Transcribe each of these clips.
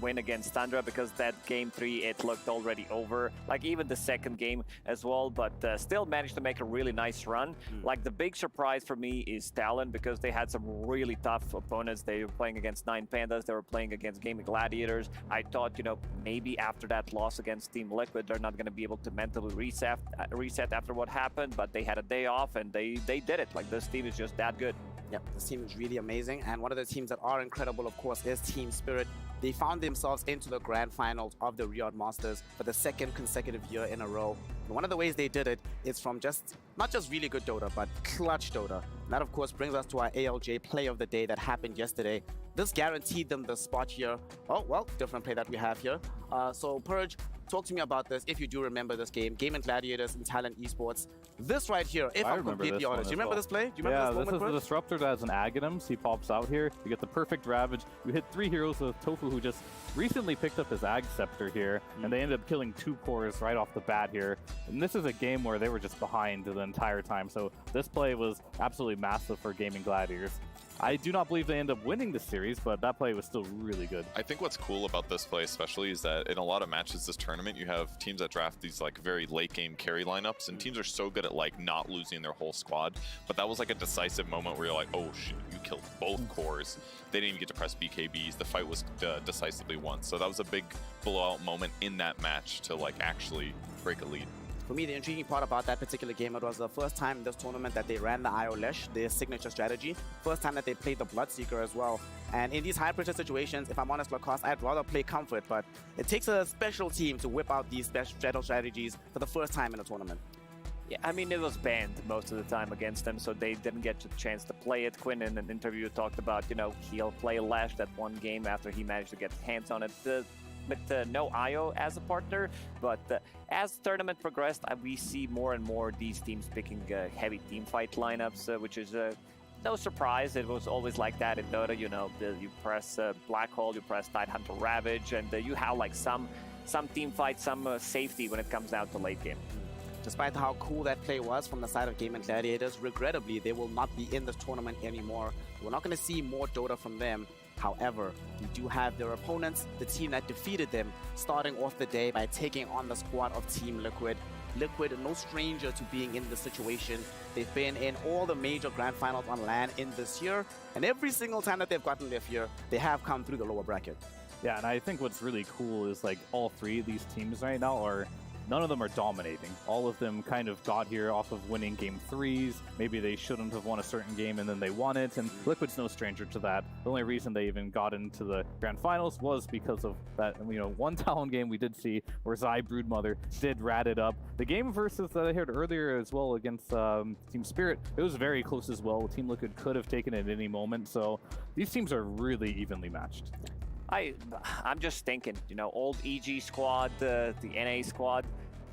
win against Tundra, because that game 3, it looked already over. Like even the second game as well, but still managed to make a really nice run. Like the big surprise for me is Talon, because they had some really tough opponents. They were playing against 9 Pandas, they were playing against Gaming Gladiators. I thought, you know, maybe after that loss against Team Liquid, they're not going to be able to mentally reset after what happened, but they had a day off and they did it. Like this team is just that good. Yep, this team is really amazing, and one of the teams that are incredible, of course, is Team Spirit. They found themselves into the grand finals of the Riyadh Masters for the 2nd consecutive year in a row. And one of the ways they did it is from not just really good Dota, but clutch Dota. And that, of course, brings us to our ALJ play of the day that happened yesterday. This guaranteed them the spot here. Oh, well, different play that we have here. So, Purge, talk to me about this, if you do remember this game. Gaming Gladiators and Talent Esports. This right here, if I'm completely honest. Do you remember this play? Do you remember this is the Disruptor that has an Aghanims. He pops out here. You get the perfect Ravage. You hit 3 heroes with Tofu, who just recently picked up his Ag Scepter here, and they ended up killing 2 cores right off the bat here. And this is a game where they were just behind the entire time, so this play was absolutely massive for Gaming Gladiators. I do not believe they end up winning the series, but that play was still really good. I think what's cool about this play especially is that in a lot of matches this tournament, you have teams that draft these like very late game carry lineups, and teams are so good at like not losing their whole squad. But that was like a decisive moment where you're like, oh shit, you killed both cores. They didn't even get to press BKBs. The fight was decisively won. So that was a big blowout moment in that match to like actually break a lead. For me, the intriguing part about that particular game, it was the first time in this tournament that they ran the IO Lesh, their signature strategy. First time that they played the Bloodseeker as well. And in these high-pressure situations, if I'm honest, Lacoste, I'd rather play Comfort, but it takes a special team to whip out these special strategies for the first time in a tournament. Yeah, I mean, it was banned most of the time against them, so they didn't get a chance to play it. Quinn in an interview talked about, you know, he'll play Lash that one game after he managed to get hands on it. With no IO as a partner, but as the tournament progressed, we see more and more these teams picking heavy team fight lineups, which is no surprise. It was always like that in Dota. You know, you press Black Hole, you press Tidehunter Ravage, and you have like some team fight, some safety when it comes down to late game. Despite how cool that play was from the side of Gaming Gladiators, regrettably, they will not be in this tournament anymore. We're not going to see more Dota from them. However, we do have their opponents, the team that defeated them, starting off the day by taking on the squad of Team Liquid. Liquid, no stranger to being in this situation. They've been in all the major grand finals on LAN in this year, and every single time that they've gotten there here, they have come through the lower bracket. Yeah, and I think what's really cool is like all 3 of these teams right now are none of them are dominating. All of them kind of got here off of winning game 3s. Maybe they shouldn't have won a certain game and then they won it, and Liquid's no stranger to that. The only reason they even got into the grand finals was because of that, you know, one Talon game we did see where Zai Broodmother did rat it up. The game versus that I heard earlier as well against Team Spirit, it was very close as well. Team Liquid could have taken it at any moment, so these teams are really evenly matched. I'm just thinking, you know, old EG squad, the NA squad,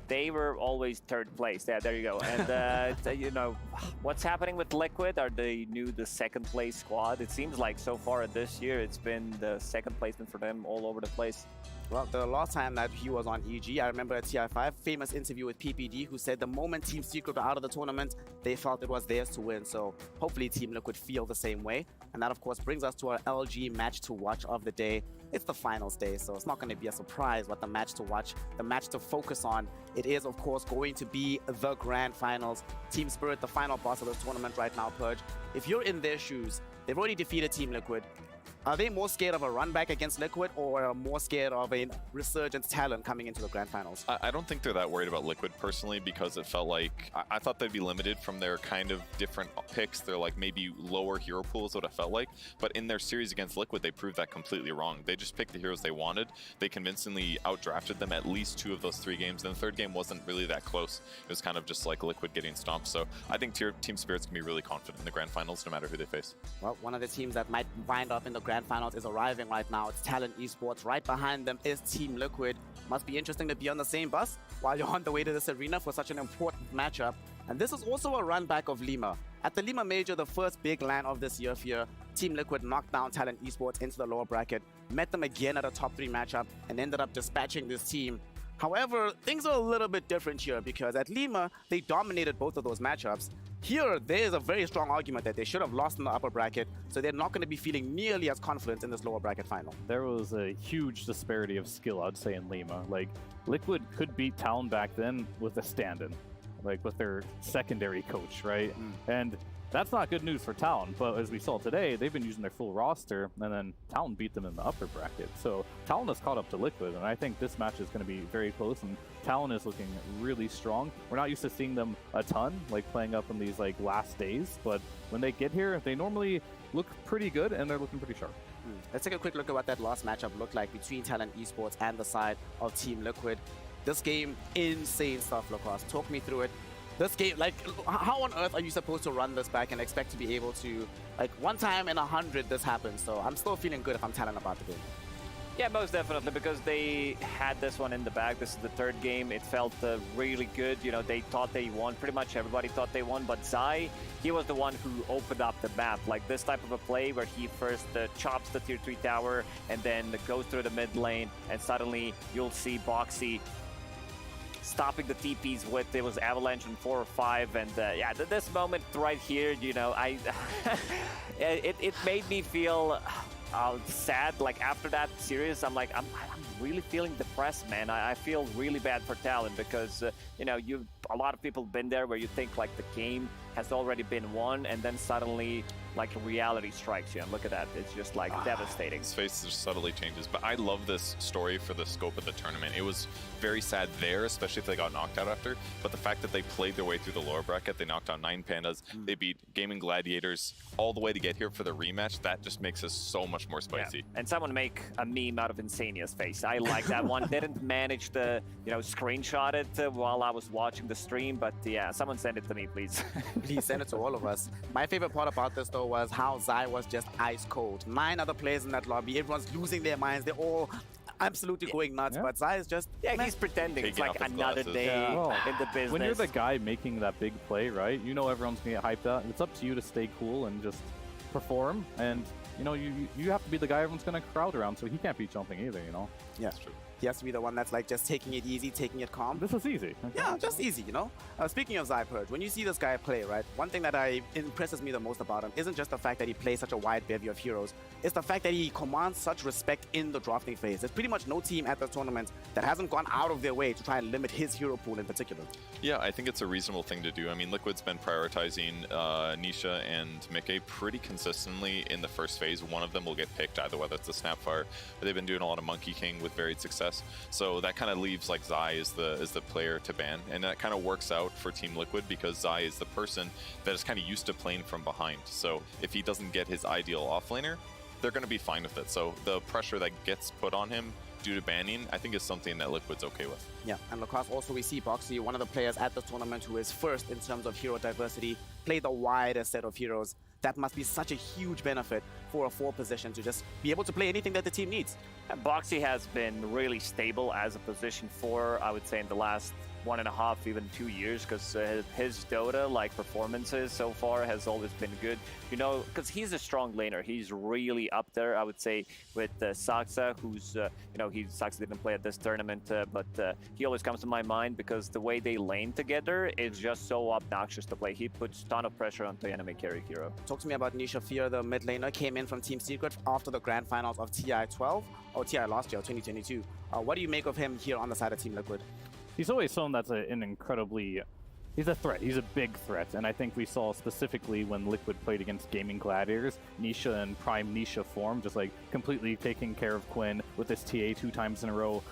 they were always 3rd place. Yeah, there you go. And, you know, what's happening with Liquid? Are they the 2nd place squad? It seems like so far this year, it's been the 2nd placement for them all over the place. Well, the last time that he was on EG, I remember at TI5, famous interview with PPD, who said the moment Team Secret were out of the tournament, they felt it was theirs to win. So hopefully Team Liquid feel the same way. And that, of course, brings us to our LG match to watch of the day. It's the finals day, so it's not going to be a surprise what the match to watch, the match to focus on. It is, of course, going to be the grand finals. Team Spirit, the final boss of this tournament right now, Purge. If you're in their shoes, they've already defeated Team Liquid. Are they more scared of a run back against Liquid, or more scared of a resurgence Talon coming into the grand finals? I don't think they're that worried about Liquid personally, because it felt like I thought they'd be limited from their kind of different picks. They're like maybe lower hero pools, what it felt like. But in their series against Liquid, they proved that completely wrong. They just picked the heroes they wanted. They convincingly outdrafted them at least 2 of those 3 games. And the 3rd game wasn't really that close. It was kind of just like Liquid getting stomped. So I think Team Spirit's can be really confident in the grand finals, no matter who they face. Well, one of the teams that might wind up in the grand finals is arriving right now. It's Talent Esports. Right behind them is Team Liquid. Must be interesting to be on the same bus while you're on the way to this arena for such an important matchup. And this is also a run back of Lima. At the Lima Major, the first big LAN of this year here, Team Liquid knocked down Talent Esports into the lower bracket, met them again at a top 3 matchup, and ended up dispatching this team. However, things are a little bit different here because at Lima, they dominated both of those matchups. Here, there's a very strong argument that they should have lost in the upper bracket, so they're not going to be feeling nearly as confident in this lower bracket final. There was a huge disparity of skill, I'd say, in Lima. Like, Liquid could beat Talon back then with a stand-in, like with their secondary coach, right? And that's not good news for Talon, but as we saw today, they've been using their full roster, and then Talon beat them in the upper bracket. So Talon has caught up to Liquid, and I think this match is going to be very close, and Talon is looking really strong. We're not used to seeing them a ton, like playing up in these like last days, but when they get here, they normally look pretty good, and they're looking pretty sharp. Let's take a quick look at what that last matchup looked like between Talon Esports and the side of Team Liquid. This game, insane stuff, Lucas. Talk me through it. This game, like, how on earth are you supposed to run this back and expect to be able to, like, one time in 100 this happens? So I'm still feeling good if I'm Talon about the game. Yeah, most definitely, because they had this one in the bag. This is the third game. It felt really good. You know, they thought they won. Pretty much everybody thought they won, but Zai, he was the one who opened up the map. Like this type of a play where he first chops the tier 3 tower and then goes through the mid lane, and suddenly you'll see Boxy stopping the TPs with, it was Avalanche in 4 or 5, and yeah, this moment right here, you know, it made me feel sad. Like after that series, I'm like, I'm really feeling depressed, man. I feel really bad for Talon because you know, a lot of people been there where you think like the game has already been won, and then suddenly like reality strikes you, and look at that, it's just like devastating. His face just subtly changes, but I love this story for the scope of the tournament. It was very sad there, especially if they got knocked out after, but the fact that they played their way through the lower bracket, they knocked out 9 Pandas, they beat Gaming Gladiators all the way to get here for the rematch, that just makes us so much more spicy. Yeah. And someone make a meme out of Insania's face. I like that one. Didn't manage to, you know, screenshot it while I was watching the stream, but yeah, someone send it to me, please. Please send it to all of us. My favorite part about this, though, was how Zai was just ice cold. 9 other players in that lobby, everyone's losing their minds. They're all absolutely going nuts, but Zai is just... Yeah, he's pretending. It's like another day in the business. When you're the guy making that big play, right, you know everyone's going to get hyped up. It's up to you to stay cool and just perform, and you know, you have to be the guy everyone's going to crowd around, so he can't be jumping either, you know? Yeah, that's true. He has to be the one that's like just taking it easy, taking it calm. This is easy. Okay. Yeah, just easy, you know? Speaking of Zypurge, when you see this guy play, right, one thing that impresses me the most about him isn't just the fact that he plays such a wide bevy of heroes, it's the fact that he commands such respect in the drafting phase. There's pretty much no team at the tournament that hasn't gone out of their way to try and limit his hero pool in particular. Yeah, I think it's a reasonable thing to do. I mean, Liquid's been prioritizing Nisha and Mickey pretty consistently in the first phase. One of them will get picked, either whether it's the Snapfire, but they've been doing a lot of Monkey King with varied success. So that kind of leaves like Zai as the player to ban, and that kind of works out for Team Liquid because Zai is the person that is kind of used to playing from behind. So if he doesn't get his ideal offlaner, they're going to be fine with it. So the pressure that gets put on him due to banning, I think is something that Liquid's okay with. Yeah, and Lucas, also we see Boxy, one of the players at the tournament who is first in terms of hero diversity, play the widest set of heroes. That must be such a huge benefit for a 4 position to just be able to play anything that the team needs. And Boxy has been really stable as a position 4, I would say, in the last 1.5, even 2 years, because his Dota like performances so far has always been good. You know, because he's a strong laner. He's really up there, I would say, with Saksa, who's you know, Saksa didn't play at this tournament, but he always comes to my mind because the way they lane together is just so obnoxious to play. He puts a ton of pressure on the enemy carry hero. Talk to me about Nisha Fear, the mid laner, came in from Team Secret after the grand finals of TI 12, or TI last year, 2022. What do you make of him here on the side of Team Liquid? He's always shown that's an incredibly... He's a threat. He's a big threat. And I think we saw specifically when Liquid played against Gaming Gladiators, Nisha in prime Nisha form, just like completely taking care of Quinn with this TA 2 times in a row,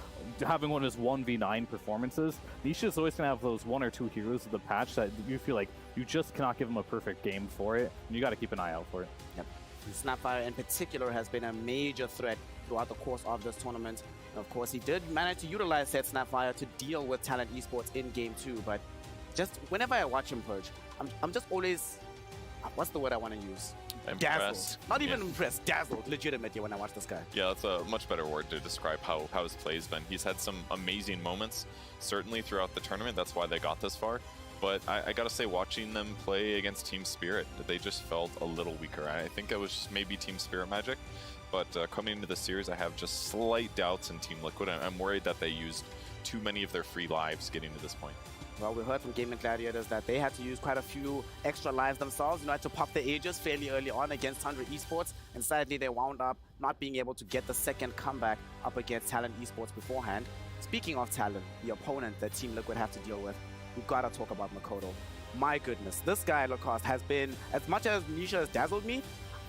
having one of his 1v9 performances. Nisha's always going to have those 1 or 2 heroes of the patch that you feel like you just cannot give him a perfect game for it. And you got to keep an eye out for it. Yep. Snapfire in particular has been a major threat throughout the course of this tournament. And of course, he did manage to utilize said Snapfire to deal with Talent Esports in Game 2, but just whenever I watch him Purge, I'm just always, what's the word I want to use? Impressed. Dazzled. Not even impressed, dazzled, legitimately when I watch this guy. Yeah, that's a much better word to describe how his play's been. He's had some amazing moments, certainly throughout the tournament. That's why they got this far. But I gotta say, watching them play against Team Spirit, they just felt a little weaker. I think it was just maybe Team Spirit magic. But coming into the series, I have just slight doubts in Team Liquid. I'm worried that they used too many of their free lives getting to this point. Well, we heard from Gaming Gladiators that they had to use quite a few extra lives themselves, had to pop the ages fairly early on against 100 Esports, and sadly they wound up not being able to get the second comeback up against Talent Esports beforehand. Speaking of Talent, the opponent that Team Liquid have to deal with, we've got to talk about Makoto. My goodness, this guy, Lacoste, has been, as much as Nisha has dazzled me,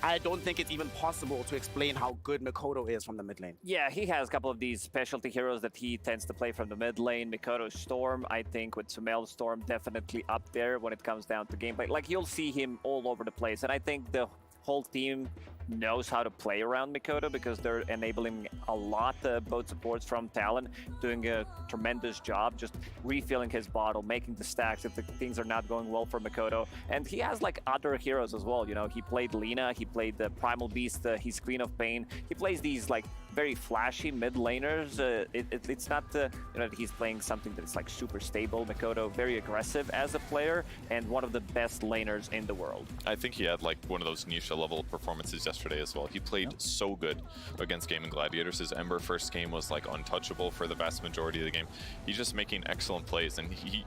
I don't think it's even possible to explain how good Makoto is from the mid lane. Yeah, he has a couple of these specialty heroes that he tends to play from the mid lane. Mikoto's Storm, I think, with Sumel's Storm, definitely up there when it comes down to gameplay. Like, you'll see him all over the place, and I think the whole team knows how to play around Mikoto because they're enabling a lot, both supports from Talon, doing a tremendous job, just refilling his bottle, making the stacks if the things are not going well for Mikoto. And he has like other heroes as well, he played Lina, he played the Primal Beast, he's Queen of Pain. He plays these like very flashy mid laners. It's not that he's playing something that's like super stable. Mikoto, very aggressive as a player and one of the best laners in the world. I think he had like one of those niche level performances yesterday as well. He played so good against Gaming Gladiators. His Ember first game was like untouchable for the vast majority of the game. He's just making excellent plays, and he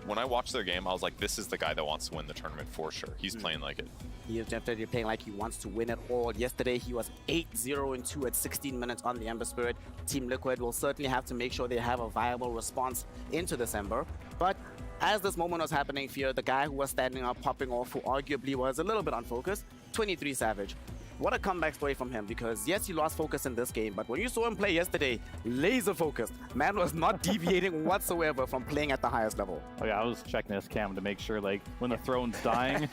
when I watched their game, I was like, this is the guy that wants to win the tournament for sure. He's playing like it. He is definitely playing like he wants to win it all. Yesterday, he was 8-0-2 at 16 minutes on the Ember Spirit. Team Liquid will certainly have to make sure they have a viable response into this Ember. But as this moment was happening, Fear, the guy who was standing up, popping off, who arguably was a little bit unfocused, 23 Savage. What a comeback story from him, because yes, he lost focus in this game, but when you saw him play yesterday, laser focused. Man was not deviating whatsoever from playing at the highest level. Oh yeah, I was checking his cam to make sure, like, when the throne's dying,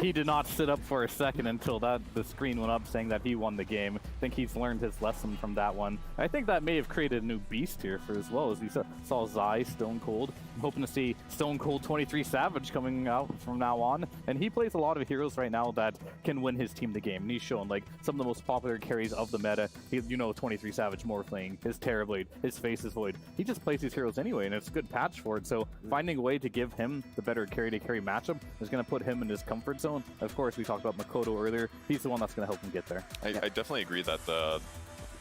he did not sit up for a second until the screen went up saying that he won the game. I think he's learned his lesson from that one. I think that may have created a new beast here for as well, as we saw Zai, Stone Cold. I'm hoping to see Stone Cold 23 Savage coming out from now on, and he plays a lot of heroes right now that can win his team the game. And he's shown like some of the most popular carries of the meta. 23 Savage Morphling, his Terrorblade, his Faceless Void. He just plays these heroes anyway, and it's a good patch for it. So finding a way to give him the better carry-to-carry matchup is going to put him in his comfort zone. Of course, we talked about Makoto earlier. He's the one that's going to help him get there. I definitely agree that the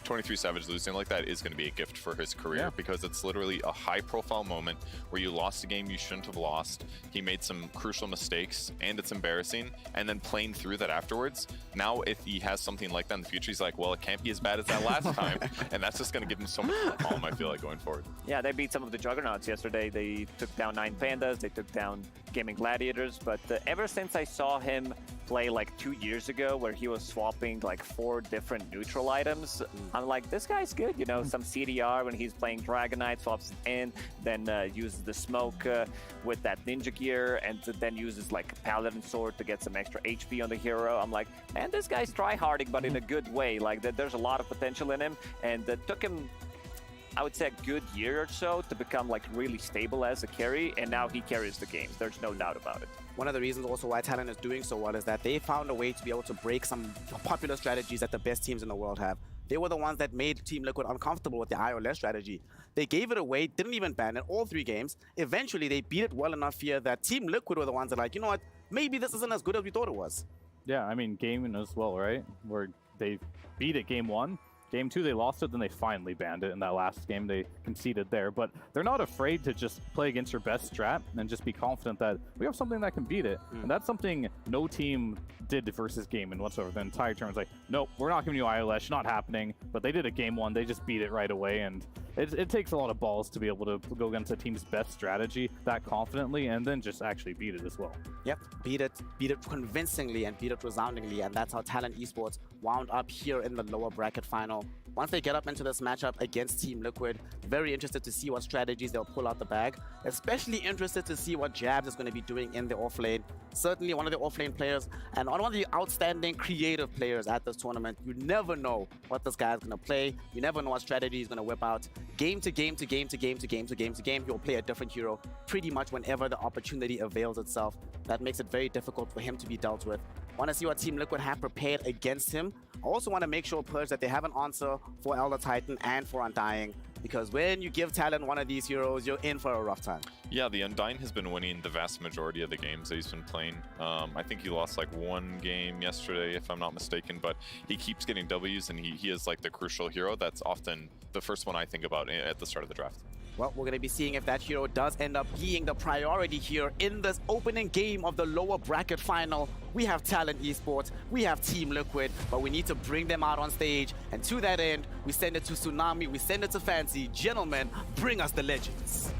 23 Savage losing like that is going to be a gift for his career, because it's literally a high-profile moment where you lost a game you shouldn't have lost. He made some crucial mistakes, and it's embarrassing. And then playing through that afterwards, now if he has something like that in the future, he's like, well, it can't be as bad as that last time. And that's just going to give him so much more calm, I feel like, going forward. Yeah, they beat some of the juggernauts yesterday. They took down 9 Pandas, they took down Gaming Gladiators, but ever since I saw him play like 2 years ago where he was swapping like 4 different neutral items, I'm like, this guy's good, some CDR when he's playing Dragonite, swaps it in, then uses the smoke with that ninja gear, and then uses like Paladin Sword to get some extra HP on the hero. I'm like, man, this guy's try-harding, but in a good way. Like, there's a lot of potential in him, and it took him, I would say, a good year or so to become like really stable as a carry, and now he carries the games. There's no doubt about it. One of the reasons also why Talon is doing so well is that they found a way to be able to break some popular strategies that the best teams in the world have. They were the ones that made Team Liquid uncomfortable with the IOLS strategy. They gave it away, didn't even ban it, all 3 games. Eventually, they beat it well enough here that Team Liquid were the ones that are like, you know what, maybe this isn't as good as we thought it was. Yeah, I mean, gaming as well, right? Where they beat it game 1. Game 2, they lost it, then they finally banned it. In that last game, they conceded there. But they're not afraid to just play against your best strat and just be confident that we have something that can beat it. And that's something no team did versus Gaming whatsoever. The entire turn was like, nope, we're not giving you ILS, not happening. But they did it game 1, they just beat it right away. And it takes a lot of balls to be able to go against a team's best strategy that confidently and then just actually beat it as well. Yep, beat it convincingly and beat it resoundingly, and that's how Talent Esports wound up here in the lower bracket final. Once they get up into this matchup against Team Liquid, very interested to see what strategies they'll pull out the bag, especially interested to see what Jabs is going to be doing in the offlane. Certainly one of the offlane players and one of the outstanding creative players at this tournament. You never know what this guy is going to play. You never know what strategy he's going to whip out. Game to game to game to game to game to game to game, he'll play a different hero pretty much whenever the opportunity avails itself. That makes it very difficult for him to be dealt with. Want to see what Team Liquid have prepared against him. I also want to make sure, Purge, that they have an answer for Elder Titan and for Undying, because when you give Talon one of these heroes, you're in for a rough time. Yeah, the Undying has been winning the vast majority of the games that he's been playing. I think he lost like 1 game yesterday, if I'm not mistaken, but he keeps getting W's, and he is like the crucial hero. That's often the first one I think about at the start of the draft. Well, we're going to be seeing if that hero does end up being the priority here in this opening game of the lower bracket final. We have Talent Esports, we have Team Liquid, but we need to bring them out on stage. And to that end, we send it to Tsunami, we send it to Fancy. Gentlemen, bring us the legends.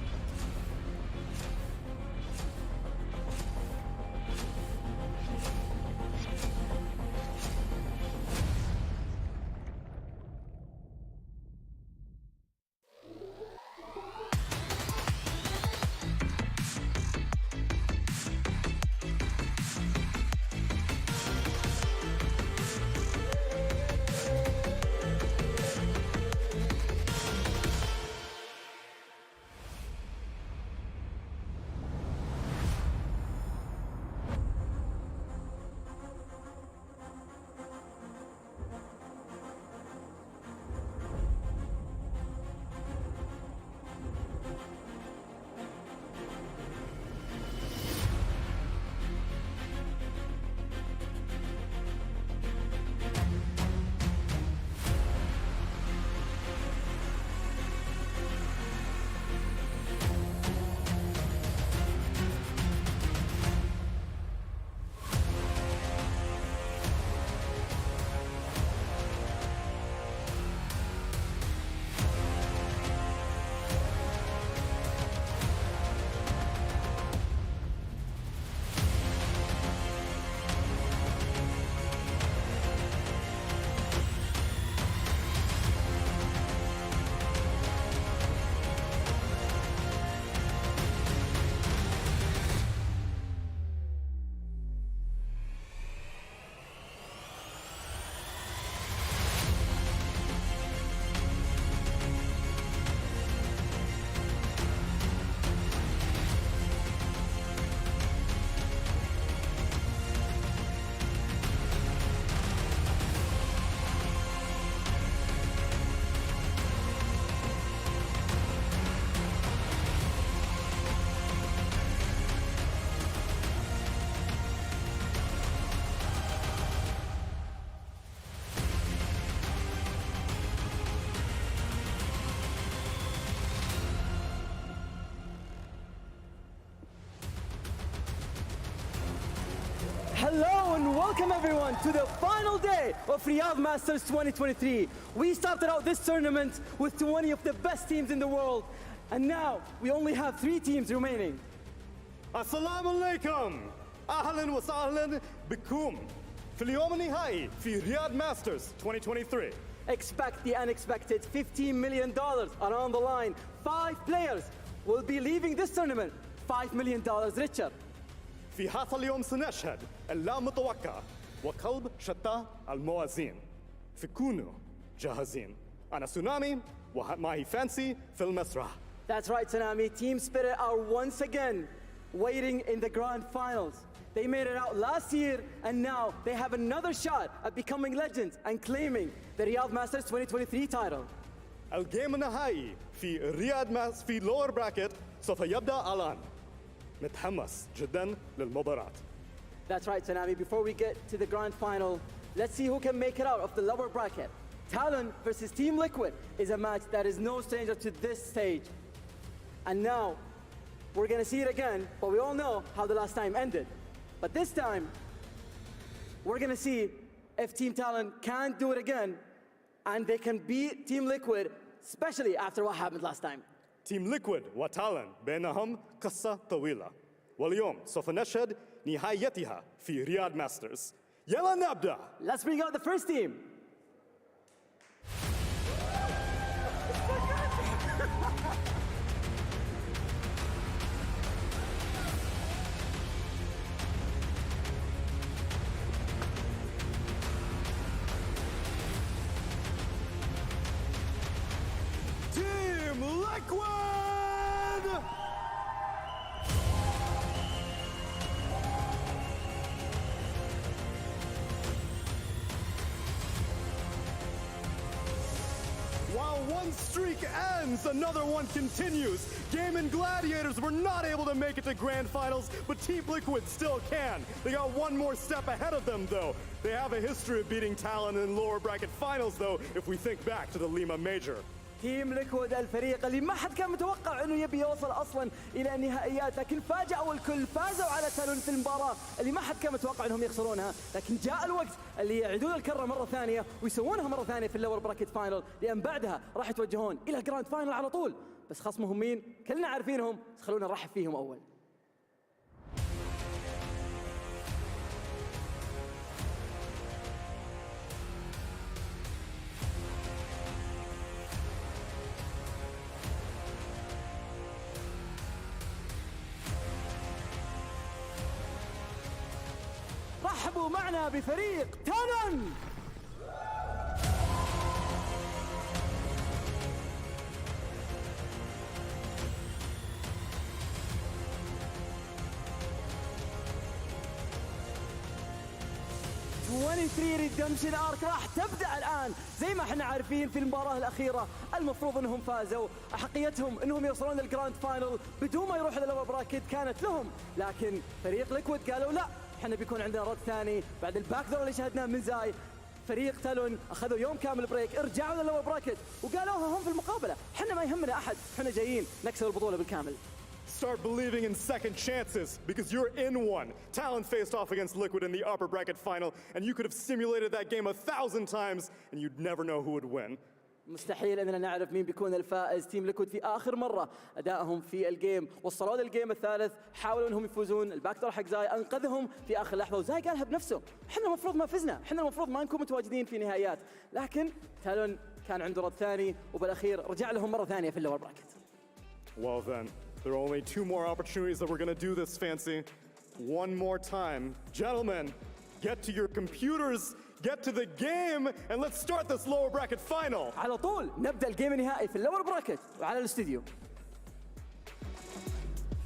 Hello and welcome everyone to the final day of Riyadh Masters 2023. We started out this tournament with 20 of the best teams in the world, and now we only have 3 teams remaining. Assalamu alaikum. Ahlan wa sahlan bikum. في اليوم النهائي في Riyadh Masters 2023. Expect the unexpected $15 million are on the line. 5 players will be leaving this tournament $5 million richer. في هذا اليوم سنشهد اللا متوقع وقلب شتى الموازين. فكونوا جاهزين. أنا سونامي ومعي فانسي في المسرح. That's right, Tsunami. Team Spirit are once again waiting in the grand finals. They made it out last year, and now they have another shot at becoming legends and claiming the Riyadh Masters 2023 title. الجيم النهائي في رياض ماس في lower bracket سوف يبدأ الآن. متحمس جدا للمباراة. That's right, Tsunami. Before we get to the grand final, let's see who can make it out of the lower bracket. Talon versus Team Liquid is a match that is no stranger to this stage. And now, we're gonna see it again, but we all know how the last time ended. But this time, we're gonna see if Team Talon can do it again, and they can beat Team Liquid, especially after what happened last time. تيم ليكويد وتالن بينهم قصة طويلة واليوم سوف نشهد نهايتها في رياض ماسترز. يلا نبدأ. Let's bring out the first team. Team Liquid! While one streak ends, another one continues. Game and Gladiators were not able to make it to Grand Finals, but Team Liquid still can. They got one more step ahead of them, though. They have a history of beating Talon in lower bracket finals, though, if we think back to the Lima Major. تيم ليكويد الفريق اللي ما حد كان متوقع انه يبي يوصل اصلا الى النهائيات، لكن فاجأوا الكل، فازوا على تالون في المباراة اللي ما حد كان متوقع انهم يخسرونها، لكن جاء الوقت اللي يعيدون الكرة مرة ثانية ويسوونها مرة ثانية في اللور براكت فاينل، لان بعدها راح يتوجهون الى الجراند فاينل على طول. بس خصمهم مين؟ كلنا عارفينهم، بس خلونا نرحب فيهم اول. رحبوا معنا بفريق تالون. ريدمشن ارك راح تبدا الان. زي ما احنا عارفين في المباراه الاخيره المفروض انهم فازوا، احقيتهم انهم يوصلون للجراند فاينل بدون ما يروحوا للور براكت كانت لهم، لكن فريق ليكويد قالوا لا، احنا بيكون عندنا رد ثاني بعد الباك دور اللي شاهدناه من زاي. فريق تالون اخذوا يوم كامل بريك، ارجعوا للور براكت وقالوها هم في المقابله، احنا ما يهمنا احد، احنا جايين نكسب البطوله بالكامل. Start believing in second chances because you're in one. Talon faced off against Liquid in the upper bracket final, and you could have simulated that game 1,000 times, and you'd never know who would win. مستحيل اننا نعرف مين بيكون الفائز. تيم ليكويد في اخر مره ادائهم في الجيم وصلوا للجيم الثالث، حاولوا انهم يفوزون، الباك دور حق زاي انقذهم في اخر لحظه، وزاي قالها بنفسه، احنا المفروض ما فزنا، احنا المفروض ما نكون متواجدين في نهائيات، لكن تالون كان عنده رد ثاني وبالاخير رجع لهم مره ثانيه في اللور براكت. Well then, there are only 2 more opportunities that we're going to do this fancy. One more time. Gentlemen, get to your computers, get to the game, and let's start this lower bracket final. على طول نبدا الجيم النهائي في اللور براكت وعلى الاستديو.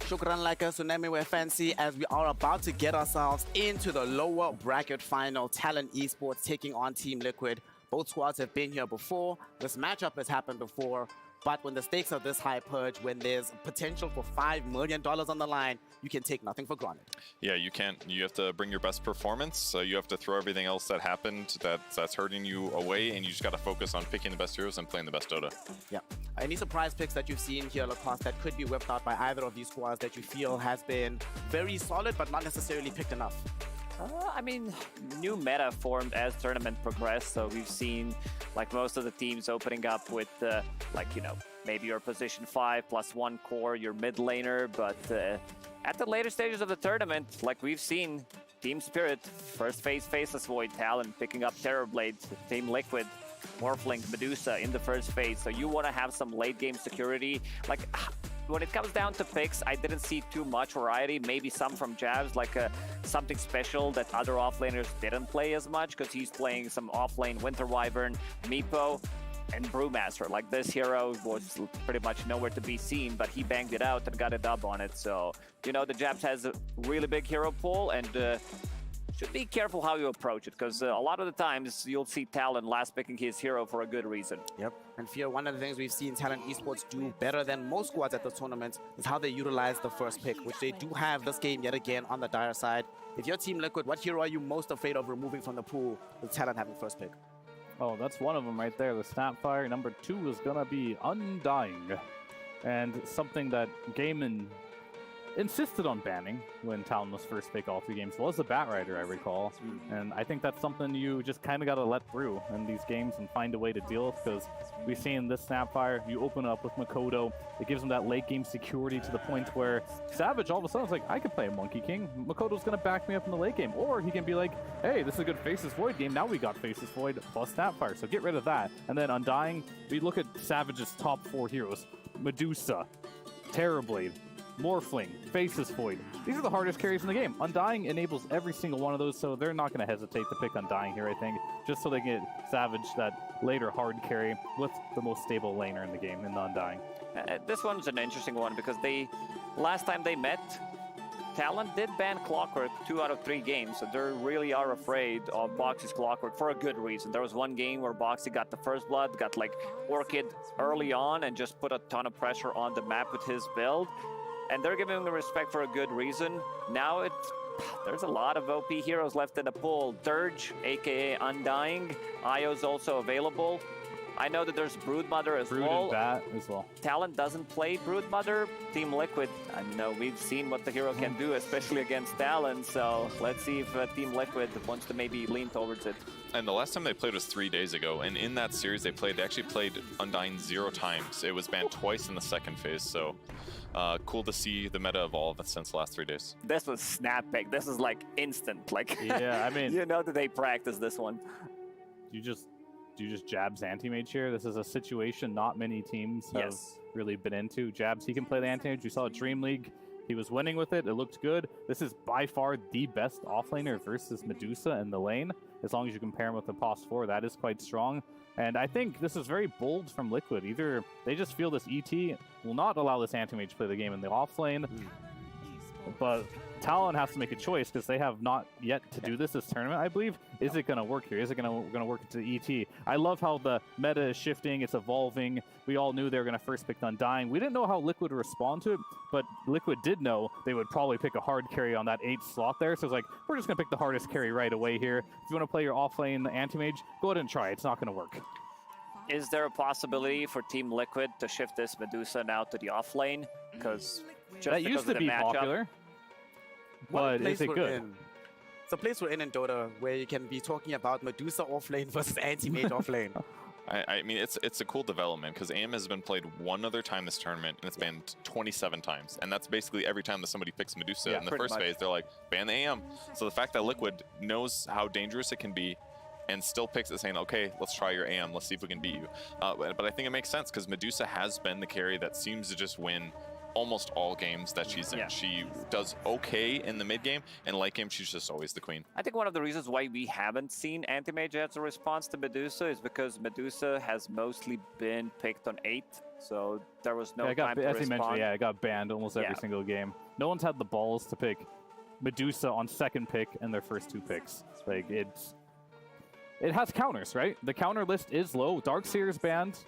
Shukran like a tsunami we're fancy as we are about to get ourselves into the lower bracket final. Talon Esports taking on Team Liquid. Both squads have been here before. This matchup has happened before. But when the stakes are this high, Purge, when there's potential for $5 million on the line, you can take nothing for granted. Yeah, you can't. You have to bring your best performance. You have to throw everything else that happened that's hurting you away, and you just got to focus on picking the best heroes and playing the best Dota. Yeah. Any surprise picks that you've seen here, Lacoste, that could be whipped out by either of these squads that you feel has been very solid but not necessarily picked enough? I mean, new meta formed as tournament progressed, so we've seen like most of the teams opening up with like, you know, maybe your position 5 plus 1 core, your mid laner, but at the later stages of the tournament, like we've seen, Team Spirit, first phase Faceless Void, Talon picking up Terrorblade, Team Liquid, Morphling, Medusa in the first phase, so you want to have some late game security. Like, when it comes down to picks, I didn't see too much variety. Maybe some from Jabs, like something special that other offlaners didn't play as much, because he's playing some offlane Winter Wyvern, Meepo, and Brewmaster. Like, this hero was pretty much nowhere to be seen, but he banged it out and got a dub on it. So, you know, the Jabs has a really big hero pool, and should be careful how you approach it, because a lot of the times you'll see Talon last picking his hero for a good reason. Yep. And Fear, one of the things we've seen Talon Esports do better than most squads at the tournament is how they utilize the first pick, which they do have this game yet again on the dire side. If you're Team Liquid, what hero are you most afraid of removing from the pool with Talon having first pick? Oh, that's one of them right there. The Snapfire. Number 2 is going to be Undying. And something that Gaiman insisted on banning when Talon was first pick all 3 games was the Batrider, I recall. And I think that's something you just kind of got to let through in these games and find a way to deal with, because we've seen this Snapfire, you open up with Makoto, it gives him that late game security to the point where Savage all of a sudden is like, I can play a Monkey King, Makoto's going to back me up in the late game. Or he can be like, hey, this is a good Faceless Void game, now we got Faceless Void plus Snapfire, so get rid of that. And then Undying, we look at Savage's top 4 heroes, Medusa, Terrorblade, Morphling, Faceless Void. These are the hardest carries in the game. Undying enables every single one of those, so they're not going to hesitate to pick Undying here, I think, just so they get Savage that later hard carry with the most stable laner in the game in the Undying. This one's an interesting one, because last time they met, Talon did ban Clockwork 2 out of 3 games, so they really are afraid of Boxy's Clockwork for a good reason. There was one game where Boxy got the first blood, got like Orchid early on, and just put a ton of pressure on the map with his build. And they're giving him respect for a good reason. Now there's a lot of OP heroes left in the pool. Dirge, aka Undying, Io's also available. I know that there's Broodmother as Brood well. and Bat as well. Talon doesn't play Broodmother. Team Liquid, I know we've seen what the hero can do, especially against Talon. So let's see if Team Liquid wants to maybe lean towards it. And the last time they played was 3 days ago, and in that series they actually played Undyne 0 times. It was banned twice in the second phase, so cool to see the meta evolve since the last 3 days. This was snap pick. This is like instant. Like, Yeah, I mean, you know that they practice this one. do you just Jabs anti-mage here? This is a situation not many teams have really been into. Jabs, he can play the anti-mage. We saw at Dream League. He was winning with it. It looked good. This is by far the best offlaner versus Medusa in the lane. As long as you compare him with the POS 4, that is quite strong. And I think this is very bold from Liquid. Either they just feel this ET will not allow this anti-mage to play the game in the offlane, but Talon has to make a choice because they have not yet to do this tournament, I believe. Is it going to work here? Is it going to work into the ET? I love how the meta is shifting. It's evolving. We all knew they were going to first pick Undyne. We didn't know how Liquid would respond to it, but Liquid did know they would probably pick a hard carry on that 8th slot there. So it's like, we're just going to pick the hardest carry right away here. If you want to play your offlane anti-mage, go ahead and try it. It's not going to work. Is there a possibility for Team Liquid to shift this Medusa now to the offlane? Because That used to be popular. But is it good? It's a place we're in Dota where you can be talking about Medusa offlane versus anti-mage offlane. I mean, it's a cool development because AM has been played one other time this tournament, and it's banned 27 times. And that's basically every time that somebody picks Medusa in the first phase, they're like, ban the AM. So the fact that Liquid knows how dangerous it can be and still picks it saying, okay, let's try your AM, let's see if we can beat you. But I think it makes sense because Medusa has been the carry that seems to just win almost all games that she's in. She does okay in the mid game, and late game she's just always the queen. I think one of the reasons why we haven't seen anti-mage as a response to Medusa is because Medusa has mostly been picked on 8, so there was no time to respond. As you mentioned, it got banned almost every single game. No one's had the balls to pick Medusa on second pick in their first 2 picks. Like, it has counters, right? The counter list is low. Darkseer's banned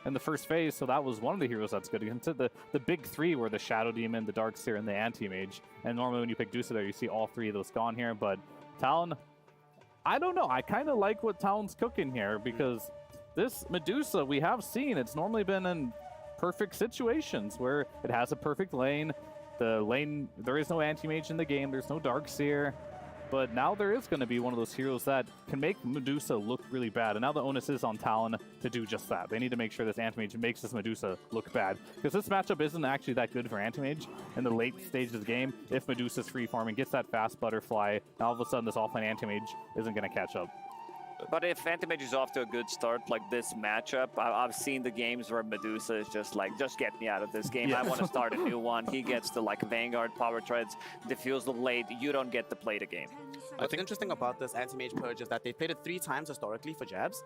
in the first phase, so that was one of the heroes that's good against it. The big 3 were the Shadow Demon, the Darkseer, and the Anti-Mage. And normally when you pick Medusa there, you see all 3 of those gone here. But Talon, I don't know. I kind of like what Talon's cooking here because this Medusa we have seen, it's normally been in perfect situations where it has a perfect lane. The lane, there is no Anti-Mage in the game. There's no Darkseer. But now there is going to be one of those heroes that can make Medusa look really bad. And now the onus is on Talon to do just that. They need to make sure this Anti-Mage makes this Medusa look bad. Because this matchup isn't actually that good for Anti-Mage in the late stages of the game. If Medusa's free farming, gets that fast butterfly, and all of a sudden this offline Anti-Mage isn't going to catch up. But if Anti-Mage is off to a good start, like this matchup, I've seen the games where Medusa is just like, just get me out of this game. I want to start a new one. He gets the like Vanguard power treads, diffuse the blade. You don't get to play the game. What's interesting about this anti-mage purge is that they played it 3 times historically for Jabs.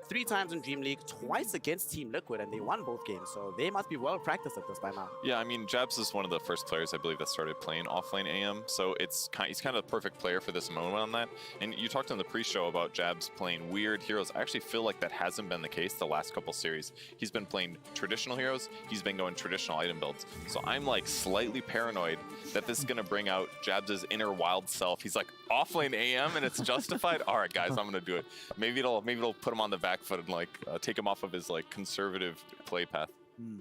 3 times in Dream League, twice against Team Liquid, and they won both games, so they must be well practiced at this by now. Yeah, I mean, Jabs is one of the first players, I believe, that started playing offlane AM, so he's kind of the perfect player for this moment on that. And you talked in the pre-show about Jabs playing weird heroes. I actually feel like that hasn't been the case the last couple series. He's been playing traditional heroes, he's been going traditional item builds. So I'm like slightly paranoid that this is going to bring out Jabs' inner wild self. He's like, offlane AM and it's justified? All right, guys, I'm going to do it. Maybe it'll put him on the back foot and like take him off of his like conservative play path.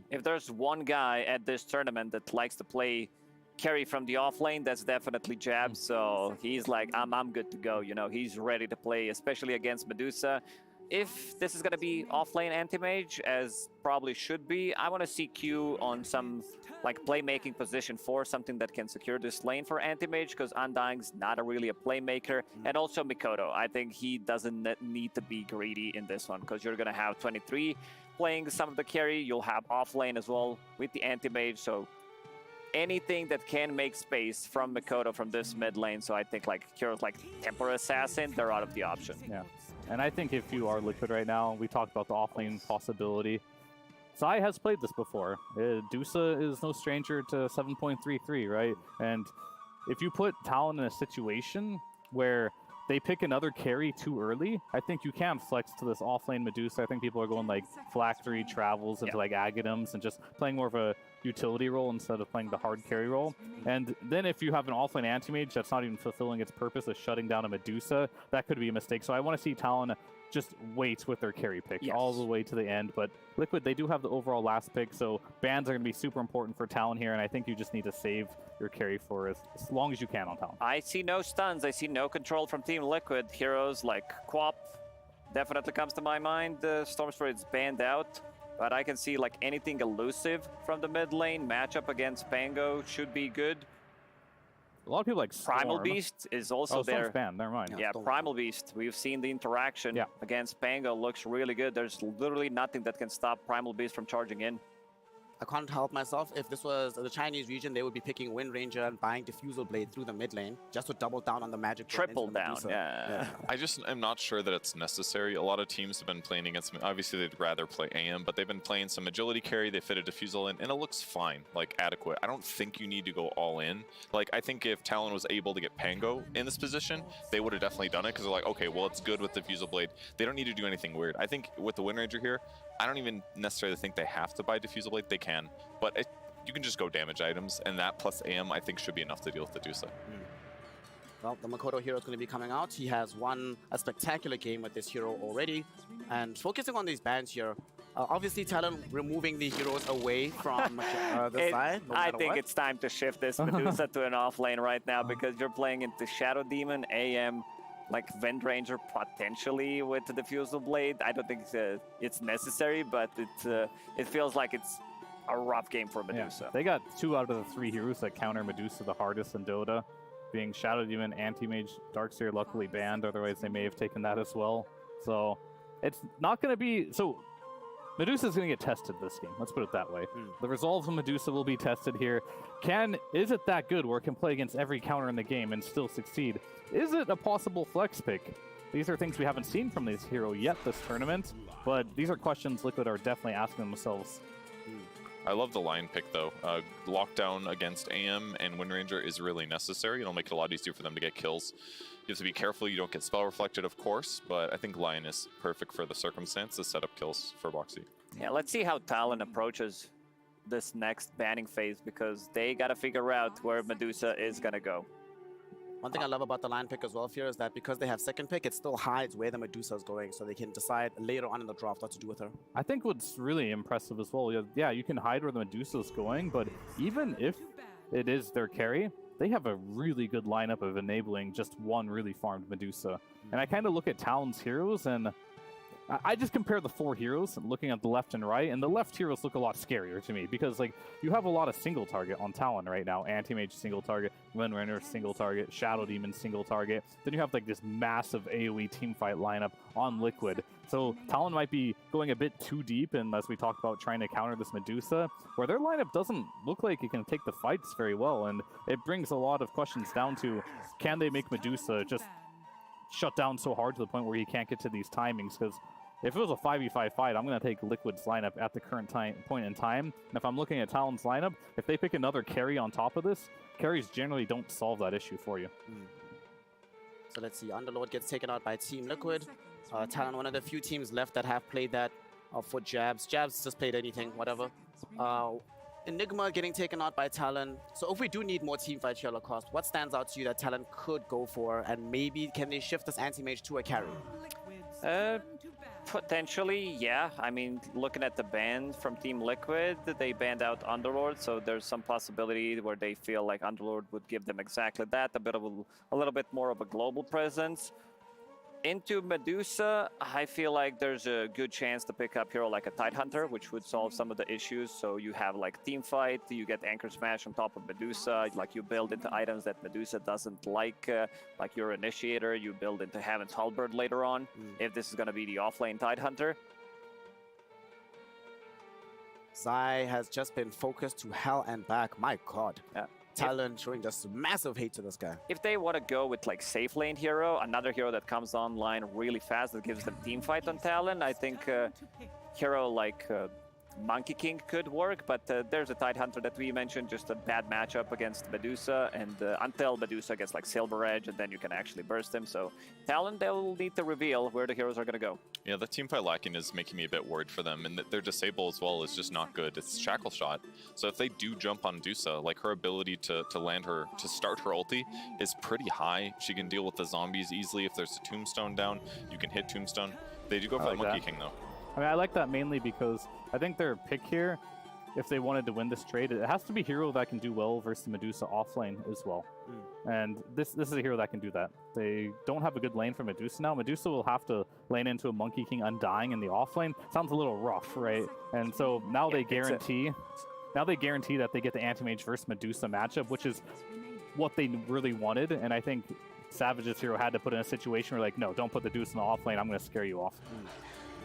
If there's one guy at this tournament that likes to play carry from the offlane, that's definitely Jabs. So he's like, I'm good to go. You know, he's ready to play, especially against Medusa. If this is going to be offlane anti-mage, as probably should be, I want to see Q on some like playmaking position 4, something that can secure this lane for anti-mage, because Undyne's not really a playmaker. And also Mikoto, I think he doesn't need to be greedy in this one, because you're going to have 23 playing some of the carry. You'll have offlane as well with the anti-mage, so anything that can make space from Mikoto from this mid lane. So I think like heroes like Temper Assassin, they're out of the option. Yeah. And I think if you are Liquid right now, we talked about the offlane possibility. Sai has played this before. Dusa is no stranger to 7.33, right? And if you put Talon in a situation where they pick another carry too early, I think you can flex to this offlane Medusa. I think people are going like Phylactery, Travels into like Agadums and just playing more of a utility role instead of playing the hard carry role. And then if you have an offlane anti-mage that's not even fulfilling its purpose of shutting down a Medusa, that could be a mistake. So I want to see Talon just wait with their carry pick Yes. all the way to the end. But Liquid, they do have the overall last pick, so bans are going to be super important for Talon here, and I think you just need to save your carry for as long as you can on Talon. I see no stuns. I see no control from Team Liquid. Heroes like Quap definitely comes to my mind. Storm Spirit's banned out. But I can see like anything elusive from the mid lane. Matchup against Pango should be good. A lot of people like Storm. Primal Beast is also there. Storm's banned, never mind. Yeah, Primal Beast. We've seen the interaction against Pango. Looks really good. There's literally nothing that can stop Primal Beast from charging in. I can't help myself. If this was the Chinese region, they would be picking Wind Ranger and buying Diffusal Blade through the mid lane just to double down on the magic. Triple down, yeah. I just am not sure that it's necessary. A lot of teams have been playing against me. Obviously, they'd rather play AM, but they've been playing some agility carry. They fit a Diffusal in, and it looks fine, like adequate. I don't think you need to go all in. Like, I think if Talon was able to get Pango in this position, they would have definitely done it because they're like, okay, well, it's good with Diffusal Blade. They don't need to do anything weird. I think with the Wind Ranger here, I don't even necessarily think they have to buy Diffusal Blade. They can, but you can just go damage items, and that plus AM I think should be enough to deal with the Medusa. Well, the Makoto hero is going to be coming out. He has won a spectacular game with this hero already. And focusing on these bans here, obviously Talon removing the heroes away from the side. No I matter think what. it's time to shift this Medusa to an off lane right now because you're playing into Shadow Demon, AM, like Wind Ranger potentially with the Diffusal Blade. I don't think it's necessary, but it feels like it's a rough game for Medusa. Yeah. They got 2 out of the 3 heroes that counter Medusa the hardest in Dota, being Shadow Demon, Anti-Mage, Darksteel luckily banned, otherwise they may have taken that as well. So it's not going to be... So Medusa's going to get tested this game, let's put it that way. The resolve of Medusa will be tested here. Is it that good where it can play against every counter in the game and still succeed? Is it a possible flex pick? These are things we haven't seen from this hero yet this tournament, but these are questions Liquid are definitely asking themselves. I love the line pick though. Lockdown against AM and Wind Ranger is really necessary. It'll make it a lot easier for them to get kills. You have to be careful you don't get spell reflected, of course, but I think Lion is perfect for the circumstance to set up kills for Boxy. Yeah, let's see how Talon approaches this next banning phase because they got to figure out where Medusa is going to go. One thing I love about the line pick as well here is that because they have second pick, it still hides where the Medusa is going, so they can decide later on in the draft what to do with her. I think what's really impressive as well, yeah, you can hide where the Medusa is going, but even if it is their carry, they have a really good lineup of enabling just one really farmed Medusa. And I kind of look at Talon's heroes, and I just compare the 4 heroes, looking at the left and right, and the left heroes look a lot scarier to me because, like, you have a lot of single target on Talon right now. Anti-Mage single target, Wind Ranger single target, Shadow Demon single target. Then you have like this massive AoE teamfight lineup on Liquid. So Talon might be going a bit too deep, and as we talked about trying to counter this Medusa, where their lineup doesn't look like it can take the fights very well, and it brings a lot of questions down to, can they make Medusa just shut down so hard to the point where he can't get to these timings? Because if it was a 5v5 fight, I'm going to take Liquid's lineup at the current point in time. And if I'm looking at Talon's lineup, if they pick another carry on top of this, carries generally don't solve that issue for you. So let's see, Underlord gets taken out by Team Liquid. Talon, one of the few teams left that have played that for Jabs. Jabs just played anything, whatever. Enigma getting taken out by Talon. So if we do need more teamfight here across, what stands out to you that Talon could go for? And maybe can they shift this anti-mage to a carry? Potentially, yeah. I mean, looking at the ban from Team Liquid, they banned out Underlord, so there's some possibility where they feel like Underlord would give them exactly that, a little bit more of a global presence. Into Medusa, I feel like there's a good chance to pick up hero like a Tidehunter, which would solve some of the issues. So you have like team fight, you get Anchor Smash on top of Medusa, like you build into items that Medusa doesn't like your Initiator, you build into Heaven's Halberd later on, if this is going to be the offlane Tidehunter. Zai has just been focused to hell and back, my god. Yeah. Talon showing just massive hate to this guy. If they want to go with like safe lane hero, another hero that comes online really fast that gives them team fight on Talon, I think hero like Monkey King could work, but there's a Tidehunter that we mentioned, just a bad matchup against Medusa, and until Medusa gets like Silver Edge, and then you can actually burst him. So Talon, they'll need to reveal where the heroes are going to go. Yeah, the teamfight lacking is making me a bit worried for them, and their disable as well is just not good. It's Shackle Shot. So if they do jump on Medusa, like her ability to land her, to start her ulti is pretty high. She can deal with the zombies easily. If there's a Tombstone down, you can hit Tombstone. They do go for I the like Monkey that. King, though. I mean, I like that mainly because I think their pick here, if they wanted to win this trade, it has to be a hero that can do well versus Medusa offlane as well. And this is a hero that can do that. They don't have a good lane for Medusa now. Medusa will have to lane into a Monkey King Undying in the offlane. Sounds a little rough, right? And so now they guarantee that they get the Anti-Mage versus Medusa matchup, which is what they really wanted. And I think Savage's hero had to put in a situation where, like, no, don't put the Medusa in the offlane. I'm going to scare you off.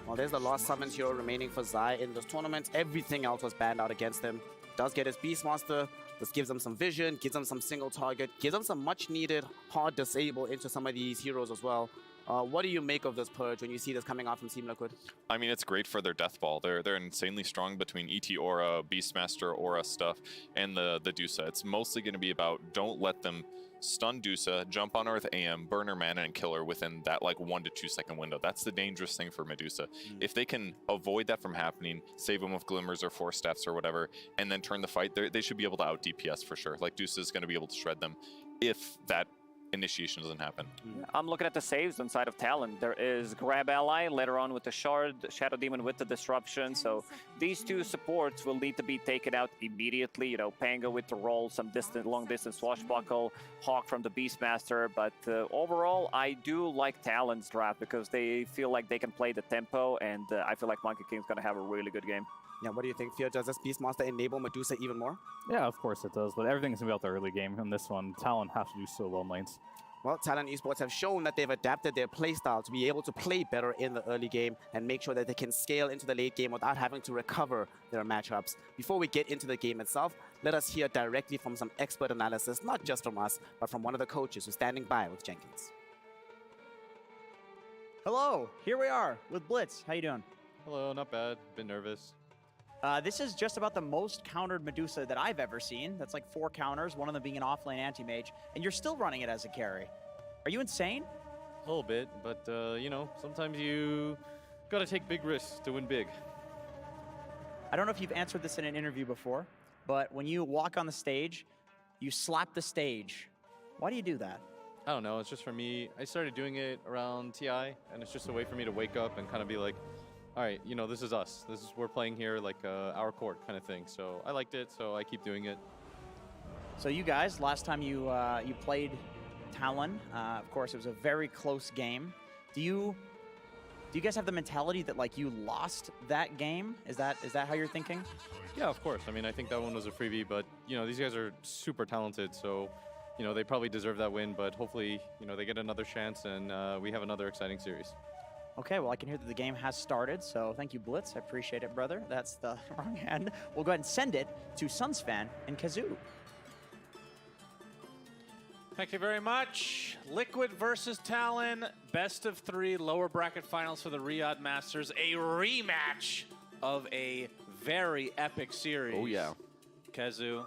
Well, there's the last summon hero remaining for Zai in this tournament. Everything else was banned out against him. Does get his Beastmaster. This gives him some vision, gives him some single target, gives him some much needed hard disable into some of these heroes as well. What do you make of this purge when you see this coming out from Team Liquid? I mean, it's great for their death ball. They're insanely strong between ET Aura, Beastmaster Aura stuff, and the Dusa. It's mostly going to be about don't let them stun Dusa, jump on Earth AM, burn her mana, and kill her within that like 1 to 2 second window. That's the dangerous thing for Medusa. If they can avoid that from happening, save them with Glimmers or Force Staffs or whatever, and then turn the fight, they should be able to out DPS for sure. Like Dusa is going to be able to shred them if that initiation doesn't happen. I'm looking at the saves inside of Talon. There is Grab Ally, later on with the Shard, Shadow Demon with the Disruption. So these two supports will need to be taken out immediately. You know, Pango with the roll, some long distance swashbuckle, Hawk from the Beastmaster. But overall, I do like Talon's draft because they feel like they can play the tempo, and I feel like Monkey King's going to have a really good game. Yeah, what do you think, Fear? Does this Beastmaster enable Medusa even more? Yeah, of course it does, but everything's going to be about the early game. In this one, Talon has to do so well in lanes. Well, Talon Esports have shown that they've adapted their playstyle to be able to play better in the early game and make sure that they can scale into the late game without having to recover their matchups. Before we get into the game itself, let us hear directly from some expert analysis, not just from us, but from one of the coaches who's standing by with Jenkins. Hello, here we are with Blitz. How you doing? Hello, not bad. Been nervous. This is just about the most countered Medusa that I've ever seen. That's like 4 counters, one of them being an offlane anti-mage, and you're still running it as a carry. Are you insane? A little bit, but you know, sometimes you gotta take big risks to win big. I don't know if you've answered this in an interview before, but when you walk on the stage, you slap the stage. Why do you do that? I don't know, it's just for me. I started doing it around TI, and it's just a way for me to wake up and kind of be like, all right, you know, this is us. We're playing here like our court kind of thing. So I liked it, so I keep doing it. So you guys, last time you played Talon, of course, it was a very close game. Do you guys have the mentality that like you lost that game? Is that how you're thinking? Yeah, of course. I mean, I think that one was a freebie, but you know, these guys are super talented, so you know, they probably deserve that win. But hopefully, you know, they get another chance, and we have another exciting series. Okay, well, I can hear that the game has started, so thank you, Blitz. I appreciate it, brother. That's the wrong hand. We'll go ahead and send it to Sunsfan and Kazoo. Thank you very much. Liquid versus Talon, best of 3 lower bracket finals for the Riyadh Masters. A rematch of a very epic series. Oh, yeah. Kazoo,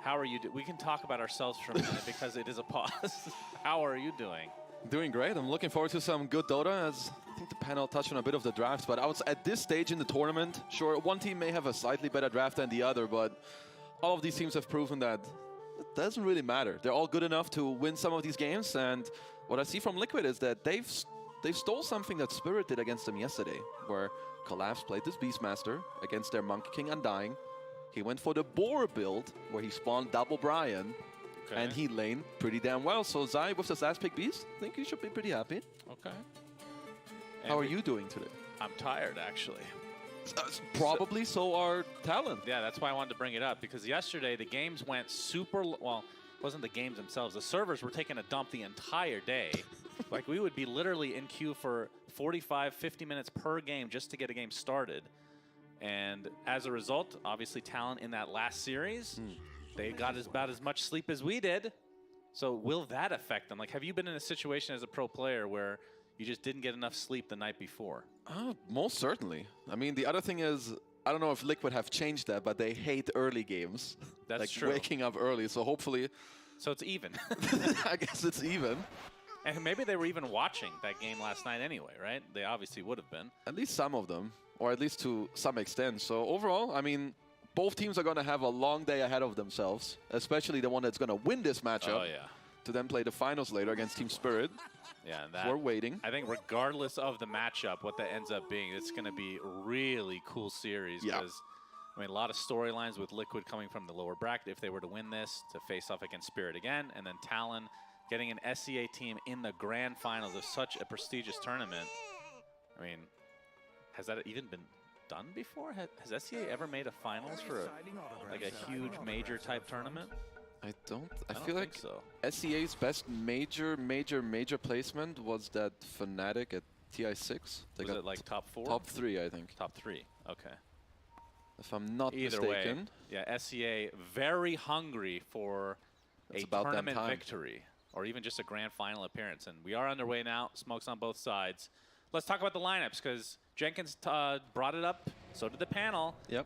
how are you doing? We can talk about ourselves for a minute because it is a pause. How are you doing? Doing great. I'm looking forward to some good Dota, as I think the panel touched on a bit of the draft. But at this stage in the tournament, sure, one team may have a slightly better draft than the other, but all of these teams have proven that it doesn't really matter. They're all good enough to win some of these games, and what I see from Liquid is that they've stole something that Spirit did against them yesterday, where Collapse played this Beastmaster against their Monkey King Undying. He went for the Boar build, where he spawned double Brian. Okay. And he laned pretty damn well. So Zai with this last pick Beast, I think you should be pretty happy. Okay. How are you doing today? I'm tired, actually. Probably so are Talon. Yeah, that's why I wanted to bring it up, because yesterday the games went super, well, it wasn't the games themselves. The servers were taking a dump the entire day. Like, we would be literally in queue for 45, 50 minutes per game just to get a game started. And as a result, obviously Talon in that last series, they got about as much sleep as we did. So will that affect them? Like, have you been in a situation as a pro player where you just didn't get enough sleep the night before? Most certainly. I mean, the other thing is, I don't know if Liquid have changed that, but they hate early games. That's like true. Waking up early, so hopefully... So it's even. I guess it's even. And maybe they were even watching that game last night anyway, right? They obviously would have been. At least some of them, or at least to some extent. So overall, I mean, both teams are going to have a long day ahead of themselves, especially the one that's going to win this matchup. Oh, yeah. to then play the finals later against Team Spirit. Yeah, and that, We're waiting. I think regardless of the matchup, what that ends up being, it's going to be a really cool series. Yeah. Because, I mean, a lot of storylines with Liquid coming from the lower bracket if they were to win this, to face off against Spirit again, and then Talon getting an SEA team in the grand finals of such a prestigious tournament. I mean, has that even been done before? Has SEA ever made a finals for like a huge major type tournament? I don't don't feel like think so. SEA's best major placement was that Fnatic at TI6. They Was got it like top 4? top 3, I think. Top 3, okay. If I'm not Either mistaken. way, yeah, SEA very hungry for It's a about that tournament time. victory or even just a grand final appearance. And we are underway now, smokes on both sides. Let's talk about the lineups because Jenkins brought it up, so did the panel. Yep.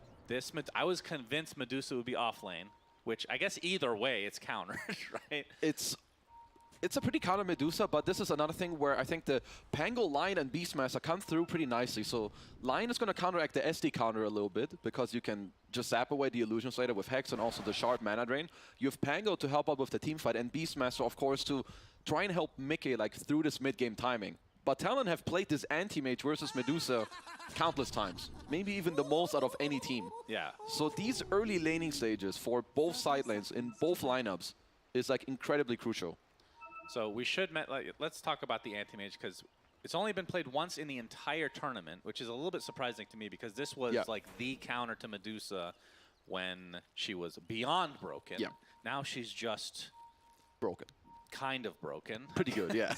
I was convinced Medusa would be off lane, which I guess either way it's countered, right? It's a pretty counter Medusa, but this is another thing where I think the Pango, Lion, and Beastmaster come through pretty nicely. So Lion is going to counteract the SD counter a little bit because you can just zap away the Illusion Slayer with Hex and also the Shard Mana Drain. You have Pango to help out with the team fight, and Beastmaster, of course, to try and help Mickey like through this mid-game timing. But Talon have played this anti-mage versus Medusa countless times, maybe even the most out of any team. Yeah. So these early laning stages for both side lanes in both lineups is like incredibly crucial. So we should, let's talk about the anti-mage because it's only been played once in the entire tournament, which is a little bit surprising to me because this was like the counter to Medusa when she was beyond broken. Yeah. Now she's just Broken. kind of broken. Pretty good, yeah.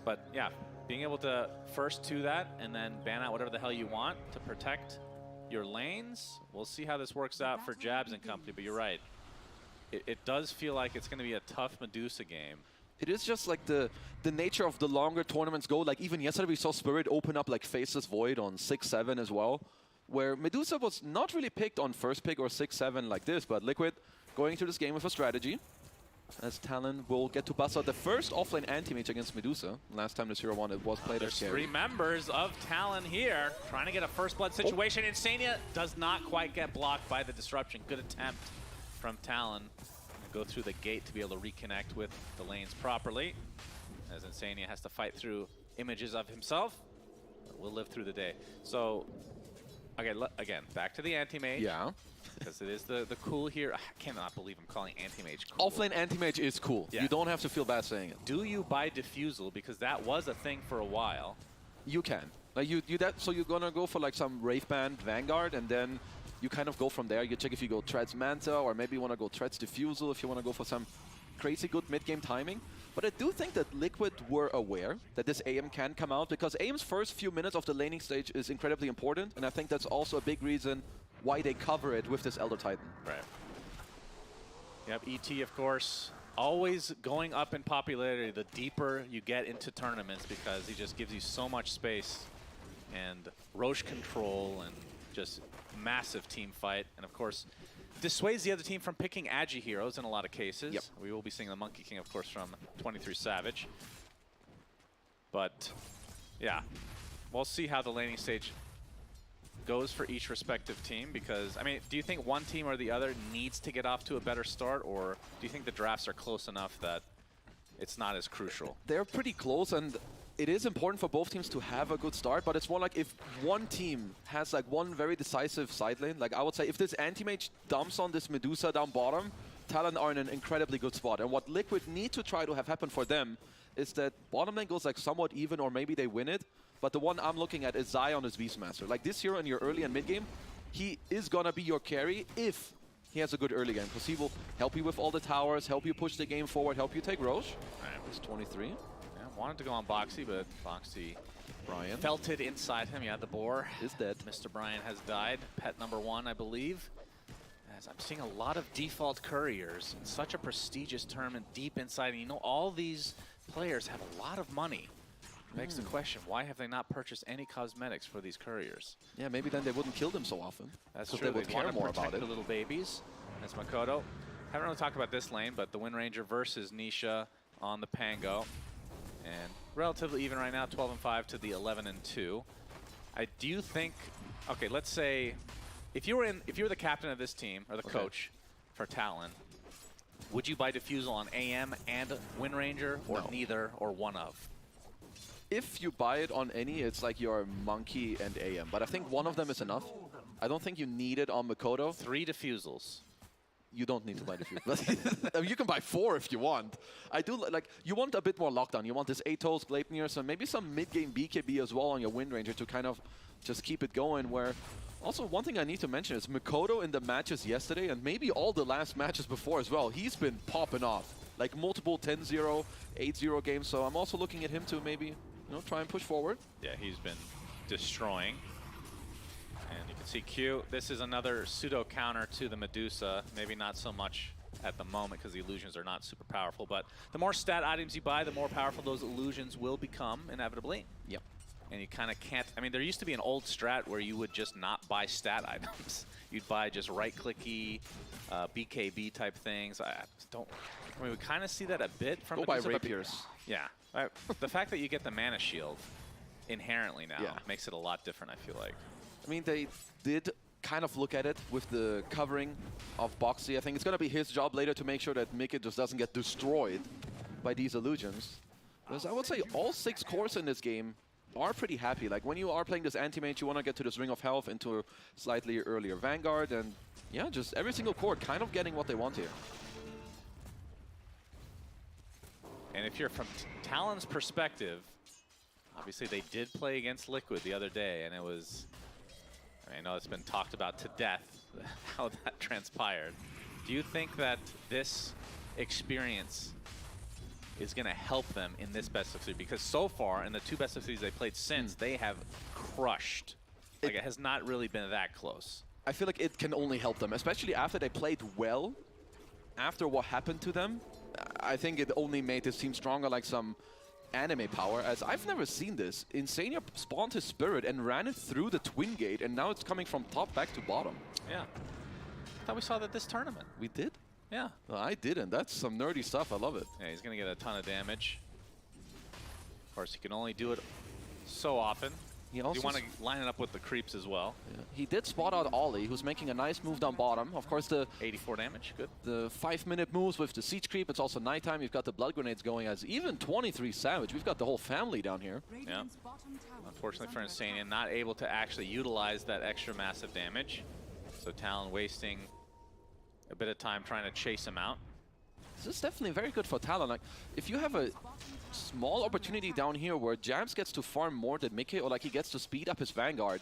But yeah, being able to first to that and then ban out whatever the hell you want to protect your lanes. We'll see how this works out for Jabs and company, but you're right. It does feel like it's going to be a tough Medusa game. It is just like the nature of the longer tournaments go. Like even yesterday we saw Spirit open up like Faceless Void on 6-7 as well, where Medusa was not really picked on first pick or 6-7 like this, but Liquid going into this game with a strategy. As Talon will get to bust out the first offlane anti-mage against Medusa. Last time this Hero 1 it was played as There's 3 members of Talon here trying to get a first blood situation. Insania does not quite get blocked by the disruption. Good attempt from Talon. Go through the gate to be able to reconnect with the lanes properly. As Insania has to fight through images of himself. But we'll live through the day. So, okay, again, back to the anti-mage. Yeah. Because it is the cool here. I cannot believe I'm calling anti-mage cool. Offlane anti-mage is cool. Yeah. You don't have to feel bad saying it. Do you buy Diffusal? Because that was a thing for a while. You can. Like so you're gonna go for like some Wraithband Vanguard and then you kind of go from there. You check if you go Treads Manta or maybe you want to go Treads Diffusal if you want to go for some crazy good mid-game timing. But I do think that Liquid were aware that this AM can come out because AM's first few minutes of the laning stage is incredibly important, and I think that's also a big reason why they cover it with this Elder Titan. Right. Yep, ET, of course, always going up in popularity the deeper you get into tournaments because he just gives you so much space and Roche control and just massive team fight. And, of course, dissuades the other team from picking Agi heroes in a lot of cases. Yep. We will be seeing the Monkey King, of course, from 23 Savage. But, yeah, we'll see how the laning stage goes for each respective team because, I mean, do you think one team or the other needs to get off to a better start, or do you think the drafts are close enough that it's not as crucial? They're pretty close, and it is important for both teams to have a good start, but it's more like if one team has like one very decisive side lane, like I would say if this anti-mage dumps on this Medusa down bottom, Talon are in an incredibly good spot. And what Liquid need to try to have happen for them is that bottom lane goes like somewhat even or maybe they win it. But the one I'm looking at is Zion as Beastmaster. Like this hero in your early and mid game, he is gonna be your carry if he has a good early game. Because he will help you with all the towers, help you push the game forward, help you take Roche. He's 23. Yeah, wanted to go on Boxy, but Boxy Brian felt it inside him. Yeah, the boar is dead. Mr. Brian has died. Pet number 1, I believe. As I'm seeing a lot of default couriers in such a prestigious tournament deep inside. And you know, all these players have a lot of money. Begs the question, why have they not purchased any cosmetics for these couriers? Yeah, maybe then they wouldn't kill them so often. That's true. true. They would care more about the it. little babies. That's Makoto. Haven't really talked about this lane, but the Wind Ranger versus Nisha on the Pango. And relatively even right now, 12-5 to the 11-2. I do think, okay, let's say if you were the captain of this team or the coach for Talon, Would you buy Diffusal on AM and Wind Ranger, or No. neither, or one of? If you buy it on any, it's like your Monkey and AM. But I think one of them is enough. I don't think you need it on Makoto. 3 Diffusals. You don't need to buy the few. I mean, you can buy 4 if you want. I do like, you want a bit more lockdown. You want this Atos, Gleipnir, and maybe some mid-game BKB as well on your Wind Ranger to kind of just keep it going. Where also one thing I need to mention is Makoto in the matches yesterday, and maybe all the last matches before as well, he's been popping off. Like multiple 10-0, 8-0 games. So I'm also looking at him to maybe, try and push forward. Yeah, he's been destroying. And you can see Q. This is another pseudo counter to the Medusa. Maybe not so much at the moment because the illusions are not super powerful. But the more stat items you buy, the more powerful those illusions will become inevitably. Yep. And you kind of can't. I mean, there used to be an old strat where you would just not buy stat items. You'd buy just right-clicky, BKB type things. I mean, we kind of see that a bit from Go by Medusa, but rapiers. Yeah. The fact that you get the mana shield inherently now makes it a lot different, I feel like. I mean, they did kind of look at it with the covering of Boxy. I think it's going to be his job later to make sure that Mickey just doesn't get destroyed by these illusions. Because I would say all 6 cores in this game are pretty happy. Like, when you are playing this anti-mage, you want to get to this Ring of Health into a slightly earlier Vanguard. And yeah, just every single core kind of getting what they want here. And if you're from Talon's perspective, obviously they did play against Liquid the other day, and it was, I know it's been talked about to death how that transpired. Do you think that this experience is going to help them in this best of 3? Because so far, in the 2 best of 3s they played since, they have crushed. Like, it has not really been that close. I feel like it can only help them, especially after they played well. After what happened to them, I think it only made this team stronger, like some anime power, as I've never seen this. Insania spawned his Spirit and ran it through the Twin Gate, and now it's coming from top back to bottom. Yeah. I thought we saw that this tournament. We did? Yeah. Well, I didn't. That's some nerdy stuff. I love it. Yeah, he's going to get a ton of damage. Of course, he can only do it so often. He also you want to line it up with the creeps as well. Yeah. He did spot out Ollie, who's making a nice move down bottom. Of course, the 84 damage, good. The 5-minute moves with the siege creep. It's also nighttime. You've got the blood grenades going as even 23 Savage. We've got the whole family down here. Yeah. Unfortunately for Insania, not able to actually utilize that extra massive damage. So Talon wasting a bit of time trying to chase him out. This is definitely very good for Talon. Like, if you have a small opportunity down here where Jams gets to farm more than Mickey, or like he gets to speed up his Vanguard,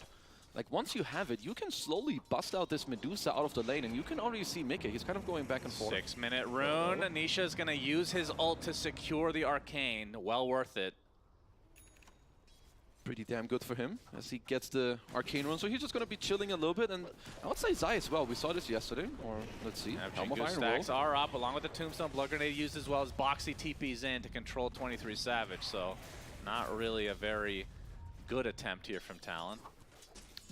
like once you have it, you can slowly bust out this Medusa out of the lane, and you can already see Mickey. He's kind of going back and forth. 6-minute rune. Nisha is going to use his ult to secure the Arcane. Well worth it. Pretty damn good for him as he gets the Arcane rune. So he's just going to be chilling a little bit, and I would say Zai as well. We saw this yesterday, or let's see. Helm of Iron stacks Will. are up along with the Tombstone. Blood Grenade used as well as Boxy TPs in to control 23 Savage. So not really a very good attempt here from Talon.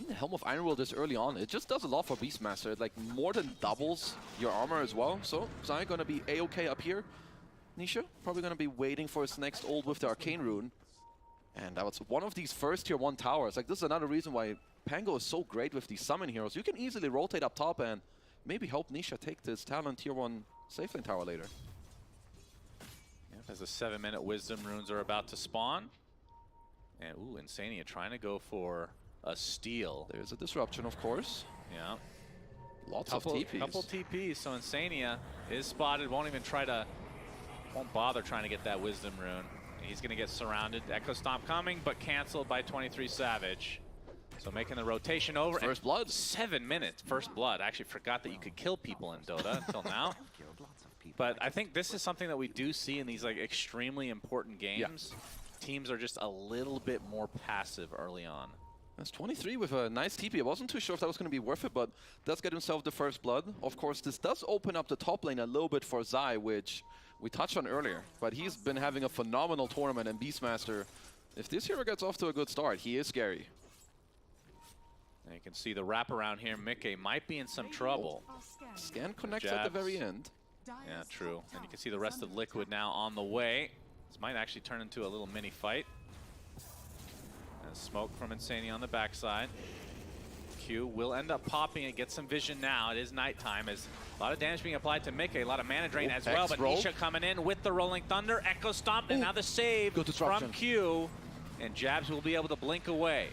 The Helm of Iron Will this early on, it just does a lot for Beastmaster. It like more than doubles your armor as well. So Zai going to be A-okay up here. Nisha probably going to be waiting for his next ult with the Arcane rune. And that was one of these first tier 1 towers. Like, this is another reason why Pango is so great with these summon heroes. You can easily rotate up top and maybe help Nisha take this Talon tier 1 safe lane tower later. Yep, as the 7-minute wisdom runes are about to spawn. And ooh, Insania trying to go for a steal. There's a disruption, of course. Yeah. Lots of TPs. Couple TPs, so Insania is spotted, won't bother trying to get that wisdom rune. He's going to get surrounded. Echo Stomp coming, but canceled by 23 Savage. So making the rotation over. First blood. 7 minutes. First blood. I actually forgot that you could kill people in Dota until now. But I think this is something that we do see in these like extremely important games. Yeah. Teams are just a little bit more passive early on. That's 23 with a nice TP. I wasn't too sure if that was going to be worth it, but does get himself the first blood. Of course, this does open up the top lane a little bit for Zai, which we touched on earlier. But he's been having a phenomenal tournament, and Beastmaster, if this hero gets off to a good start, he is scary. And you can see the wraparound here. Mickey might be in some trouble. Scan connects at the very end. Yeah, true. And you can see the rest of Liquid now on the way. This might actually turn into a little mini fight. And smoke from Insania on the backside. Q. Will end up popping and get some vision now. It is nighttime as a lot of damage being applied to Mickey. A lot of mana drain as well. But Nisha coming in with the Rolling Thunder. Echo Stomp, and now the save from Q. And Jabs will be able to blink away.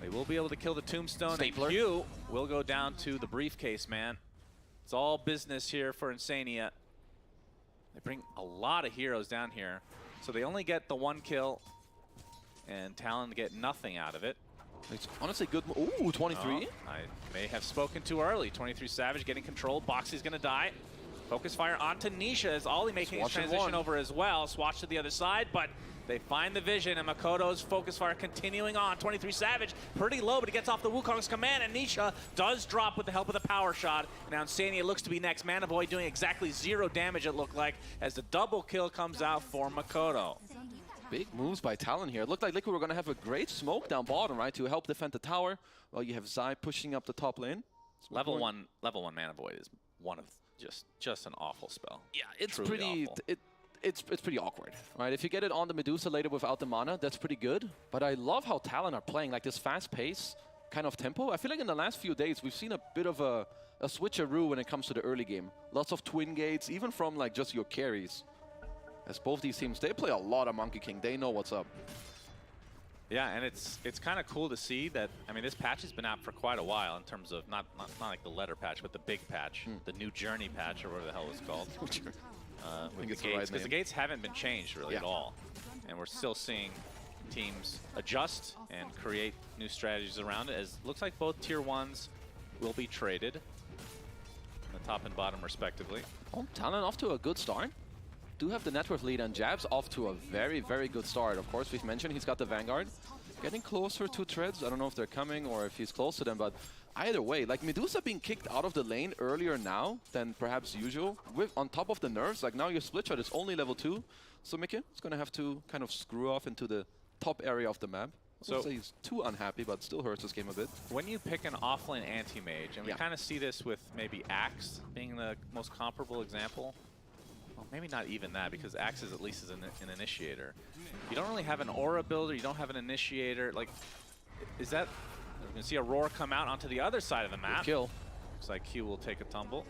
They will be able to kill the Tombstone. Stapler. And Q will go down to the briefcase, man. It's all business here for Insania. They bring a lot of heroes down here. So they only get the 1 kill. And Talon get nothing out of it. It's honestly good. Ooh, 23. Oh, I may have spoken too early. 23 Savage getting control. Boxy's going to die. Focus fire onto Nisha as Ollie making his transition over as well. Swatch to the other side, but they find the vision, and Makoto's focus fire continuing on. 23 Savage, pretty low, but he gets off the Wukong's command, and Nisha does drop with the help of the power shot. And now Insania looks to be next. Mana Boy doing exactly 0 damage, it looked like, as the double kill comes out for Makoto. Big moves by Talon here. It looked like Liquid were going to have a great smoke down bottom, right, to help defend the tower. Well, you have Zai pushing up the top lane. Level one Mana Void is one of just an awful spell. Yeah, it's Truly pretty awful. it's pretty awkward, right? If you get it on the Medusa later without the mana, that's pretty good. But I love how Talon are playing, like this fast pace kind of tempo. I feel like in the last few days we've seen a bit of a switcheroo when it comes to the early game. Lots of twin gates, even from like just your carries. As both these teams, they play a lot of Monkey King. They know what's up. Yeah, and it's kind of cool to see that. I mean, this patch has been out for quite a while in terms of not like the letter patch, but the big patch, the new Journey patch, or whatever the hell it's called. With the gates, because the gates haven't been changed really at all, and we're still seeing teams adjust and create new strategies around it. As it looks like both tier 1s will be traded, the top and bottom respectively. Oh, Talon off to a good start. Do have the net worth lead, and Jabs off to a very, very good start. Of course, we've mentioned he's got the Vanguard. Getting closer to Treads. I don't know if they're coming or if he's close to them, but either way, like Medusa being kicked out of the lane earlier now than perhaps usual, with on top of the nerfs, like now your split shot is only level 2. So Mickey is going to have to kind of screw off into the top area of the map. So he's too unhappy, but still hurts this game a bit. When you pick an offlane anti-mage, and we kind of see this with maybe Axe being the most comparable example. Well, maybe not even that, because Axe is at least an initiator. You don't really have an aura builder, you don't have an initiator. Like, is that... We're going to see a Roar come out onto the other side of the map. Good kill. Looks like Q will take a tumble.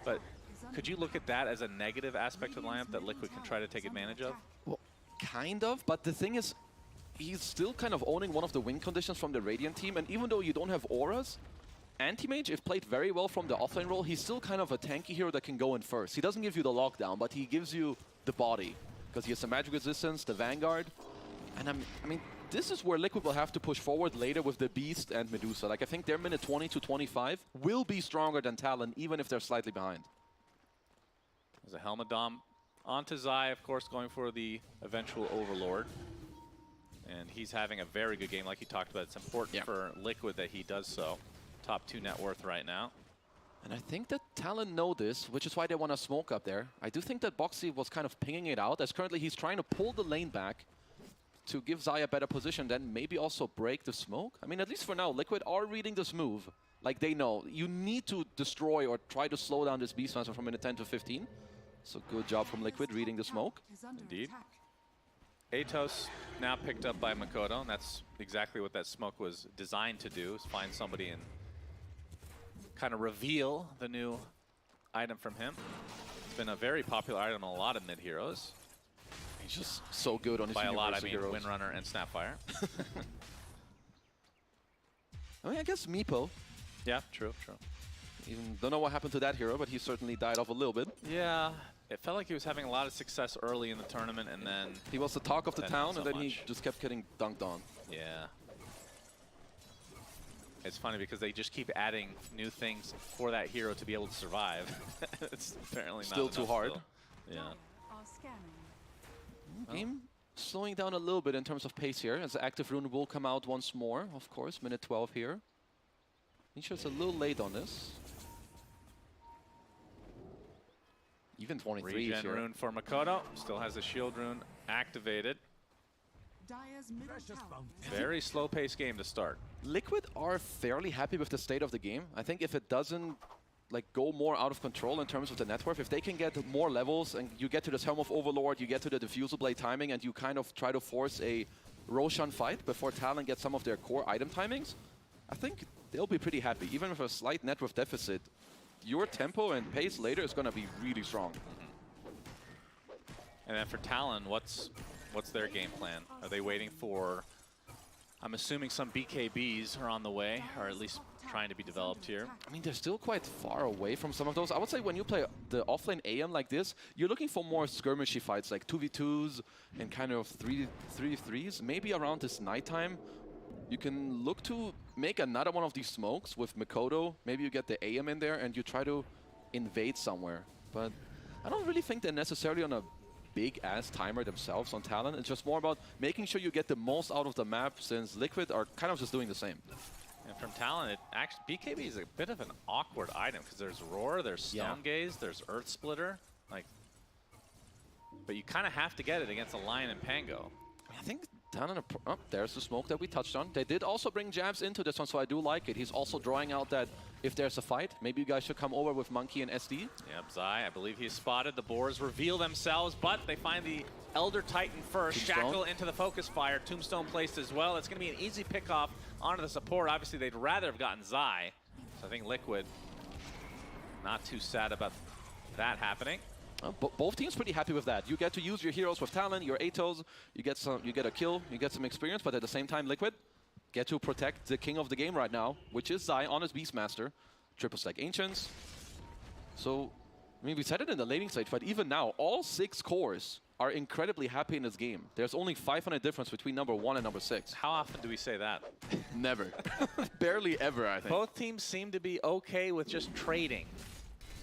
But could you look at that as a negative aspect of the lineup that Liquid can try to take advantage of? Well, kind of, but the thing is, he's still kind of owning one of the win conditions from the Radiant team, and even though you don't have auras, Anti-Mage, if played very well from the offlane role, he's still kind of a tanky hero that can go in first. He doesn't give you the lockdown, but he gives you the body, because he has the magic resistance, the Vanguard, and I mean, this is where Liquid will have to push forward later with the Beast and Medusa. Like, I think their minute 20 to 25 will be stronger than Talon, even if they're slightly behind. There's a Helmet Dom onto Zai, of course, going for the eventual Overlord. And he's having a very good game, like he talked about. It's important for Liquid that he does so. Top 2 net worth right now. And I think that Talon know this, which is why they want to smoke up there. I do think that Boxy was kind of pinging it out, as currently he's trying to pull the lane back to give Zai a better position, then maybe also break the smoke. I mean, at least for now, Liquid are reading this move. Like, they know you need to destroy or try to slow down this Beastmaster from minute 10 to 15. So good job from Liquid reading the smoke. Indeed. Atos now picked up by Makoto, and that's exactly what that smoke was designed to do, is find somebody and kind of reveal the new item from him. It's been a very popular item on a lot of mid-heroes. He's just so good on his By a lot, I mean heroes. Windrunner and Snapfire. I mean, I guess Meepo. Yeah, true. Even don't know what happened to that hero, but he certainly died off a little bit. Yeah, it felt like he was having a lot of success early in the tournament, and then... He was the talk of the town, so and then much. he just kept getting dunked on. Yeah. It's funny because they just keep adding new things for that hero to be able to survive. It's apparently Still not too enough hard. Still. Yeah. Game slowing down a little bit in terms of pace here, as the active rune will come out once more, of course, minute 12 here. Nisha's a little late on this. Even 23 Regen here. rune for Makoto. Still has the shield rune activated. Very slow-paced game to start. Liquid are fairly happy with the state of the game. I think if it doesn't like go more out of control in terms of the net worth, if they can get more levels and you get to this Helm of Overlord, you get to the Diffusal Blade timing, and you kind of try to force a Roshan fight before Talon gets some of their core item timings, I think they'll be pretty happy. Even with a slight net worth deficit, your tempo and pace later is going to be really strong. And then for Talon, what's their game plan? Are they waiting for, I'm assuming some BKBs are on the way, or at least trying to be developed here? I mean, they're still quite far away from some of those. I would say when you play the offlane AM like this, you're looking for more skirmishy fights, like 2v2s and kind of 3v3s. Maybe around this nighttime, you can look to make another one of these smokes with Mikoto. Maybe you get the AM in there and you try to invade somewhere. But I don't really think they're necessarily on a big-ass timer themselves on Talon. It's just more about making sure you get the most out of the map, since Liquid are kind of just doing the same. And from Talon, it actually, BKB is a bit of an awkward item, because there's Roar, there's Stone Gaze, there's Earth Splitter. Like, but you kind of have to get it against a Lion and Pango. I think Talon, oh, there's the smoke that we touched on. They did also bring Jabs into this one, so I do like it. He's also drawing out that if there's a fight, maybe you guys should come over with Monkey and SD. Yep, Zai, I believe he's spotted. The boars reveal themselves, but they find the Elder Titan first. Tombstone. Shackle into the focus fire. Tombstone placed as well. It's going to be an easy pick-off onto the support. Obviously, they'd rather have gotten Zai. So I think Liquid not too sad about that happening. Both teams pretty happy with that. You get to use your heroes with Talon, your Atos, you get a kill, you get some experience, but at the same time, Liquid get to protect the king of the game right now, which is Zai on his Beastmaster. Triple stack Ancients. So, I mean, we said it in the laning stage, but even now, all 6 cores are incredibly happy in this game. There's only 500 difference between number 1 and number 6. How often do we say that? Never. Barely ever, I think. Both teams seem to be okay with just trading.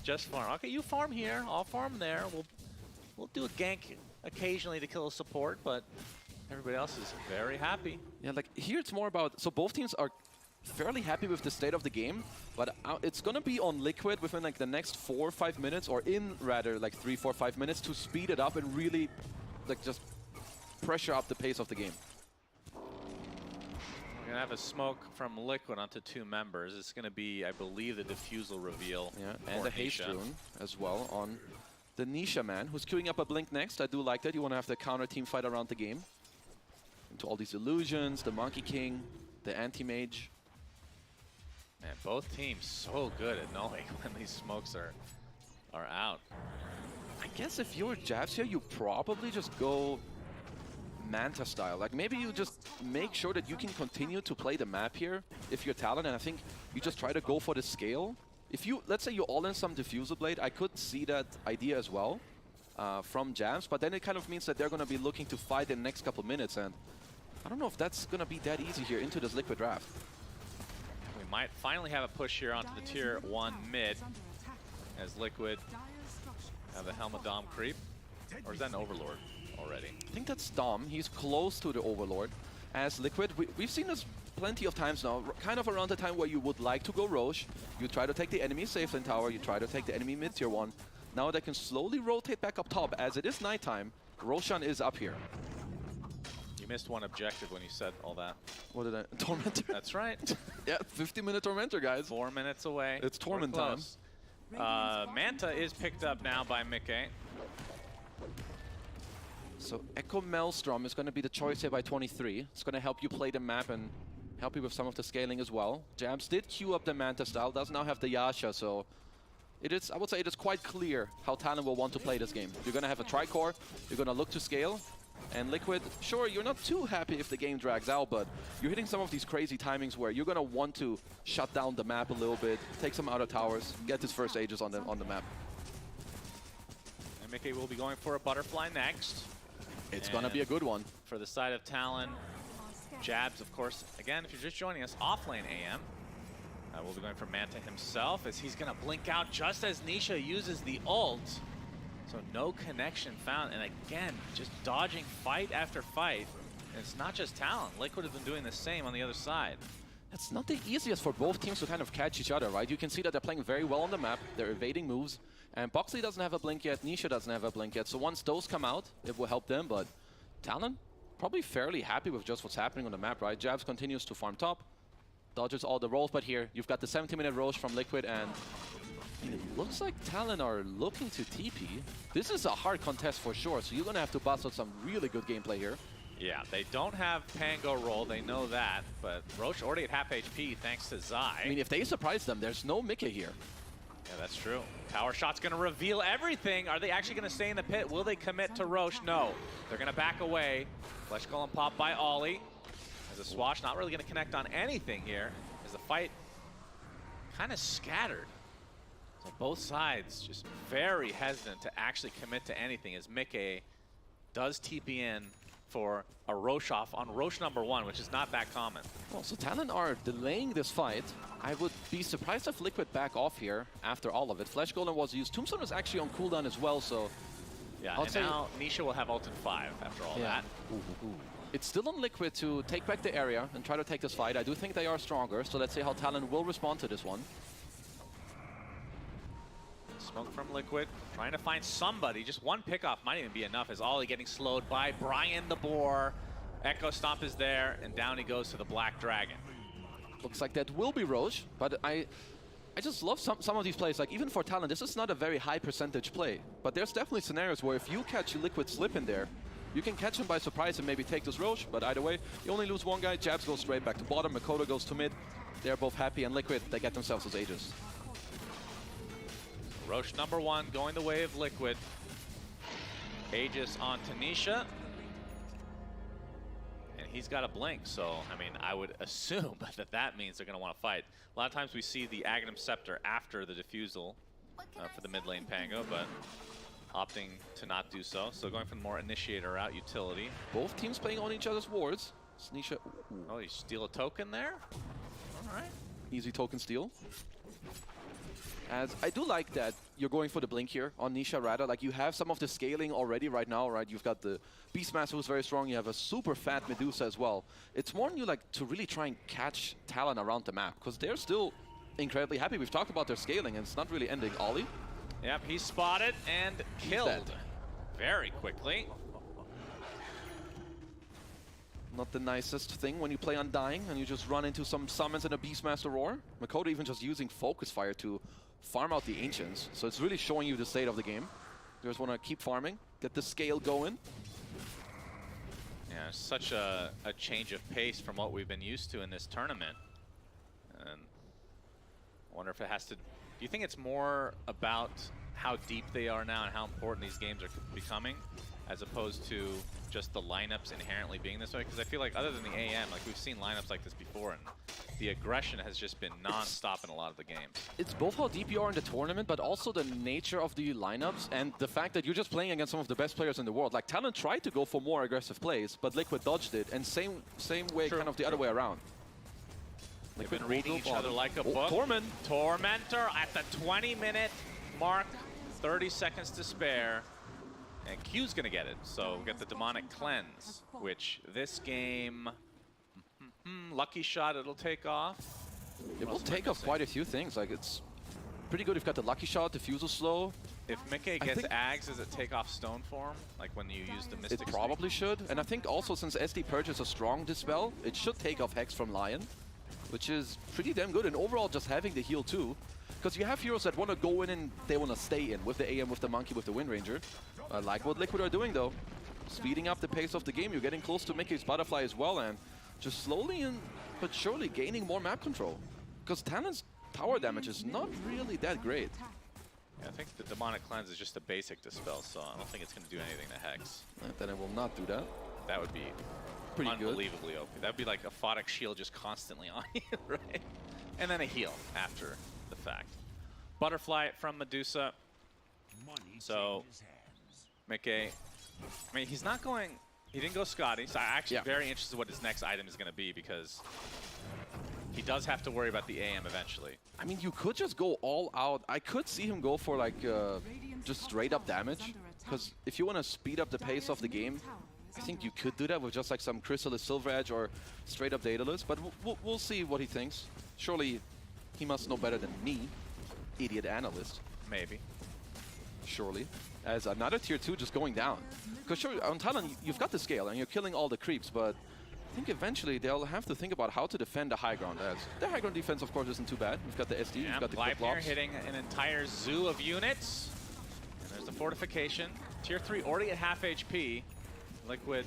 Just farm. Okay, you farm here, I'll farm there. We'll do a gank occasionally to kill a support, but everybody else is very happy. Yeah, like here it's more about, so both teams are fairly happy with the state of the game, but it's gonna be on Liquid within like the next 4 or 5 minutes, or in rather like 3, 4, 5 minutes to speed it up and really like just pressure up the pace of the game. We're gonna have a smoke from Liquid onto 2 members. It's gonna be, I believe, the Diffusal reveal. Yeah, and the Haste Rune as well on the Nisha man, who's queuing up a Blink next. I do like that. You want to have the counter team fight around the game. Into all these illusions, the Monkey King, the Anti-Mage. Man, both teams so good at knowing when these smokes are out. I guess if you're Jabs here, you probably just go Manta style. Like maybe you just make sure that you can continue to play the map here if you're Talon, and I think you just try to go for the scale. If you, let's say you all in some Diffusal Blade, I could see that idea as well from Jabs, but then it kind of means that they're going to be looking to fight in the next couple minutes, and I don't know if that's going to be that easy here into this Liquid draft. We might finally have a push here onto the tier 1 mid as Liquid have the Helm of Dom creep. Or is that an Overlord already? I think that's Dom. He's close to the Overlord. As Liquid, we've seen this plenty of times now, kind of around the time where you would like to go Roche. You try to take the enemy safe lane tower, you try to take the enemy mid tier 1. Now they can slowly rotate back up top. As it is nighttime, Roshan is up here. You missed one objective when you said all that. What did I? Tormentor? That's right. Yeah, 50-minute Tormentor, guys. 4 minutes away. It's Torment time. Manta is picked up now by Mickey. So Echo Maelstrom is going to be the choice here by 23. It's going to help you play the map and help you with some of the scaling as well. Jabs did queue up the Manta style, does now have the Yasha, so it is, I would say it is quite clear how Talon will want to play this game. You're going to have a Tricore, you're going to look to scale, and Liquid, sure, you're not too happy if the game drags out, but you're hitting some of these crazy timings where you're going to want to shut down the map a little bit, take some outer towers, get his first Aegis on the map. And Mickey will be going for a Butterfly next. It's going to be a good one. For the side of Talon, Jabs, of course, again, if you're just joining us, offlane AM. We'll be going for Manta himself as he's going to blink out just as Nisha uses the ult. So no connection found, and again, just dodging fight after fight. And it's not just Talon. Liquid has been doing the same on the other side. It's not the easiest for both teams to kind of catch each other, right? You can see that they're playing very well on the map. They're evading moves. And Boxley doesn't have a blink yet. Nisha doesn't have a blink yet. So once those come out, it will help them. But Talon, probably fairly happy with just what's happening on the map, right? Jabs continues to farm top. Dodges all the rolls, but here you've got the 70-minute Roche from Liquid, and it looks like Talon are looking to TP. This is a hard contest for sure, so you're going to have to bust out some really good gameplay here. Yeah, they don't have Pango roll, they know that, but Roche already at half HP thanks to Zai. I mean, if they surprise them, there's no Mickey here. Yeah, that's true. Power shot's gonna reveal everything. Are they actually gonna stay in the pit? Will they commit to Roche? No. They're gonna back away. Flesh Golem popped by Ollie. As a Swash not really gonna connect on anything here. As the fight kind of scattered. So both sides just very hesitant to actually commit to anything as Mickey does TP in for a Roche off on Roche #1, which is not that common. Well, so Talon are delaying this fight. I would be surprised if Liquid back off here after all of it. Flesh Golem was used. Tombstone is actually on cooldown as well, so... Yeah, and now Nisha will have ult in 5 after all that. It's still on Liquid to take back the area and try to take this fight. I do think they are stronger, so let's see how Talon will respond to this one. Smoke from Liquid, trying to find somebody. Just one pickoff might even be enough as Ollie getting slowed by Brian the Boar. Echo Stomp is there, and down he goes to the Black Dragon. Looks like that will be Roche, but I just love some of these plays. Like, even for Talon, this is not a very high percentage play, but there's definitely scenarios where if you catch Liquid slip in there, you can catch him by surprise and maybe take this Roche, but either way, you only lose one guy. Jabs go straight back to bottom, Makoto goes to mid. They're both happy, and Liquid, they get themselves as Aegis. Roche #1 going the way of Liquid. Aegis on Tanisha. And he's got a blink, so, I mean, I would assume that means they're going to want to fight. A lot of times we see the Aghanim Scepter after the defusal for the mid lane Pango, but opting to not do so. So going for the more initiator route, utility. Both teams playing on each other's wards. Sneasha. Oh, you steal a token there? All right. Easy token steal. As I do like that you're going for the blink here on Nisha rather. Like, you have some of the scaling already right now, right? You've got the Beastmaster who's very strong. You have a super fat Medusa as well. It's more on you like to really try and catch Talon around the map because they're still incredibly happy. We've talked about their scaling and it's not really ending. Ollie. Yep, he's spotted and killed very quickly. Not the nicest thing when you play Undying and you just run into some summons and a Beastmaster Roar. Makoto even just using Focus Fire to farm out the Ancients. So it's really showing you the state of the game. You just want to keep farming, get the scale going. Yeah, such a change of pace from what we've been used to in this tournament. And I wonder if it has to... Do you think it's more about how deep they are now and how important these games are becoming, as opposed to just the lineups inherently being this way? Because I feel like other than the AM, like we've seen lineups like this before, and the aggression has just been non-stop in a lot of the games. It's both how deep you are in the tournament, but also the nature of the lineups and the fact that you're just playing against some of the best players in the world. Like, Talon tried to go for more aggressive plays, but Liquid dodged it, and same way, kind of the other way around. They've been reading each other like a book. Tormentor at the 20-minute mark, 30 seconds to spare. And Q's gonna get it, so we got the Demonic Cleanse, which this game, lucky shot, it'll take off. It will take off quite a few things. Like, it's pretty good. You've got the lucky shot, diffusal slow. If Mickey gets Ags, does it take off Stone Form? Like when you use the Mystic It probably should. And I think also since SD purchased a strong Dispel, it should take off Hex from Lion, which is pretty damn good. And overall, just having the heal too. Because you have heroes that want to go in and they want to stay in with the AM, with the Monkey, with the Wind Ranger. I like what Liquid are doing though. Speeding up the pace of the game. You're getting close to Mickey's Butterfly as well, and just slowly but surely gaining more map control. Because Talon's tower damage is not really that great. Yeah, I think the Demonic Cleanse is just a basic Dispel, so I don't think it's going to do anything to Hex. Then it will not do that. That would be pretty unbelievably OP. That would be like a Photic Shield just constantly on you, right? And then a heal after the fact. Butterfly from Medusa. So, Mickey, I mean, he's not going, he didn't go Scotty, so I'm actually very interested in what his next item is going to be, because he does have to worry about the AM eventually. I mean, you could just go all out. I could see him go for like just straight up damage, because if you want to speed up the pace of the game, I think you could do that with just like some Chrysalis Silver Edge or straight up Daedalus, but we'll see what he thinks. Surely he must know better than me, idiot analyst. Maybe. Surely. As another tier 2 just going down. Because sure, on Talon, you've got the scale and you're killing all the creeps, but I think eventually they'll have to think about how to defend the high ground. As the high ground defense, of course, isn't too bad. You've got the SD, you've got the quick blocks. Hitting an entire zoo of units. And there's the fortification. Tier 3 already at half HP. Liquid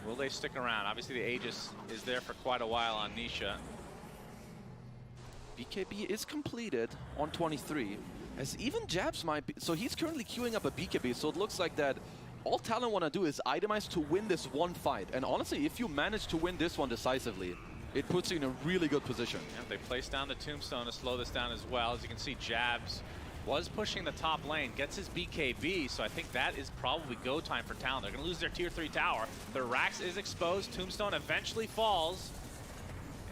Will they stick around? Obviously, the Aegis is there for quite a while on Nisha. BKB is completed on 23, as even Jabs might be. So he's currently queuing up a BKB, so it looks like that all Talon want to do is itemize to win this one fight. And honestly, if you manage to win this one decisively, it puts you in a really good position. Yeah, they place down the Tombstone to slow this down as well. As you can see, Jabs was pushing the top lane, gets his BKB, so I think that is probably go time for Talon. They're going to lose their tier 3 tower. Their Rax is exposed. Tombstone eventually falls.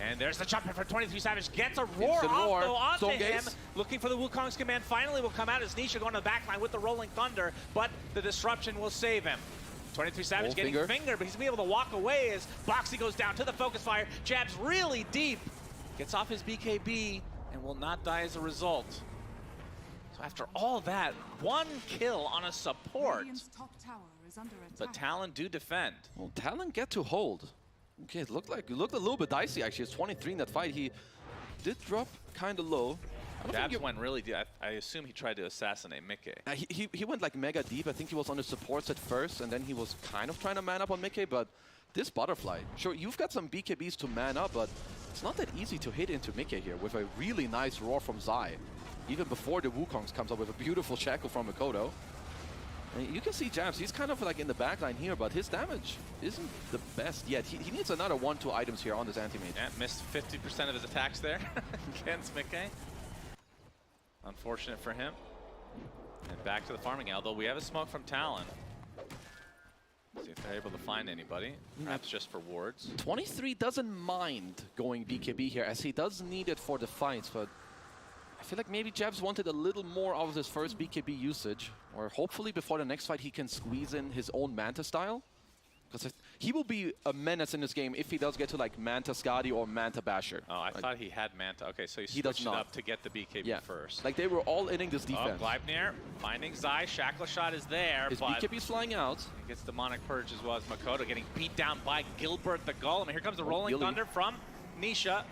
And there's the jumper for 23 Savage. Gets a roar off, though, onto him. Looking for the Wukong's command. Finally will come out as Nisha going to the backline with the Rolling Thunder, but the disruption will save him. 23 Savage getting fingered, but he's going to be able to walk away as Boxy goes down to the focus fire. Jabs really deep. Gets off his BKB and will not die as a result. So after all that, 1 kill on a support. But Talon do defend. Well, Talon get to hold. Okay, it looked a little bit dicey actually. It's 23 in that fight. He did drop kind of low. Jabs went really deep. I assume he tried to assassinate Mickey. He went like mega deep. I think he was on the supports at first, and then he was kind of trying to man up on Mickey, but this butterfly, sure, you've got some BKBs to man up, but it's not that easy to hit into Mickey here with a really nice roar from Zai. Even before the Wukongs comes up with a beautiful shackle from Makoto. And you can see Jabs, he's kind of like in the backline here, but his damage isn't the best yet. He needs another 1-2 items here on this anti-mage. Yeah, missed 50% of his attacks there against Mickey. Unfortunate for him. And back to the farming, although we have a smoke from Talon. See if they're able to find anybody, perhaps just for wards. 23 doesn't mind going BKB here, as he does need it for the fights, but I feel like maybe Jabs wanted a little more out of his first BKB usage, or hopefully before the next fight he can squeeze in his own Manta style. Because he will be a menace in this game if he does get to like Manta Skadi or Manta Basher. Oh, I thought he had Manta. Okay, so he switched it up to get the BKB first. Like they were all inning this defense. Oh, Gleipnir finding Zai. Shackle shot is there. His but BKB's flying out. He gets Demonic Purge as well as Makoto getting beat down by Gilbert the Golem. And here comes the Rolling Thunder from Nisha.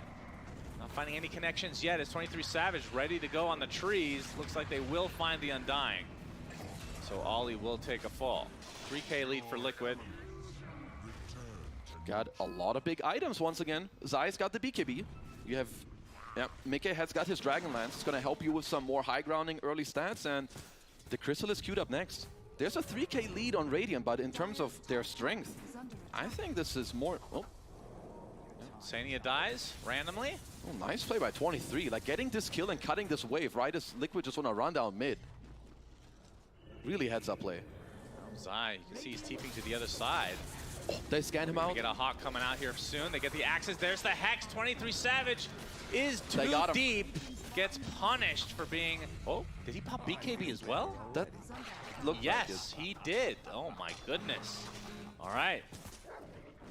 Not finding any connections yet. It's 23 Savage ready to go on the trees. Looks like they will find the Undying. So Ollie will take a fall. 3K lead for Liquid. Got a lot of big items once again. Zai's got the BKB. You have, Mickey has got his Dragon Lance. It's going to help you with some more high grounding early stats, and the Crystal is queued up next. There's a 3K lead on Radiant, but in terms of their strength, I think this is more... Oh. Sania dies randomly. Oh, nice play by 23. Like getting this kill and cutting this wave right as Liquid just want to run down mid. Really heads up play. Zai, you can see he's TPing to the other side. Oh, they scan him out. They get a Hawk coming out here soon. They get the axes. There's the Hex. 23 Savage is too deep. Gets punished for being... Oh, did he pop BKB as well? That looked yes, he did. Oh my goodness. All right.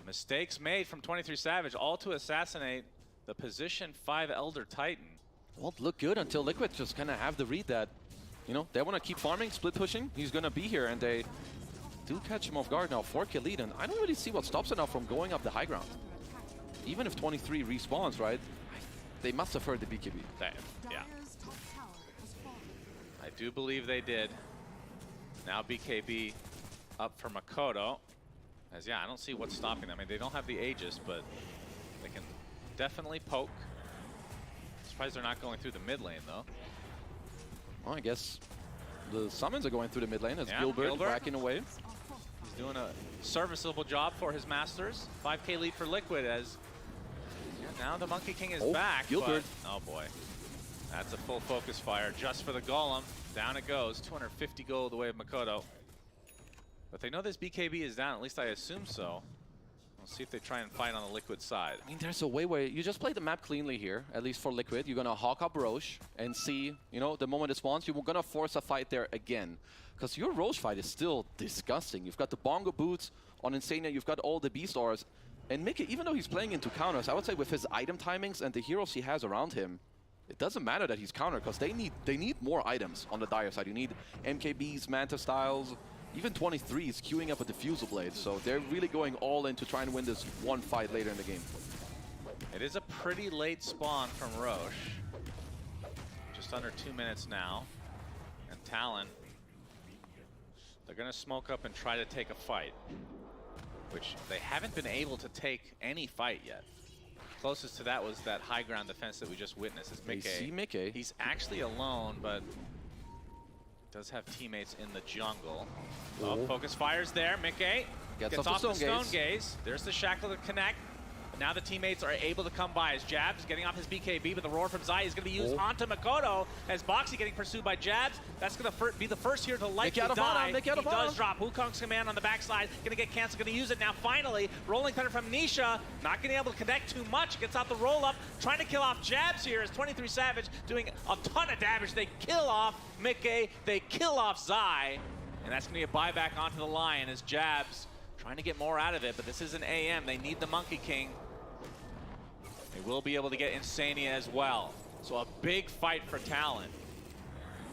Mistakes made from 23 Savage, all to assassinate the position 5 Elder Titan. Well, it looked good until Liquid just kind of have the read that, you know, they want to keep farming, split pushing. He's going to be here, and they do catch him off guard now. 4K lead, and I don't really see what stops it now from going up the high ground. Even if 23 respawns, right, they must have heard the BKB. Yeah. I do believe they did. Now BKB up for Makoto. As, I don't see what's stopping them. I mean, they don't have the Aegis, but they can definitely poke. Surprised they're not going through the mid lane, though. Well, I guess the summons are going through the mid lane as Gilbert whacking away. He's doing a serviceable job for his masters. 5K lead for Liquid as now the Monkey King is back. Gilbert. But, oh boy. That's a full focus fire just for the Golem. Down it goes. 250 gold the way of Makoto. But they know this BKB is down, at least I assume so. We'll see if they try and fight on the Liquid side. I mean, there's a way where you just play the map cleanly here, at least for Liquid. You're going to hawk up Roche and see, you know, the moment it spawns, you're going to force a fight there again. Because your Roche fight is still disgusting. You've got the Bongo Boots on Insania, you've got all the Beast Auras. And Mickey, even though he's playing into counters, I would say with his item timings and the heroes he has around him, it doesn't matter that he's countered, because they need more items on the Dire side. You need MKBs, Manta Styles. Even 23 is queuing up a Diffusal Blade, so they're really going all in to try and win this one fight later in the game. It is a pretty late spawn from Roche. Just under 2 minutes now. And Talon, they're going to smoke up and try to take a fight. which they haven't been able to take any fight yet. Closest to that was that high ground defense that we just witnessed. Is They see Mickey. He's actually alone, but does have teammates in the jungle. Oh, focus fires there. Mickey gets off the stone gaze. There's the shackle to connect. But now the teammates are able to come by as Jabs getting off his BKB, but the roar from Zai is going to be used onto Makoto as Boxy getting pursued by Jabs. That's going to be the first here to likely die. He does drop. Wukong's command on the backside. Going to get canceled. Going to use it now. Finally, rolling thunder from Nisha. Not going to be able to connect too much. Gets out the roll up. Trying to kill off Jabs here as 23 Savage doing a ton of damage. They kill off Mickey. They kill off Zai. And that's going to be a buyback onto the Lion as Jabs trying to get more out of it. But this is an AM. They need the Monkey King. They will be able to get Insania as well. So a big fight for Talon.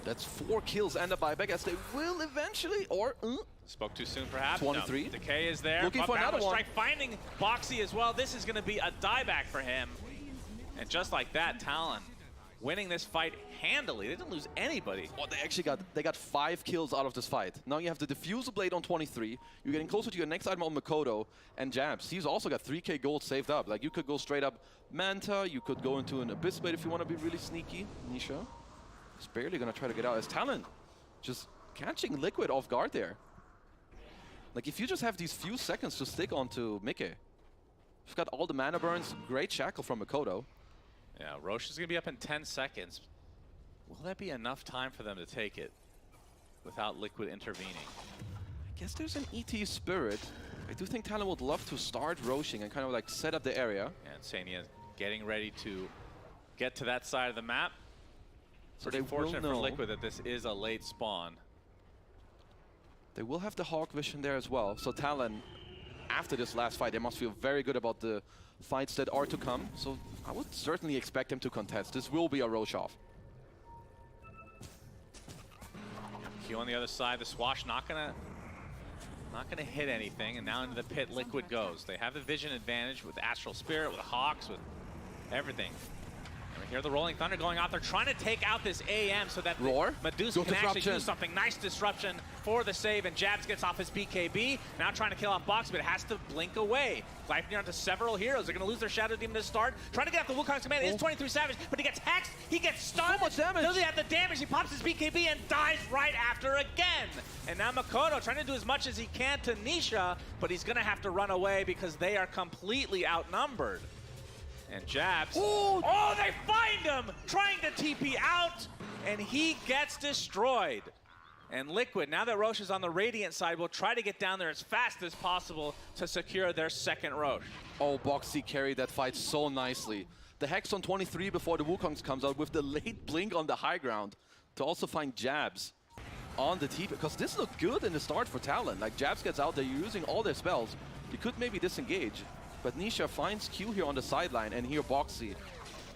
That's 4 kills and a buyback as they will eventually, or... Spoke too soon, perhaps. 23. No. Decay is there. Looking for another one. Strike finding Boxy as well. This is going to be a dieback for him. And just like that, Talon winning this fight handily. They didn't lose anybody. Oh, they actually got 5 kills out of this fight. Now you have the Diffusal Blade on 23. You're getting closer to your next item on Makoto and Jabs. He's also got 3k gold saved up. Like, you could go straight up Manta. You could go into an Abyss Blade if you want to be really sneaky. Nisha is barely going to try to get out. As Talon just catching Liquid off guard there. Like, if you just have these few seconds to stick onto Mickey. You've got all the mana burns. Great shackle from Makoto. Yeah, Roche is going to be up in 10 seconds. Will that be enough time for them to take it without Liquid intervening? I guess there's an ET spirit. I do think Talon would love to start roaching and kind of like set up the area. And Sania getting ready to get to that side of the map. So Pretty fortunate for Liquid that this is a late spawn. They will have the Hawk Vision there as well. So Talon, after this last fight, they must feel very good about the fights that are to come. So I would certainly expect them to contest. This will be a Roche off. Q on the other side, the Swash not gonna hit anything, and now into the pit Liquid goes. They have the vision advantage with Astral Spirit, with Hawks, with everything. And we hear the Rolling Thunder going out. They're trying to take out this AM so that Medusa can actually do something. Nice disruption for the save, and Jabs gets off his BKB. Now trying to kill off Box, but it has to blink away. Gleipnir onto several heroes. They're going to lose their Shadow Demon to start. Trying to get off the Wukong's command. It is 23 Savage, but he gets hexed. He gets stunned. So much damage. Doesn't have the damage. He pops his BKB and dies right after again. And now Makoto trying to do as much as he can to Nisha, but he's going to have to run away because they are completely outnumbered. And Jabs, oh, they find him trying to TP out, and he gets destroyed. And Liquid, now that Roche is on the Radiant side, will try to get down there as fast as possible to secure their second Roche. Oh, Boxy carried that fight so nicely. The Hex on 23 before the Wukong's comes out with the late blink on the high ground to also find Jabs on the TP. Because this looked good in the start for Talon. Like, Jabs gets out there using all their spells. You could maybe disengage. But Nisha finds Q here on the sideline, and here Boxy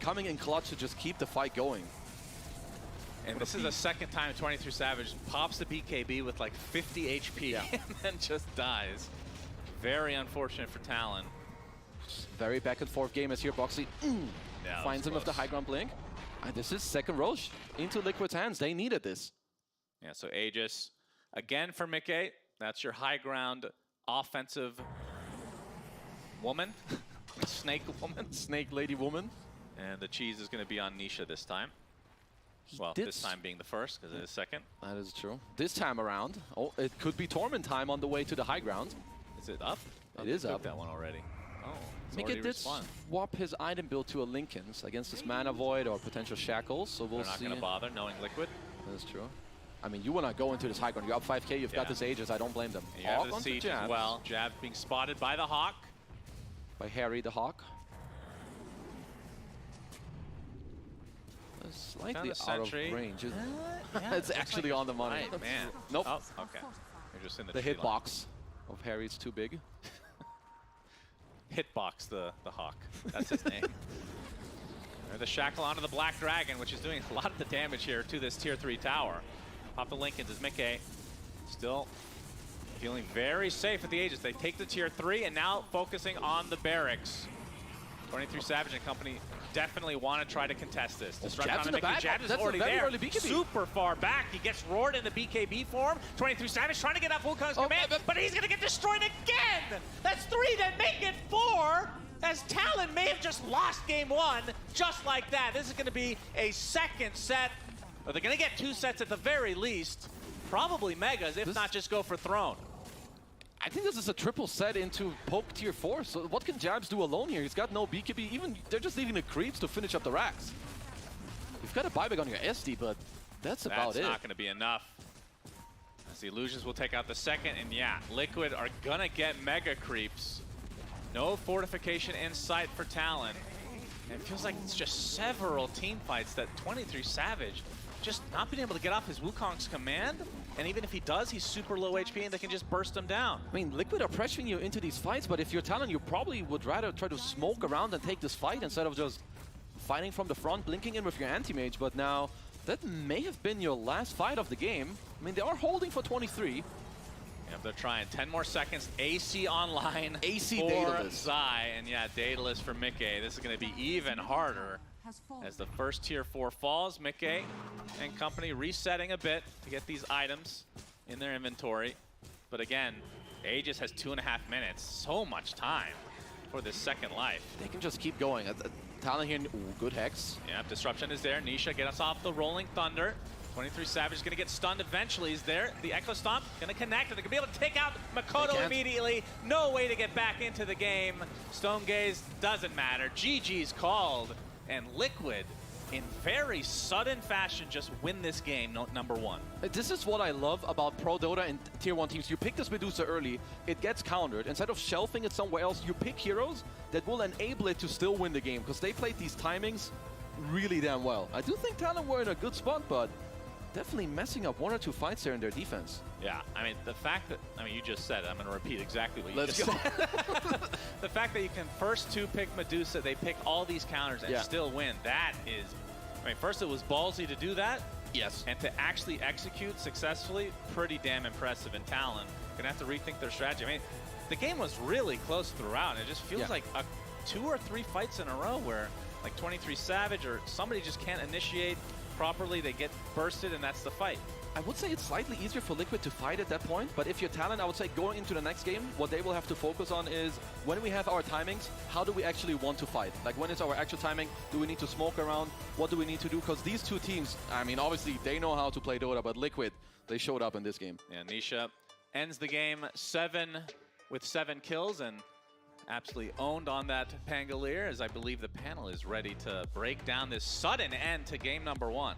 coming in clutch to just keep the fight going. And this is the second time 23 Savage pops the BKB with like 50 HP and then just dies. Very unfortunate for Talon. Very back and forth game as here Boxy finds him with the high ground blink. And this is second Roche into Liquid's hands. They needed this. Yeah, so Aegis again for Mickey. That's your high ground offensive woman, snake woman, snake lady woman. And the cheese is going to be on Nisha this time. Well, this time being the first, because it is second. That is true. This time around, oh, it could be Torment time on the way to the high ground. Is it up? It is up. That one already. Oh, Mickey did swap his item build to a Linken's against this Mana Void or potential Shackles, so we'll see. They're not going to bother knowing Liquid. That is true. I mean, you want to go into this high ground. You're up 5k, you've got this Aegis, I don't blame them. And you have the siege as well. Jab being spotted by the Hawk. By Harry the Hawk. Slightly out of range. It's actually on the money. Right, man. Nope. Oh, okay. You're just in the hitbox of Harry's too big. Hitbox the Hawk. That's his name. There's the Shackle onto the Black Dragon, which is doing a lot of the damage here to this tier 3 tower. Pop the Linken's as Mickey still feeling very safe at the Aegis. They take the tier 3 and now focusing on the barracks. 23 Savage and company definitely want to try to contest this. Disrupt Jabs on in the back. Jabs is That's a already very there. early BKB. Super far back. He gets roared in the BKB form. 23 Savage trying to get up Wukong's command, but he's going to get destroyed again. That's 3 to make it 4. As Talon may have just lost game 1 just like that. This is going to be a second set. Or they're going to get 2 sets at the very least. Probably Megas, if not just go for Throne. I think this is a triple set into poke tier 4. So what can Jabs do alone here? He's got no BKB. Even they're just leaving the creeps to finish up the racks. You've got a buyback on your SD, but that's about it. That's not going to be enough. As the Illusions will take out the second, and yeah, Liquid are going to get mega creeps. No fortification in sight for Talon. And it feels like it's just several team fights that 23 Savage just not being able to get off his Wukong's command. And even if he does, he's super low HP and they can just burst him down. I mean, Liquid are pressuring you into these fights, but if you're Talon, you probably would rather try to smoke around and take this fight instead of just fighting from the front, blinking in with your anti-mage. But now, that may have been your last fight of the game. I mean, they are holding for 23. Yep, they're trying. 10 more seconds. AC online. AC for Daedalus. Zai. And yeah, Daedalus for Mickey. This is going to be even harder as the first tier 4 falls. Mickey and company resetting a bit to get these items in their inventory. But again, Aegis has 2.5 minutes. So much time for this second life. They can just keep going. Talon here, ooh, good Hex. Yeah, Disruption is there. Nisha get us off the Rolling Thunder. 23 Savage is going to get stunned eventually. He's there. The Echo Stomp going to connect. And they're going to be able to take out Makoto immediately. No way to get back into the game. Stone Gaze doesn't matter. GG's called. And Liquid, in very sudden fashion, just win this game, number 1. This is what I love about Pro Dota and Tier 1 teams. You pick this Medusa early, it gets countered. Instead of shelving it somewhere else, you pick heroes that will enable it to still win the game, because they played these timings really damn well. I do think Talon were in a good spot, but definitely messing up 1 or 2 fights there in their defense. Yeah, I mean, the fact that, I mean, you just said it. I'm going to repeat exactly what you just said. The fact that you can first 2 pick Medusa, they pick all these counters and still win. That is, I mean, first it was ballsy to do that. Yes. And to actually execute successfully, pretty damn impressive. And Talon going to have to rethink their strategy. I mean, the game was really close throughout. It just feels like 2 or 3 fights in a row where like 23 Savage or somebody just can't initiate properly, they get bursted, and that's the fight. I would say it's slightly easier for Liquid to fight at that point, but if you're Talon, I would say going into the next game, what they will have to focus on is when we have our timings, how do we actually want to fight? Like, when is our actual timing? Do we need to smoke around? What do we need to do? Because these 2 teams, I mean, obviously they know how to play Dota, but Liquid, they showed up in this game. And Nisha ends the game 7 with 7 kills and absolutely owned on that Pangolier, as I believe the panel is ready to break down this sudden end to game number 1.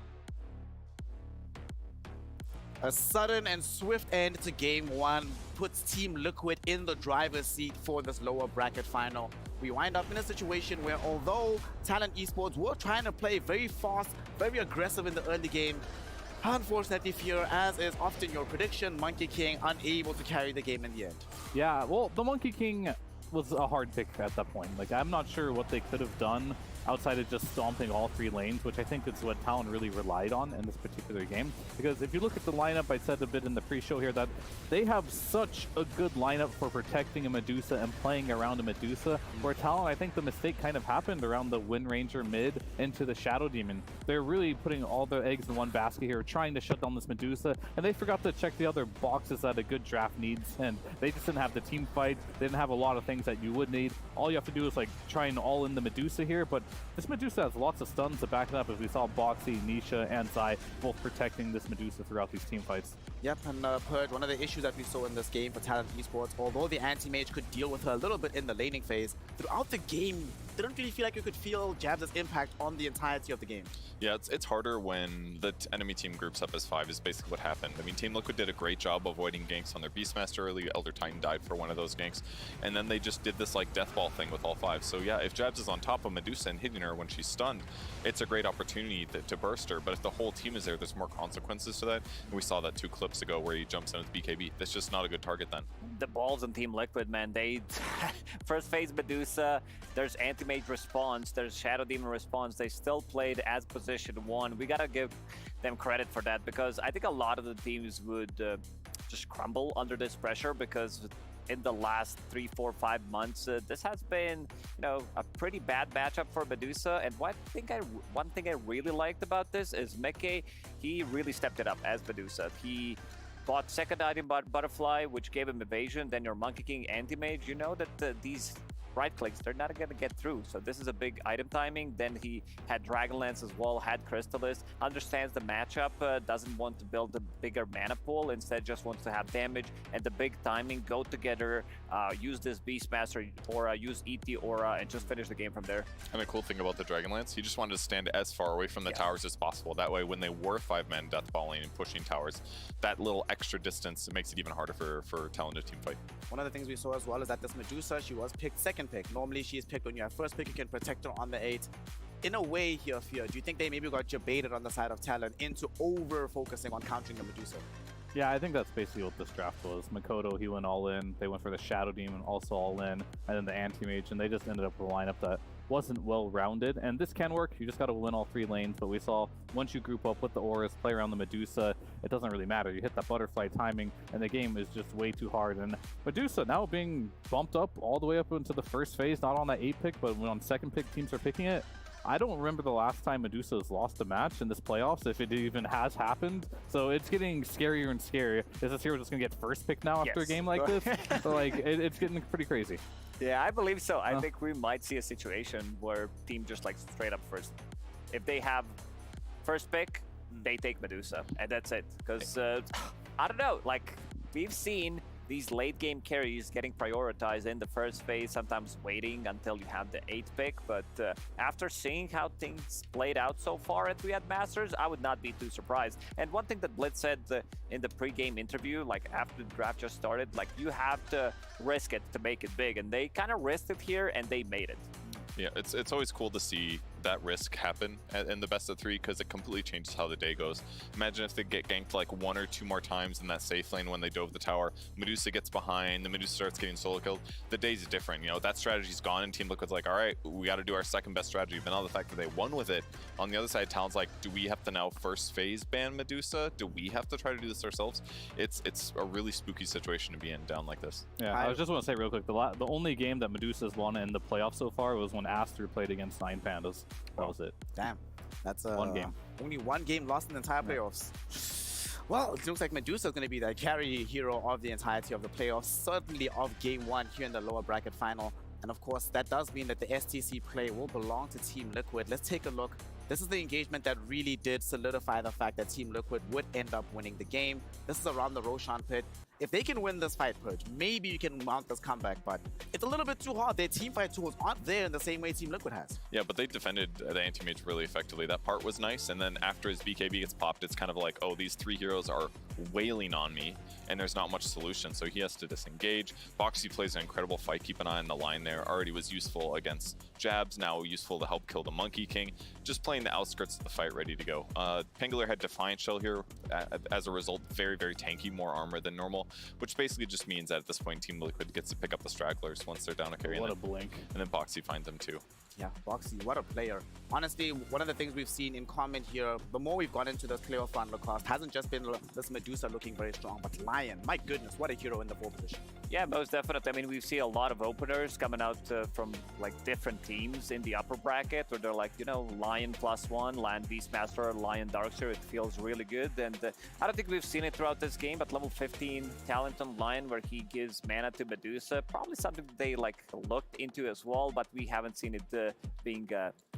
A sudden and swift end to game 1 puts Team Liquid in the driver's seat for this lower bracket final. We wind up in a situation where, although Talent Esports were trying to play very fast, very aggressive in the early game, unfortunately, Fear, as is often your prediction, Monkey King unable to carry the game in the end. Yeah, well, the Monkey King was a hard pick at that point. Like, I'm not sure what they could have done outside of just stomping all 3 lanes, which I think is what Talon really relied on in this particular game. Because if you look at the lineup, I said a bit in the pre-show here that they have such a good lineup for protecting a Medusa and playing around a Medusa, where Talon, I think the mistake kind of happened around the Wind Ranger mid into the Shadow Demon. They're really putting all their eggs in one basket here, trying to shut down this Medusa, and they forgot to check the other boxes that a good draft needs, and they just didn't have the team fight. They didn't have a lot of things that you would need. All you have to do is like try and all in the Medusa here, but this Medusa has lots of stuns to back it up, as we saw Boxy, Nisha, and Zai both protecting this Medusa throughout these team fights. Yep, and Purge, one of the issues that we saw in this game for Talent Esports, although the anti-mage could deal with her a little bit in the laning phase, throughout the game, didn't really feel like you could feel Jabs' impact on the entirety of the game. Yeah, it's harder when the enemy team groups up as 5 is basically what happened. I mean, Team Liquid did a great job avoiding ganks on their Beastmaster early. Elder Titan died for one of those ganks. And then they just did this like death ball thing with all 5. So yeah, if Jabs is on top of Medusa and hitting her when she's stunned, it's a great opportunity to burst her. But if the whole team is there, there's more consequences to that. And we saw that 2 clips ago where he jumps in with BKB. That's just not a good target then. The balls on Team Liquid, man, they first phase Medusa, there's anti-mage response, there's Shadow Demon response. They still played as position 1. We gotta give them credit for that, because I think a lot of the teams would just crumble under this pressure, because in the last 3, 4, 5 months, this has been, a pretty bad matchup for Medusa. And one thing I really liked about this is Meke, he really stepped it up as Medusa. He bought second item Butterfly, which gave him evasion, then your Monkey King Anti-Mage. You know that these right clicks, they're not going to get through. So this is a big item timing. Then he had Dragonlance as well, had Crystallis, understands the matchup, doesn't want to build a bigger mana pool, instead just wants to have damage and the big timing go together, use this Beastmaster aura, use ET aura, and just finish the game from there. And the cool thing about the Dragonlance, he just wanted to stand as far away from the towers as possible. That way, when they were 5-man deathballing and pushing towers, that little extra distance, it makes it even harder for Talon to team fight. One of the things we saw as well is that this Medusa, she was picked second pick. Normally she is picked when you have first pick, you can protect her on the 8. In a way here, Fear, do you think they maybe got debated on the side of Talon into over-focusing on countering the Medusa? Yeah, I think that's basically what this draft was. Makoto, he went all in. They went for the Shadow Demon, also all in, and then the Anti-Mage, and they just ended up with a lineup that wasn't well-rounded. And this can work. You just got to win all 3 lanes. But we saw once you group up with the Auras, play around the Medusa, it doesn't really matter. You hit that butterfly timing, and the game is just way too hard. And Medusa now being bumped up all the way up into the first phase, not on that 8 pick, but when on second pick, teams are picking it. I don't remember the last time Medusa has lost a match in this playoffs, if it even has happened. So it's getting scarier and scarier. Is this hero just going to get first pick now after a game like this? So, like, it's getting pretty crazy. Yeah, I believe so. I think we might see a situation where team just like straight up first. If they have first pick, they take Medusa, and that's it. Because, I don't know, like, we've seen these late game carries getting prioritized in the first phase, sometimes waiting until you have the 8th pick. But after seeing how things played out so far at Riyadh Masters, I would not be too surprised. And one thing that Blitz said in the pre-game interview, like after the draft just started, like you have to risk it to make it big. And they kind of risked it here and they made it. Yeah, it's always cool to see that risk happen in the best of 3 because it completely changes how the day goes. Imagine if they get ganked like 1 or 2 more times in that safe lane when they dove the tower. Medusa gets behind, the Medusa starts getting solo killed. The day's different, that strategy's gone and Team Liquid's like, all right, we got to do our second best strategy. But now the fact that they won with it, on the other side, Talon's like, do we have to now first phase ban Medusa? Do we have to try to do this ourselves? It's a really spooky situation to be in down like this. Yeah, I just want to say real quick, the only game that Medusa's won in the playoffs so far was when Aster played against 9 Pandas. That was it. Damn. That's one game. Only one game lost in the entire playoffs. Well, it looks like Medusa is going to be the carry hero of the entirety of the playoffs, certainly of Game 1 here in the lower bracket final. And of course, that does mean that the STC play will belong to Team Liquid. Let's take a look. This is the engagement that really did solidify the fact that Team Liquid would end up winning the game. This is around the Roshan pit. If they can win this fight, Purge, maybe you can mount this comeback, but it's a little bit too hard. Their team fight tools aren't there in the same way Team Liquid has. Yeah, but they defended the Anti-Mage really effectively. That part was nice, and then after his BKB gets popped, it's kind of like, oh, these 3 heroes are wailing on me, and there's not much solution, so he has to disengage. Boxy plays an incredible fight. Keep an eye on the line there. Already was useful against Jabs, now useful to help kill the Monkey King. Just playing the outskirts of the fight, ready to go. Pangolier had Defiant Shell here. As a result, very, very tanky, more armor than normal, which basically just means that at this point, Team Liquid gets to pick up the stragglers once they're down a carry. What a blink. And then Boxy finds them too. Yeah, Boxy, what a player. Honestly, one of the things we've seen in comment here, the more we've gone into this playoff run, Lacoste, hasn't just been this Medusa looking very strong, but Lion, my goodness, what a hero in the 4th position. Yeah, most definitely. I mean, we've seen a lot of openers coming out from like different teams in the upper bracket where they're like, Lion +1, Lion Beastmaster, Lion Darksteel. It feels really good. And I don't think we've seen it throughout this game, but level 15 talent on Lion where he gives mana to Medusa, probably something that they like looked into as well, but we haven't seen it being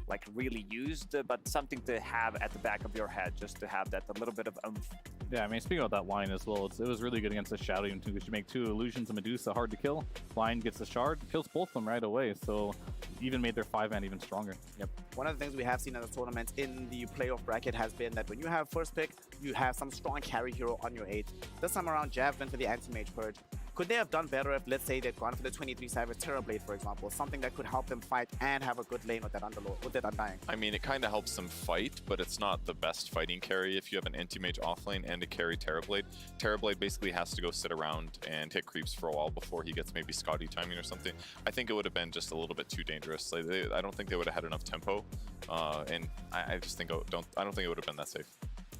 like really used, but something to have at the back of your head, just to have that a little bit of oomph. Yeah, I mean, speaking about that Lion as well, it was really good against the Shadow Demon too, because you make 2 illusions of Medusa hard to kill. Lion gets the shard, kills both of them right away, so even made their 5-man even stronger. Yep. One of the things we have seen in the tournament in the playoff bracket has been that when you have first pick, you have some strong carry hero on your 8. This time around, Jav went for the Anti-Mage Purge. Could they have done better if, let's say, they'd gone for the 23 Savage Terrorblade, for example, something that could help them fight and have a good lane with that Underlord, with that Undying? I mean, it kind of helps them fight, but it's not the best fighting carry if you have an Anti-Mage offlane and a carry Terrorblade. Terrorblade basically has to go sit around and hit creeps for a while before he gets maybe Scotty timing or something. I think it would have been just a little bit too dangerous. Like, I don't think they would have had enough tempo, and I just think I don't think it would have been that safe.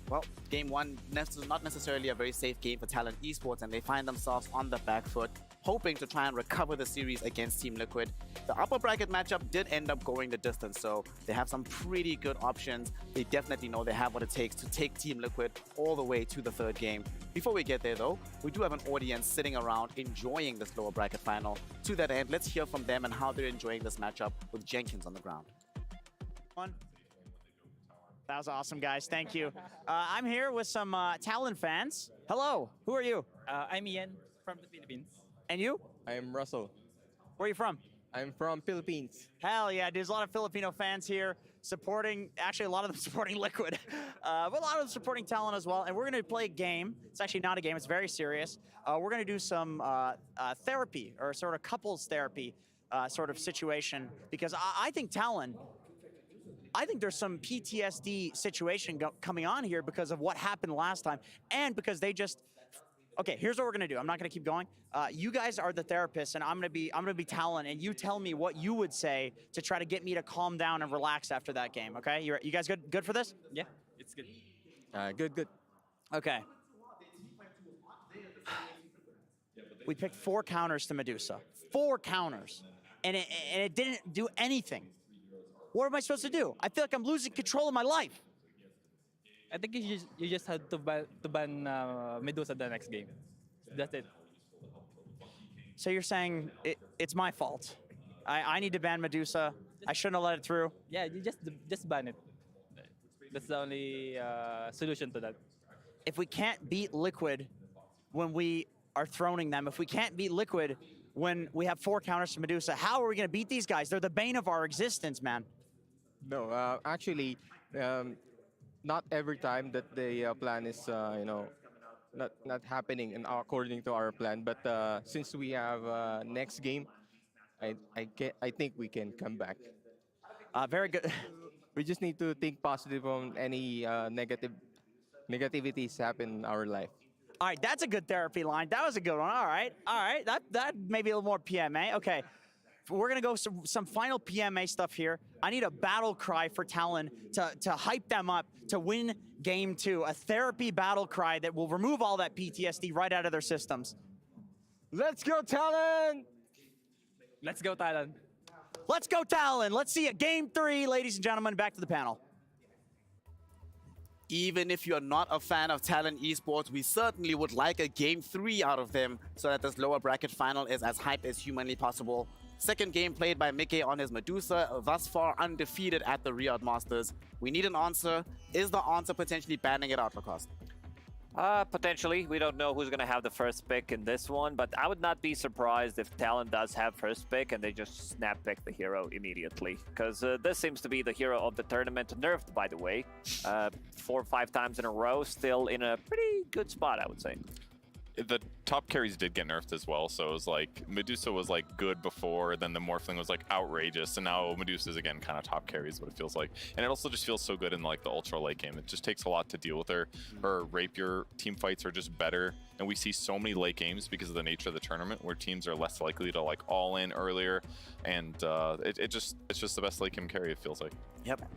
Well, Game 1 is not necessarily a very safe game for Talon Esports, and they find themselves on the back foot. hoping to try and recover the series against Team Liquid. The upper bracket matchup did end up going the distance, so they have some pretty good options. They definitely know they have what it takes to take Team Liquid all the way to the third game. Before we get there though, we do have an audience sitting around enjoying this lower bracket final. To that end, let's hear from them and how they're enjoying this matchup with Jenkins on the ground. That was awesome, guys. Thank you. I'm here with some Talon fans. Hello. Who are you? I'm Ian from the Philippines. And you? I'm Russell. Where are you from? I'm from Philippines. Hell yeah, there's a lot of Filipino fans here supporting, actually a lot of them supporting Liquid, but a lot of them supporting Talon as well. And we're gonna play a game. It's actually not a game, it's very serious. We're gonna do some therapy, or sort of couples therapy sort of situation, because I think Talon, I think there's some PTSD situation coming on here because of what happened last time, and because they just. Okay, here's what we're gonna do. I'm not gonna keep going. You guys are the therapists, and I'm gonna be Talon, and you tell me what you would say to try to get me to calm down and relax after that game. Okay, you guys good for this? Yeah, it's good. Good. Okay. We picked 4 counters to Medusa. 4 counters, and it didn't do anything. What am I supposed to do? I feel like I'm losing control of my life. I think you just had to ban Medusa the next game. That's it. So you're saying it's my fault. I need to ban Medusa. I shouldn't have let it through. Yeah, you just ban it. That's the only solution to that. If we can't beat Liquid when we are throning them, if we can't beat Liquid when we have 4 counters to Medusa, how are we going to beat these guys? They're the bane of our existence, man. No, actually, not every time that the plan is, not happening according to our plan. But since we have next game, I think we can come back. Very good. We just need to think positive on any negativities happen in our life. All right, that's a good therapy line. That was a good one. All right. That may be a little more PMA. Okay. We're going to go some final PMA stuff here. I need a battle cry for Talon to hype them up to win game 2. A therapy battle cry that will remove all that PTSD right out of their systems. Let's go, Talon! Let's go, Talon. Let's go, Talon. Let's see a game 3, ladies and gentlemen. Back to the panel. Even if you're not a fan of Talon Esports, we certainly would like a game 3 out of them so that this lower bracket final is as hype as humanly possible. Second game played by Mickey on his Medusa, thus far undefeated at the Riyadh Masters. We need an answer. Is the answer potentially banning it out, Lacoste? Potentially. We don't know who's going to have the first pick in this one, but I would not be surprised if Talon does have first pick and they just snap pick the hero immediately. Because this seems to be the hero of the tournament, nerfed by the way. 4 or 5 times in a row, still in a pretty good spot, I would say. The top carries did get nerfed as well, so it was like Medusa was like good before, then the Morphling was like outrageous, and now Medusa's again kind of top carries what it feels like. And it also just feels so good in like the ultra late game. It just takes a lot to deal with her. Her rapier team fights are just better, and we see so many late games because of the nature of the tournament where teams are less likely to like all in earlier, and it's just the best late game carry, it feels like. Yep.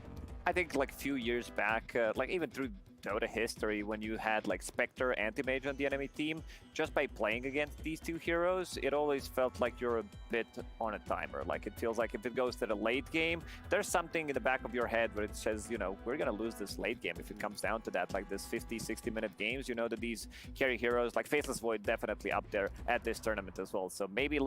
I think like a few years back, like even through Dota history, when you had like Spectre anti-mage on the enemy team, just by playing against these 2 heroes, it always felt like you're a bit on a timer. Like it feels like if it goes to the late game, there's something in the back of your head where it says, you know, we're gonna lose this late game if it comes down to that. Like this 50-60 minute games, you know that these carry heroes like Faceless Void definitely up there at this tournament as well. So maybe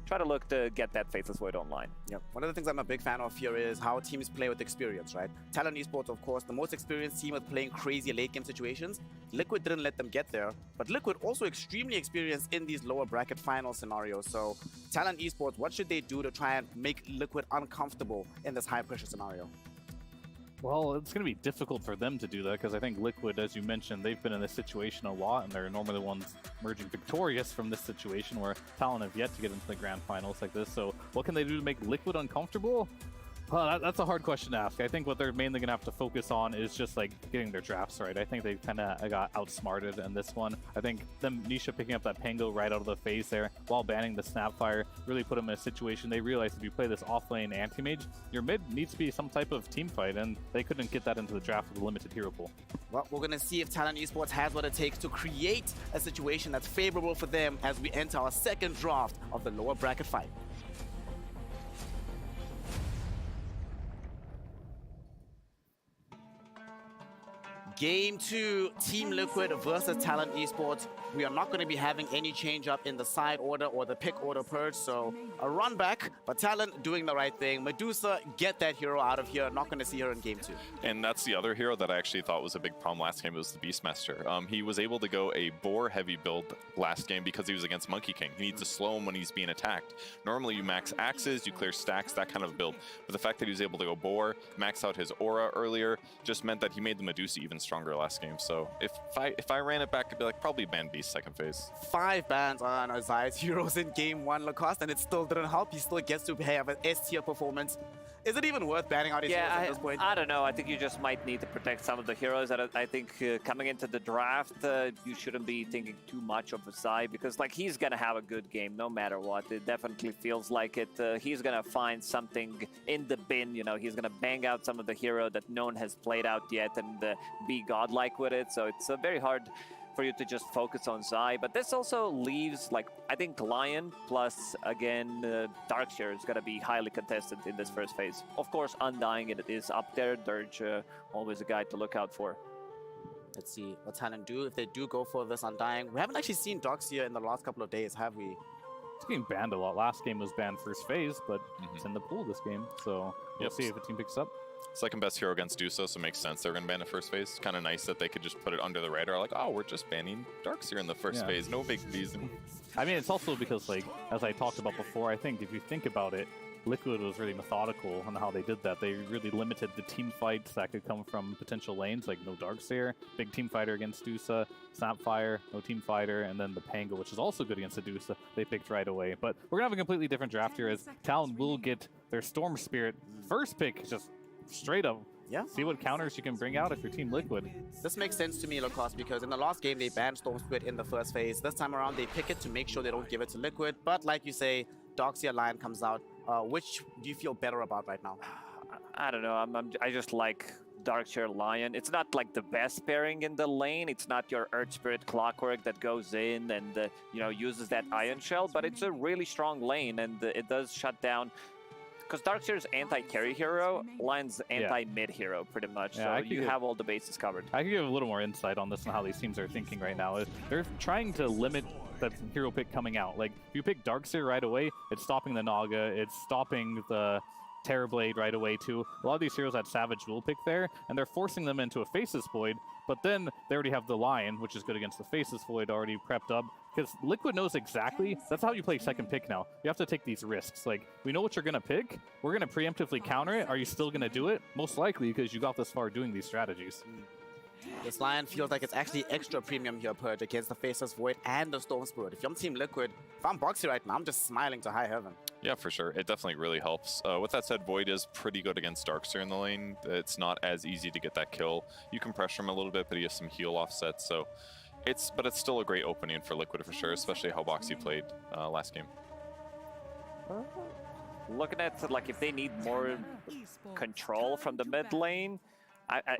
try to look to get that Faceless Void online. Yeah, one of the things I'm a big fan of here is how teams play with experience, right? Talon Esports, of course, the most experienced team with playing crazy late game situations. Liquid didn't let them get there, but Liquid also extremely experienced in these lower bracket final scenarios. So Talon Esports, what should they do to try and make Liquid uncomfortable in this high pressure scenario? Well, it's going to be difficult for them to do that because I think Liquid, as you mentioned, they've been in this situation a lot, and they're normally the ones emerging victorious from this situation where Talon have yet to get into the grand finals like this. So what can they do to make Liquid uncomfortable? Well, that's a hard question to ask. I think what they're mainly going to have to focus on is just like getting their drafts right. I think they kind of got outsmarted in this one. I think them Nisha picking up that Pango right out of the phase there while banning the Snapfire really put them in a situation. They realized if you play this off-lane anti-mage, your mid needs to be some type of team fight, and they couldn't get that into the draft with a limited hero pool. Well, we're going to see if Talon Esports has what it takes to create a situation that's favorable for them as we enter our second draft of the lower bracket fight. Game 2, Team Liquid versus Talon Esports. We are not going to be having any change up in the side order or the pick order purge, so a run back, but Talon doing the right thing. Medusa, get that hero out of here. Not going to see her in Game 2. And that's the other hero that I actually thought was a big problem last game, was the Beastmaster. He was able to go a boar heavy build last game because he was against Monkey King. He needs to slow him when he's being attacked. Normally you max axes, you clear stacks, that kind of build. But the fact that he was able to go boar, max out his aura earlier, just meant that he made the Medusa even stronger last game. So if I ran it back, I'd be like, probably ban Beast second phase. 5 bans on Azai's heroes in Game 1, Lacoste, and it still didn't help. He still gets to have an S-tier performance. Is it even worth banning out his heroes at this point? I don't know. I think you just might need to protect some of the heroes. I think coming into the draft, you shouldn't be thinking too much of Azai, because like he's gonna have a good game no matter what. It definitely feels like it. He's gonna find something in the bin. You know, he's gonna bang out some of the hero that no one has played out yet and be godlike with it. So it's very hard for you to just focus on Zai, but this also leaves, like, I think Lion plus, again, Darkshare is going to be highly contested in this first phase. Of course, Undying, it is up there. Dirge, always a guy to look out for. Let's see what Talon do. If they do go for this Undying, we haven't actually seen Darkseer in the last couple of days, have we? It's getting banned a lot. Last game was banned first phase, but it's in the pool this game, so we'll see if the team picks up. Second best hero against Dusa, so it makes sense they're going to ban the first phase. Kind of nice that they could just put it under the radar, like, oh, we're just banning Darkseer in the first phase, no big reason. I mean, it's also because, like, as I talked about before, I think if you think about it, Liquid was really methodical on how they did that. They really limited the team fights that could come from potential lanes, like no Darkseer, big team fighter against Dusa, Snapfire, no team fighter, and then the Pango, which is also good against the Dusa, they picked right away. But we're going to have a completely different draft here, as Talon will get their Storm Spirit first pick, just straight up. Yeah. See what counters you can bring out if you're Team Liquid. This makes sense to me, Lacoste, because in the last game they banned Storm Spirit in the first phase. This time around they pick it to make sure they don't give it to Liquid. But like you say, Darkseer Lion comes out. Which do you feel better about right now? I don't know. I just like Darkshare Lion. It's not like the best pairing in the lane. It's not your Earth Spirit Clockwork that goes in and uses that Ion Shell, but it's a really strong lane, and it does shut down. Because Darkseer's anti-carry hero, Lion's anti-mid hero, pretty much. Yeah, so you have all the bases covered. I can give a little more insight on this and how these teams are thinking right now. They're trying to limit that hero pick coming out. Like, if you pick Darkseer right away, it's stopping the Naga, it's stopping the Terrorblade right away too. A lot of these heroes had Savage Dual pick there, and they're forcing them into a Faceless Void, but then they already have the Lion, which is good against the Faceless Void, already prepped up. Because Liquid knows exactly, that's how you play second pick now. You have to take these risks. Like, we know what you're going to pick, we're going to preemptively counter it. Are you still going to do it? Most likely, because you got this far doing these strategies. This Lion feels like it's actually extra premium here, Purge, against the Faceless Void and the Storm Spirit. If I'm Team Liquid, if I'm Boxy right now, I'm just smiling to high heaven. Yeah, for sure. It definitely really helps. With that said, Void is pretty good against Darkseer in the lane. It's not as easy to get that kill. You can pressure him a little bit, but he has some heal offsets, so it's still a great opening for Liquid for sure, especially how Boxy played last game. Looking at, like, if they need more control from the mid lane,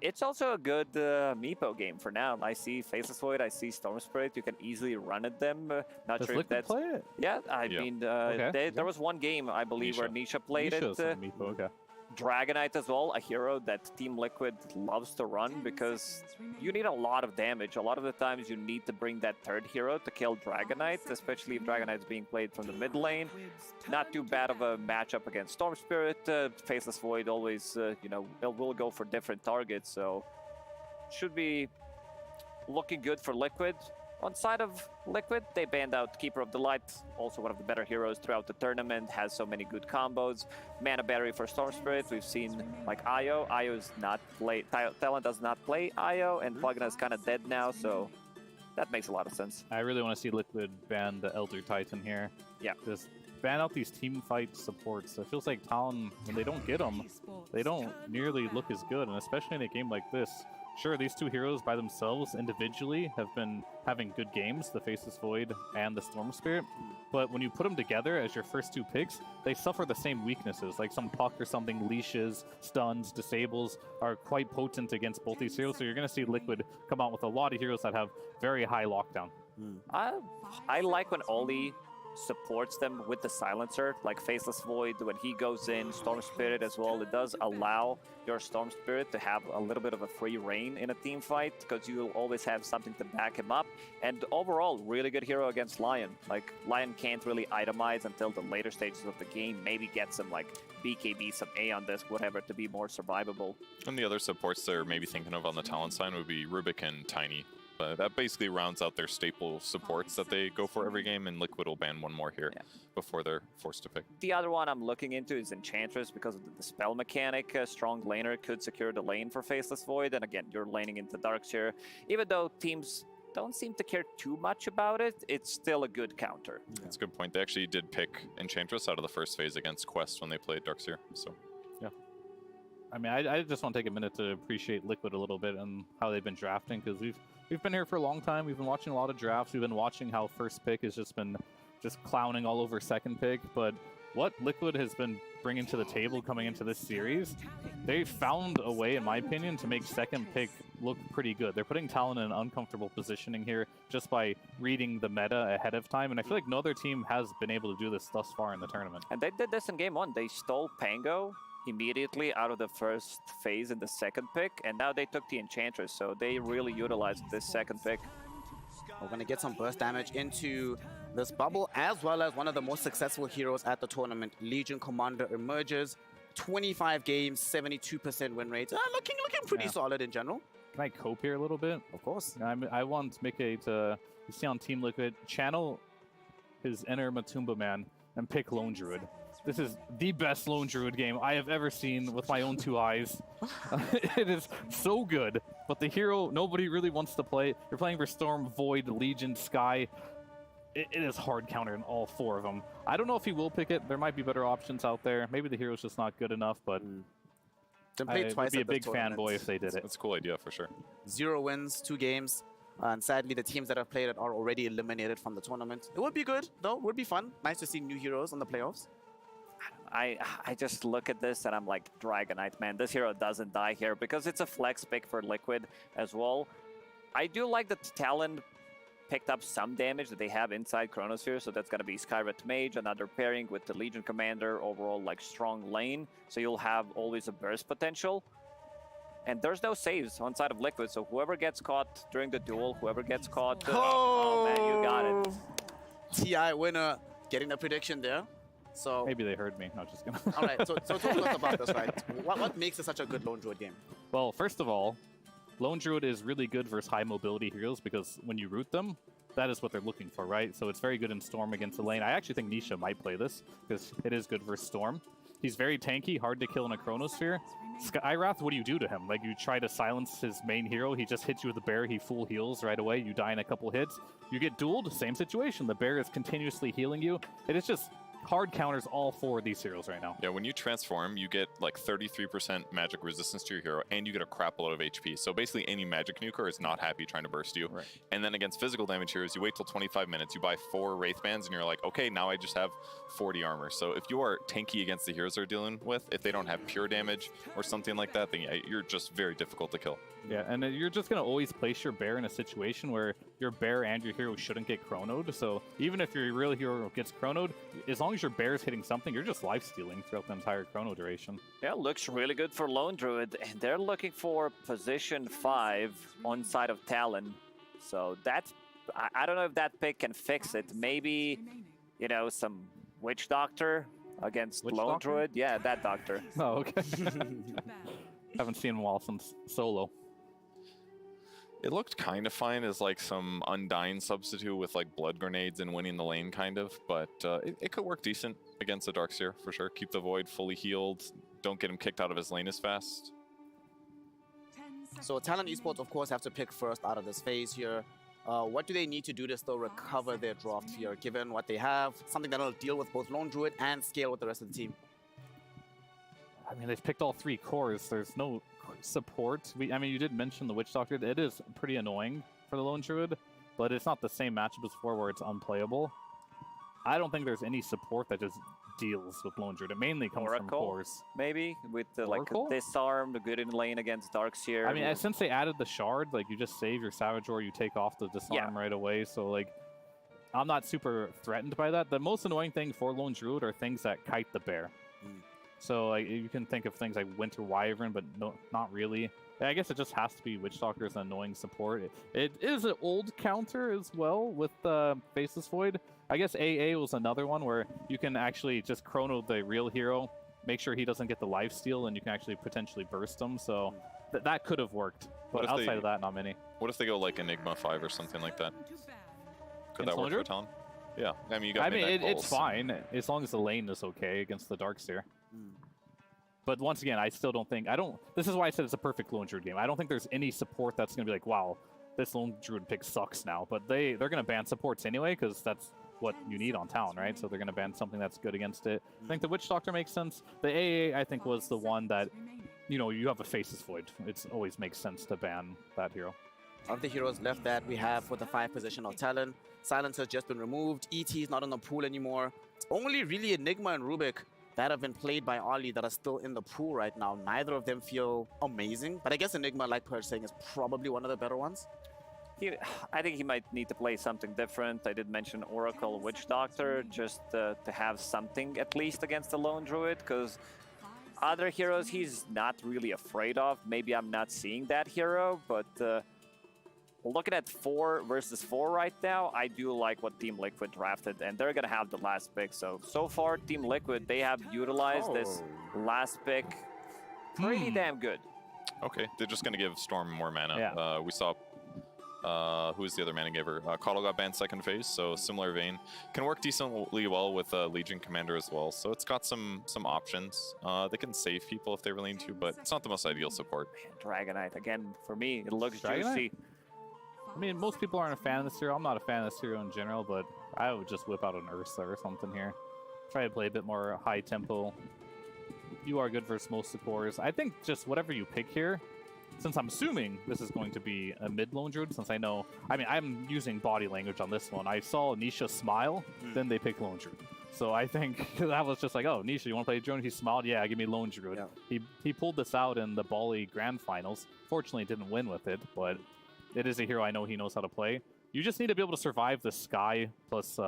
it's also a good Meepo game for now. I see Faceless Void, I see Storm Spirit. You can easily run at them. Not Does sure Liquid if that's... play it? Yeah, I mean, there was one game, I believe, where Nisha played Nisha's it. on Meepo, okay. Dragonite as well, a hero that Team Liquid loves to run because you need a lot of damage. A lot of the times you need to bring that third hero to kill Dragonite, especially if Dragonite's being played from the mid lane. Not too bad of a matchup against Storm Spirit. Faceless Void always, it will go for different targets, so should be looking good for Liquid. On side of Liquid, they banned out Keeper of the Light, also one of the better heroes throughout the tournament, has so many good combos. Mana Battery for Storm Spirit, we've seen like Io. Io's not play, Talon does not play Io, and Pugna is kind of dead now, so that makes a lot of sense. I really want to see Liquid ban the Elder Titan here. Yeah. Just ban out these team fight supports. It feels like Talon, when they don't get them, they don't nearly look as good, and especially in a game like this. Sure, these two heroes by themselves individually have been having good games, the Faceless Void and the Storm Spirit, but when you put them together as your first two picks, they suffer the same weaknesses, like some puck or something, leashes, stuns, disables are quite potent against both these heroes, so you're going to see Liquid come out with a lot of heroes that have very high lockdown. I like when Oli supports them with the silencer, like Faceless Void when he goes in, Storm Spirit as well. It does allow your Storm Spirit to have a little bit of a free reign in a team fight because you'll always have something to back him up. And overall, really good hero against Lion. Like, Lion can't really itemize until the later stages of the game, maybe get some like BKB, some A on this, whatever, to be more survivable. And the other supports they're maybe thinking of on the talent side would be Rubik and Tiny. That basically rounds out their staple supports that they go for every game, and Liquid will ban one more here before they're forced to pick. The other one I'm looking into is Enchantress because of the spell mechanic. A strong laner could secure the lane for Faceless Void, and again, you're laning into Darkseer. Even though teams don't seem to care too much about it, it's still a good counter. That's a good point. They actually did pick Enchantress out of the first phase against Quest when they played Darkseer, so... Yeah. I mean, I just want to take a minute to appreciate Liquid a little bit and how they've been drafting, because we've been here for a long time. We've been watching a lot of drafts. We've been watching how first pick has just been clowning all over second pick. But what Liquid has been bringing to the table coming into this series, they found a way, in my opinion, to make second pick look pretty good. They're putting Talon in an uncomfortable positioning here just by reading the meta ahead of time. And I feel like no other team has been able to do this thus far in the tournament. And they did this in game one. They stole Pango immediately out of the first phase in the second pick, and now they took the Enchantress, so they really utilized this second pick. We're going to get some burst damage into this bubble, as well as one of the most successful heroes at the tournament, Legion Commander, emerges. 25 games, 72% win rate. Looking pretty solid in general. Can I cope here a little bit? Of course. I want Mickey to, you see on Team Liquid, channel his inner Matumba man and pick Lone Druid. This is the best Lone Druid game I have ever seen with my own two eyes. It is so good, but the hero nobody really wants to play. You're playing for Storm, Void, Legion, Sky. It is hard counter in all four of them. I don't know if he will pick it. There might be better options out there. Maybe the hero's just not good enough, but I would be a big fanboy if they did it. That's a cool idea for sure. 0 wins, 2 games. And sadly, the teams that have played it are already eliminated from the tournament. It would be good, though. It would be fun. Nice to see new heroes in the playoffs. I just look at this and I'm like, Dragonite, man, this hero doesn't die here because it's a flex pick for Liquid as well. I do like that Talon picked up some damage that they have inside Chronosphere, so that's going to be Skyret Mage, another pairing with the Legion Commander, overall like strong lane, so you'll have always a burst potential. And there's no saves on side of Liquid, so whoever gets caught during the duel, whoever gets caught... Oh man, you got it. TI winner getting the prediction there. So maybe they heard me. No, just gonna. All right, so talk to us about this, right? What makes it such a good Lone Druid game? Well, first of all, Lone Druid is really good versus high mobility heroes because when you root them, that is what they're looking for, right? So it's very good in Storm against the lane. I actually think Nisha might play this because it is good versus Storm. He's very tanky, hard to kill in a Chronosphere. Skywrath, what do you do to him? Like, you try to silence his main hero, he just hits you with the bear, he full heals right away, you die in a couple hits. You get dueled, same situation. The bear is continuously healing you. It is just hard counters all four of these heroes right now. Yeah, when you transform, you get like 33% magic resistance to your hero, and you get a crap load of HP. So basically any magic nuker is not happy trying to burst you. Right. And then against physical damage heroes, you wait till 25 minutes, you buy 4 Wraith Bands, and you're like, okay, now I just have 40 armor. So if you are tanky against the heroes they're dealing with, if they don't have pure damage or something like that, then yeah, you're just very difficult to kill. Yeah, and you're just going to always place your bear in a situation where your bear and your hero shouldn't get chronoed. So even if your real hero gets chronoed, as long as your bear is hitting something, you're just life-stealing throughout the entire chrono duration. Yeah, looks really good for Lone Druid, and they're looking for position 5 on side of Talon. So that's, I don't know if that pick can fix it. Maybe, you know, some Witch Doctor against Lone Druid. Yeah, that doctor. Oh, okay. Haven't seen him in a while since solo. It looked kind of fine as like some Undying substitute with like blood grenades and winning the lane kind of, but it could work decent against the Darkseer for sure. Keep the Void fully healed, don't get him kicked out of his lane as fast. So Talon Esports, of course, have to pick first out of this phase here. What do they need to do to still recover their draft here, given what they have? Something that'll deal with both Lone Druid and scale with the rest of the team. I mean, they've picked all 3 cores. There's no support. I mean, you did mention the Witch Doctor. It is pretty annoying for the Lone Druid, but it's not the same matchup as before where it's unplayable. I don't think there's any support that just deals with Lone Druid. It mainly comes from cores. Maybe with the, like disarm, the good in lane against Darkseer. I mean, since they added the shard, like you just save your Savage or you take off the disarm right away. So like, I'm not super threatened by that. The most annoying thing for Lone Druid are things that kite the bear. So like you can think of things like Winter Wyvern, but no, not really. I guess it just has to be Witch Doctor as an annoying support. It is an old counter as well with Faceless Void. I guess AA was another one where you can actually just chrono the real hero, make sure he doesn't get the lifesteal, and you can actually potentially burst him. So that could have worked. But outside of that, not many. What if they go like Enigma 5 or something like that? Could that work for Talon? Yeah, I mean, you got it's fine as long as the lane is okay against the Darkseer. But once again, I still don't think this is why I said it's a perfect Lone Druid game. I don't think there's any support that's going to be like, wow, this Lone Druid pick sucks now. But they're going to ban supports anyway because that's what you need on Talon, right? So they're going to ban something that's good against it. I think the Witch Doctor makes sense. The AA, I think, was the one that, you know, you have a Faceless Void. It always makes sense to ban that hero. Of the heroes left that we have for the 5 position of Talon, Silence has just been removed. ET is not in the pool anymore. It's only really Enigma and Rubik that have been played by Ollie that are still in the pool right now. Neither of them feel amazing, but I guess Enigma, like Perch saying, is probably one of the better ones. I think he might need to play something different. I did mention Oracle Witch Doctor just to have something at least against the Lone Druid, because other heroes he's not really afraid of. Maybe I'm not seeing that hero, but looking at 4 versus 4 right now, I do like what Team Liquid drafted, and they're going to have the last pick. So far, Team Liquid, they have utilized this last pick pretty damn good. Okay, they're just going to give Storm more mana. Yeah. We saw, who's the other mana giver? Coddle got banned second phase, so similar vein. Can work decently well with Legion Commander as well, so it's got some options. They can save people if they really need to, but it's not the most ideal support. Man, Dragonite, again, for me, it looks juicy. I mean, most people aren't a fan of this hero. I'm not a fan of this hero in general, but I would just whip out an Ursa or something here. Try to play a bit more high tempo. You are good versus most of the cores. I think just whatever you pick here, since I'm assuming this is going to be a mid Lone Druid, since I know, I mean, I'm using body language on this one. I saw Nisha smile, then they picked Lone Druid. So I think that was just like, oh, Nisha, you want to play drone? He smiled, yeah, give me Lone Druid. Yeah. He pulled this out in the Bali Grand Finals. Fortunately, didn't win with it, but it is a hero I know he knows how to play. You just need to be able to survive the Sky plus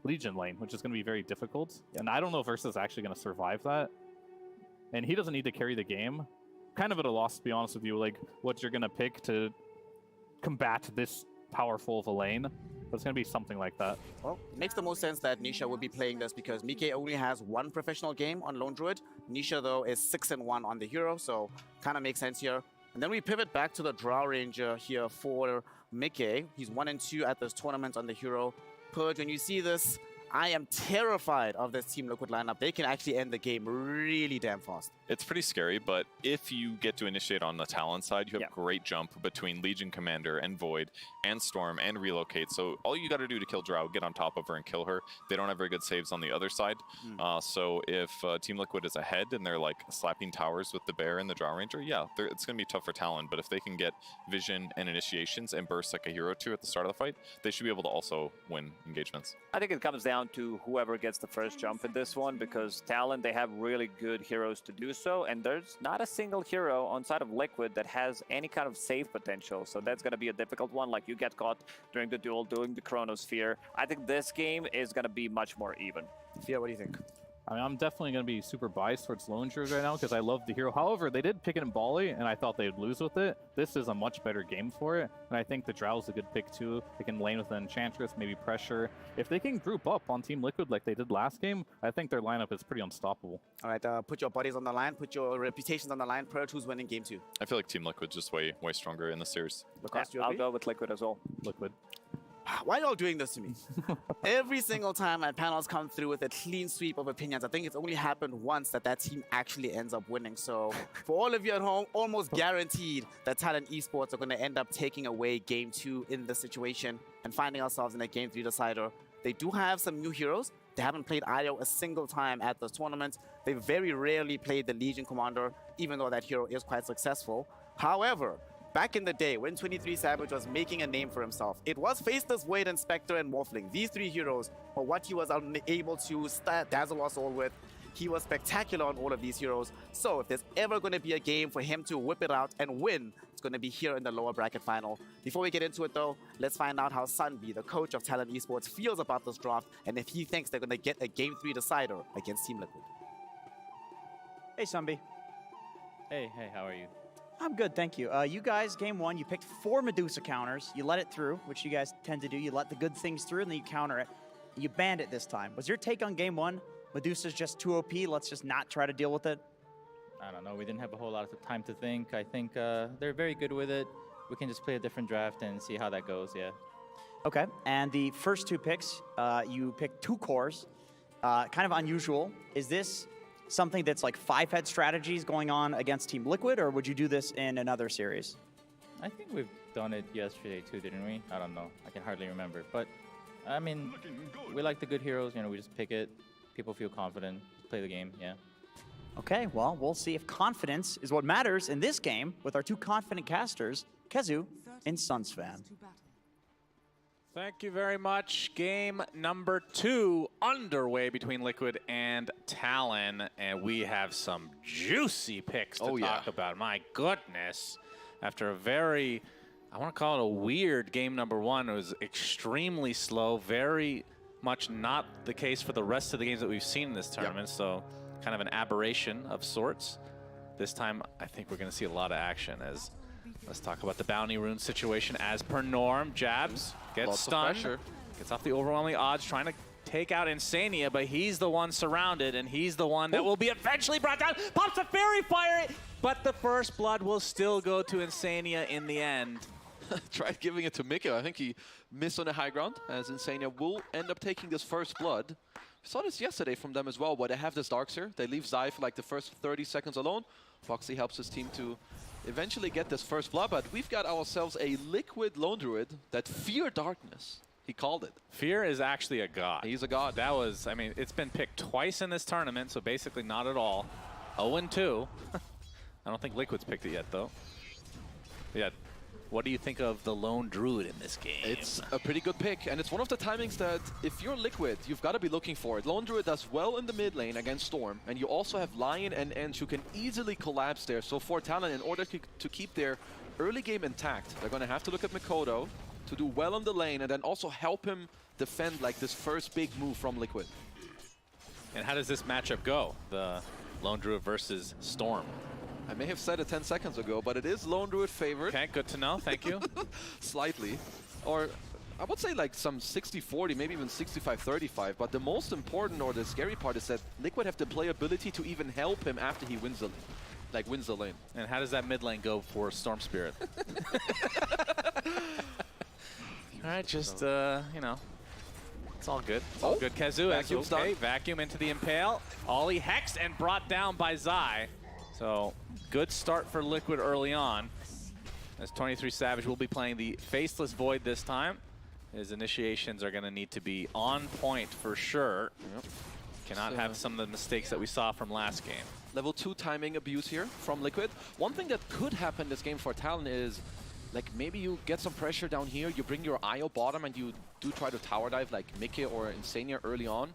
Legion lane, which is going to be very difficult. And I don't know if Ursa's actually going to survive that. And he doesn't need to carry the game. Kind of at a loss, to be honest with you, like what you're going to pick to combat this powerful of a lane. But it's going to be something like that. Well, it makes the most sense that Nisha would be playing this because Mike only has 1 professional game on Lone Druid. Nisha, though, is 6-1 on the hero, so kind of makes sense here. And then we pivot back to the Drow Ranger here for Mickey. He's 1-2 at this tournament on the hero. Purge, when you see this, I am terrified of this Team Liquid lineup. They can actually end the game really damn fast. It's pretty scary, but if you get to initiate on the Talon side, you have great jump between Legion Commander and Void and Storm and Relocate. So all you got to do to kill Drow, get on top of her and kill her. They don't have very good saves on the other side. So if Team Liquid is ahead and they're like slapping towers with the Bear and the Drow Ranger, yeah, it's going to be tough for Talon. But if they can get vision and initiations and burst like a hero 2 at the start of the fight, they should be able to also win engagements. I think it comes down to whoever gets the first jump in this one, because Talon, they have really good heroes to do so, and there's not a single hero on side of Liquid that has any kind of save potential, so that's going to be a difficult one. Like, you get caught during the duel, doing the Chronosphere. I think this game is going to be much more even. Fia, what do you think? I mean, I'm definitely going to be super biased towards Lone Druid right now because I love the hero. However, they did pick it in Bali, and I thought they would lose with it. This is a much better game for it, and I think the Drow's a good pick too. They can lane with an Enchantress, maybe pressure. If they can group up on Team Liquid like they did last game, I think their lineup is pretty unstoppable. All right, put your bodies on the line, put your reputations on the line. Purge, who's winning game 2? I feel like Team Liquid's just way stronger in the series. I'll go with Liquid as well. Liquid. Why are y'all doing this to me? Every single time my panels come through with a clean sweep of opinions, I think it's only happened once that team actually ends up winning. So for all of you at home, almost guaranteed that Talent Esports are going to end up taking away Game 2 in this situation and finding ourselves in a Game 3 decider. They do have some new heroes. They haven't played IO a single time at this tournament. They very rarely played the Legion Commander, even though that hero is quite successful. However, back in the day, when 23 Savage was making a name for himself, it was Faceless, Void, and Spectre, and Morphling. These three heroes were what he was able to dazzle us all with. He was spectacular on all of these heroes. So if there's ever going to be a game for him to whip it out and win, it's going to be here in the lower bracket final. Before we get into it though, let's find out how Sunby, the coach of Talent Esports, feels about this draft and if he thinks they're going to get a Game 3 decider against Team Liquid. Hey, Sunby. Hey, how are you? I'm good, thank you. You guys, game 1, you picked 4 Medusa counters. You let it through, which you guys tend to do. You let the good things through, and then you counter it. You banned it this time. Was your take on game 1, Medusa's just too OP, let's just not try to deal with it? I don't know. We didn't have a whole lot of time to think. I think they're very good with it. We can just play a different draft and see how that goes, yeah. Okay, and the first 2 picks, you picked 2 cores. Kind of unusual. Is this something that's like 5-head strategies going on against Team Liquid, or would you do this in another series? I think we've done it yesterday too, didn't we? I don't know. I can hardly remember. But, I mean, we like the good heroes. You know, we just pick it. People feel confident. Play the game, yeah. Okay, well, we'll see if confidence is what matters in this game with our 2 confident casters, Kezu and Sunsfan. Thank you very much. Game number 2 underway between Liquid and Talon, and we have some juicy picks to talk about. My goodness. After a very, I want to call it a weird game number 1, it was extremely slow, very much not the case for the rest of the games that we've seen in this tournament, so kind of an aberration of sorts. This time, I think we're going to see a lot of action as let's talk about the bounty rune situation. As per norm, Jabs gets stunned, gets off the overwhelming odds, trying to take out Insania, but he's the one surrounded, and he's the one that will be eventually brought down. Pops a fairy fire, but the first blood will still go to Insania in the end. Tried giving it to Mikko. I think he missed on the high ground, as Insania will end up taking this first blood. We saw this yesterday from them as well, where they have this Darkseer. They leave Zai for like the first 30 seconds alone. Foxy helps his team to eventually get this first blood, but we've got ourselves a Liquid Lone Druid that fear darkness. He called it. Fear is actually a god. He's a god. That was, I mean, it's been picked twice in this tournament, so basically not at all. 0-2. I don't think Liquid's picked it yet, though. Yeah. What do you think of the Lone Druid in this game? It's a pretty good pick, and it's one of the timings that if you're Liquid, you've got to be looking for it. Lone Druid does well in the mid lane against Storm, and you also have Lion and Ench who can easily collapse there. So for Talon, in order to keep their early game intact, they're going to have to look at Mikoto to do well on the lane, and then also help him defend like this first big move from Liquid. And how does this matchup go? The Lone Druid versus Storm. I may have said it 10 seconds ago, but it is Lone Druid favored. Okay, good to know. Thank you. Slightly. Or I would say like some 60-40, maybe even 65-35. But the most important or the scary part is that Liquid have the playability to even help him after he wins the lane. And how does that mid lane go for Storm Spirit? All right, just, you know, it's all good. It's all good. Kezu, Vacuum's okay, done. vacuum into the Impale. Ollie hexed and brought down by Zai. So, good start for Liquid early on. As 23 Savage will be playing the Faceless Void this time. His initiations are going to need to be on point for sure. Yep. Cannot have some of the mistakes that we saw from last game. Level 2 timing abuse here from Liquid. One thing that could happen this game for Talon is, like, maybe you get some pressure down here, you bring your IO bottom and you do try to tower dive like Mickey or Insania early on.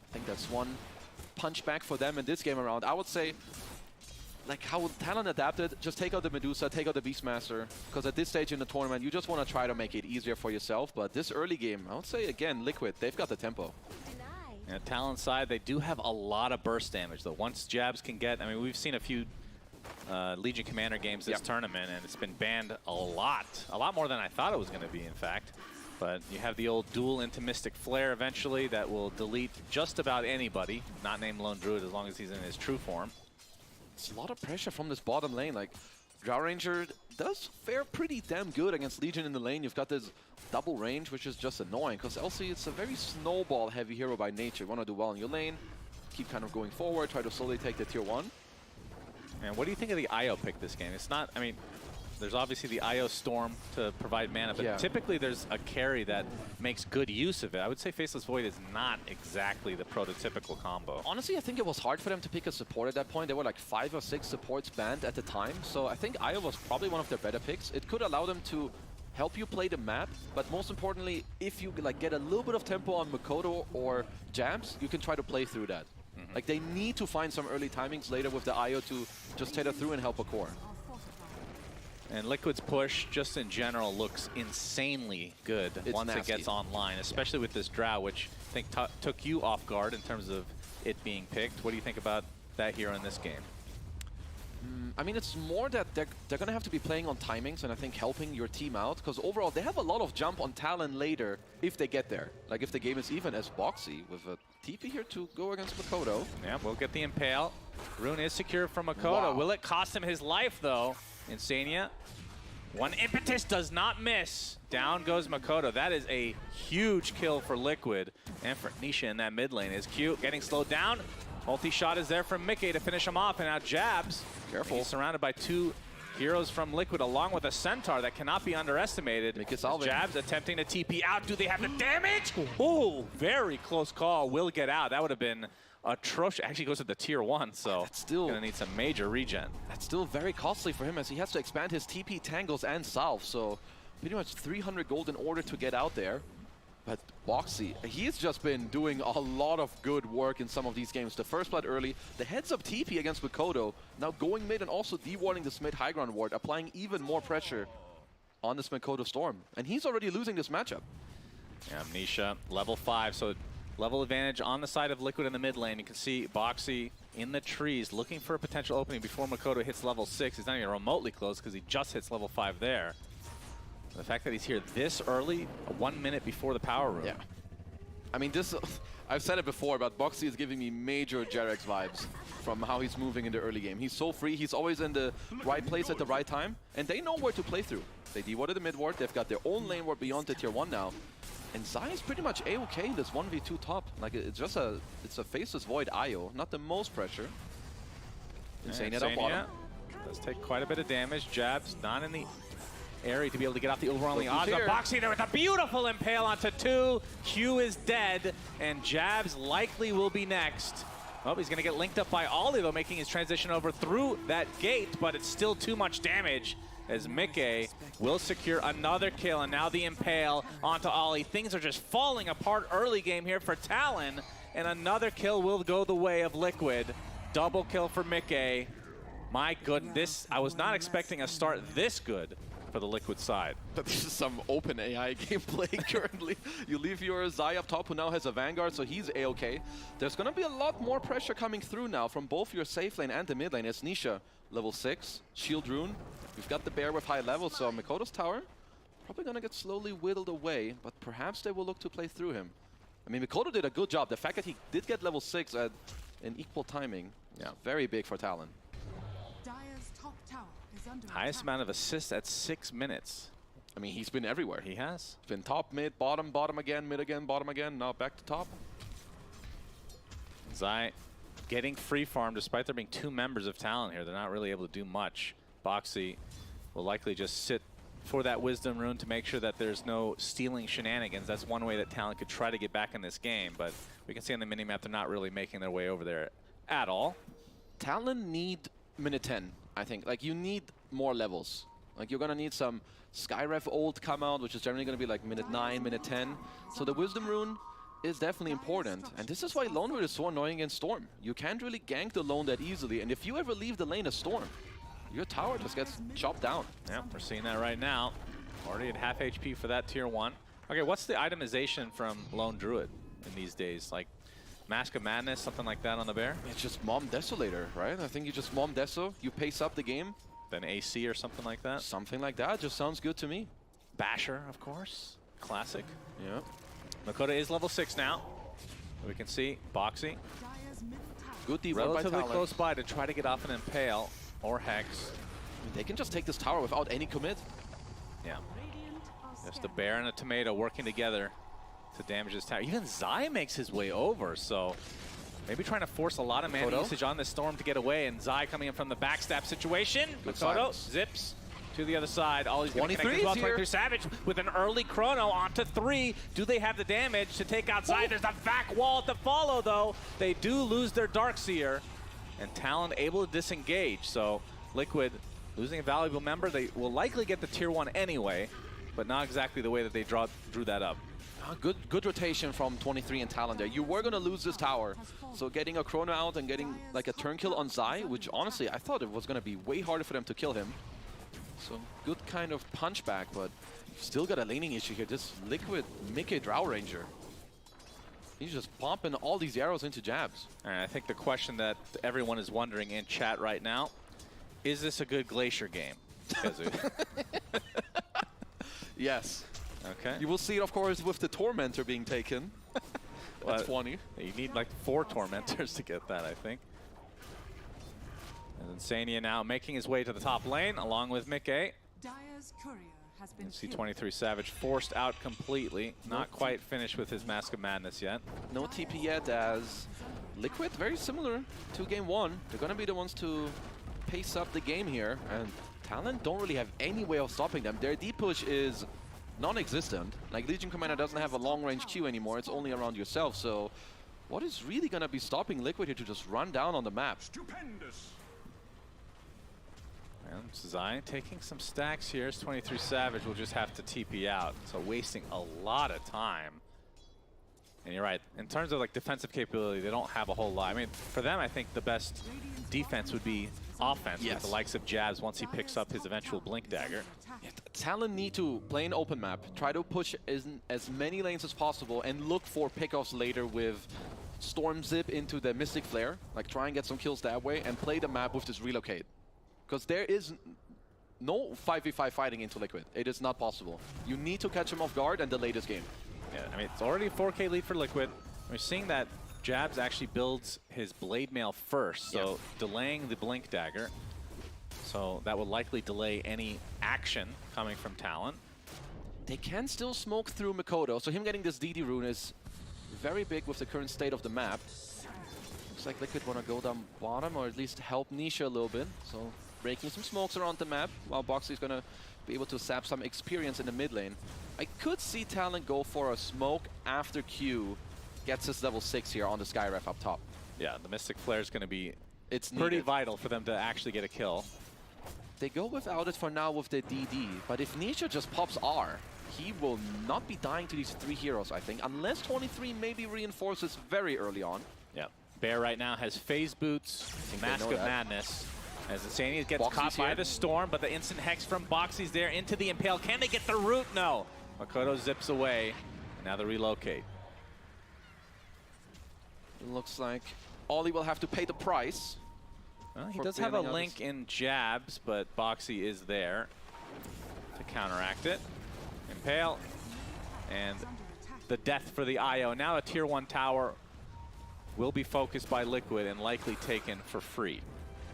I think that's one punch back for them in this game around. I would say, like how Talon adapted, just take out the Medusa, take out the Beastmaster, because at this stage in the tournament, you just want to try to make it easier for yourself. But this early game, I would say, again, Liquid, they've got the tempo. And Talon's side, they do have a lot of burst damage, though. Once Jabs can get, I mean, we've seen a few Legion Commander games this tournament, and it's been banned a lot more than I thought it was going to be, in fact. But you have the old duel into Mystic Flare eventually that will delete just about anybody, not named Lone Druid, as long as he's in his true form. It's a lot of pressure from this bottom lane. Like, Drow Ranger does fare pretty damn good against Legion in the lane. You've got this double range, which is just annoying, because LC, it's a very snowball-heavy hero by nature. You want to do well in your lane, keep kind of going forward, try to slowly take the tier 1. And what do you think of the IO pick this game? It's not, I mean, there's obviously the IO Storm to provide mana, but typically there's a carry that makes good use of it. I would say Faceless Void is not exactly the prototypical combo. Honestly, I think it was hard for them to pick a support at that point. There were like 5 or 6 supports banned at the time, so I think IO was probably one of their better picks. It could allow them to help you play the map, but most importantly, if you like get a little bit of tempo on Makoto or Jabs, you can try to play through that. Like they need to find some early timings later with the IO to just tether through and help a core. And Liquid's push, just in general, looks insanely good once it gets online, especially with this Drow, which I think took you off guard in terms of it being picked. What do you think about that hero in this game? I mean, it's more that they're going to have to be playing on timings and I think helping your team out, because overall they have a lot of jump on Talon later if they get there. Like if the game is even as Boxy with a TP here to go against Makoto. Yeah, we'll get the Impale. Rune is secure from Makoto. Will it cost him his life though? Insania. One impetus does not miss. Down goes Makoto. That is a huge kill for Liquid. And for Nisha in that mid lane is cute. Getting slowed down. Multi-shot is there from Mickey to finish him off. And now Jabs. Careful. He's surrounded by 2 heroes from Liquid along with a Centaur that cannot be underestimated. Jabs attempting to TP out. Do they have the damage? Oh, very close call. Will get out. That would have been atrocious. Actually goes to the tier 1, so that's still gonna need some major regen. That's still very costly for him as he has to expand his TP tangles and salve, so pretty much 300 gold in order to get out there. But Boxy, he's just been doing a lot of good work in some of these games. The first blood early, the heads-up TP against Makoto, now going mid and also de-warding this mid high ground ward, applying even more pressure on this Makoto Storm. And he's already losing this matchup. Yeah, Nisha, level 5, so level advantage on the side of Liquid in the mid lane. You can see Boxy in the trees looking for a potential opening before Makoto hits level 6. He's not even remotely close because he just hits level 5 there. The fact that he's here this early, 1 minute before the power room. Yeah. I mean, this, I've said it before, but Boxy is giving me major Jarex vibes from how he's moving in the early game. He's so free, he's always in the right place at the right time, and they know where to play through. They de-warded the mid ward, they've got their own lane ward beyond the tier 1 now. And Zai is pretty much A-OK in this 1v2 top. Like, it's just a Faceless Void IO, not the most pressure. Insania down bottom. Does take quite a bit of damage. Jabs not in the area to be able to get off the overwhelming odds. Boxy there with a beautiful impale onto 2. Q is dead, and Jabs likely will be next. Oh, he's going to get linked up by Ollie, though, making his transition over through that gate, but it's still too much damage as Mickey will secure another kill, and now the impale onto Ollie. Things are just falling apart early game here for Talon, and another kill will go the way of Liquid. Double kill for Mickey. My goodness, I was not expecting a start this good for the Liquid side. But this is some open AI gameplay currently. You leave your Zai up top, who now has a Vanguard, so he's A-OK. There's going to be a lot more pressure coming through now from both your safe lane and the mid lane. It's Nisha, level 6, Shield Rune. We've got the Bear with high level, so Makoto's tower probably going to get slowly whittled away, but perhaps they will look to play through him. I mean, Makoto did a good job. The fact that he did get level 6 at an equal timing is very big for Talon. Highest amount of assists at 6 minutes. I mean, he's been everywhere. He has. Been top, mid, bottom, bottom again, mid again, bottom again, now back to top. Zai getting free farm despite there being 2 members of Talon here. They're not really able to do much. Boxy will likely just sit for that Wisdom Rune to make sure that there's no stealing shenanigans. That's one way that Talon could try to get back in this game, but we can see on the minimap they're not really making their way over there at all. Talon need minute 10, I think. Like, you need more levels. Like, you're going to need some Skyref ult come out, which is generally going to be like minute 9, minute 10. So the Wisdom Rune is definitely important. And this is why Lone Wood is so annoying against Storm. You can't really gank the Lone that easily. And if you ever leave the lane of Storm, your tower just gets chopped down. Yeah, we're seeing that right now. Already at half HP for that tier 1. Okay, what's the itemization from Lone Druid in these days? Like Mask of Madness, something like that on the Bear? It's just Mom Desolator, right? I think you just Mom Deso, you pace up the game. Then AC or something like that? Something like that, just sounds good to me. Basher, of course. Classic. Yeah. Makoto is level 6 now. We can see Boxy. Good D-ward by Talon. Relatively close by to try to get off an Impale or Hex. They can just take this tower without any commit. Yeah. Just a bear and a tomato working together to damage this tower. Even Zai makes his way over, so maybe trying to force a lot of mana usage on this Storm to get away, and Zai coming in from the backstab situation. Makoto zips to the other side. All he's going to connect as well. 23 Savage with an early chrono onto 3. Do they have the damage to take out Zai? There's a back wall to follow, though. They do lose their Darkseer, and Talon able to disengage. So Liquid losing a valuable member. They will likely get the tier 1 anyway, but not exactly the way that they drew that up. Good rotation from 23 and Talon there. You were going to lose this tower, so getting a chrono out and getting like a turn kill on Zai, which honestly I thought it was going to be way harder for them to kill him. So good kind of punchback, but you've still got a laning issue here. This Liquid Mickey Drow Ranger, he's just pumping all these arrows into jabs. And I think the question that everyone is wondering in chat right now, is this a good Glacier game? Yes. Okay. You will see it, of course, with the Tormentor being taken. That's funny. You need like 4 Tormentors to get that, I think. And Insania now making his way to the top lane, along with Mickey. See 23 Savage forced out completely. Not quite finished with his Mask of Madness yet. No TP yet, as Liquid, very similar to game 1. They're going to be the ones to pace up the game here. And Talon don't really have any way of stopping them. Their deep push is non-existent. Like, Legion Commander doesn't have a long-range Q anymore. It's only around yourself. So what is really going to be stopping Liquid here to just run down on the map? Stupendous. And Zai taking some stacks here. 23 Savage will just have to TP out. So wasting a lot of time. And you're right. In terms of like defensive capability, they don't have a whole lot. I mean, for them, I think the best defense would be offense with the likes of Jabs once he picks up his eventual Blink Dagger. Yeah, Talon need to play an open map, try to push as many lanes as possible, and look for pickoffs later with Storm Zip into the Mystic Flare, like try and get some kills that way, and play the map with this relocate. Because there is no 5v5 fighting into Liquid. It is not possible. You need to catch him off guard and delay this game. Yeah, I mean, it's already a 4K lead for Liquid. We're seeing that Jabs actually builds his Blade Mail first, so delaying the Blink Dagger. So that would likely delay any action coming from Talon. They can still smoke through Makoto, so him getting this DD rune is very big with the current state of the map. Looks like Liquid want to go down bottom, or at least help Nisha a little bit. So breaking some smokes around the map, while Boxy is going to be able to sap some experience in the mid lane. I could see Talon go for a smoke after Q gets his level 6 here on the Skyref up top. Yeah, the Mystic Flare is going to be pretty vital for them to actually get a kill. They go without it for now with the DD, but if Nisha just pops R, he will not be dying to these 3 heroes, I think, unless 23 maybe reinforces very early on. Yeah, Bear right now has Phase Boots, Mask of Madness, as Insania gets caught by the Storm, but the instant Hex from Boxy's there into the Impale. Can they get the root? No. Makoto zips away, and now they relocate. It looks like Ollie will have to pay the price. Well, he does have a link in Jabs, but Boxy is there to counteract it. Impale, and the death for the IO. Now a tier 1 tower will be focused by Liquid and likely taken for free.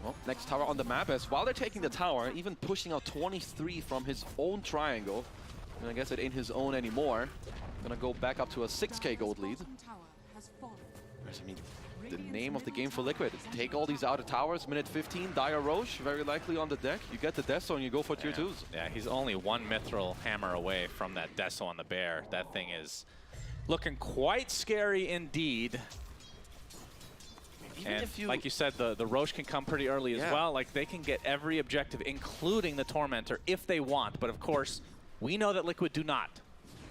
Well, next tower on the map, as while they're taking the tower, even pushing out 23 from his own triangle. And I guess it ain't his own anymore. Gonna go back up to a 6k gold lead. I mean, the name of the game for Liquid. Take all these outer towers, minute 15, Dire Roche, very likely on the deck. You get the Death Zone, you go for tier 2s. Yeah, he's only 1 Mithril Hammer away from that Death Zone on the Bear. That thing is looking quite scary indeed. Even and if you, like you said, the Roche can come pretty early as well. Like, they can get every objective, including the Tormentor, if they want. But of course, we know that Liquid do not.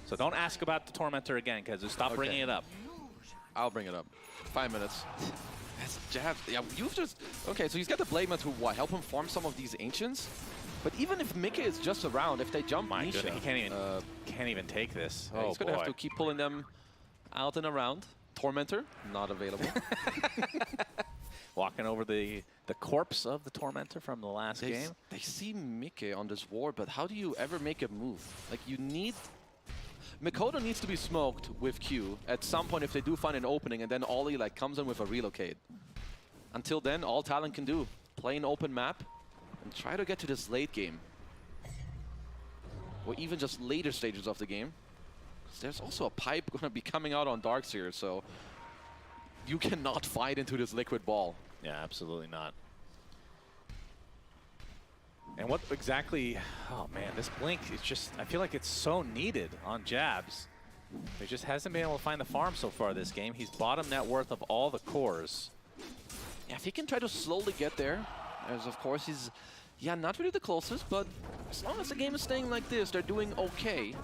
So don't ask about the Tormentor again, because stop bringing it up. I'll bring it up. 5 minutes. That's Jabs. Yeah, you've just... Okay, so he's got the Blade Man to what? Help him farm some of these Ancients? But even if Mickey is just around, if they jump Nisha... He can't even take this. Yeah, he's going to have to keep pulling them out and around. Tormentor, not available. Walking over the corpse of the Tormentor from the last game. They see Mickey on this ward, but how do you ever make a move? Like, you need... Makoto needs to be smoked with Q at some point if they do find an opening, and then Ollie like comes in with a relocate. Until then, all Talon can do, play an open map, and try to get to this late game. Or even just later stages of the game. 'Cause there's also a pipe going to be coming out on darksteel, so you cannot fight into this liquid ball. Yeah, absolutely not. And what exactly, oh man, this blink is just, I feel like it's so needed on Jabs. He just hasn't been able to find the farm so far this game. He's bottom net worth of all the cores. Yeah, if he can try to slowly get there, as of course he's, yeah, not really the closest, but as long as the game is staying like this, they're doing okay.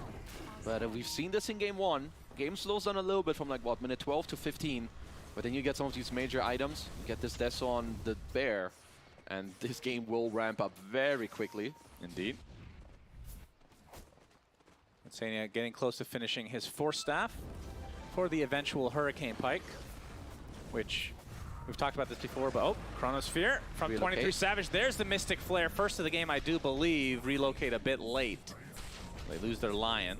But we've seen this in game 1. Game slows down a little bit from like, what, minute 12 to 15. But then you get some of these major items. You get this Deso on the Bear, and this game will ramp up very quickly. Indeed. Insania getting close to finishing his Force Staff for the eventual Hurricane Pike, which we've talked about this before, but oh, Chronosphere from 23 Savage. There's the Mystic Flare. First of the game, I do believe, relocate a bit late. They lose their Lion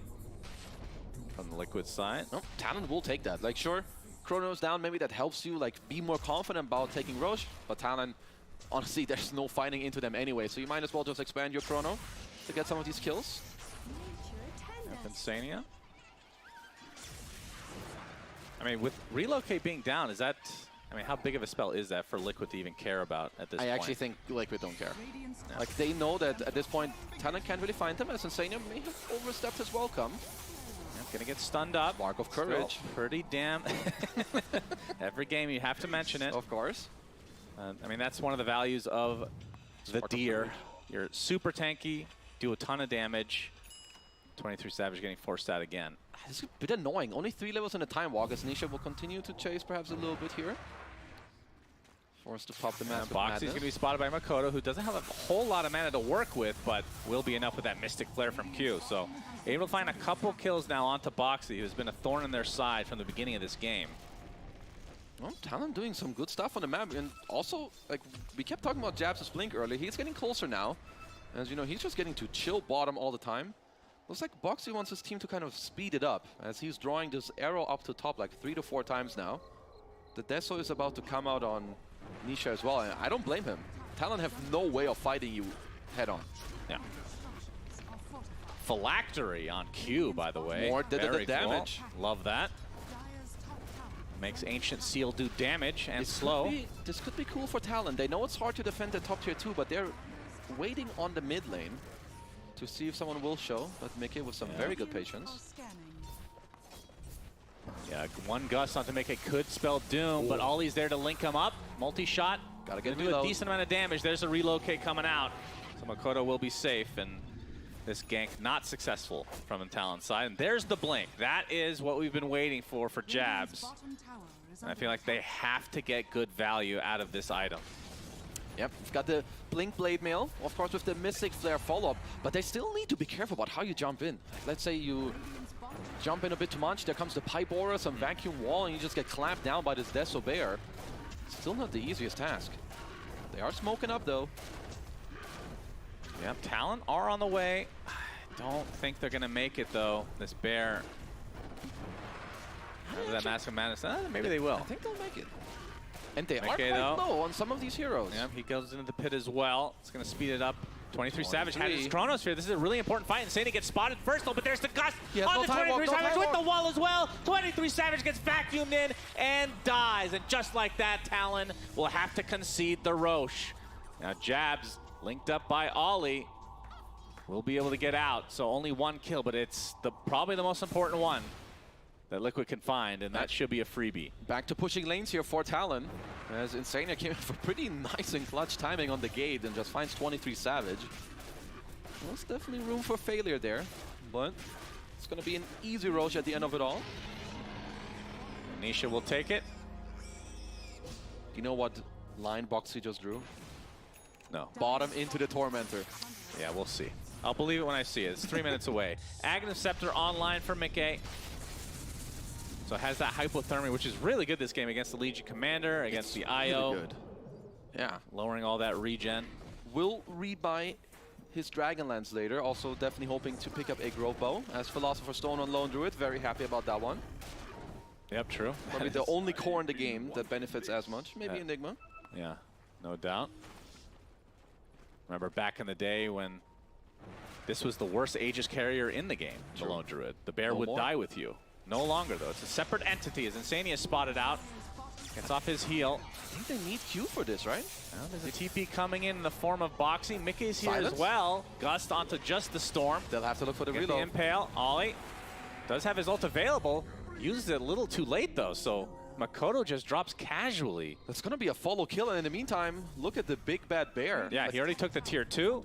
from the Liquid side. No, Talon will take that. Like, sure, Chrono's down, maybe that helps you like be more confident about taking Roche, but Talon, honestly, there's no fighting into them anyway, so you might as well just expand your Chrono to get some of these kills. Insania. I mean, with Relocate being down, is that, I mean, how big of a spell is that for Liquid to even care about at this point? I actually think Liquid don't care. Yeah. Like, they know that at this point, Talon can't really find them, as Insania may have overstepped his welcome. Gonna get stunned up. Mark of Courage. Still pretty damn. Every game you have to mention it. Of course. I mean, that's one of the values of the Deer. You're super tanky, do a ton of damage. 23 Savage getting forced out again. This is a bit annoying. Only 3 levels in a time walk, as Nisha will continue to chase perhaps a little bit here. Forced to pop the mask. Boxy's going to be spotted by Makoto, who doesn't have a whole lot of mana to work with, but will be enough with that Mystic Flare from Q. So able to find a couple kills now onto Boxy, who's been a thorn in their side from the beginning of this game. Well, Talon doing some good stuff on the map, and also, like, we kept talking about Jabs' Blink earlier. He's getting closer now. As you know, he's just getting to chill bottom all the time. Looks like Boxy wants his team to kind of speed it up, as he's drawing this arrow up to top like 3 to 4 times now. The Deso is about to come out on Nisha as well, and I don't blame him. Talon have no way of fighting you head on. Yeah. Phylactery on Q, by the way. More the damage. Cool. Love that. Makes Ancient Seal do damage and slow. This could be cool for Talon. They know it's hard to defend the top tier 2, but they're waiting on the mid lane to see if someone will show, but Mickey with some very good patience. Yeah, one Gust onto Mickey could spell Doom, but Ollie's there to link him up. Multi-shot. Gotta get do a decent amount of damage. There's a relocate coming out. So Makoto will be safe, and this gank not successful from the Talon side. And there's the blink. That is what we've been waiting for Jabs. And I feel like they have to get good value out of this item. Yep, we've got the Blink Blade Mail, of course with the Mystic Flare follow-up, but they still need to be careful about how you jump in. Let's say you jump in a bit too much, there comes the Pipe Aura, some Vacuum Wall, and you just get clamped down by this Deso Bear. Still not the easiest task. They are smoking up though. Yep, Talon are on the way. I don't think they're gonna make it though, this Bear. After that Mask of Madness, maybe they will. I think they'll make it. And they are quite low on some of these heroes. Yeah, he goes into the pit as well. It's going to speed it up. 23 Savage had his Chronosphere. This is a really important fight. Insania gets spotted first, though, but there's the Gust on the 23 Savage with the wall as well. 23 Savage gets vacuumed in and dies. And just like that, Talon will have to concede the Roche. Now, Jabs, linked up by Ollie, will be able to get out. So only one kill, but it's probably the most important one that Liquid can find, and that should be a freebie. Back to pushing lanes here for Talon, as Insania came in for pretty nice and clutch timing on the gate and just finds 23 Savage. There's definitely room for failure there, but it's going to be an easy Roche at the end of it all. Nisha will take it. Do you know what line Boxy just drew? No. Bottom into the Tormentor. Yeah, we'll see. I'll believe it when I see it. It's 3 minutes away. Aghanim Scepter online for Mickey. So it has that hypothermia, which is really good this game against the Legion Commander, against the IO. Really good. Yeah. Lowering all that regen. Will rebuy his Dragonlance later. Also definitely hoping to pick up a Grove Bow as Philosopher's Stone on Lone Druid. Very happy about that one. Yep, true. Probably the only core in the game that benefits as much. Maybe Enigma. Yeah, no doubt. Remember back in the day when this was the worst Aegis carrier in the game, the Lone Druid. The bear would die with you. No longer, though. It's a separate entity as Insania is spotted out. Gets off his heel. I think they need Q for this, right? Well, there's a TP coming in the form of Boxing. Mickey's here Silence? as well. Gust onto just the Storm. They'll have to look for the Get reload. the Impale. Ollie does have his ult available. Uses it a little too late, though, so Makoto just drops casually. That's going to be a follow kill, and in the meantime, look at the big bad bear. Yeah, he already took the tier 2.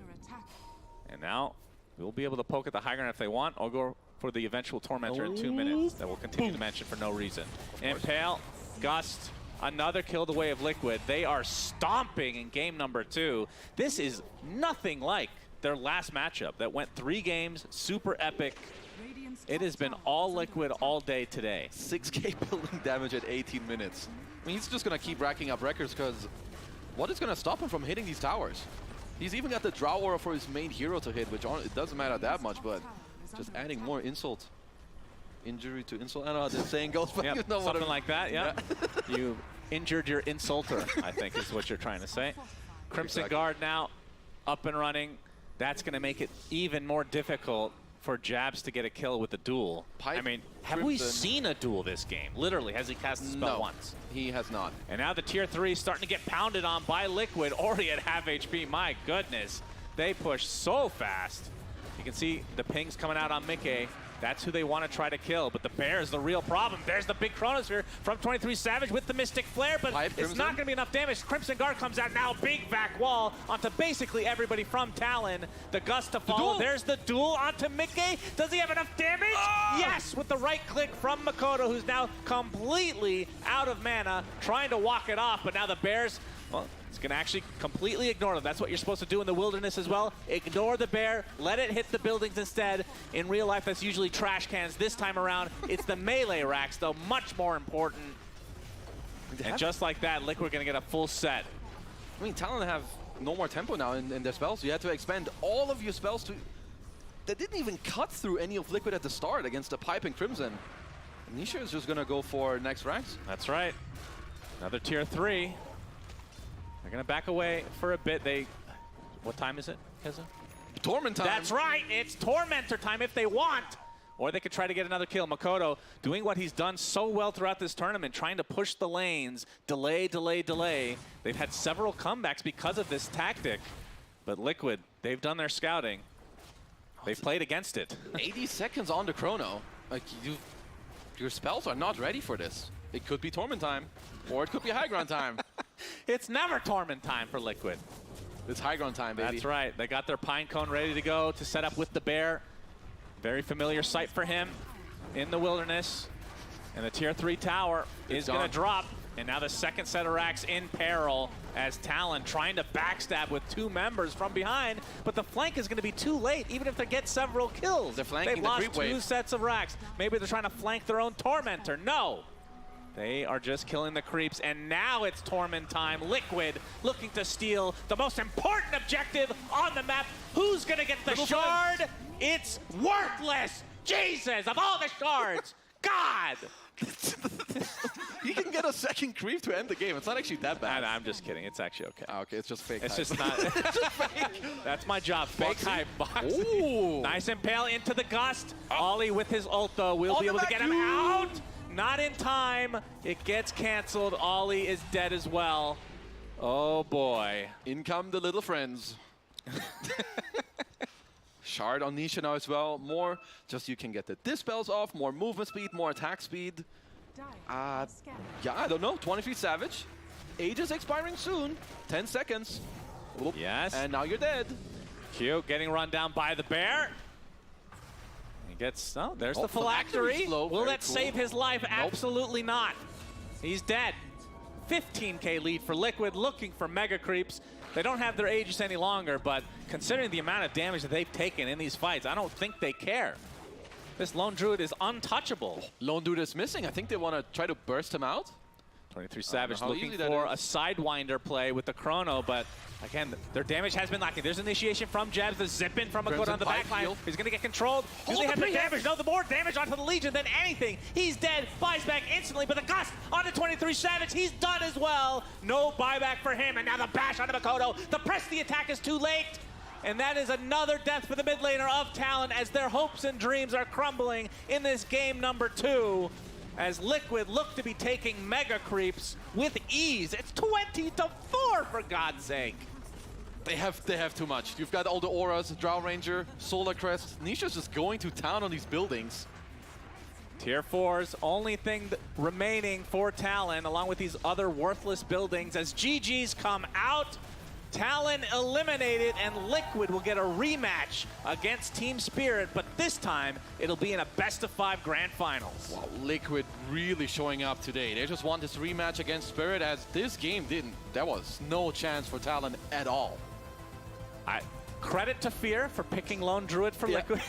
And now we'll be able to poke at the high ground if they want, or go for the eventual Tormentor in 2 minutes that we'll continue to mention for no reason. Impale, Gust, another kill the way of Liquid. They are stomping in game number 2. This is nothing like their last matchup that went 3 games, super epic. It has been all Liquid all day today. 6k building damage at 18 minutes. I mean, he's just going to keep racking up records because what is going to stop him from hitting these towers? He's even got the Drow Aura for his main hero to hit, which it doesn't matter that much, but just adding more insult. Injury to insult. I don't know how this saying goes, but Yep, you know what something like that, yeah. You injured your insulter, I think is what you're trying to say. Crimson Guard now up and running. That's going to make it even more difficult for Jabs to get a kill with the duel. I mean, have we seen a duel this game? Literally, has he cast the spell once? He has not. And now the tier 3 is starting to get pounded on by Liquid, already at half HP. My goodness, they push so fast. You can see the pings coming out on Mickey. That's who they want to try to kill, but the bear is the real problem. There's the big Chronosphere from 23 Savage with the Mystic Flare, but it's not going to be enough damage. Crimson Guard comes out now, big back wall onto basically everybody from Talon. The Gust to follow. There's the duel onto Mickey. Does he have enough damage? Yes, with the right click from Makoto, who's now completely out of mana, trying to walk it off, but now the bears, well, it's going to actually completely ignore them. That's what you're supposed to do in the wilderness as well. Ignore the bear, let it hit the buildings instead. In real life, that's usually trash cans. This time around, it's the melee racks, though, much more important. And just like that, Liquid going to get a full set. I mean, Talon have no more tempo now in their spells. You had to expend all of your spells to... They didn't even cut through any of Liquid at the start against the Pipe and Crimson. Nisha is just going to go for next ranks. That's right. Another tier 3. They're going to back away for a bit. What time is it, Keza? Torment time. That's right. It's Tormentor time if they want. Or they could try to get another kill. Makoto doing what he's done so well throughout this tournament, trying to push the lanes, delay, delay, delay. They've had several comebacks because of this tactic. But Liquid, they've done their scouting. They've played against it. 80 seconds on the chrono. Like, your spells are not ready for this. It could be Torment time, or it could be High Ground time. It's never Torment time for Liquid. It's High Ground time, baby. That's right. They got their Pine Cone ready to go to set up with the bear. Very familiar sight for him in the wilderness. And the tier 3 tower is going to drop. And now the second set of racks in peril as Talon trying to backstab with 2 members from behind. But the flank is going to be too late, even if they get several kills. They're flanking They've the lost creep 2 wave. sets of racks. Maybe they're trying to flank their own Tormentor. No. They are just killing the creeps, and now it's Torment time. Liquid looking to steal the most important objective on the map. Who's going to get the shard? It's worthless. Jesus, of all the shards. God. He can get a second creep to end the game. It's not actually that bad. I'm just kidding. It's actually okay. Oh, okay, it's just fake. It's hype. just not. It's just fake. That's my job. Fake hype boxing. Ooh. Nice impale into the Gust. Ollie with his ult, though, will be able to get him out. Not in time. It gets canceled. Ollie is dead as well. Oh, boy. In come the little friends. Shard on Nisha now as well. More, just you can get the dispels off, more movement speed, more attack speed. Yeah, I don't know. 23 Savage. Aegis expiring soon. 10 seconds. Oop. Yes. And now you're dead. Q getting run down by the bear. He gets, oh, there's the phylactery. Slow, Will that cool. save his life? Nope. Absolutely not. He's dead. 15k lead for Liquid, looking for mega creeps. They don't have their Aegis any longer, but considering the amount of damage that they've taken in these fights, I don't think they care. This Lone Druid is untouchable. Lone Druid is missing. I think they want to try to burst him out. 23 Savage how looking easy that for is. a Sidewinder play with the Chrono, but again, their damage has been lacking. There's initiation from Jabs, the zip in from a Crimson on the back line. Heal. He's going to get controlled. Do Hold they the have the pre-hit. damage? No, the more damage onto the Legion than anything. He's dead, buys back instantly, but the Gust onto 23 Savage, he's done as well. No buyback for him, and now the bash onto Makoto. The press the attack is too late. And that is another death for the mid laner of Talon as their hopes and dreams are crumbling in this game number 2. As Liquid look to be taking mega creeps with ease. It's 20-4 for God's sake. They have too much. You've got all the auras, Drow Ranger, Solar Crest. Nisha's just going to town on these buildings. Tier 4's only thing remaining for Talon, along with these other worthless buildings, as GG's come out. Talon eliminated, and Liquid will get a rematch against Team Spirit, but this time it'll be in a best-of-5 grand finals. Wow, Liquid really showing up today. They just want this rematch against Spirit, as this game there was no chance for Talon at all. Credit to Fear for picking Lone Druid for Liquid.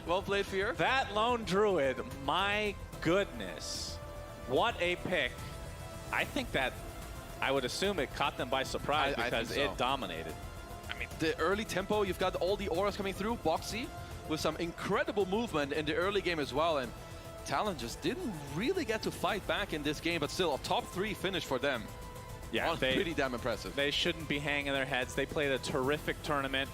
Well played, Fear. That Lone Druid, my goodness. What a pick. I think that I would assume it caught them by surprise I because think so. it dominated. I mean, the early tempo, you've got all the auras coming through. Boxy with some incredible movement in the early game as well. And Talon just didn't really get to fight back in this game, but still a top 3 finish for them. Yeah, pretty damn impressive. They shouldn't be hanging their heads. They played a terrific tournament,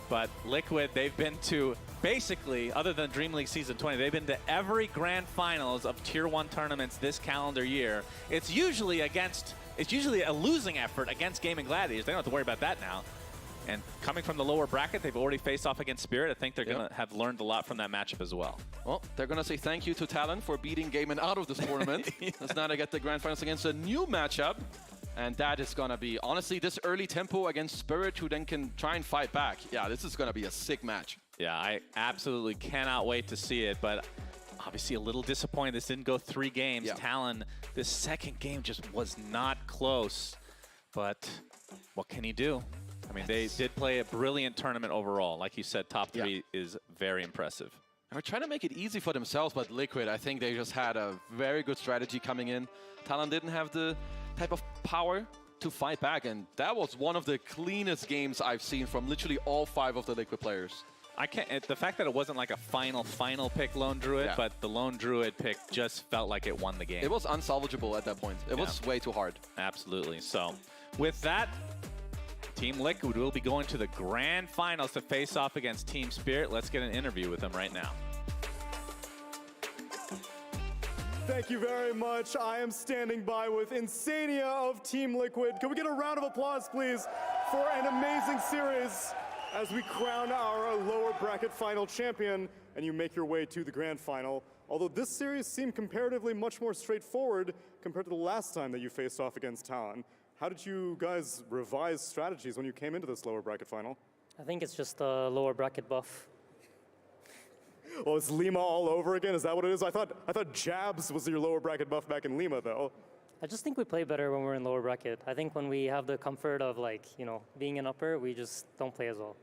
but Liquid, they've been to basically, other than Dream League Season 20, they've been to every grand finals of Tier 1 tournaments this calendar year. It's usually a losing effort against Gaming Gladiators. They don't have to worry about that now. And coming from the lower bracket, they've already faced off against Spirit. I think they're going to have learned a lot from that matchup as well. Well, they're going to say thank you to Talon for beating Gaiman out of this tournament. As now they get the grand finals against a new matchup. And that is going to be, honestly, this early tempo against Spirit, who then can try and fight back. Yeah, this is going to be a sick match. Yeah, I absolutely cannot wait to see it, but obviously a little disappointed this didn't go 3 games. Yeah. Talon, this second game just was not close, but what can he do? I mean, they did play a brilliant tournament overall. Like you said, top 3 is very impressive. They're trying to make it easy for themselves, but Liquid, I think they just had a very good strategy coming in. Talon didn't have the type of power to fight back, and that was one of the cleanest games I've seen from literally all 5 of the Liquid players. The fact that it wasn't like a final pick Lone Druid, but the Lone Druid pick just felt like it won the game. It was unsalvageable at that point. It was way too hard. Absolutely. So with that, Team Liquid will be going to the grand finals to face off against Team Spirit. Let's get an interview with them right now. Thank you very much. I am standing by with Insania of Team Liquid. Can we get a round of applause, please, for an amazing series as we crown our lower bracket final champion and you make your way to the grand final. Although this series seemed comparatively much more straightforward compared to the last time that you faced off against Talon. How did you guys revise strategies when you came into this lower bracket final? I think it's just a lower bracket buff. Oh, it's Lima all over again? Is that what it is? I thought Jabs was your lower bracket buff back in Lima, though. I just think we play better when we're in lower bracket. I think when we have the comfort of being in upper, we just don't play as well.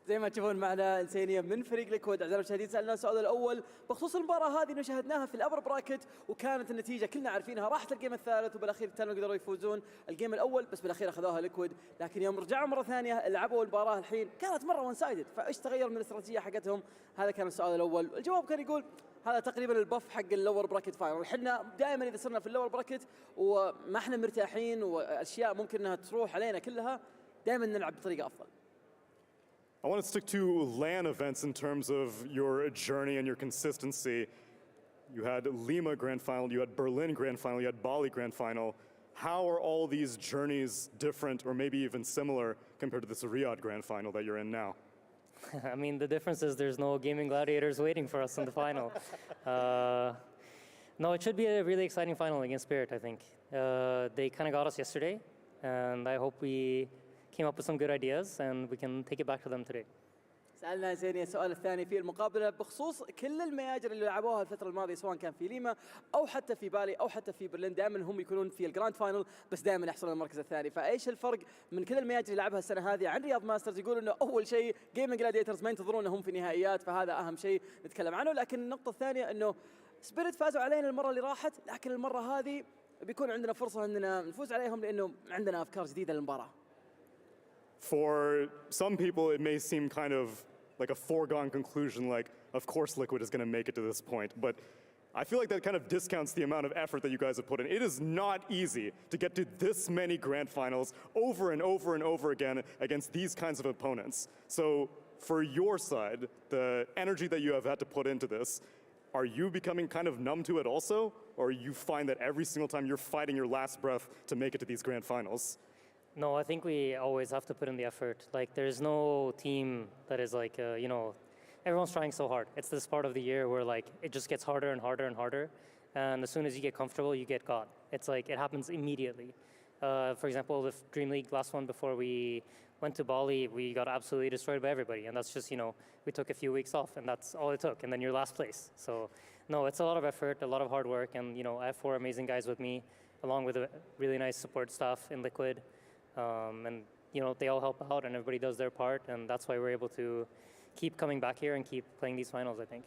زي ما تشوفون معنا انسانيه من فريق ليكويد. اعزائي المشاهدين سالنا السؤال الاول بخصوص المباراه هذه اللي شاهدناها في الابر براكت وكانت النتيجه كلنا عارفينها راحت الجيم الثالث وبالاخير تالون قدروا يفوزون الجيم الاول بس بالاخير اخذوها ليكويد لكن يوم رجعوا مره ثانيه لعبوا المباراه الحين كانت مره وان سايدد فايش تغير من الاستراتيجيه حقتهم؟ هذا كان السؤال الاول. الجواب كان يقول هذا تقريبا البف حق اللور براكت فاينل. احنا دائما اذا صرنا في اللور براكت وما احنا مرتاحين واشياء ممكن انها تروح علينا كلها دائما نلعب بطريقه افضل. I want to stick to LAN events in terms of your journey and your consistency. You had Lima Grand Final, you had Berlin Grand Final, you had Bali Grand Final. How are all these journeys different or maybe even similar compared to this Riyadh Grand Final that you're in now? I mean, the difference is there's no Gaming Gladiators waiting for us in the final. No, it should be a really exciting final against Spirit, I think. They kind of got us yesterday, and I hope we came up with some good ideas and we can take it back to them today. سألنا زين السؤال الثاني في المقابلة بخصوص كل المياجر اللي لعبوها الفترة الماضية سواء كان في ليما أو حتى في بالي أو حتى في برلين دائما هم يكونون في الجراند فاينل بس دائما يحصلون المركز الثاني فايش الفرق من كل المياجر اللي لعبها السنة هذه عن رياض ماسترز؟ يقول انه اول شيء جيمنج جلاديترز ما ينتظرونهم في نهائيات فهذا اهم شيء نتكلم عنه لكن النقطة الثانية انه سبيريت فازوا علينا المرة اللي راحت، لكن المرة هذه بيكون عندنا فرصة أننا نفوز عليهم لأنه عندنا أفكار جديدة للمباراة. For some people, it may seem kind of like a foregone conclusion, like, of course Liquid is going to make it to this point, but I feel like that kind of discounts the amount of effort that you guys have put in. It is not easy to get to this many grand finals over and over and over again against these kinds of opponents. So for your side, the energy that you have had to put into this, are you becoming kind of numb to it also? Or you find that every single time you're fighting your last breath to make it to these grand finals? No, I think we always have to put in the effort. Like, there's no team that is like, you know, everyone's trying so hard. It's this part of the year where like it just gets harder and harder and harder. And as soon as you get comfortable, you get caught. It's like it happens immediately. For example, the Dream League last one before we went to Bali, we got absolutely destroyed by everybody. And that's just, you know, we took a few weeks off and that's all it took. And then you're last place. So no, it's a lot of effort, a lot of hard work. And, you know, I have 4 amazing guys with me, along with a really nice support staff in Liquid. And, you know, they all help out and everybody does their part. And that's why we're able to keep coming back here and keep playing these finals, I think.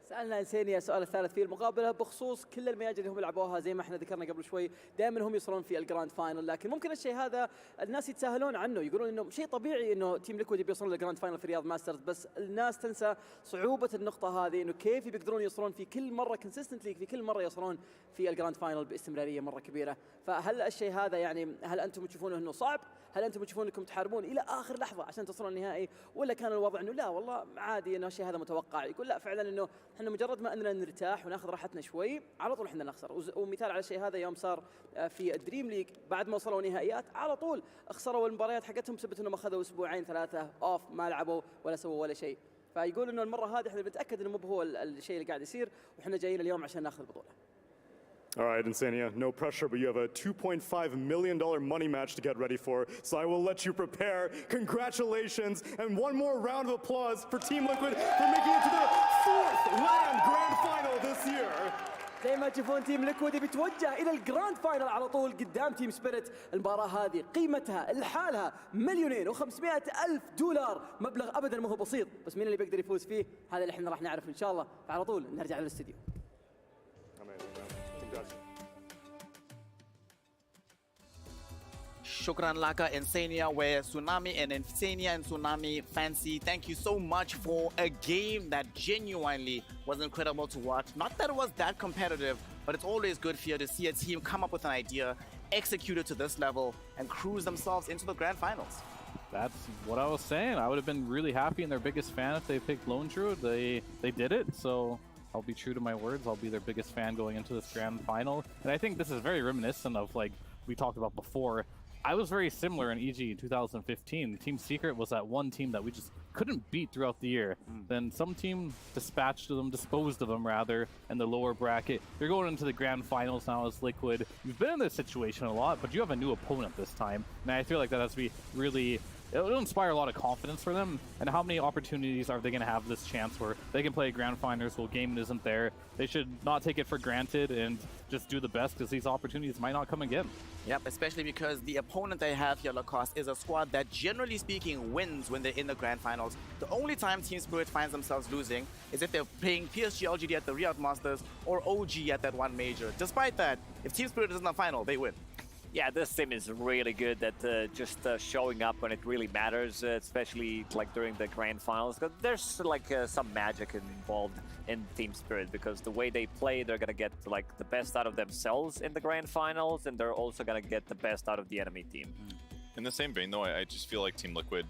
سألنا إنسانيا السؤال الثالث في المقابلة بخصوص كل المياجر اللي هم يلعبوها زي ما احنا ذكرنا قبل شوي دائما هم يوصلون في الجراند فاينل لكن ممكن الشيء هذا الناس يتساهلون عنه يقولون انه شيء طبيعي انه تيم ليكويد بيوصلون للجراند فاينل في رياض ماسترز بس الناس تنسى صعوبة النقطة هذه انه كيف بيقدرون يوصلون في كل مرة كونسيستنتلي في كل مرة يوصلون في الجراند فاينل باستمرارية مرة كبيرة فهل الشيء هذا يعني هل انتم تشوفونه انه صعب هل انتم تشوفون انكم تحاربون الى اخر لحظة عشان تصلون النهائي ولا كان الوضع انه لا والله عادي انه الشيء هذا متوقع يقول لا فعلا انه احنا مجرد ما اننا نرتاح وناخذ راحتنا شوي على طول احنا نخسر ومثال على الشيء هذا يوم صار في الدريم ليج بعد ما وصلوا نهائيات على طول خسروا المباريات حقتهم بسبب انهم اخذوا اسبوعين 3 اوف ما لعبوا ولا سووا ولا شيء فيقول انه المره هذه احنا بنتاكد انه مو هو الشيء اللي قاعد يصير واحنا جايين اليوم عشان ناخذ البطوله. All right, Insania, no pressure, but you have a $2.5 million money match to get ready for, so I will let you prepare. Congratulations, and one more round of applause for Team Liquid for making it to the 4th LAN Grand Final this year. زي ما تشوفون تيم ليكويد بيتوجه الى الجراند فاينل على طول قدام تيم سبيريت المباراه هذه قيمتها لحالها $2,500,000 مبلغ ابدا ما هو بسيط بس مين اللي بيقدر يفوز فيه هذا اللي احنا راح نعرف ان شاء الله فعلى طول نرجع للاستديو. Shukran Laka, Insania, where Tsunami and Tsunami Fancy, thank you so much for a game that genuinely was incredible to watch. Not that it was that competitive, but it's always good for you to see a team come up with an idea, execute it to this level, and cruise themselves into the grand finals. That's what I was saying. I would have been really happy and their biggest fan if they picked Lone Druid. They did it, so I'll be true to my words. I'll be their biggest fan going into this grand final. And I think this is very reminiscent of, like we talked about before, I was very similar in EG in 2015. Team Secret was that one team that we just couldn't beat throughout the year. Then some team disposed of them rather, in the lower bracket. You're going into the grand finals now as Liquid. You've been in this situation a lot, but you have a new opponent this time. And I feel like that has to be really, it'll inspire a lot of confidence for them. And how many opportunities are they going to have this chance where they can play grand finals while Gaming isn't there? They should not take it for granted and just do the best because these opportunities might not come again. Yep, especially because the opponent they have here, Lacoste, is a squad that generally speaking wins when they're in the grand finals. The only time Team Spirit finds themselves losing is if they're playing PSG LGD at the Riyadh Masters or OG at that one major. Despite that, if Team Spirit is in the final, they win. Yeah, this team is really good at just showing up when it really matters, especially like during the grand finals. There's like some magic involved in Team Spirit because the way they play, they're gonna get like the best out of themselves in the grand finals, and they're also gonna get the best out of the enemy team. In the same vein, though, I just feel like Team Liquid,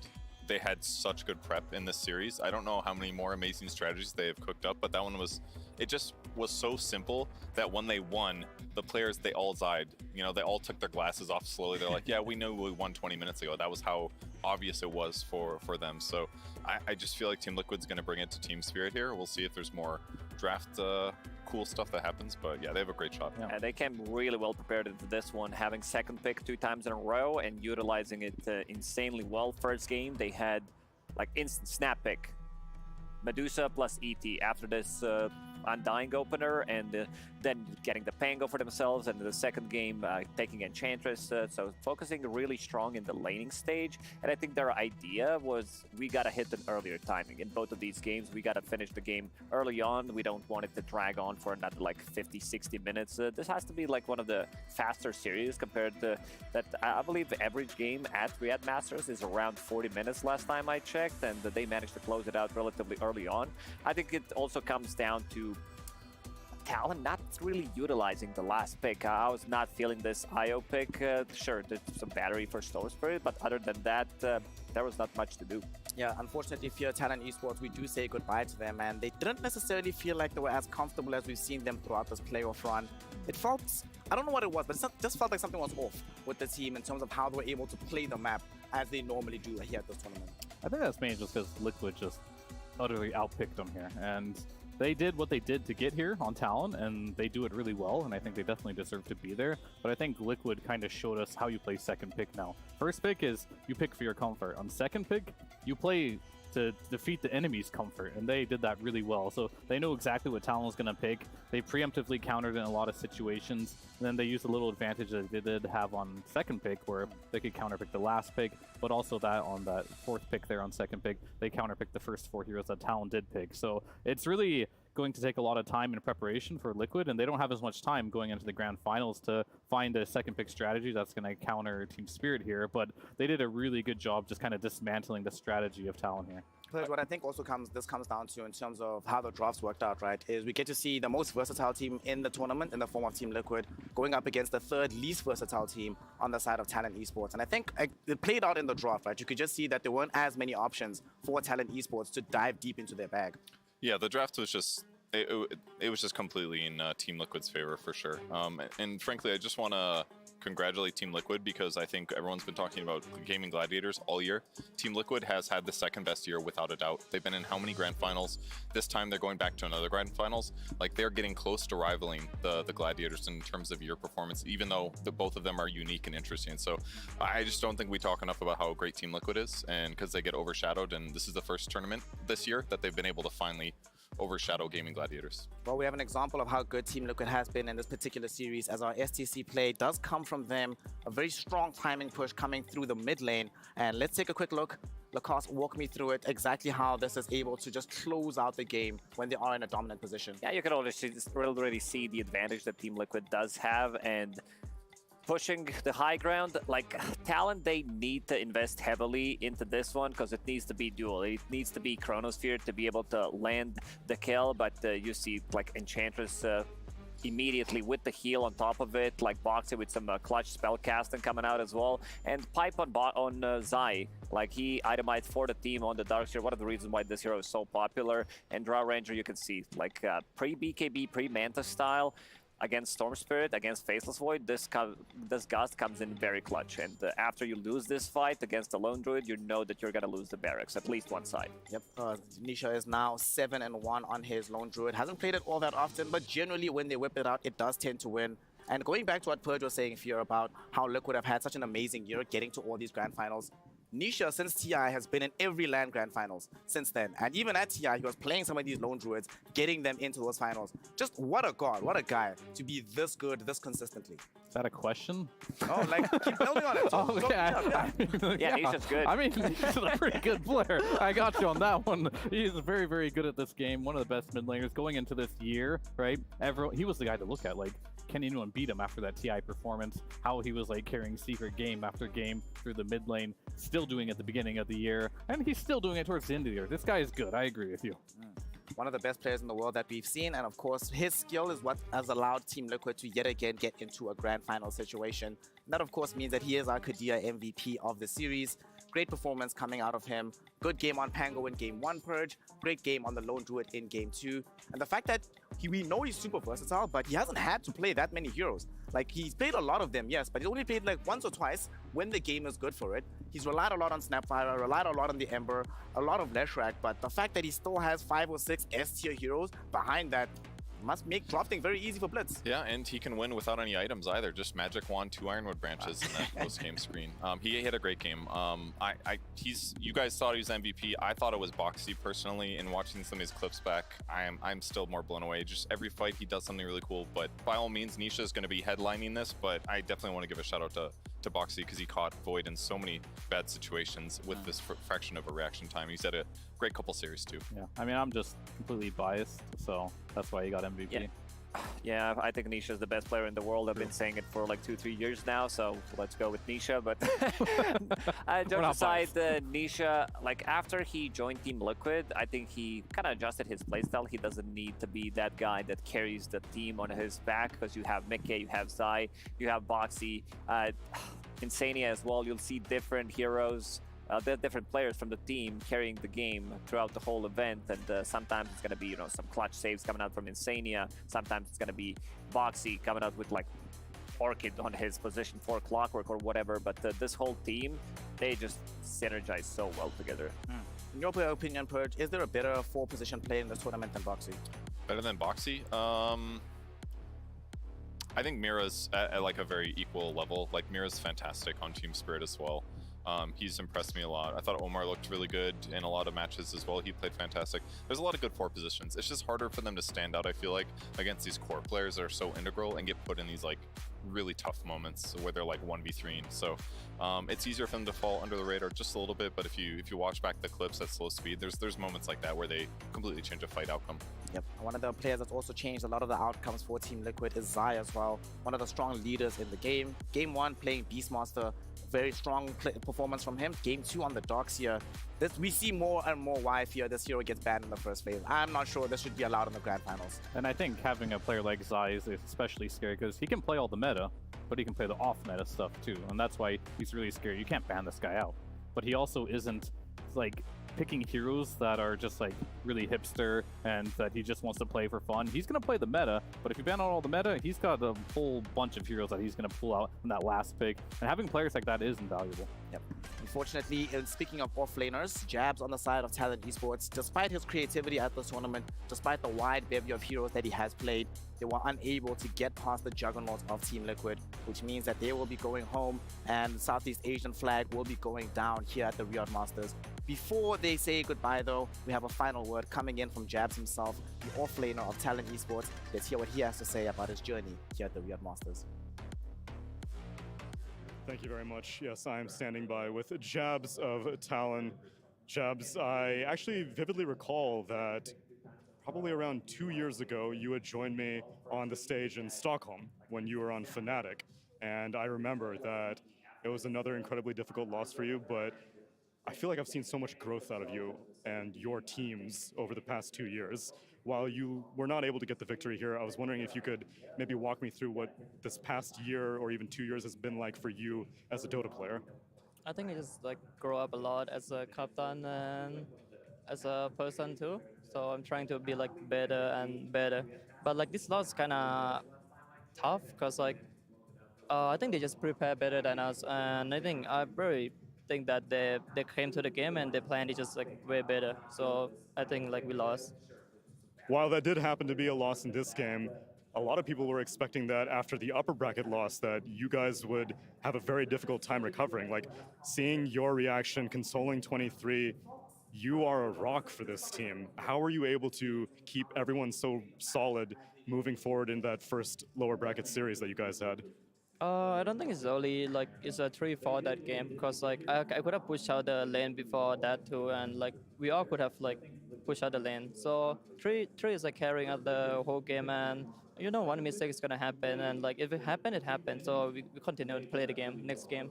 they had such good prep in this series. I don't know how many more amazing strategies they have cooked up, but that one was, it just was so simple that when they won, the players, they all died. You know, they all took their glasses off slowly. They're like, yeah, we know we won 20 minutes ago. That was how obvious it was for them. So I just feel like Team Liquid's going to bring it to Team Spirit here. We'll see if there's more draft cool stuff that happens, but yeah, they have a great shot. Yeah, they came really well prepared into this one, having second pick 2 times in a row and utilizing it insanely well. First game, they had like instant snap pick. Medusa plus ET. After this Undying opener, and then getting the Pango for themselves, and the second game taking Enchantress. So focusing really strong in the laning stage. And I think their idea was we gotta hit an earlier timing. In both of these games, we gotta finish the game early on. We don't want it to drag on for another like 50, 60 minutes. This has to be like one of the faster series compared to that. I believe the average game at Riyadh Masters is around 40 minutes last time I checked, and they managed to close it out relatively early on. I think it also comes down to Talon not really utilizing the last pick. I was not feeling this IO pick. Sure, there's some battery for Storm Spirit, but other than that, there was not much to do. Yeah, unfortunately for Talon Esports, we do say goodbye to them, and they didn't necessarily feel like they were as comfortable as we've seen them throughout this playoff run. It felt, I don't know what it was, but it just felt like something was off with the team in terms of how they were able to play the map as they normally do here at this tournament. I think that's mainly just because Liquid just utterly outpicked them here, and they did what they did to get here on Talon, and they do it really well, and I think they definitely deserve to be there. But I think Liquid kind of showed us how you play second pick now. First pick is you pick for your comfort. On second pick, you play to defeat the enemy's comfort, and they did that really well. So they know exactly what Talon was going to pick. They preemptively countered in a lot of situations, and then they used a little advantage that they did have on second pick where they could counterpick the last pick, but also that on that fourth pick there on second pick, they counterpicked the first 4 heroes that Talon did pick. So it's really going to take a lot of time in preparation for Liquid, and they don't have as much time going into the grand finals to find a second pick strategy that's going to counter Team Spirit here, but they did a really good job just kind of dismantling the strategy of Talon here. But what I think also comes down to in terms of how the drafts worked out, right, is we get to see the most versatile team in the tournament in the form of Team Liquid going up against the third least versatile team on the side of Talon Esports. And I think it played out in the draft, right? You could just see that there weren't as many options for Talon Esports to dive deep into their bag. Yeah, the draft was just, it was just completely in Team Liquid's favor for sure. And frankly, I just want to congratulate Team Liquid because I think everyone's been talking about Gaming Gladiators all year. Team Liquid has had the second best year without a doubt. They've been in how many grand finals? This time they're going back to another grand finals. Like they're getting close to rivaling the Gladiators in terms of year performance, even though both of them are unique and interesting. So I just don't think we talk enough about how great Team Liquid is, and because they get overshadowed, and this is the first tournament this year that they've been able to finally overshadow Gaming Gladiators. Well, we have an example of how good Team Liquid has been in this particular series, as our STC play does come from them. A very strong timing push coming through the mid lane. And let's take a quick look. Lacoste, walk me through it, exactly how this is able to just close out the game when they are in a dominant position. Yeah, you can already see the advantage that Team Liquid does have, and pushing the high ground, like Talon, they need to invest heavily into this one because it needs to be dual. It needs to be Chronosphere to be able to land the kill, but you see like Enchantress immediately with the heal on top of it, like boxing with some clutch spell casting coming out as well, and pipe on Zai, like he itemized for the team on the darksteel. One of the reasons why this hero is so popular. And Draw Ranger, you can see like pre-BKB, pre-Manta style against Storm Spirit, against Faceless Void, this Gust comes in very clutch. And after you lose this fight against the Lone Druid, you know that you're going to lose the barracks, at least one side. Yep, Nisha is now 7-1 on his Lone Druid. Hasn't played it all that often, but generally when they whip it out, it does tend to win. And going back to what Purge was saying here about how Liquid have had such an amazing year getting to all these grand finals, Nisha, since TI, has been in every LAN Grand Finals since then. And even at TI, he was playing some of these Lone Druids, getting them into those finals. Just what a god, what a guy to be this good, this consistently. Is that a question? Oh, like, keep building on it. Yeah, Nisha's good. I mean, he's a pretty good player. I got you on that one. He's very, very good at this game. One of the best mid laners going into this year, right? He was the guy to look at, like, can anyone beat him after that TI performance? How he was like carrying Secret game after game through the mid lane, still doing it at the beginning of the year, and he's still doing it towards the end of the year. This guy is good. I agree with you. One of the best players in the world that we've seen, and of course his skill is what has allowed Team Liquid to yet again get into a grand final situation. And that of course means that he is our Kadia MVP of the series. Great performance coming out of him. Good game on Pango in game 1, Purge. Great game on the Lone Druid in game 2. And the fact that we know he's super versatile, but he hasn't had to play that many heroes. Like, he's played a lot of them, yes, but he's only played like once or twice when the game is good for it. He's relied a lot on Snapfire, relied a lot on the Ember, a lot of Leshrac, but the fact that he still has 5 or 6 S-tier heroes behind that, must make drafting very easy for Blitz. Yeah, and he can win without any items either. Just Magic Wand, 2 Ironwood branches in that post-game screen. He had a great game. You guys thought he was MVP. I thought it was Boxy personally. And watching some of his clips back, I'm still more blown away. Just every fight he does something really cool. But by all means, Nisha is going to be headlining this. But I definitely want to give a shout out to Boxy because he caught Void in so many bad situations with this fraction of a reaction time. He's had a great couple series too. Yeah, I mean, I'm just completely biased, so that's why he got MVP. Yeah. Yeah, I think Nisha is the best player in the world. I've been saying it for like 2-3 years now, so let's go with Nisha. But joke aside, Nisha, like after he joined Team Liquid, I think he kind of adjusted his playstyle. He doesn't need to be that guy that carries the team on his back because you have Mickey, you have Zai, you have Boxy, Insania as well. You'll see different heroes. There are different players from the team carrying the game throughout the whole event, and sometimes it's going to be, some clutch saves coming out from Insania. Sometimes it's going to be Boxy coming out with like Orchid on his position for Clockwork or whatever. But this whole team, they just synergize so well together. In your opinion, Purge, is there a better 4-position player in this tournament than Boxy? Better than Boxy? I think Mira's at like a very equal level. Like Mira's fantastic on Team Spirit as well. He's impressed me a lot. I thought Omar looked really good in a lot of matches as well. He played fantastic. There's a lot of good 4 positions. It's just harder for them to stand out, I feel like, against these core players that are so integral and get put in these like really tough moments where they're like 1v3ing. So it's easier for them to fall under the radar just a little bit, but if you watch back the clips at slow speed, there's moments like that where they completely change a fight outcome. Yep. One of the players that's also changed a lot of the outcomes for Team Liquid is Zai as well. One of the strong leaders in the game. Game 1 playing Beastmaster, very strong performance from him. Game 2 on the docks here. We see more and more why fear this hero gets banned in the first phase. I'm not sure this should be allowed in the grand finals. And I think having a player like Zai is especially scary because he can play all the meta, but he can play the off-meta stuff too. And that's why he's really scary. You can't ban this guy out. But he also isn't like picking heroes that are just like really hipster and that he just wants to play for fun. He's going to play the meta, but if you ban out all the meta, he's got a whole bunch of heroes that he's going to pull out in that last pick. And having players like that is invaluable. Yep. Unfortunately, and speaking of off-laners, Jabs on the side of Talent Esports, despite his creativity at this tournament, despite the wide bevy of heroes that he has played, they were unable to get past the juggernauts of Team Liquid, which means that they will be going home and Southeast Asian flag will be going down here at the Riyadh Masters. Before they say goodbye though, we have a final word coming in from Jabs himself, the off-laner of Talent Esports. Let's hear what he has to say about his journey here at the Riyadh Masters. Thank you very much. Yes, I'm standing by with Jabs of Talon. Jabs, I actually vividly recall that probably around 2 years ago, you had joined me on the stage in Stockholm when you were on Fnatic. And I remember that it was another incredibly difficult loss for you, but I feel like I've seen so much growth out of you and your teams over the past 2 years. While you were not able to get the victory here, I was wondering if you could maybe walk me through what this past year or even 2 years has been like for you as a Dota player. I think I just like grow up a lot as a captain and as a person too. So I'm trying to be like better and better. But like this loss is kind of tough because like I think they just prepare better than us, and I really think that they came to the game and their plan is just like way better. So I think like we lost. While that did happen to be a loss in this game, a lot of people were expecting that after the upper bracket loss that you guys would have a very difficult time recovering. Like seeing your reaction, consoling 23, you are a rock for this team. How were you able to keep everyone so solid moving forward in that first lower bracket series that you guys had? I don't think it's only like it's a 3-4 that game because like I could have pushed out the lane before that too, and like we all could have like pushed out the lane. So 3 is like carrying out the whole game, and one mistake is gonna happen, and like if it happened, it happened. So we continue to play the game next game.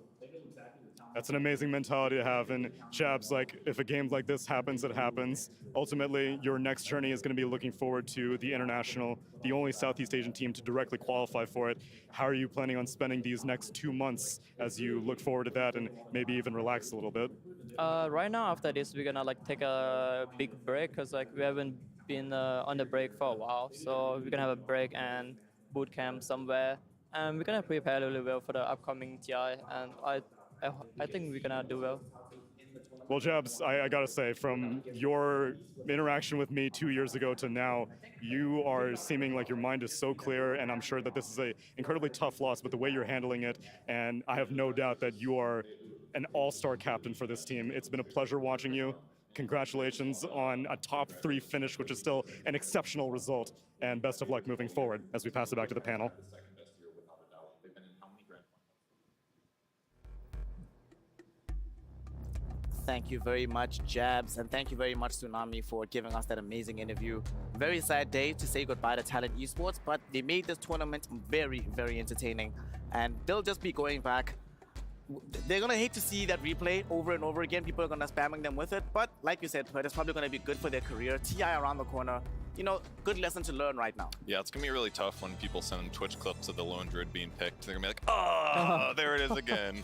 That's an amazing mentality to have. And Jabs, like if a game like this happens, it happens. Ultimately, your next journey is going to be looking forward to the international, the only Southeast Asian team to directly qualify for it. How are you planning on spending these next 2 months as you look forward to that and maybe even relax a little bit? Right now, after this, we're gonna like take a big break because like we haven't been on the break for a while. So we're gonna have a break and boot camp somewhere, and we're gonna prepare really well for the upcoming TI. And I think we're gonna do well. Well, Jabs, I gotta say, from your interaction with me 2 years ago to now, you are seeming like your mind is so clear, and I'm sure that this is a incredibly tough loss, but the way you're handling it, and I have no doubt that you are an all-star captain for this team. It's been a pleasure watching you. Congratulations on a top 3 finish, which is still an exceptional result, and best of luck moving forward as we pass it back to the panel. Thank you very much, Jabs, and thank you very much, Tsunami, for giving us that amazing interview. Very sad day to say goodbye to Talent Esports, but they made this tournament very, very entertaining, and they'll just be going back. They're going to hate to see that replay over and over again. People are going to spamming them with it, but like you said, it's probably going to be good for their career. TI around the corner. You know, good lesson to learn right now. Yeah, it's going to be really tough when people send Twitch clips of the lone druid being picked. They're going to be like, oh, there it is again.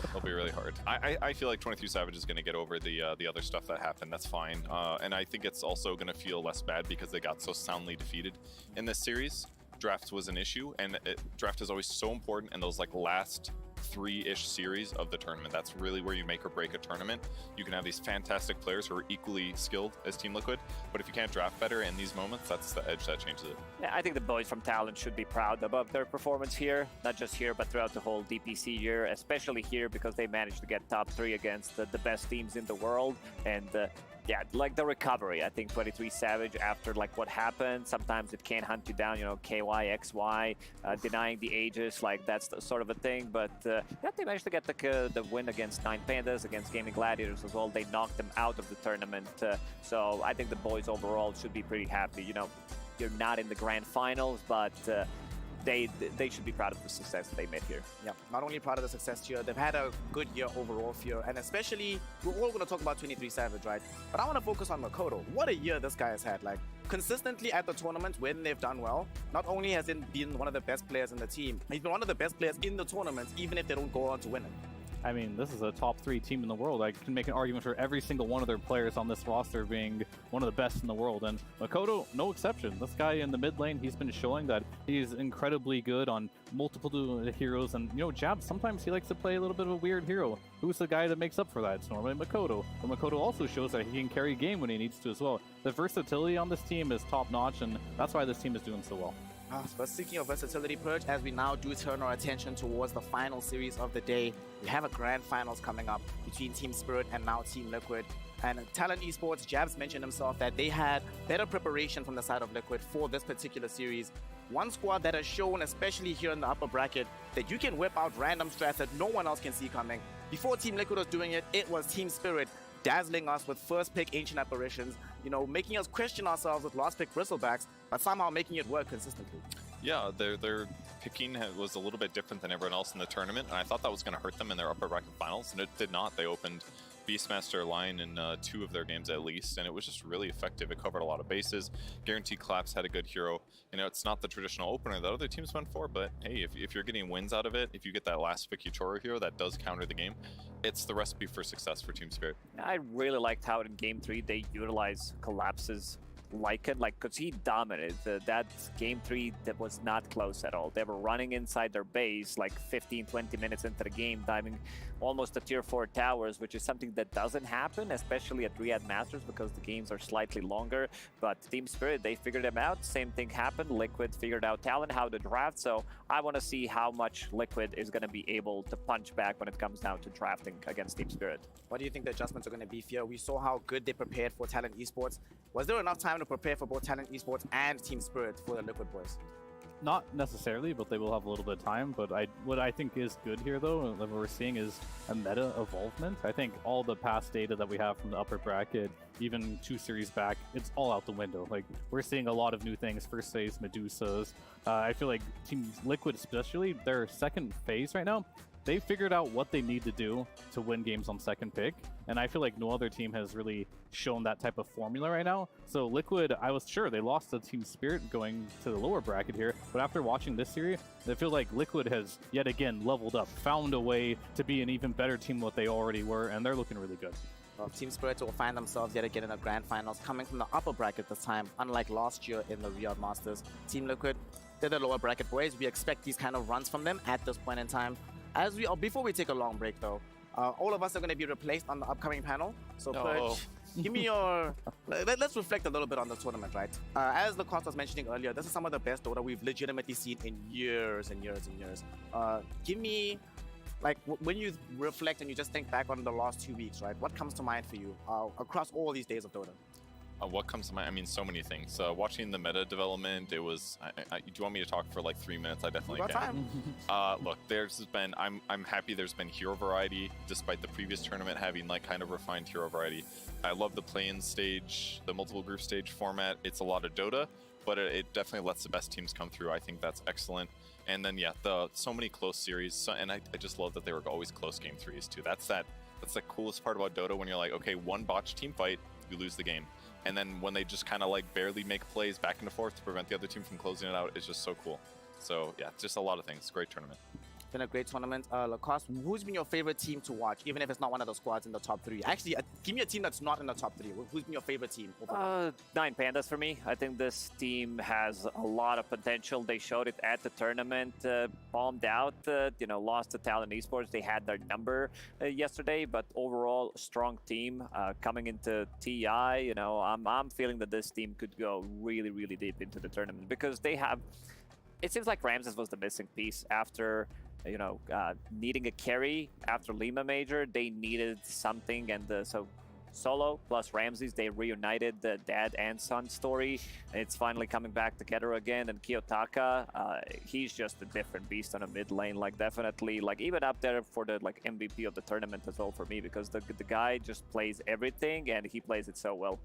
It'll be really hard. I feel like 23 Savage is going to get over the other stuff that happened. That's fine. And I think it's also going to feel less bad because they got so soundly defeated in this series. Draft was an issue, and draft is always so important in those like last 3-ish series of the tournament. That's really where you make or break a tournament. You can have these fantastic players who are equally skilled as Team Liquid, but if you can't draft better in these moments, that's the edge that changes it. Yeah, I think the boys from Talent should be proud about their performance here, not just here, but throughout the whole DPC year, especially here because they managed to get top 3 against the best teams in the world. And yeah, like the recovery, I think 23 Savage, after like what happened, sometimes it can hunt you down, you know, KY, XY, denying the ages, like that's the sort of a thing. But yeah, they managed to get the win against 9 Pandas, against Gaming Gladiators as well. They knocked them out of the tournament. So I think the boys overall should be pretty happy. You know, you're not in the grand finals, but they should be proud of the success they made here. Yeah, not only proud of the success here, they've had a good year overall here, and especially, we're all going to talk about 23 Savage, right? But I want to focus on Makoto. What a year this guy has had. Like, consistently at the tournament when they've done well, not only has he been one of the best players in the team, he's been one of the best players in the tournament, even if they don't go on to win it. I mean, this is a top 3 team in the world. I can make an argument for every single one of their players on this roster being one of the best in the world. And Makoto, no exception. This guy in the mid lane, he's been showing that he's incredibly good on multiple heroes. And, you know, Jab, sometimes he likes to play a little bit of a weird hero. Who's the guy that makes up for that? It's normally Makoto. But Makoto also shows that he can carry game when he needs to as well. The versatility on this team is top-notch, and that's why this team is doing so well. But speaking of versatility, Purge, as we now do turn our attention towards the final series of the day, we have a grand finals coming up between Team Spirit and now Team Liquid. And Talent Esports, Jabs mentioned himself that they had better preparation from the side of Liquid for this particular series. One squad that has shown, especially here in the upper bracket, that you can whip out random strats that no one else can see coming. Before Team Liquid was doing it, it was Team Spirit dazzling us with first pick Ancient Apparitions, you know, making us question ourselves with last pick Bristlebacks, but somehow making it work consistently. Yeah, their picking was a little bit different than everyone else in the tournament, and I thought that was going to hurt them in their upper bracket finals, and it did not. They opened Beastmaster line in 2 of their games at least, and it was just really effective. It covered a lot of bases. Guaranteed Collapse had a good hero. You know, it's not the traditional opener that other teams went for, but hey, if you're getting wins out of it, if you get that last pick tutorial hero that does counter the game, it's the recipe for success for Team Spirit. I really liked how in Game 3 they utilize collapses like it, like, because he dominated. That Game 3, that was not close at all. They were running inside their base like 15-20 minutes into the game, diving almost to tier 4 towers, which is something that doesn't happen, especially at Riyadh Masters, because the games are slightly longer. But Team Spirit, they figured them out. Same thing happened. Liquid figured out Talent, how to draft. So I want to see how much Liquid is going to be able to punch back when it comes down to drafting against Team Spirit. What do you think the adjustments are going to be here? We saw how good they prepared for Talent Esports. Was there enough time to prepare for both Talent Esports and Team Spirit for the Liquid boys? Not necessarily, but they will have a little bit of time. But what I think is good here, though, and what we're seeing is a meta evolvement. I think all the past data that we have from the upper bracket, even 2 series back, it's all out the window. Like, we're seeing a lot of new things. First phase, Medusas. I feel like Team Liquid, especially, their second phase right now, they figured out what they need to do to win games on second pick, and I feel like no other team has really shown that type of formula right now. So Liquid, I was sure they lost to Team Spirit going to the lower bracket here, but after watching this series, I feel like Liquid has yet again leveled up, found a way to be an even better team than what they already were, and they're looking really good. Well, Team Spirit will find themselves yet again in the grand finals, coming from the upper bracket this time, unlike last year in the Riyadh Masters. Team Liquid, they're the lower bracket boys. We expect these kind of runs from them at this point in time. Before we take a long break though, All of us are going to be replaced on the upcoming panel. So No. Purge, give me your... Let's reflect a little bit on the tournament, right? As Lacoste was mentioning earlier, this is some of the best Dota we've legitimately seen in years and years and years. Give me, like, when you reflect and you just think back on the last 2 weeks, right? What comes to mind for you across all these days of Dota? What comes to mind? I mean, so many things. Watching the meta development, it was. Do you want me to talk for like 3 minutes? I definitely can. Look, there's been. I'm happy. There's been hero variety, despite the previous tournament having like kind of refined hero variety. I love the play-in stage, the multiple group stage format. It's a lot of Dota, but it definitely lets the best teams come through. I think that's excellent. And then yeah, so many close series, and I just love that they were always close game threes too. That's the coolest part about Dota when you're like, okay, one botched team fight, you lose the game. And then when they just kind of like barely make plays back and forth to prevent the other team from closing it out, it's just so cool. So yeah, just a lot of things. Great tournament. Been a great tournament. Lacoste, who's been your favorite team to watch, even if it's not one of the squads in the top 3? Actually, give me a team that's not in the top 3. Who's been your favorite team? Nine Pandas for me. I think this team has a lot of potential. They showed it at the tournament, bombed out, lost to Talent Esports. They had their number yesterday, but overall, strong team coming into TI. I'm feeling that this team could go really, really deep into the tournament because they have. It seems like Ramses was the missing piece after. Needing a carry after Lima Major, they needed something, and so Solo plus Ramses, they reunited the dad and son story. It's finally coming back together again, and Kiyotaka, he's just a different beast on a mid lane, definitely, even up there for the MVP of the tournament as well for me, because the guy just plays everything, and he plays it so well.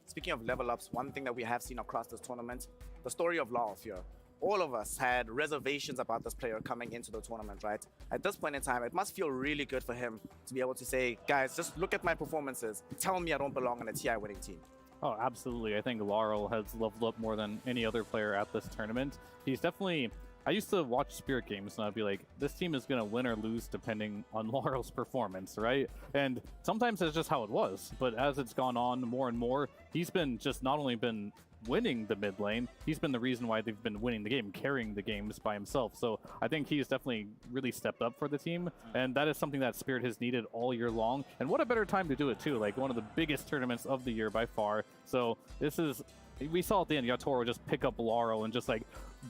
Speaking of level ups, one thing that we have seen across this tournament, the story of Law of Fear. All of us had reservations about this player coming into the tournament, right? At this point in time, it must feel really good for him to be able to say, guys, just look at my performances. Tell me I don't belong on a TI winning team. Oh, absolutely. I think Laurel has leveled up more than any other player at this tournament. He's definitely... I used to watch Spirit games and I'd be like, this team is going to win or lose depending on Laurel's performance, right? And sometimes that's just how it was. But as it's gone on more and more, he's been just not only been winning the mid lane, he's been the reason why they've been winning the game, carrying the games by himself. So I think he's definitely really stepped up for the team, and that is something that Spirit has needed all year long. And what a better time to do it too, one of the biggest tournaments of the year by far. So this is, we saw at the end, Yatoro just pick up Laurel and just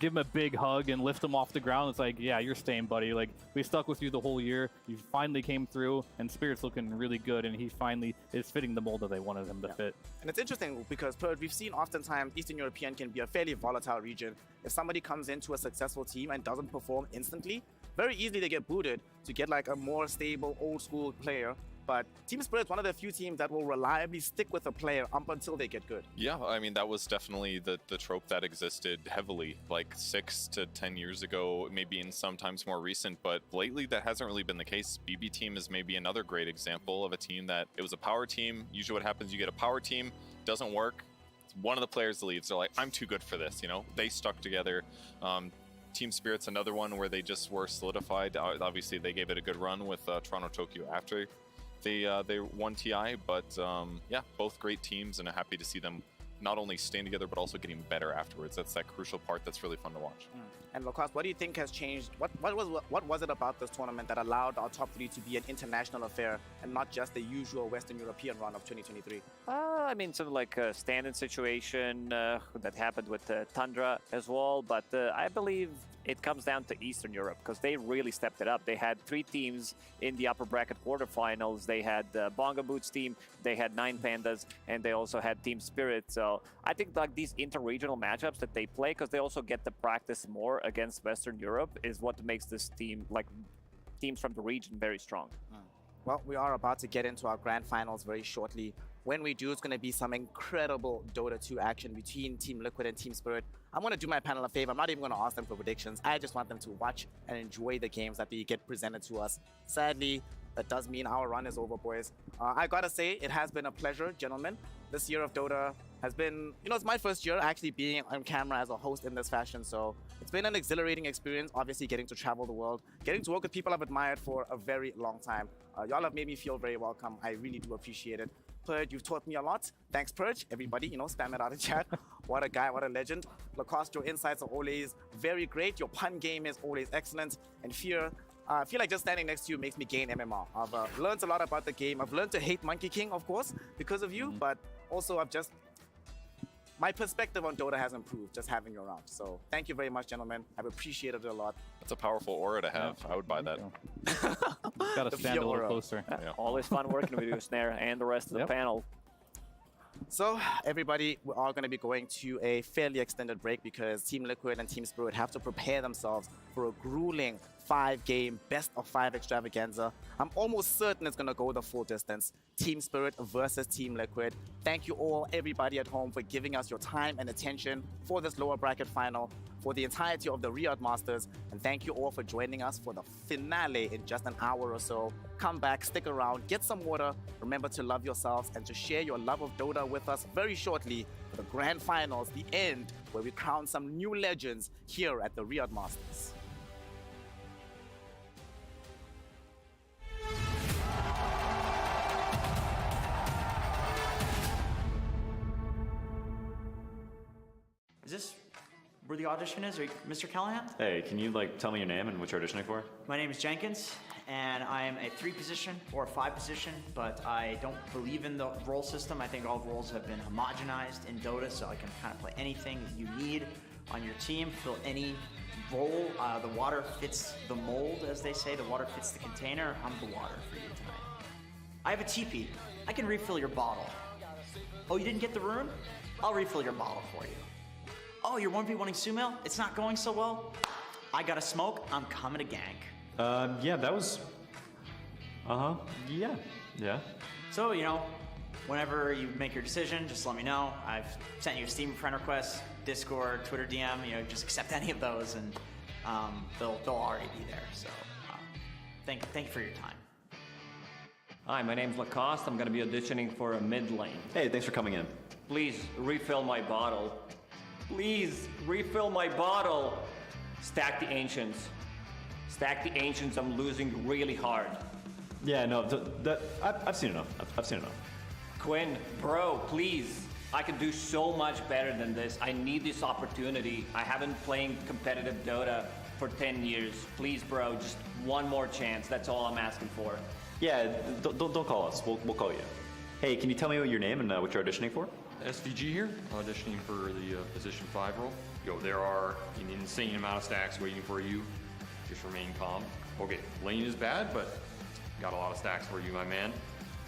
give him a big hug and lift him off the ground. It's like, yeah, you're staying, buddy. We stuck with you the whole year. You finally came through, and Spirit's looking really good, and he finally is fitting the mold that they wanted him to fit. And it's interesting because we've seen oftentimes Eastern European can be a fairly volatile region. If somebody comes into a successful team and doesn't perform instantly, very easily they get booted to get a more stable, old school player. But Team Spirit's one of the few teams that will reliably stick with a player up until they get good. Yeah, I mean, that was definitely the trope that existed heavily 6 to 10 years ago, maybe in sometimes more recent, but lately that hasn't really been the case. BB Team is maybe another great example of a team that it was a power team. Usually what happens, you get a power team, doesn't work. One of the players leaves. They're like, I'm too good for this, They stuck together. Team Spirit's another one where they just were solidified. Obviously, they gave it a good run with Toronto Tokyo after they won TI, but yeah, both great teams, and I'm happy to see them not only staying together but also getting better afterwards. That's that crucial part that's really fun to watch. And Lacoste, what do you think has changed? What was it about this tournament that allowed our top 3 to be an international affair and not just the usual Western European run of 2023? I mean, something like a stand-in situation that happened with Tundra as well, but I believe it comes down to Eastern Europe because they really stepped it up. They had 3 teams in the upper bracket quarterfinals. They had Bonga Boots team, they had 9 Pandas, and they also had Team Spirit. So I think these inter-regional matchups that they play, because they also get to practice more against Western Europe, is what makes this team, teams from the region, very strong. Well, we are about to get into our grand finals very shortly. When we do, it's going to be some incredible Dota 2 action between Team Liquid and Team Spirit. I'm going to do my panel a favor. I'm not even going to ask them for predictions. I just want them to watch and enjoy the games that they get presented to us. Sadly, that does mean our run is over, boys. I got to say, it has been a pleasure, gentlemen. This year of Dota has been, it's my first year actually being on camera as a host in this fashion. So it's been an exhilarating experience, obviously getting to travel the world, getting to work with people I've admired for a very long time. Y'all have made me feel very welcome. I really do appreciate it. Purge, you've taught me a lot. Thanks, Purge. Everybody, spam it out in chat. What a guy, what a legend. Lacoste, your insights are always very great. Your pun game is always excellent. And Fear, I feel like just standing next to you makes me gain MMR. I've learned a lot about the game. I've learned to hate Monkey King, of course, because of you, but also my perspective on Dota has improved just having you around. So thank you very much, gentlemen. I've appreciated it a lot. That's a powerful aura to have. I would buy that. Got to stand a little closer. Yeah. Always fun working with you, Snare, and the rest of the panel. So everybody, we are going to be going to a fairly extended break because Team Liquid and Team Spirit have to prepare themselves for a grueling 5-game best-of-5 extravaganza. I'm almost certain it's going to go the full distance. Team Spirit versus Team Liquid. Thank you all, everybody at home, for giving us your time and attention for this lower bracket final, for the entirety of the Riyadh Masters, and thank you all for joining us for the finale in just an hour or so. Come back, stick around, get some water, remember to love yourselves and to share your love of Dota with us very shortly for the grand finals, the end, where we crown some new legends here at the Riyadh Masters. Is this where the audition is? Are you Mr. Callahan? Hey, can you tell me your name and what you're auditioning for? My name is Jenkins, and I am a 3 position or a 5 position, but I don't believe in the role system. I think all roles have been homogenized in Dota, so I can kind of play anything you need on your team, fill any role. The water fits the mold, as they say. The water fits the container. I'm the water for you tonight. I have a TP. I can refill your bottle. Oh, you didn't get the rune? I'll refill your bottle for you. Oh, you're 1v1ing Sumail? It's not going so well? I got a smoke. I'm coming to gank. Yeah, that was... Yeah. So, whenever you make your decision, just let me know. I've sent you a Steam friend request, Discord, Twitter DM, just accept any of those and they'll already be there. So, thank you for your time. Hi, my name's Lacoste. I'm going to be auditioning for a mid lane. Hey, thanks for coming in. Please refill my bottle. Please refill my bottle. Stack the Ancients. Stack the Ancients. I'm losing really hard. Yeah, no, I've seen enough. I've seen enough. Quinn, bro, please. I can do so much better than this. I need this opportunity. I haven't played competitive Dota for 10 years. Please, bro, just one more chance. That's all I'm asking for. Yeah, don't call us. We'll call you. Hey, can you tell me your name and what you're auditioning for? SVG here, auditioning for the position 5 role. There are an insane amount of stacks waiting for you. Just remain calm. Okay, lane is bad, but got a lot of stacks for you, my man.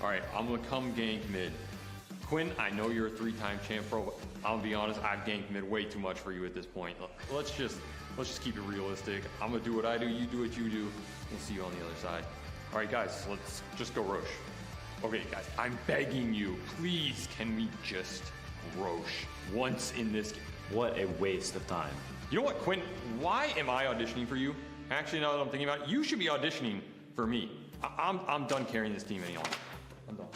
All right, I'm gonna come gank mid. Quinn, I know you're a 3-time champ pro, but I'll be honest, I've ganked mid way too much for you at this point. Let's just keep it realistic. I'm gonna do what I do, you do what you do. We'll see you on the other side. All right, guys, let's just go Roche. Okay, guys, I'm begging you, please, can we just Roche once in this game? What a waste of time. You know what, Quinn? Why am I auditioning for you? Actually, now that I'm thinking about it, you should be auditioning for me. I'm done carrying this team any longer. I'm done.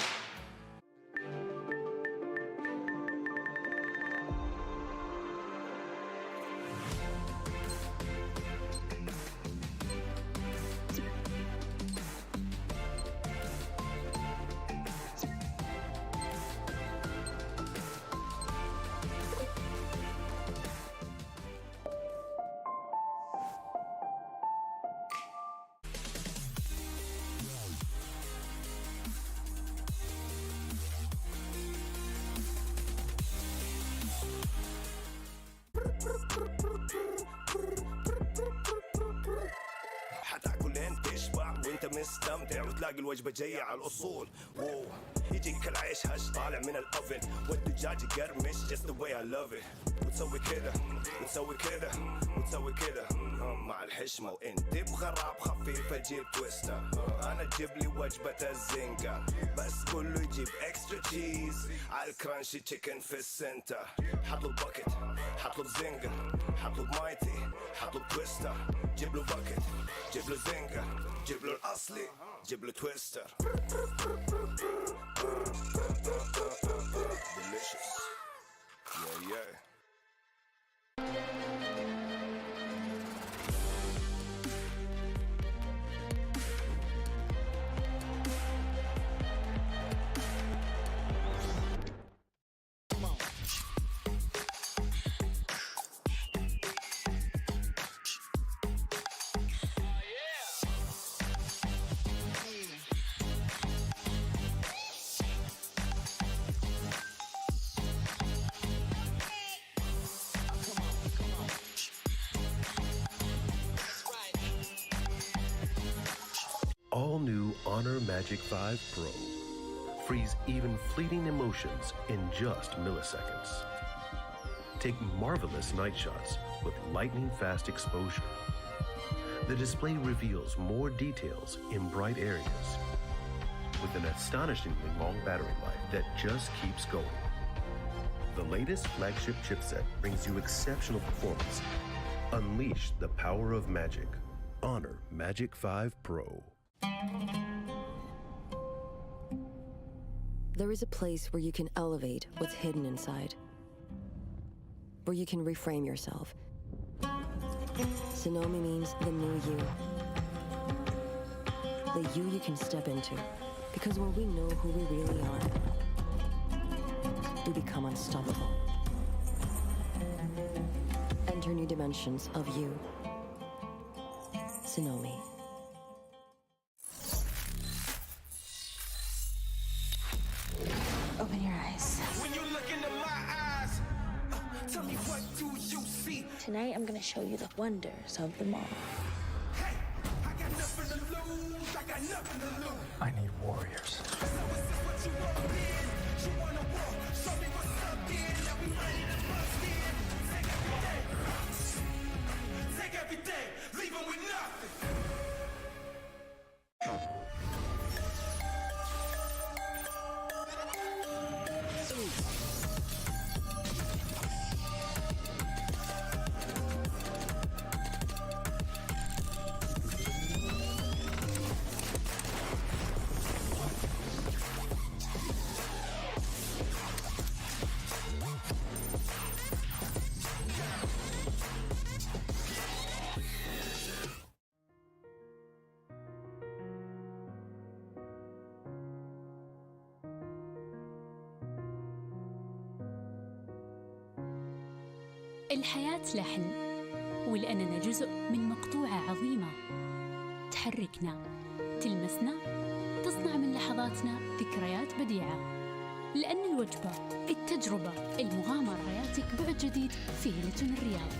حتاكل انت تشبع وانت مستمتع وتلاقي الوجبه جايه على الاصول. واو يجيك العيش هش طالع من الاوفن والدجاج يقرمش just the way I love it. وتسوي كذا وتسوي كذا وتسوي كذا مع الحشمه وانت بغراب خفيفه جيب تويستر. انا اجيب لي وجبه الزنقه بس كله يجيب اكسترا تشيز على الكرانشي تشيكن في السنتر. حطلب باكيت حطلب زنقه حطلب مايتي حطلب تويستر. جيب له باكيت جيب له زنقه جيب له الاصلي جيب له تويستر. Delicious. Yeah. all-new Honor Magic 5 Pro. Freeze even fleeting emotions in just milliseconds. Take marvelous night shots with lightning-fast exposure. The display reveals more details in bright areas with an astonishingly long battery life that just keeps going. The latest flagship chipset brings you exceptional performance. Unleash the power of magic. Honor Magic 5 Pro. There is a place where you can elevate what's hidden inside, where you can reframe yourself. Sonomi means the new you. The you can step into. Because when we know who we really are, we become unstoppable. Enter new dimensions of you. Sonomi. Open your eyes. When you look into my eyes, tell me what do you see? Tonight I'm gonna show you the wonders of the mall. Hey, I got nothing to lose. I got nothing to lose. I need warriors. So is this what you want to be? You wanna walk? Show me what's up there. Now we ready to bust in. Take every day, leave 'em with nothing. الحياة لحن، ولأننا جزء من مقطوعة عظيمة تحركنا، تلمسنا، تصنع من لحظاتنا ذكريات بديعة. لأن الوجبة، التجربة، المغامرة، حياتك بعد جديد في هيلتون الرياض.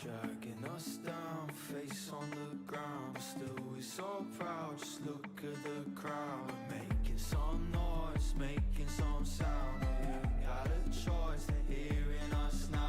Dragging us down, face on the ground, but still we so proud. Just look at the crowd, making some noise, making some sound. We ain't got a choice, they're hearing us now.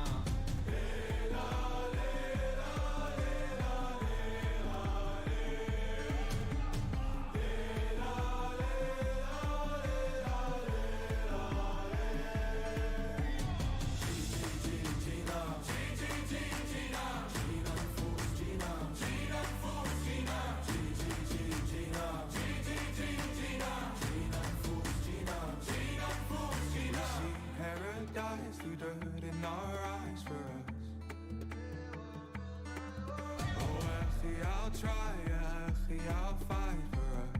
Paradise through dirt in our eyes for us. Oh, actually, I'll try, actually, I'll fight for us.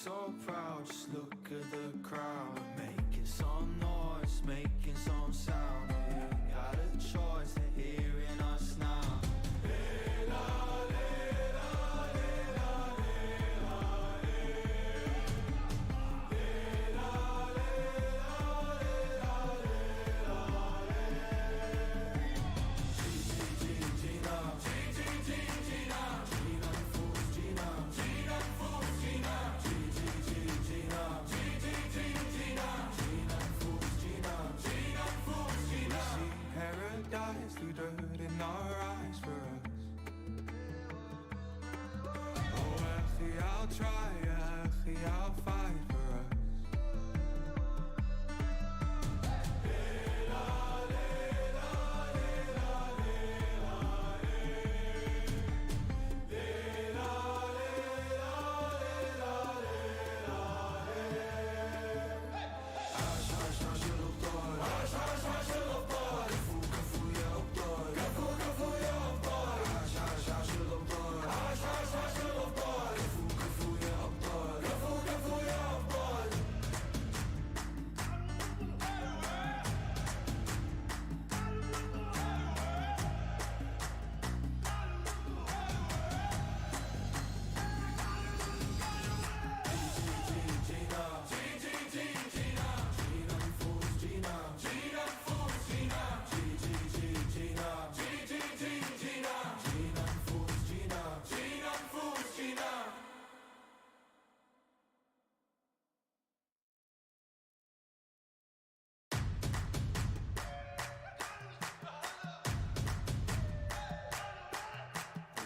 so proud, just look at the crowd. Making some noise, making some sound. We ain't got a choice, they're hearing us now. Paradise through dirt in our eyes for us. Oh, actually, I'll try, actually, I'll fight for us.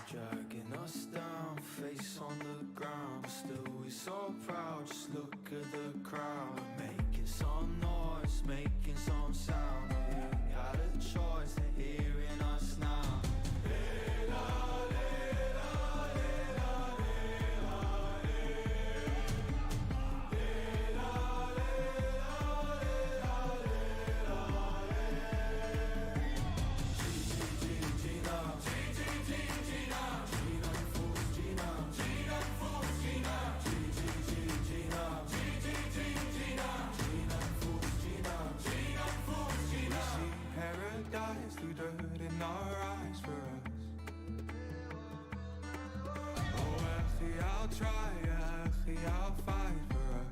Dragging us down, face on the ground, but still we so proud. Just look at the crowd, making some noise, making some sound. We ain't got a choice, they're hearing us now. Paradise through dirt in our eyes for us. Oh, actually, I'll try, actually, I'll fight for us.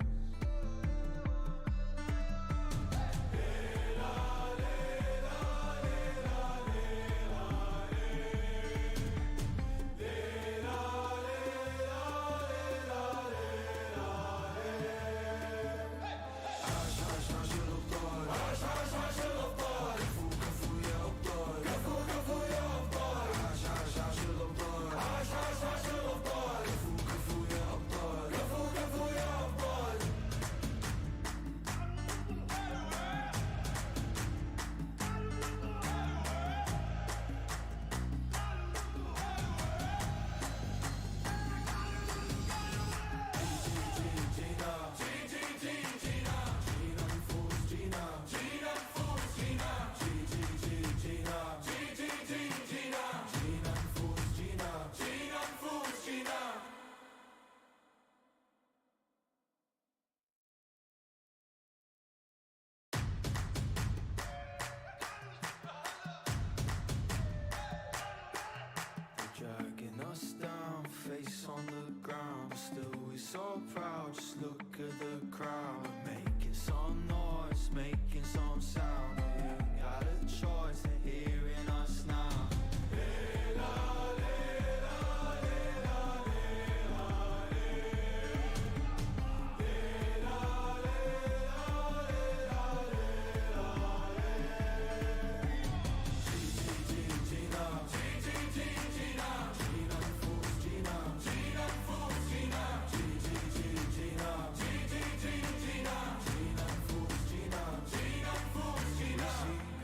Dragging us down, face on the ground, but still we so proud. Just look at the crowd, making some noise, making some sound. We ain't got a choice, they're hearing us now.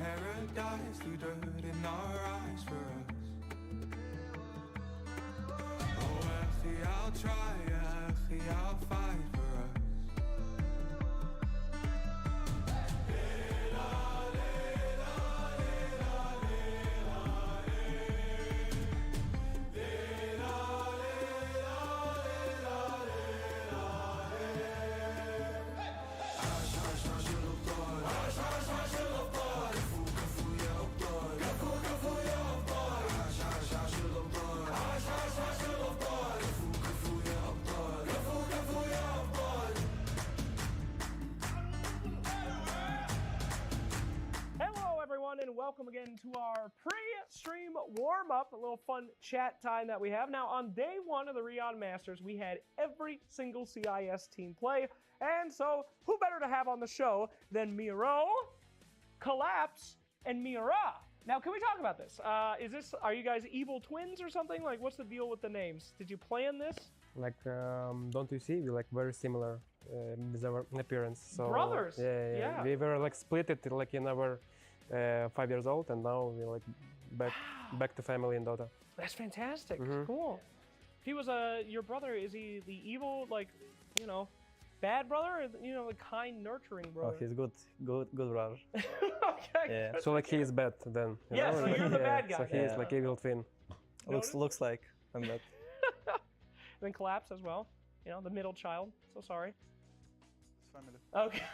Paradise through dirt in our eyes for us. Oh, actually, I'll try, actually, I'll fight for us. welcome again to our pre-stream warm-up, a little fun chat time that we have. Now, on day one of the Riyadh Masters, we had every single CIS team play, and so who better to have on the show than Miro, Collapse, and Mira? Now, can we talk about this? Are you guys evil twins or something? Like, what's the deal with the names? Did you plan this? Like, don't you see? We're like very similar with our appearance. So, brothers. Yeah. We were like split it like in our 5 years old, and now we're like back to family in Dota. That's fantastic. Mhm. Cool. He was your brother. Is he the evil, like, you know, bad brother, or, you know, the kind, nurturing brother? Oh, he's good brother. Okay. Yeah. So like he is bad then. You Yeah, know? so like, you're the bad guy. So he is like evil twin. Looks like I'm bad. And then Collapse as well. You know, the middle child. So sorry. Family. Okay.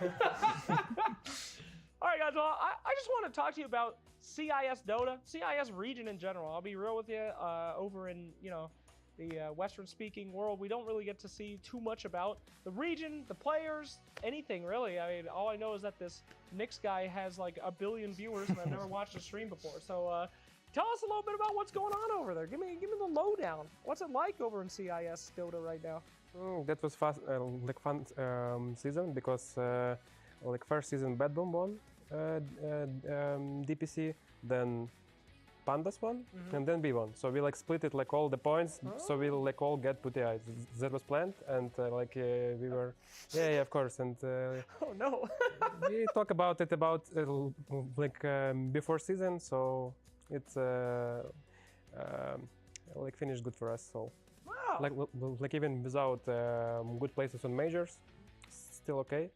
All right, guys. Well, I just want to talk to you about CIS Dota, CIS region in general. I'll be real with you. Over in, you know, the Western-speaking world, we don't really get to see too much about the region, the players, anything really. I mean, all I know is that this Knicks guy has like 1 billion viewers, and I've never watched a stream before. So tell us a little bit about what's going on over there. Give me the lowdown. What's it like over in CIS Dota right now? That was fast, like fun season because like first season Bad Boom won DPC, then Pandas won, and then we won. So we like split it like all the points, so we like all get PTI. That was planned, and we were, yeah, of course. And oh no, we talk about it like before season, so it's like finished good for us. So wow, like even without good places on majors, still okay.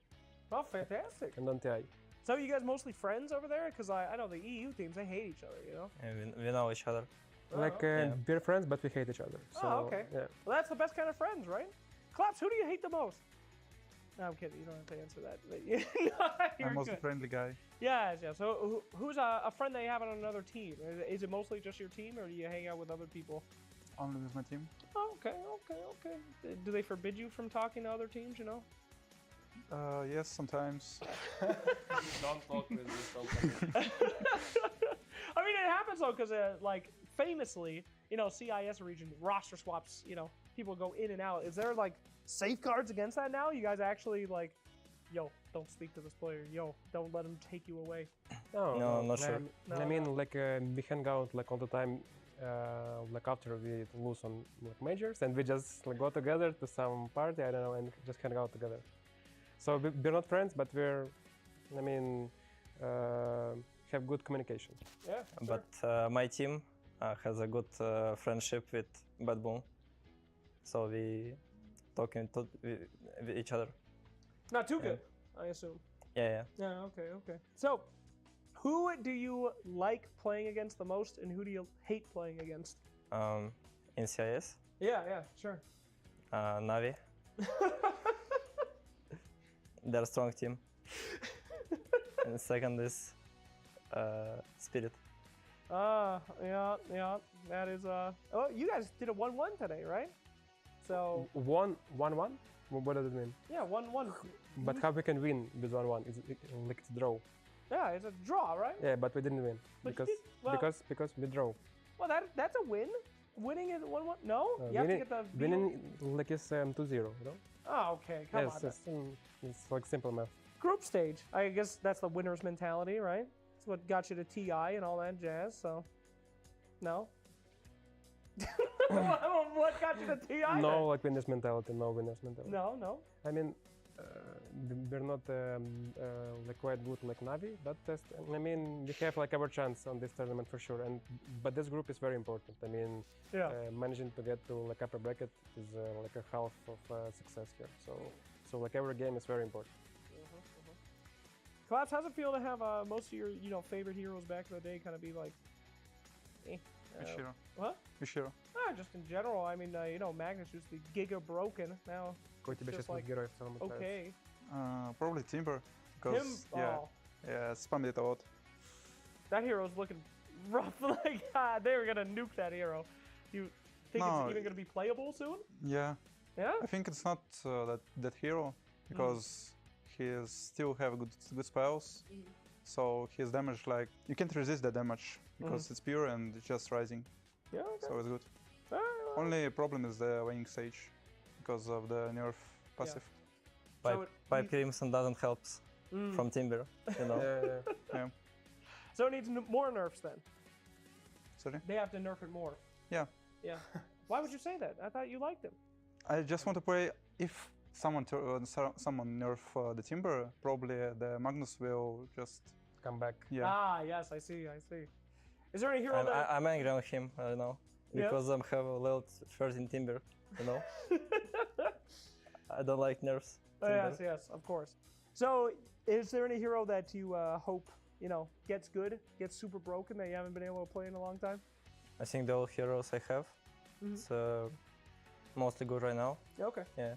Oh, fantastic. And on TI. So you guys mostly friends over there? Because I know the EU teams, they hate each other, you know? And we know each other. Like we're friends, but we hate each other. So, oh, okay. Yeah. Well, that's the best kind of friends, right? Collapse, who do you hate the most? No, I'm kidding. You don't have to answer that. But I'm most good. friendly guy. Yeah. So who's a friend that you have on another team? Is it mostly just your team, or do you hang out with other people? Only with my team. Oh, okay. Do they forbid you from talking to other teams, you know? Yes, sometimes. Don't talk with this company. I mean, it happens though, because like famously, you know, CIS region roster swaps. You know, people go in and out. Is there like safeguards against that now? You guys actually like, yo, don't speak to this player. Yo, don't let him take you away. No, I'm not sure. I mean, like we hang out like all the time. Like after we lose on like majors, and we just like go together to some party, I don't know, and just hang out together. So we're not friends, but we're, I mean, have good communication. Yeah. But my team has a good friendship with Bad Boom, so we talking with each other. Not too good, I assume. Yeah. Yeah. Okay. So, who do you like playing against the most, and who do you hate playing against? In CIS? Yeah, sure. Navi. They're a strong team. And second is Spirit. Yeah. That is Oh, you guys did a 1-1 today, right? So 1-1. What does it mean? Yeah, 1-1. But how we can win with 1-1? Is it like it's draw? Yeah, it's a draw, right? Yeah, but we didn't win because we draw. Well, that's a win. Winning is 1-1. No, you have to get the winning like it's 2-0. You know? Oh, okay. Come on. It's like simple math. Group stage. I guess that's the winner's mentality, right? It's what got you to TI and all that jazz. So, no. What got you to TI? No, then? like winner's mentality. No winner's mentality. No. I mean, we're not like quite good like Navi, but I mean, we have like our chance on this tournament for sure. But this group is very important. I mean, managing to get to like upper bracket is like a half of success here. So like every game is very important. Collapse, how's it feel to have most of your favorite heroes back in the day kind of be like, Which hero? What? Which hero? Just in general. I mean, Magnus used to be giga broken. Now it's just like okay. Probably Timber, because spammed it a lot. That hero's looking rough. Like they were gonna nuke that hero. You think it's even gonna be playable soon? Yeah. Yeah. I think it's not that hero because he still have good spells. so his damage, like, you can't resist the damage because it's pure and it's just rising. Yeah, okay. So it's good. Only problem is the weighing stage because of the nerf passive. Pipe Crimson doesn't help from Timber, you know. Yeah. So it needs more nerfs then. Sorry? They have to nerf it more. Yeah. Yeah. Why would you say that? I thought you liked him. I just want to play, if someone nerf the Timber, probably the Magnus will just come back. Yeah. Ah, yes, I see. Is there any hero that... I'm angry on him right now because I have a level 13 Timber, you know. I don't like nerfs. Yes, of course. So, is there any hero that you hope, gets good, gets super broken that you haven't been able to play in a long time? I think the all heroes I have, it's mostly good right now. Okay. Yeah,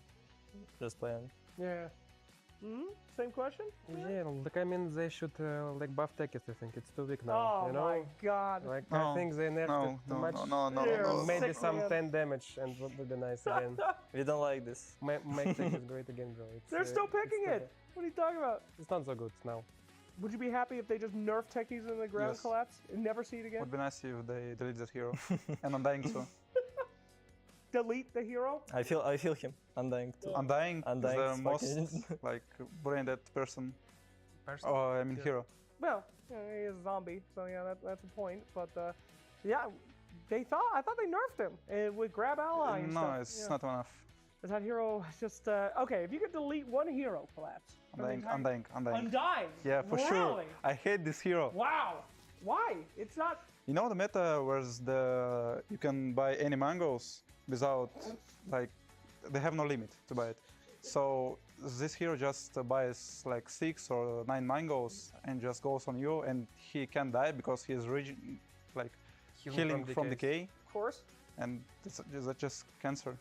just playing. Yeah. Same question? Yeah, like I mean, they should like buff Tekis. I think it's too weak now. Oh my god! Like I think they nerfed it too much. No. Maybe some 10 damage and would be nice again. We don't like this. Make Tekis great again, bro. They're still picking it. What are you talking about? It's not so good now. Would you be happy if they just nerf Techies and the ground collapse and never see it again? Would be nice if they delete that hero. And Undying too. Delete the hero? I feel him. Undying too. Undying is the most like brain dead person. Oh, I mean hero. Well, he is a zombie, so yeah, that's a point. But yeah, I thought they nerfed him with grab ally and stuff. No, it's not enough. Is that hero just okay? If you could delete one hero, collapse. Undying. Undying. Yeah, for sure. I hate this hero. Wow. Why? It's not. You know the meta where you can buy any mangoes without like they have no limit to buy it. So this hero just buys like 6 or 9 mangoes and just goes on you, and he can die because he is healing from decay. Of course. And that's just cancer.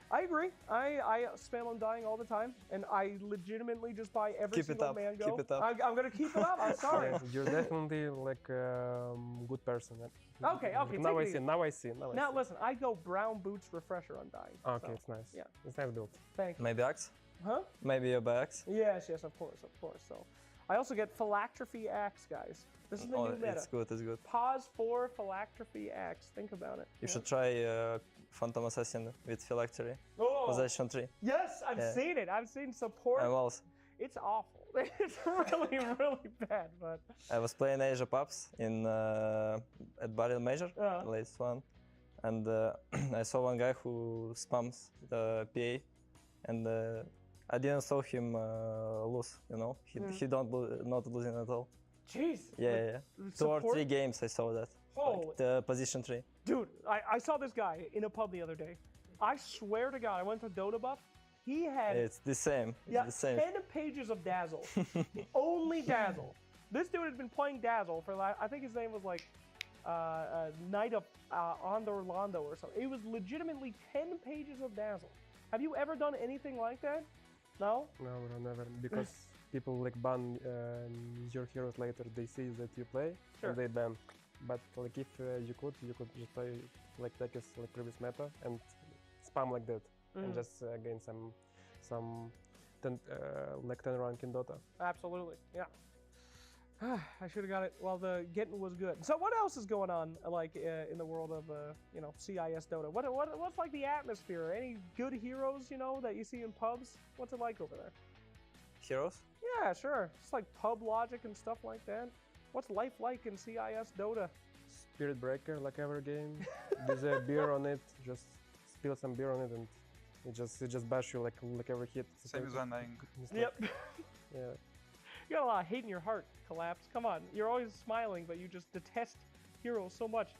I agree. I spam Undying all the time, and I legitimately just buy every single mango. Keep it up. I'm gonna keep it up. I'm sorry. Yeah, you're definitely like good person. Okay. Now I see. Now listen, I go brown boots refresher Undying. Okay, so, it's nice. Yeah, it's nice build. Thank you. Maybe axe. Huh? Maybe a axe. Yes, of course. So, I also get phylactrophy axe, guys. This is the new meta. It's good. Pause for phylactrophy axe. Think about it. You should try Phantom Assassin with phylactery. Possession 3. Yes, I've seen it. I've seen support. I'm also. It's awful. It's really, really bad. But I was playing Asia Pubs at Barrel Major, latest one, and I saw one guy who spams the PA, and I didn't saw him lose. You know, he not losing at all. Jeez. Yeah. 2 or 3 games I saw that. Like the position 3. Dude, I saw this guy in a pub the other day. I swear to God, I went to Dota Buff. He had... It's the same. Yeah, it's the same. 10 pages of Dazzle. Only Dazzle. This dude had been playing Dazzle for, I think his name was like Knight of Orlando or something. It was legitimately 10 pages of Dazzle. Have you ever done anything like that? No? No, never. Because people like ban your heroes later. They see that you play and they ban. But like if you could just play like Tekis like previous meta and spam like that and just gain some 10 rank in Dota. Absolutely, yeah. I should have got it while the getting was good. So what else is going on like in the world of CIS Dota? What's like the atmosphere? Any good heroes that you see in pubs? What's it like over there? Heroes? Yeah, sure. It's like pub logic and stuff like that. What's life like in CIS Dota? Spirit Breaker, like every game. There's a beer on it. Just spill some beer on it, and it just bash you like every hit. Same as Undying. Yep. Yeah. You got a lot of hate in your heart, Collapse. Come on, you're always smiling, but you just detest heroes so much.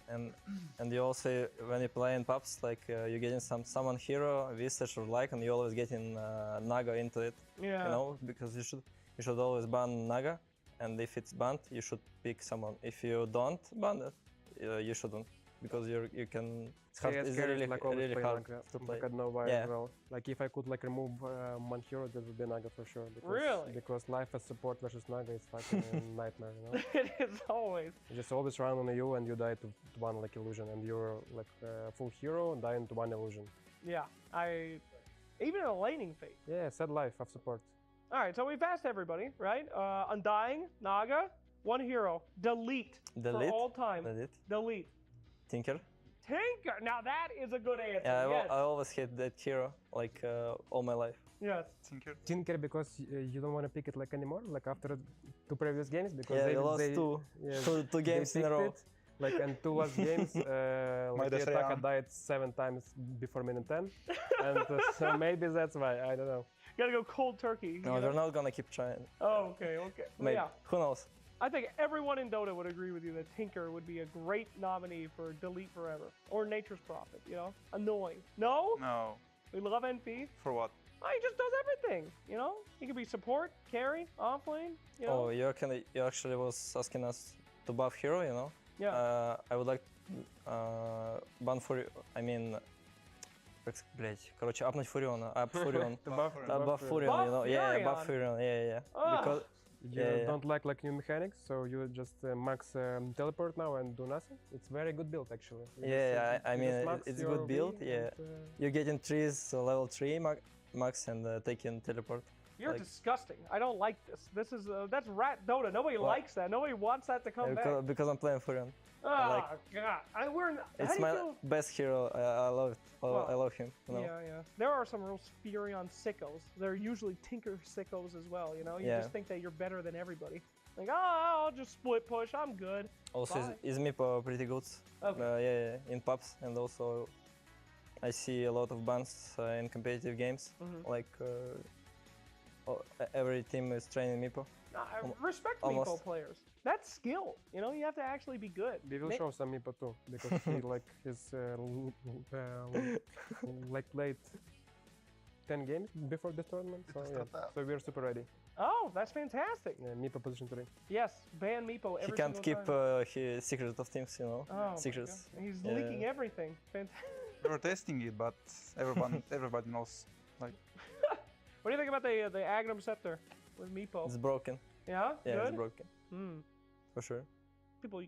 And you also, when you play in pubs, like you're getting someone hero, Visage or and you always getting Naga into it. Yeah. You know, because you should always ban Naga. And if it's banned, you should pick someone. If you don't ban it, you shouldn't, because you can. It's really hard to play. I don't know why as well. Like if I could like remove one hero, that would be Naga for sure. Really? Because life as support versus Naga is fucking nightmare. It is always. You just always run on you and you die to one like illusion, and you're like full hero dying to one illusion. Yeah, even in a laning phase. Yeah, sad life of support. All right, so we've asked everybody, right? Undying, Naga, one hero, delete for all time. Delete. Tinker. Tinker. Now that is a good answer. Yeah, yes. I always hate that hero, like all my life. Yes. Tinker because you don't want to pick it like anymore, like after 2 previous games because Yeah, they you lost two games in a row. Like and 2 last games, like the attacker died 7 times before minute 10, and so maybe that's why. I don't know. You gotta go cold turkey. No, they're not gonna keep trying. Oh, okay. Maybe. Yeah. Who knows? I think everyone in Dota would agree with you that Tinker would be a great nominee for Delete Forever or Nature's Prophet. You know, annoying. No. No. We love NP. For what? Oh, he just does everything. You know, he can be support, carry, offlane. You know. Oh, you actually was asking us to buff hero, you know? Yeah. I would like ban for, I mean, блять, короче, апнуть Фуриона, up Furion, buff Furion, you know? Yeah, buff Furion, yeah. Because you don't like new mechanics, so you just max teleport now and do nothing. It's very good build actually. I mean, it's good build, yeah. You get in trees, level 3 max and taking teleport. You're disgusting. I don't like this. This is that's rat Dota. Nobody likes that. Nobody wants that to come back. Because I'm playing Furion. Oh God! It's my best hero. I love it. I love him. You know? Yeah. There are some real Furion sickos. They're usually Tinker sickos as well. You know, you just think that you're better than everybody. Like, I'll just split push. I'm good. Also, is Meepo pretty good? Okay. In pubs, and also I see a lot of bans in competitive games. Like every team is training Meepo. I respect Meepo players. That's skill. You know, you have to actually be good. We will show some Meepo too, because he his played 10 games before this tournament, so so we're super ready. Oh, that's fantastic. Yeah, Meepo position 3. Yes, ban Meepo every He can't single keep time. His secret of teams, you know. Oh, secrets. He's leaking everything. Fantastic. We were testing it, but everybody knows. Like. What do you think about the Agnum Scepter with Meepo? It's broken. Yeah? Yeah, Good? it's broken. For sure. People.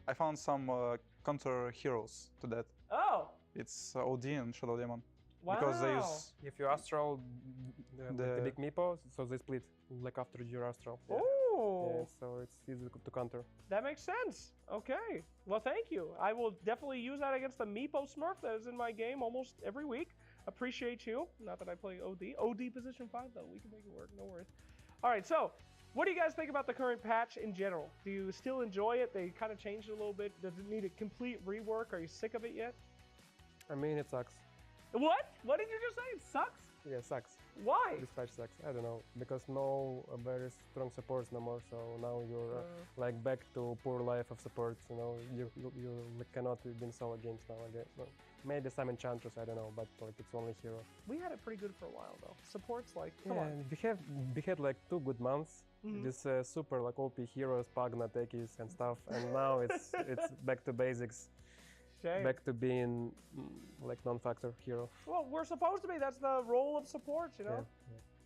I found some counter heroes to that. Oh! It's OD and Shadow Demon. Wow. Because they use... If you Astral the big Meepo, so they split like after your Astral. Oh! Yeah, so it's easy to counter. That makes sense. Okay. Well, thank you. I will definitely use that against the Meepo Smurf that is in my game almost every week. Appreciate you. Not that I play OD. OD position 5 though. We can make it work. No worries. All right. So, what do you guys think about the current patch in general? Do you still enjoy it? They kind of changed it a little bit. Does it need a complete rework? Are you sick of it yet? I mean, it sucks. What? What did you just say? It sucks? Yeah, it sucks. Why? This patch sucks. I don't know. Because no very strong supports no more. So now you're like back to poor life of supports. You know, you cannot win solo games now again. No. Maybe some enchanters, I don't know, but like it's only hero. We had it pretty good for a while though. Supports like come on. We had like 2 good months. This super like OP heroes, Pagna, Tekis and stuff, and now it's back to basics. Shame. Back to being like non-factor hero. Well, we're supposed to be. That's the role of supports, you know.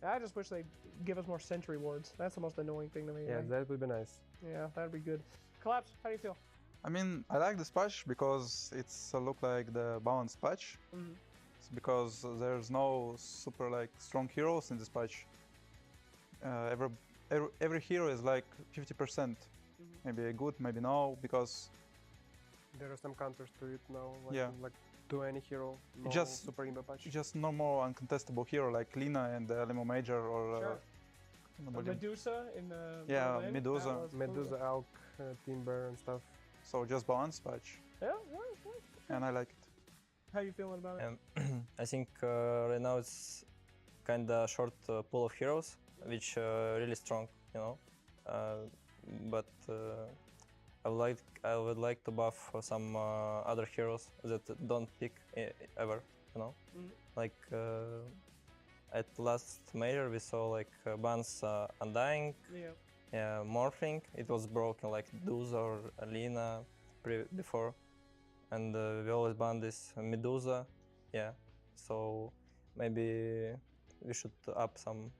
Yeah. I just wish they'd give us more sentry wards. That's the most annoying thing to me. Yeah, that would be nice. Yeah, that'd be good. Collapse. How do you feel? I mean, I like this patch because it's look like the balanced patch. It's because there's no super like strong heroes in this patch. Every hero is like 50%. Maybe good, maybe no, because there are some counters to it now. Like, yeah. Like to any hero. No just super in the patch. Just no more uncontestable hero like Lina and Limo Major or. Medusa in Berlin. Medusa. Medusa, Alk, Timber and stuff. So just balanced patch. Yeah. And I like it. How you feeling about it? I think right now it's kinda short pool of heroes, which really strong, you know. But I would like to buff some other heroes that don't pick ever, you know. Like at last major we saw like bans Undying, Morphing. It was broken like Duz or Alina before, and we always ban this Medusa. Yeah, so maybe we should up some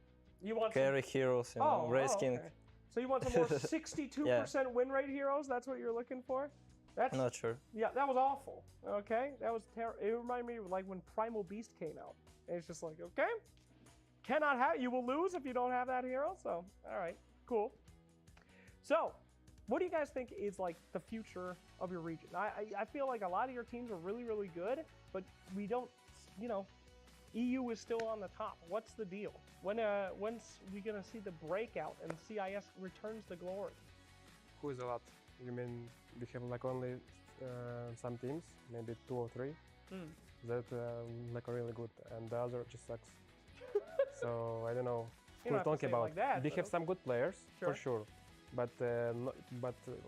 carry heroes, you know, Race King. Okay. So you want some more 62% win rate heroes? That's what you're looking for? That's not sure. Yeah, that was awful. Okay, that was terrible. It reminded me of like when Primal Beast came out. And it's just like, okay, cannot have. You will lose if you don't have that hero. So, all right, cool. So, what do you guys think is like the future of your region? I feel like a lot of your teams are really, really good, but we don't, you know, EU is still on the top. What's the deal? When's we gonna see the breakout and CIS returns the glory? Who is a lot? You mean we have like only some teams, maybe 2 or 3, that like are really good, and the other just sucks. So I don't know who we're talking about. They have some good players for sure, but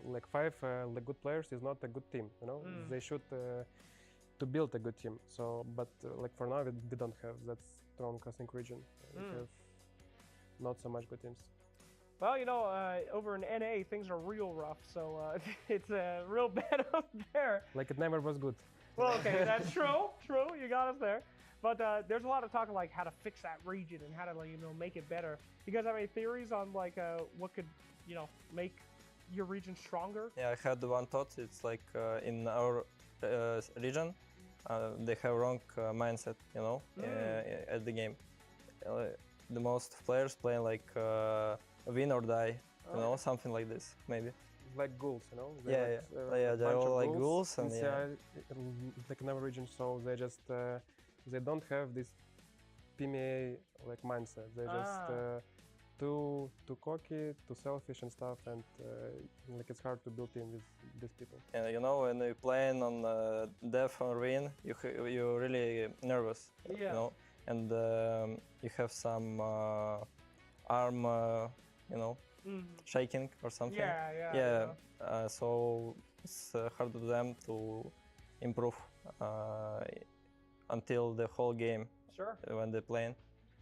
like 5 like good players is not a good team. You know, they should to build a good team. So, but like for now, we don't have that strong casting region. We have not so much good teams. Well, you know, over in NA, things are real rough, so it's real bad up there. Like it never was good. Well, okay, that's true. True, you got us there. But there's a lot of talk of like how to fix that region and how to, like, you know, make it better. You guys have any theories on like what could, you know, make your region stronger? Yeah, I had one thought. It's like in our region, they have wrong mindset, you know, at the game. The most players play like win or die, you know, something like this, maybe. Like ghouls, you know? They're all like ghouls, and like in our region, so they just they don't have this PMA like mindset. They just too cocky, too selfish and stuff, and like it's hard to build team with these people. And you know, when you're playing on death or win, you're really nervous, you know, and you have some arm, you know, shaking or something. So it's hard for them to improve until the whole game when they're playing.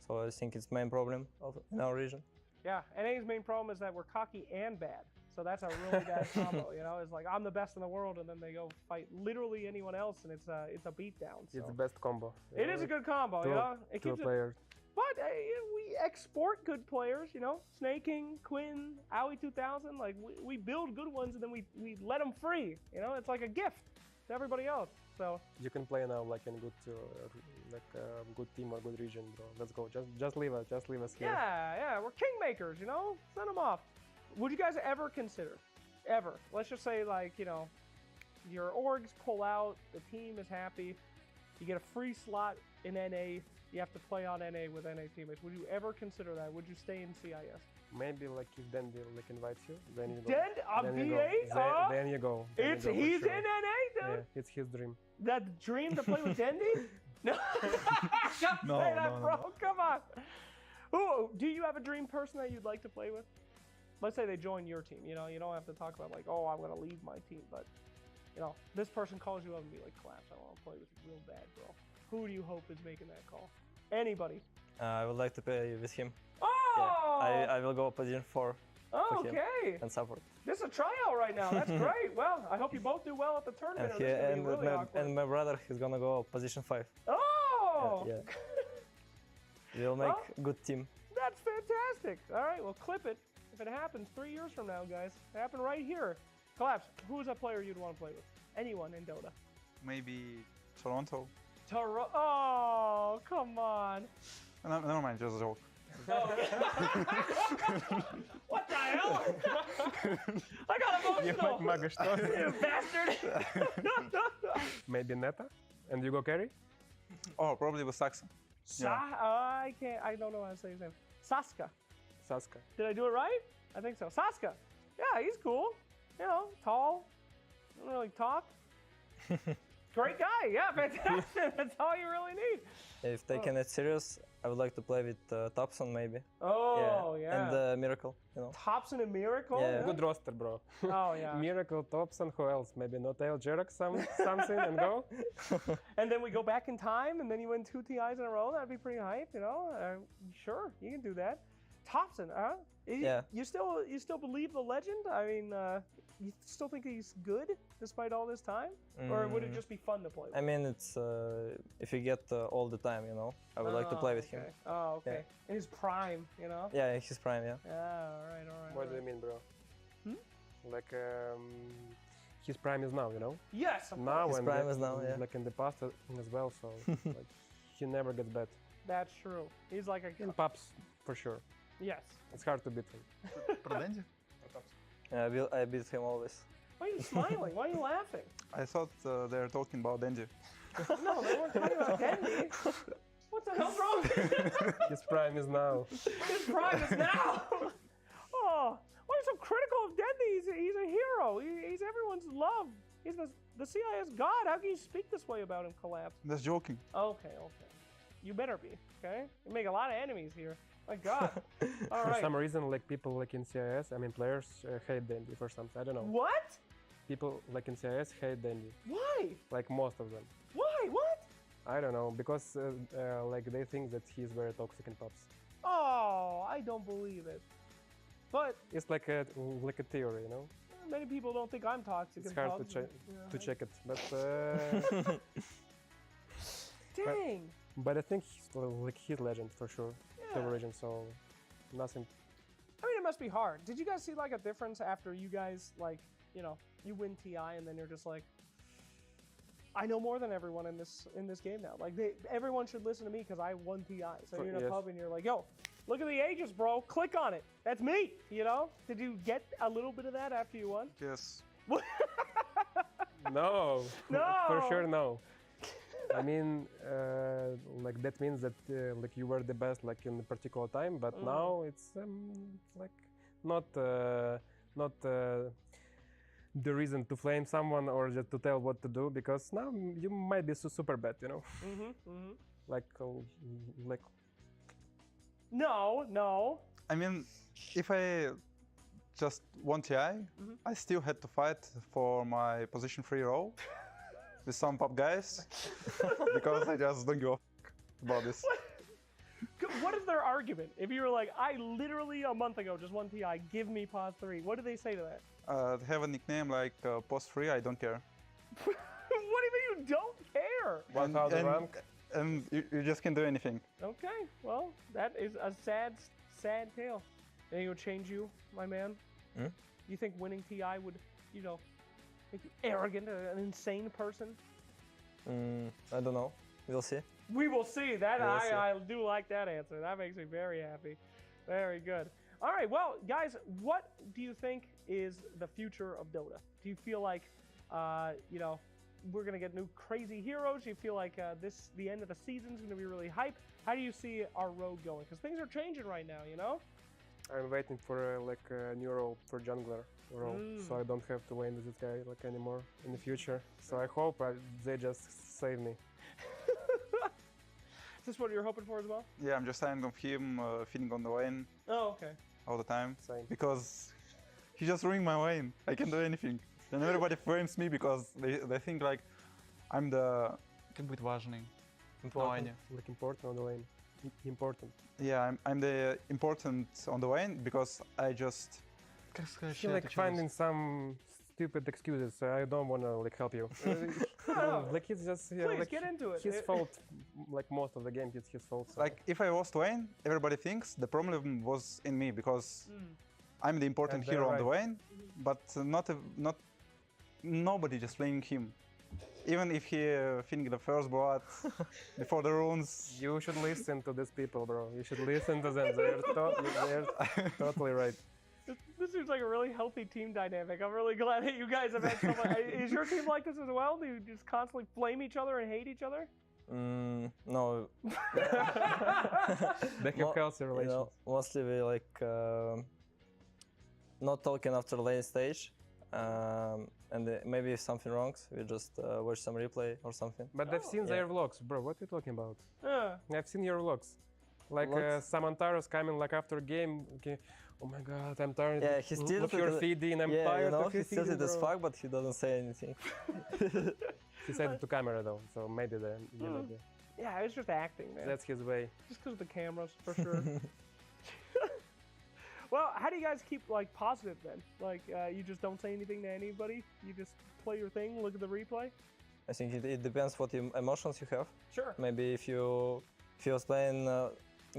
So I think it's main problem in our region. Yeah, NA's main problem is that we're cocky and bad. So that's a really bad combo, you know? It's like, I'm the best in the world, and then they go fight literally anyone else, and it's a beatdown. So. It's the best combo. It is a good combo, you know? It keeps players. But we export good players, you know? Snaking, Quinn, Owie 2000, like we build good ones and then we let them free, you know? It's like a gift to everybody else. So you can play now like in good good team or good region, bro. Let's go. Just leave us here. Yeah, we're kingmakers, you know? Send them off. Would you guys ever consider, let's just say like, you know, your orgs pull out, the team is happy, you get a free slot in NA, you have to play on NA with NA teammates. Would you ever consider that? Would you stay in CIS? Maybe like if Dendy like invites you, then you go. Then you go. He's in NA, dude. Yeah, it's his dream. That dream to play with Dendy? No. Bro. Come on. Ooh, do you have a dream person that you'd like to play with? Let's say they join your team. You know, you don't have to talk about like, oh, I'm gonna leave my team, but you know, this person calls you up and be like, Collapse, I want to play with you real bad, bro. Who do you hope is making that call? Anybody? I would like to play with him. Oh! Yeah, I will go position 4. Okay. And support. This is a tryout right now. That's great. Well, I hope you both do well at the tournament. And my brother, he's gonna go position 5. Oh! Yeah. We'll make good team. That's fantastic. All right, well, clip it. If it happens 3 years from now, guys, it happened right here. Collapse, who's a player you'd want to play with? Anyone in Dota? Maybe Toronto. Oh, come on. Never mind, just a joke. What the hell? I got emotional. You bastard. Maybe Neta? And you go carry? Oh, probably with Saxon. I don't know how to say his name. Saska. Did I do it right? I think so. Saska. Yeah, he's cool. You know, tall. Doesn't really talk. Great guy. Yeah, fantastic. That's all you really need. If taking it serious, I would like to play with Thompson maybe. Oh, yeah. And Miracle, you know. Thompson and Miracle? Yeah. Good roster, bro. Oh, yeah. Miracle, Thompson, who else? Maybe Notail, Jerax, something, and go. And then we go back in time, and then you win 2 TIs in a row. That'd be pretty hype, you know? Sure, you can do that. Thompson, huh? Yeah. You still believe the legend? I mean, you still think he's good despite all this time? Or would it just be fun to play with? I mean, it's if you get all the time, you know, I would like to play with him. Oh, okay. Yeah. In his prime, you know? Yeah, in his prime, yeah. Yeah, all right. What do you mean, bro? Like, his prime is now, you know? Yes, of now his prime is now, yeah. Like in the past as well, so like, he never gets bad. That's true. He's like a... In Pops, for sure. Yes. It's hard to beat him. Yeah, I beat him always. Why are you smiling? Why are you laughing? I thought they were talking about Denji. No, they weren't talking about Dendy. What the hell's wrong? His prime is now. His prime is now. Oh, why are you so critical of Dendy? He's a hero. He's everyone's love. He's the CIS god. How can you speak this way about him, Collapse? That's joking. Okay. You better be, okay? You make a lot of enemies here. My God. All For right. some reason, like people like in CIS, I mean players hate Dendy for something. I don't know. What? People like in CIS hate Dendy. Why? Like most of them. Why? What? I don't know, because like they think that he's very toxic in Pops. Oh, I don't believe it. But It's like a theory, you know. many people don't think I'm toxic. It's in hard pubs. to check it, but Dang. but I think he's legend for sure. Yeah. Top legend, so nothing. I mean, it must be hard. Did you guys see like a difference after you guys like, you win TI and then you're just like, I know more than everyone in this game now. Like everyone should listen to me because I won TI. So you're in a pub and you're like, yo, look at the ages, bro. Click on it. That's me. Did you get a little bit of that after you won? Yes. No. No. For sure, no. I mean, like that means that like you were the best like in a particular time, but now it's like not the reason to flame someone or just to tell what to do, because now you might be super bad, Like No. I mean, if I just won TI, I still had to fight for my position 3 role with some pop guys because I just don't give a fuck about this. What is their argument? If you were like, I literally a month ago just won TI, give me pos 3. What do they say to that? They have a nickname like Post 3, I don't care. What do you mean you don't care? And you just can't do anything. Okay, well, that is a sad tale. Anything would change you, my man? You think winning TI would, make you arrogant, an insane person? I don't know. We'll see. We will see. That We'll see. I do like that answer. That makes me very happy. Very good. All right, well, guys, what do you think is the future of Dota? Do you feel like, we're going to get new crazy heroes? Do you feel like the end of the season is going to be really hype? How do you see our road going? Because things are changing right now, I'm waiting for like a new role for jungler role, so I don't have to win with this guy like anymore in the future. So I hope they just save me. Is this what you're hoping for as well? Yeah, I'm just tired of him feeding on the lane Oh, okay. all the time. Same. Because he just ruined my lane. I can't do anything. And everybody frames me because they think like I'm the... Как быть важный? Important, like important on the lane. Important. Yeah, I'm the important on the lane because I just... I feel like finding some stupid excuses, so I don't want to like help you. Like it's just Please, like get into it. his fault. Like most of the game, it's his fault. So. Like if I lost lane, everybody thinks the problem was in me because I'm the important And they're hero on the right. lane, but nobody just playing him. Even if he finished the first blood before the runes. You should listen to these people, bro. You should listen to them. They're totally right. This seems like a really healthy team dynamic. I'm really glad that you guys have had so much. Is your team like this as well? Do you just constantly flame each other and hate each other? No. They have healthy relations. Mostly we like not talking after lane stage, and maybe if something wrong, we just watch some replay or something. But I've seen their vlogs, bro. What are you talking about? I've seen your vlogs. Like Samantaros coming like after game. Okay. Oh my god, I'm tired. Yeah, he's still of your feeding. I'm tired of your he's tilted feeding, as bro. fuck, but he doesn't say anything. He said it to camera though, so maybe the idea. Yeah, it's just acting, man. That's his way. Just because of the cameras, for sure. Well, how do you guys keep like positive then? Like, you just don't say anything to anybody. You just play your thing, look at the replay. I think it depends what emotions you have. Sure. Maybe if you was playing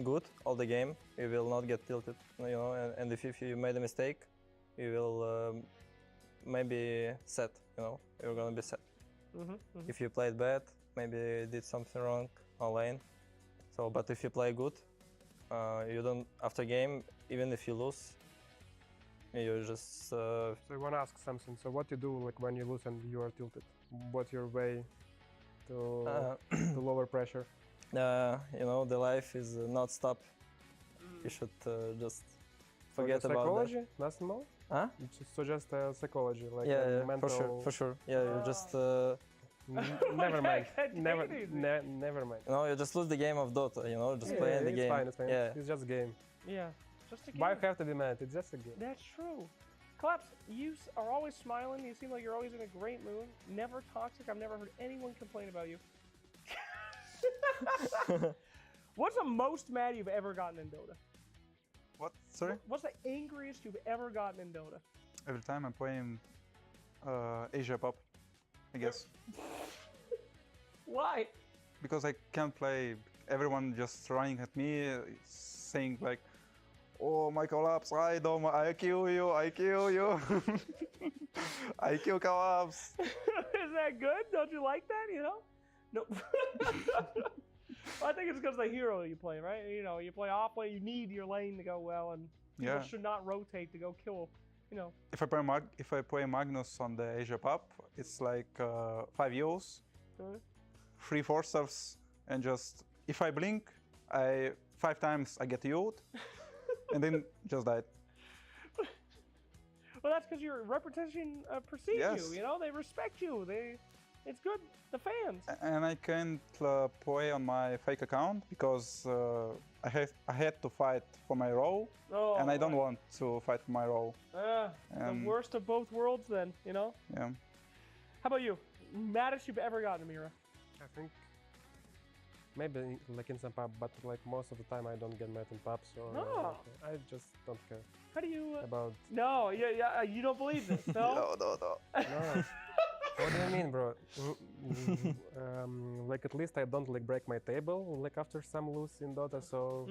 good all the game, you will not get tilted, and if you made a mistake, you will maybe sad, you're gonna be sad. If you played bad, maybe did something wrong on lane, So, but if you play good, you don't, after game, even if you lose, you just... So I want to ask something. So what you do like when you lose and you are tilted? What's your way to, to lower pressure? You know, the life is not stop. You should just forget about that. Psychology? Nothing more? Huh? So just psychology, like Yeah, mental... for sure. Yeah, you just... never mind. Never mind. No, you just lose the game of Dota, you know, just playing the game. It's fine. Yeah. It's just a game. Yeah, just a game. Why you have to be mad? It's just a game. That's true. Collapse, you are always smiling. You seem like you're always in a great mood. Never toxic. I've never heard anyone complain about you. What's the most mad you've ever gotten in Dota? What? Sorry? What's the angriest you've ever gotten in Dota? Every time I'm playing Asia Pop, I guess. Why? Because I can't play. Everyone just running at me, saying like, "Oh, my Collapse, I kill you, I kill you, I kill Collapse." Is that good? Don't you like that? You know? No. Well, I think it's because of the hero you play, right? You know, you play off lane, you need your lane to go well, and people should not rotate to go kill. You know. If I play Magnus on the Asia Pop, it's like 5 Eos, 3 4-stars, and just if I blink, 5 times I get healed, and then just died. Well, that's because your reputation precedes you. You know, they respect you. It's good. The fans. And I can't play on my fake account because I had to fight for my role, and I don't want to fight for my role. The worst of both worlds, then. You know. Yeah. How about you? Maddest you've ever gotten, Amira? I think maybe like in some pub, but like most of the time I don't get mad in pubs, or I just don't care. How do you about? No, you don't believe this, no? No. What do you mean, bro? Like at least I don't like break my table like after some lose in Dota. So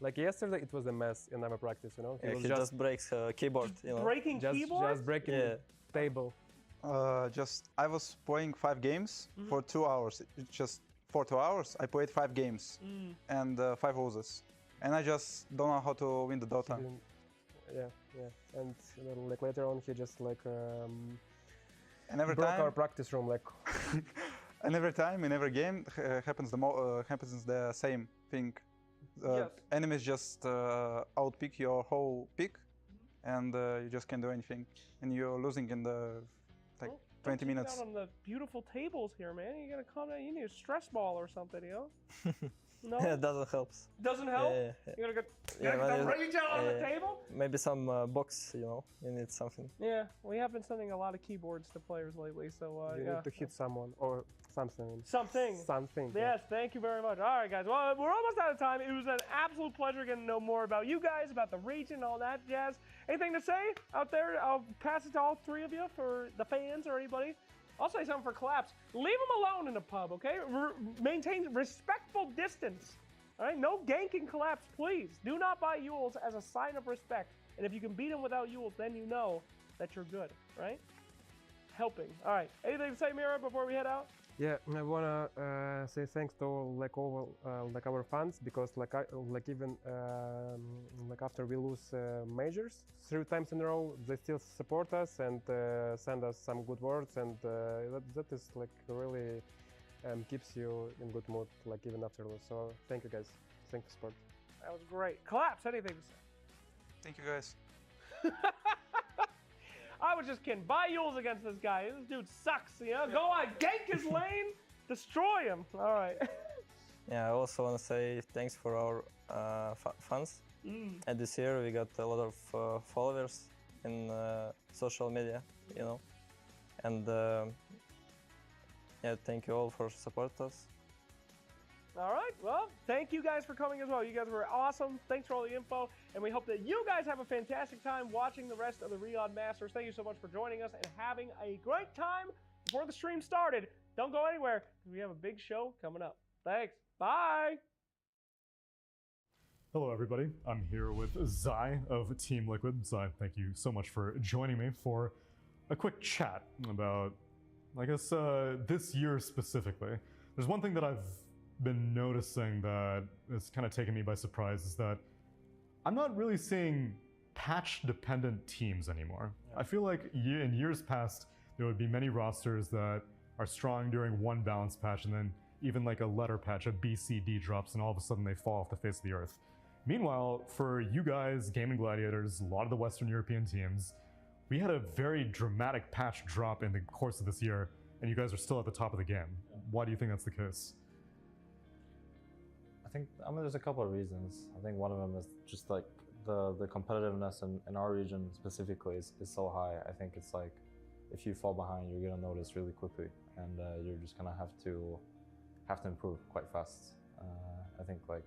like yesterday it was a mess in our practice, you know. He just breaks keyboard, you know. Breaking keyboard? Just breaking table. I was playing 5 games for 2 hours. Just for 2 hours, I played 5 games and 5 losses, and I just don't know how to win the Dota. Yeah. And like later on, he just like and every broke time our practice room, like. And every time in every game happens the same thing. Enemies just outpick your whole pick, and you just can't do anything, and you're losing in the 20 minutes. Out on the beautiful tables here, man. You gotta calm down. You need a stress ball or something, you know? No? It doesn't help. Doesn't help? Yeah. You gotta get rage out on the table? Maybe some box, you know, you need something. Yeah, we have been sending a lot of keyboards to players lately, so you need to hit someone or something. Something. Yes, thank you very much. All right, guys. Well, we're almost out of time. It was an absolute pleasure getting to know more about you guys, about the region, all that jazz. Anything to say out there? I'll pass it to all 3 of you for the fans or anybody. I'll say something for Collapse. Leave them alone in the pub, okay? Maintain respectful distance. All right? No ganking Collapse, please. Do not buy Yules as a sign of respect. And if you can beat him without Yules, then you know that you're good, right? Helping. All right. Anything to say, Mira, before we head out? Yeah, I wanna say thanks to all our fans, because even after we lose majors 3 times in a row, they still support us and send us some good words, and that is like really keeps you in good mood, like even after lose. So thank you guys, thank you support. That was great. Collapse. Anything to say? Thank you guys. I was just kidding. Buy Yules against this guy. This dude sucks, you know? Go on, gank his lane, destroy him. All right. Yeah, I also want to say thanks for our fans. And this year we got a lot of followers in social media, you know. And yeah, thank you all for supporting us. All right, well, thank you guys for coming as well. You guys were awesome. Thanks for all the info, and we hope that you guys have a fantastic time watching the rest of the Riyadh Masters. Thank you so much for joining us and having a great time. Before the stream started, don't go anywhere, because we have a big show coming up. Thanks. Bye. Hello, everybody. I'm here with Zai of Team Liquid. Zai, thank you so much for joining me for a quick chat about, I guess, this year specifically. There's one thing that I've been noticing that it's kind of taken me by surprise is that I'm not really seeing patch-dependent teams anymore. I feel like in years past, there would be many rosters that are strong during one balance patch, and then even like a letter patch, a BCD drops, and all of a sudden they fall off the face of the earth. Meanwhile, for you guys, Gaming Gladiators, a lot of the Western European teams, we had a very dramatic patch drop in the course of this year, and you guys are still at the top of the game. Why do you think that's the case? I mean, there's a couple of reasons. I think one of them is just like the competitiveness in our region specifically is so high. I think it's like, if you fall behind, you're gonna notice really quickly, and you're just gonna have to improve quite fast. I think like,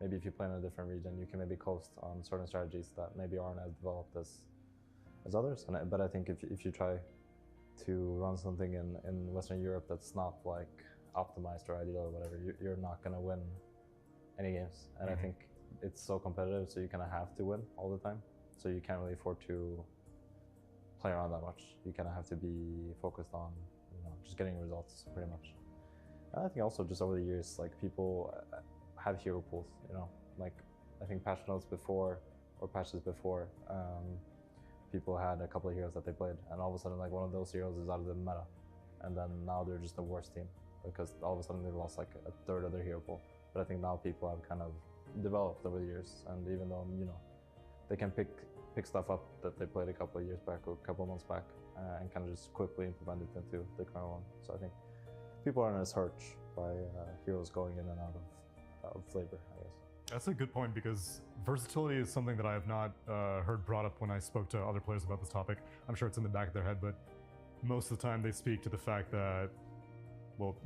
maybe if you play in a different region, you can maybe coast on certain strategies that maybe aren't as developed as others. But I think if you try to run something in Western Europe that's not like optimized or ideal or whatever, you're not gonna win any games. And I think it's so competitive, so you kind of have to win all the time. So you can't really afford to play around that much. You kind of have to be focused on, just getting results pretty much. And I think also just over the years, like people have hero pools, like I think patch notes before or patches before, people had a couple of heroes that they played, and all of a sudden like one of those heroes is out of the meta, and then now they're just the worst team because all of a sudden they lost like a third of their hero pool. But I think now people have kind of developed over the years, and even though they can pick stuff up that they played a couple of years back or a couple of months back, and kind of just quickly implement it into the current one. So I think people aren't as hurt by heroes going in and out of flavor, I guess. That's a good point, because versatility is something that I have not heard brought up when I spoke to other players about this topic. I'm sure it's in the back of their head, but most of the time they speak to the fact that, well,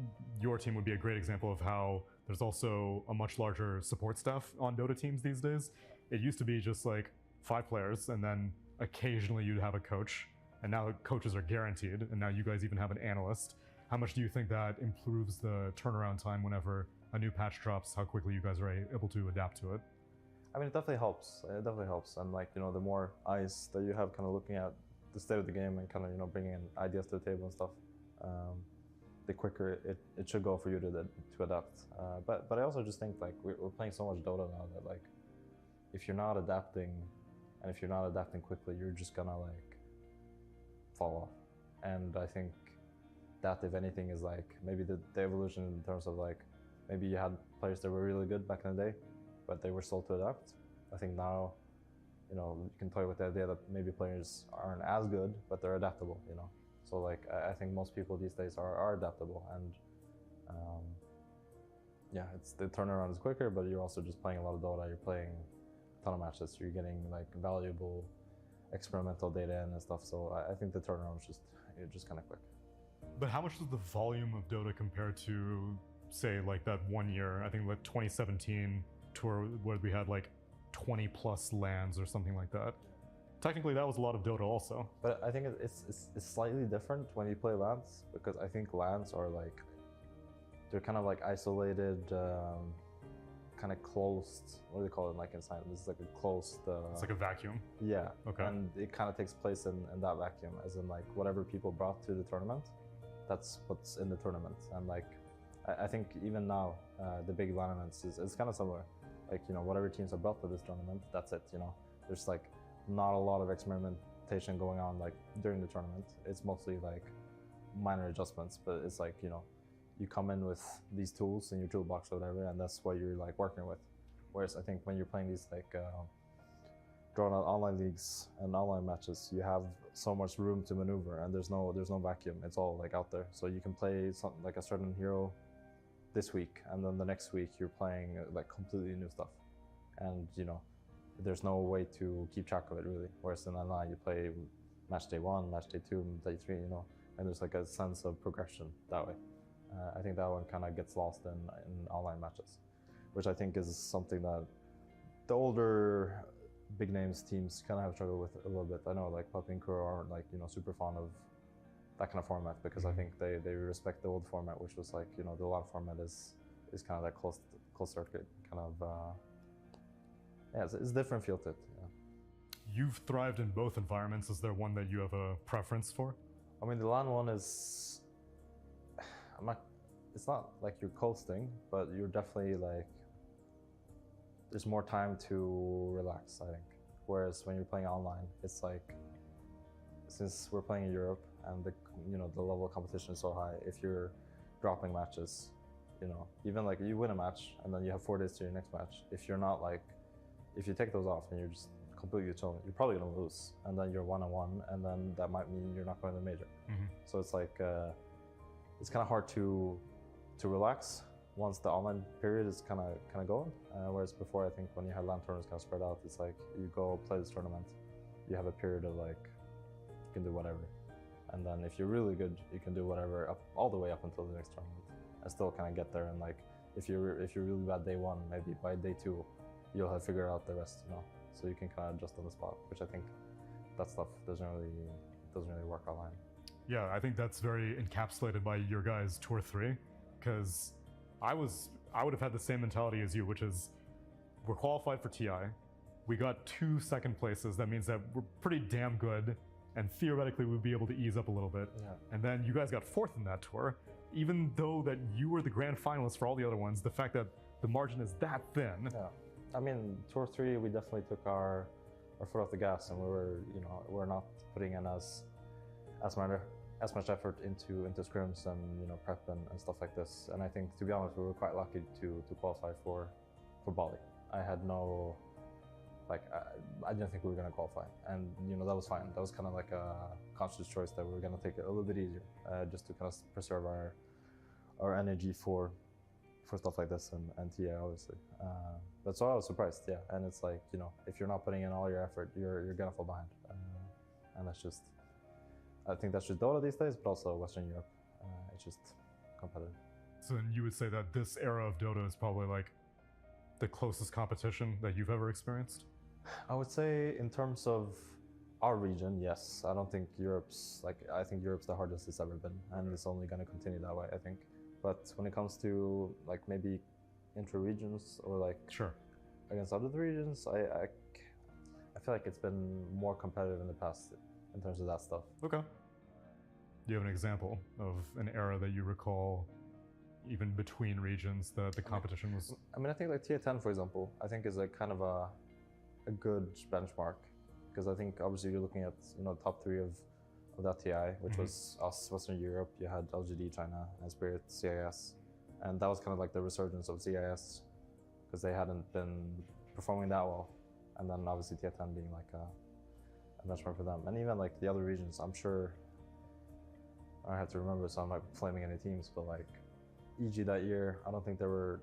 your team would be a great example of how there's also a much larger support staff on Dota teams these days. It used to be just like 5 players, and then occasionally you'd have a coach, and now coaches are guaranteed, and now you guys even have an analyst. How much do you think that improves the turnaround time whenever a new patch drops, how quickly you guys are able to adapt to it? I mean, it definitely helps. It definitely helps. And like, the more eyes that you have kind of looking at the state of the game and kind of, bringing in ideas to the table and stuff, the quicker it should go for you to adapt. But I also just think like we're playing so much Dota now that like, if you're not adapting, and if you're not adapting quickly, you're just gonna like fall off. And I think that, if anything, is like maybe the evolution in terms of like, maybe you had players that were really good back in the day, but they were slow to adapt. I think now, you can toy with the idea that maybe players aren't as good, but they're adaptable, So like, I think most people these days are adaptable, and yeah, the turnaround is quicker, but you're also just playing a lot of Dota, you're playing a ton of matches, you're getting like valuable experimental data in and stuff, so I think the turnaround is just kind of quick. But how much does the volume of Dota compare to, say, like that 1 year, I think like 2017 tour where we had like 20 plus lands or something like that? Technically that was a lot of Dota also. But I think it's slightly different when you play LANs, because I think LANs are like, they're kind of like isolated, kind of closed, what do they call it, like inside? This is like a closed... it's like a vacuum? Yeah. Okay. And it kind of takes place in that vacuum, as in like whatever people brought to the tournament, that's what's in the tournament. And like, I think even now, the big LAN events is kind of similar. Like, whatever teams have brought to this tournament, that's it, There's like not a lot of experimentation going on like during the tournament. It's mostly like minor adjustments, but it's like, you come in with these tools in your toolbox or whatever, and that's what you're like working with. Whereas I think when you're playing these like drawn out online leagues and online matches, you have so much room to maneuver, and there's no vacuum. It's all like out there. So you can play something like a certain hero this week, and then the next week you're playing like completely new stuff. And there's no way to keep track of it really. Whereas in online you play match day 1, match day 2, day 3, and there's like a sense of progression that way. I think that one kind of gets lost in online matches, which I think is something that the older big names teams kind of have struggled with a little bit. I know like Puppy and Kuro aren't like, super fond of that kind of format, because I think they respect the old format, which was like, the LAN format is kind of that closed circuit kind of, yeah, it's different feel to it. Yeah. You've thrived in both environments. Is there one that you have a preference for? I mean, the LAN one is, it's not like you're coasting, but you're definitely like, there's more time to relax, I think. Whereas when you're playing online, it's like, since we're playing in Europe and the level of competition is so high, if you're dropping matches, even like you win a match and then you have 4 days to your next match, if you're not like, if you take those off and you're just completely chilling, you're probably gonna lose, and then you're 1-on-1, and then that might mean you're not going to the major. So it's like, it's kind of hard to relax once the online period is kind of going. Whereas before, I think when you had LAN tournaments kind of spread out, it's like you go play this tournament, you have a period of like, you can do whatever, and then if you're really good, you can do whatever all the way up until the next tournament, and still kind of get there. And like, if you're really bad day 1, maybe by day 2, you'll have figured out the rest, so you can kind of adjust on the spot, which I think that stuff doesn't really work online. Yeah, I think that's very encapsulated by your guys' Tour 3, because I would have had the same mentality as you, which is we're qualified for TI, we got 2 second places, that means that we're pretty damn good, and theoretically we'd be able to ease up a little bit. And then you guys got 4th in that tour, even though that you were the grand finalists for all the other ones, the fact that the margin is that thin. Yeah, I mean, Tour 3, we definitely took our foot off the gas, and we're not putting in as much effort into scrims and prep and stuff like this. And I think, to be honest, we were quite lucky to qualify for Bali. I had no, like, I didn't think we were going to qualify, and that was fine. That was kind of like a conscious choice that we were going to take it a little bit easier, just to kind of preserve our energy for stuff like this and TA, obviously. But so I was surprised, yeah. And it's like, if you're not putting in all your effort, you're gonna fall behind, and that's just, I think that's just Dota these days, but also Western Europe. It's just competitive. So then you would say that this era of Dota is probably like the closest competition that you've ever experienced? I would say in terms of our region, yes. I don't think I think Europe's the hardest it's ever been, and it's only gonna continue that way, I think. But when it comes to like maybe intra-regions or like against other regions, I feel like it's been more competitive in the past in terms of that stuff. Okay. Do you have an example of an era that you recall, even between regions, that the competition was? I mean, I think like Tier 10, for example, I think is like kind of a good benchmark, because I think obviously you're looking at top 3 of that TI, which was us, Western Europe. You had LGD, China, and Spirit, CIS, and that was kind of like the resurgence of CIS, because they hadn't been performing that well, and then obviously Tier 10 being like a benchmark for them. And even like the other regions, I'm sure, I have to remember, so I'm not flaming any teams, but like EG that year, I don't think they were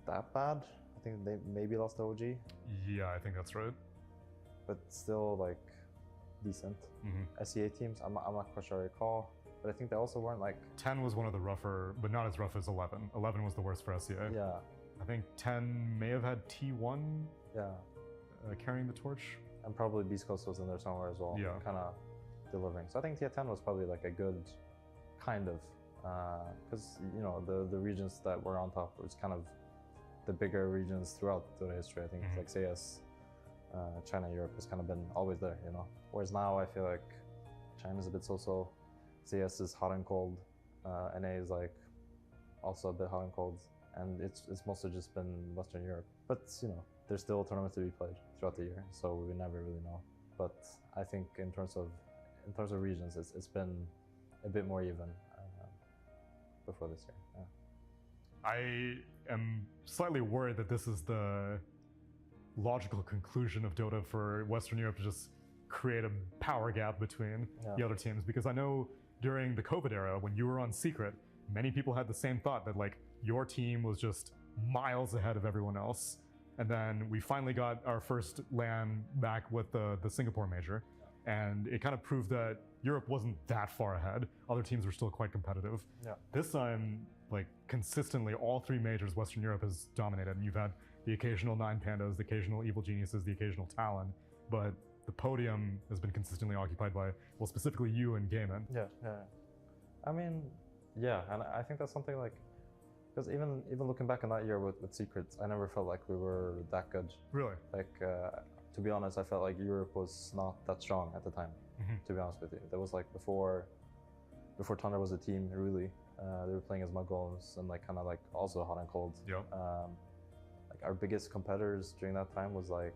that bad. I think they maybe lost to OG. Yeah, I think that's right. But still like decent. SEA teams, I'm not quite sure I recall, but I think they also weren't like... 10 was one of the rougher, but not as rough as 11. 11 was the worst for SEA. Yeah. I think 10 may have had T1 carrying the torch. And probably Beast Coast was in there somewhere as well, kind of delivering. So I think Tier 10 was probably like a good kind of, because the regions that were on top was kind of the bigger regions throughout Dota history. I think like CS, China, Europe has kind of been always there, Whereas now I feel like China's a bit so-so, CS is hot and cold, NA is like also a bit hot and cold, and it's mostly just been Western Europe. But there's still tournaments to be played throughout the year, so we never really know. But I think in terms of regions, it's been a bit more even before this year. Yeah. I am slightly worried that this is the logical conclusion of Dota for Western Europe to just create a power gap between the other teams, because I know during the COVID era, when you were on Secret, many people had the same thought that like your team was just miles ahead of everyone else. And then we finally got our first LAN back with the Singapore major, and it kind of proved that Europe wasn't that far ahead. Other teams were still quite competitive. Yeah. This time, like consistently, all 3 majors Western Europe has dominated, and you've had the occasional 9 Pandas, the occasional Evil Geniuses, the occasional Talon, but the podium has been consistently occupied by, well, specifically you and Gaiman. Yeah. I mean, yeah, and I think that's something like, because even looking back on that year with Secrets, I never felt like we were that good. Really? Like, to be honest, I felt like Europe was not that strong at the time, to be honest with you. That was like before Thunder was a team, really. They were playing as Mongols and like kind of like also hot and cold. Yep. Like our biggest competitors during that time was like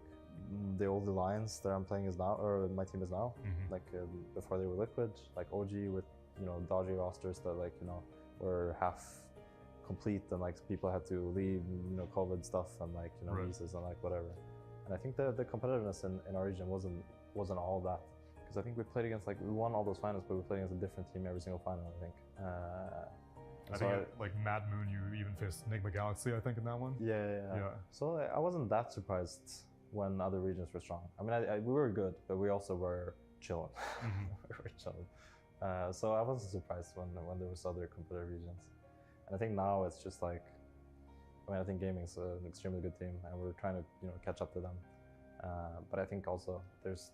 the old Alliance that I'm playing is now, or my team is now. Like before they were Liquid, like OG with dodgy rosters that like were half complete and like people had to leave, COVID stuff and like visas and like whatever. And I think the competitiveness in our region wasn't all that, because I think we played against we won all those finals, but we played against a different team every single final. I think. I think like Mad Moon, you even faced Enigma Galaxy, I think, in that one. Yeah. So I wasn't that surprised when other regions were strong. I mean, we were good, but we also were chilling. We were chilling. So I wasn't surprised when there was other competitive regions. And I think now it's just like, I think gaming's an extremely good team, and we're trying to catch up to them. But I think also there's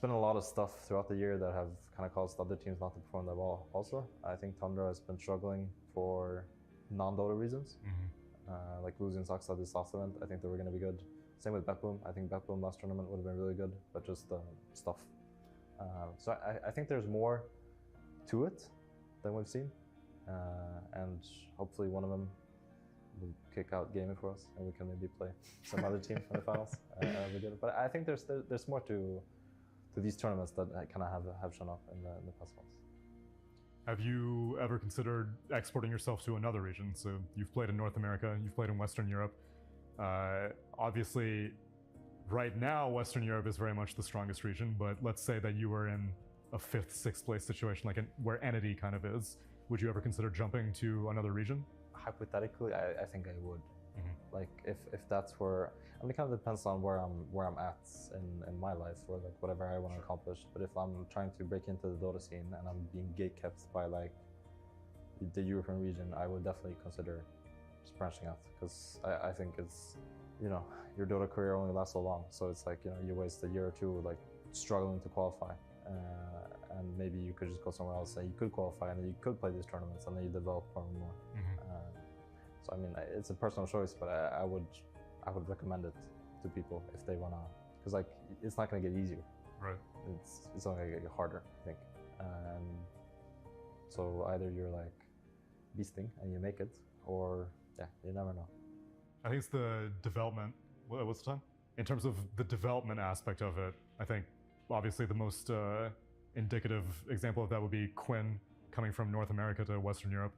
been a lot of stuff throughout the year that have kind of caused other teams not to perform that well. Also, I think Tundra has been struggling for non-Dota reasons, like losing Saxa this last event. I think they were going to be good. Same with Betboom. I think Betboom last tournament would have been really good, but just stuff. So I think there's more to it than we've seen, and hopefully one of them will kick out gaming for us, and we can maybe play some other team in the finals. But I think there's more to these tournaments that kind of have shown up in the past ones. Have you ever considered exporting yourself to another region? So you've played in North America, you've played in Western Europe. Obviously, right now, Western Europe is very much the strongest region, but let's say that you were in a 5th, 6th place situation, like where Entity kind of is. Would you ever consider jumping to another region? Hypothetically, I think I would. Like if that's where, it kind of depends on where I'm at in my life, or like whatever I want to accomplish. But if I'm trying to break into the Dota scene and I'm being gatekept by like the European region, I would definitely consider just branching out, because I think it's, your Dota career only lasts so long. So it's like, you waste a year or two like struggling to qualify, and maybe you could just go somewhere else and you could qualify, and then you could play these tournaments, and then you develop more and more. So I mean, it's a personal choice, but I would recommend it to people if they wanna, because like it's not gonna get easier. Right. It's only gonna get harder, I think. So either you're like beasting and you make it, or you never know. I think it's the development. What's the time? In terms of the development aspect of it, I think obviously the most indicative example of that would be Quinn coming from North America to Western Europe.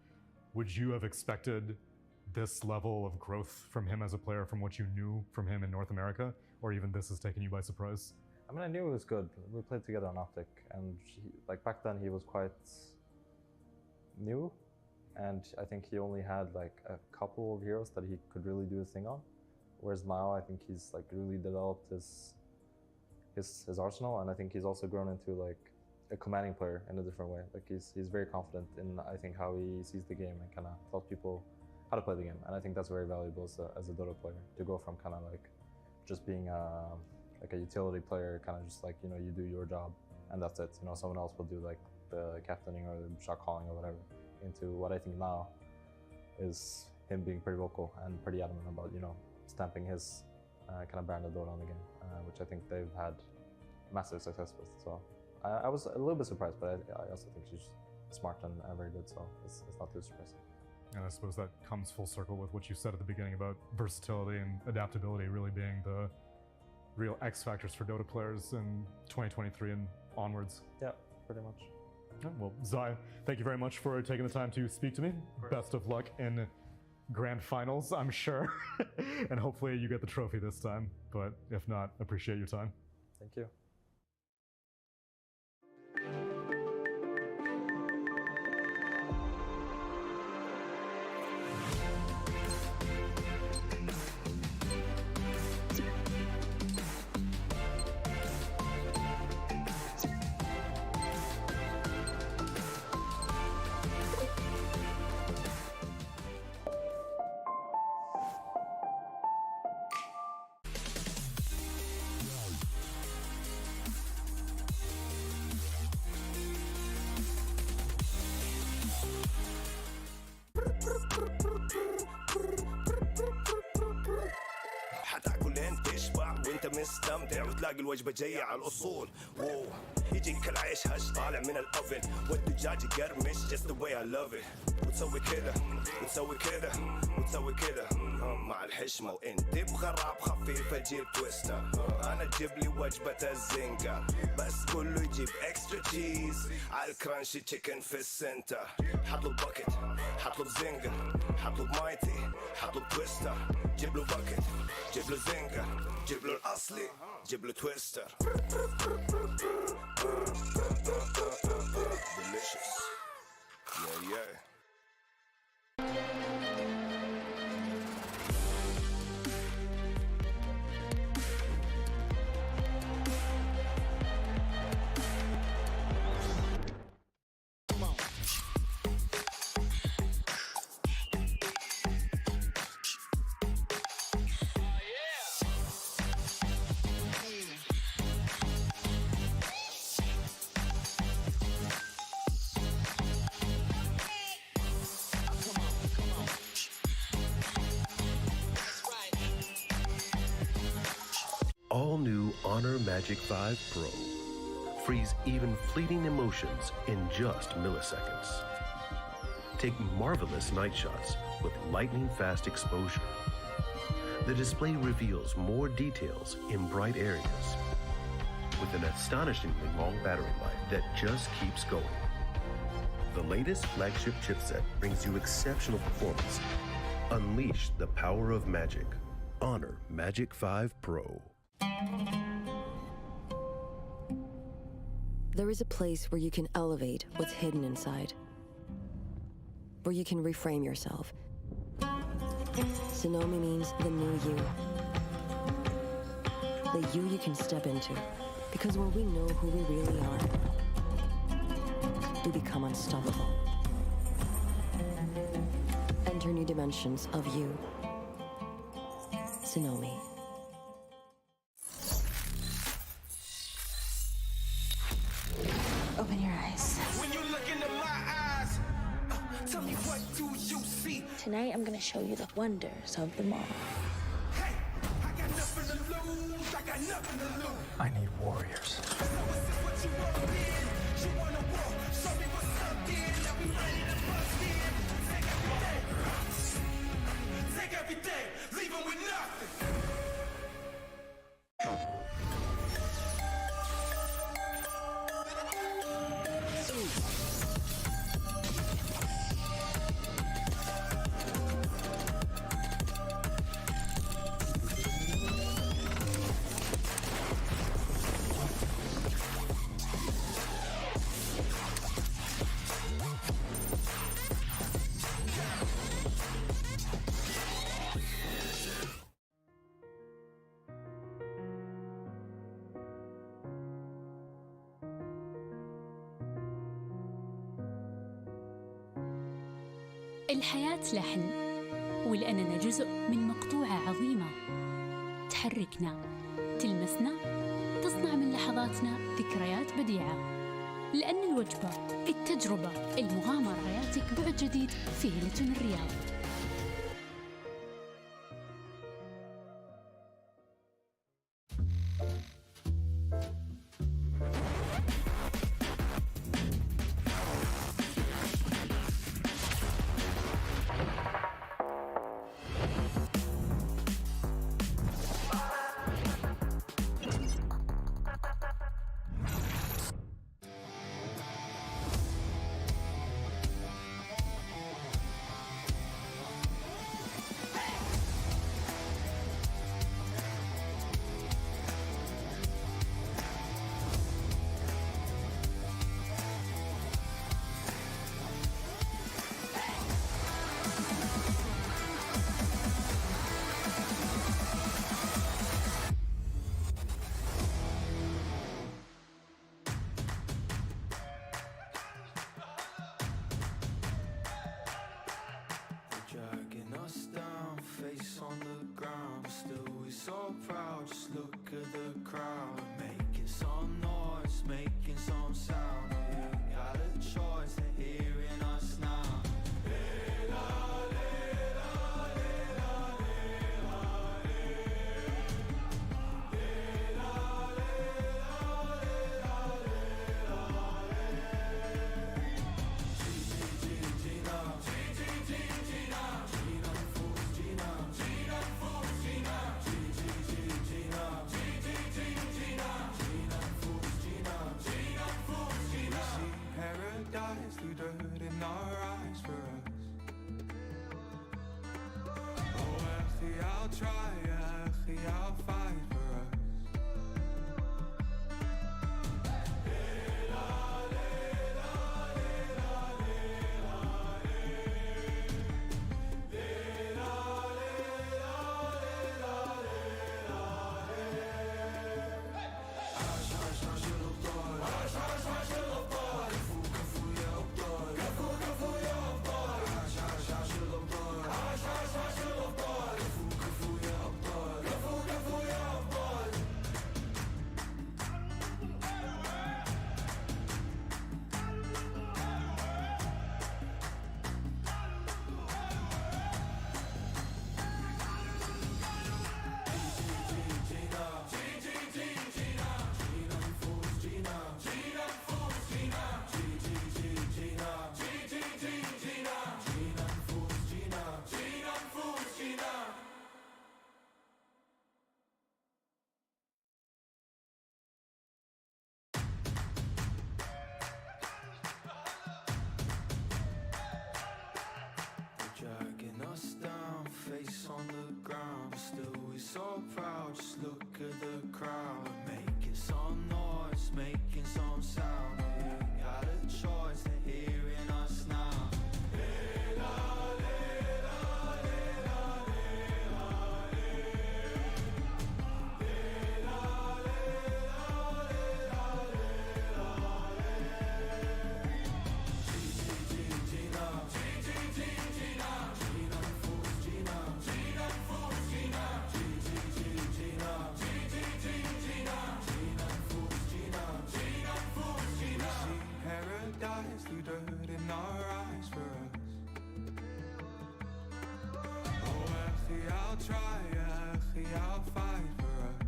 Would you have expected this level of growth from him as a player from what you knew from him in North America, or even this has taken you by surprise? I mean, I knew it was good. We played together on Optic, and like back then he was quite new, and I think he only had like a couple of heroes that he could really do his thing on. Whereas now I think he's like really developed his arsenal, and I think he's also grown into like a commanding player in a different way. Like he's very confident in, I think, how he sees the game and kind of tells people how to play the game. And I think that's very valuable as a Dota player, to go from kind of like just being like a utility player, kind of just like, you do your job and that's it. Someone else will do like the captaining or the shot calling or whatever, into what I think now is him being pretty vocal and pretty adamant about, stamping his kind of brand of Dota on the game, which I think they've had massive success with. So I was a little bit surprised, but I also think she's smart and very good, so it's not too surprising. And I suppose that comes full circle with what you said at the beginning about versatility and adaptability really being the real X factors for Dota players in 2023 and onwards. Yeah, pretty much. Yeah, well, Zai, thank you very much for taking the time to speak to me. Best of luck in grand finals, I'm sure. And hopefully you get the trophy this time, but if not, appreciate your time. Thank you. حتاكل لين تشبع وانت مستمتع وتلاقي الوجبة جاية على الأصول. يجيك العيش هش طالع من الأوفن والدجاج يقرمش just the way I love it وتسوي كده وتسوي كده وتسوي كده مع الحشمة وانت بغراب خفيف اجيب تويستر انا اجيب لي وجبة الزنجر بس كله يجيب اكسترا تشيز على الكرانشي تشيكن في السنتر حطلب باكت حطلب زنجر حطلب مايتي حطلب تويستر جيب له باكت جيب له زنجر جيب له الاصلي جيب له تويستر delicious yeah All new Honor Magic 5 Pro. Freeze even fleeting emotions in just milliseconds. Take marvelous night shots with lightning-fast exposure. The display reveals more details in bright areas with an astonishingly long battery life that just keeps going. The latest flagship chipset brings you exceptional performance. Unleash the power of magic. Honor Magic 5 Pro. There is a place where you can elevate what's hidden inside, where you can reframe yourself. Sonomi means the new you. The you can step into. Because when we know who we really are, we become unstoppable. Enter new dimensions of you. Sonomi. Open your eyes. when you look into my eyes tell me what do you see Tonight, I'm gonna show you the wonders of the mall. I got nothing to lose I got nothing to lose I need warriors. what you want in you wanna walk show me what's up in now we ready to bust in take everything leave 'em with nothing الحياة لحن، والأننا جزء من مقطوعة عظيمة تحركنا، تلمسنا، تصنع من لحظاتنا ذكريات بديعة. لأن الوجبة، التجربة، المغامرة، حياتك بعد جديد في هيلتون الرياض. Dragging us down, face on the ground. Still we so proud, just look at the crowd. Making some noise, making some sound. You got a choice, they're hearing us now. try, يا أخي I'll fight for us. Dragging us down, face on the ground. Still we so proud, just look at the crowd. Making some noise, making some sound. We ain't got a choice, they're hearing us now. Paradise through dirt in our eyes for us. Oh, Akhi, I'll try, Akhi, I'll fight for us.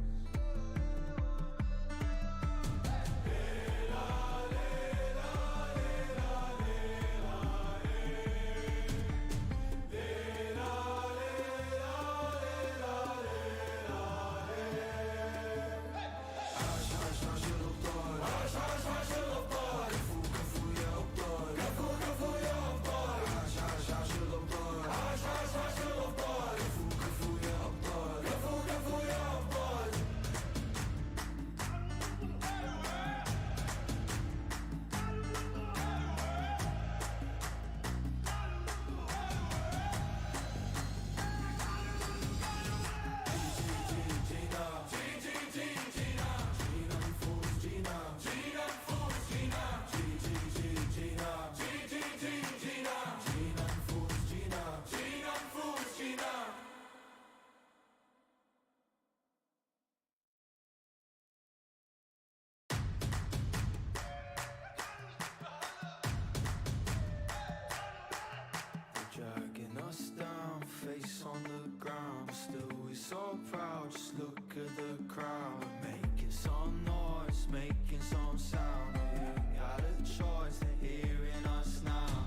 Dragging us down, face on the ground. Still we so proud, just look at the crowd. Making some noise, making some sound. We ain't got a choice, they're hearing us now.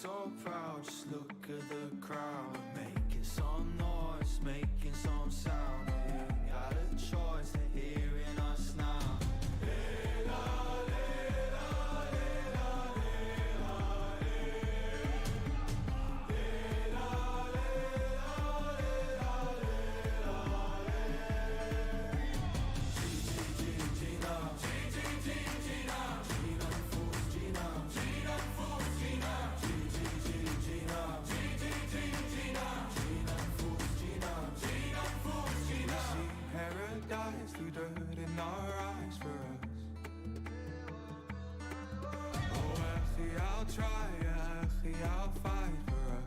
so proud, just look at the crowd. Making some noise, making some sound. We got a choice, they're hearing us now. Paradise through dirt in our eyes for us. Oh, actually, I'll try, actually, I'll fight for us.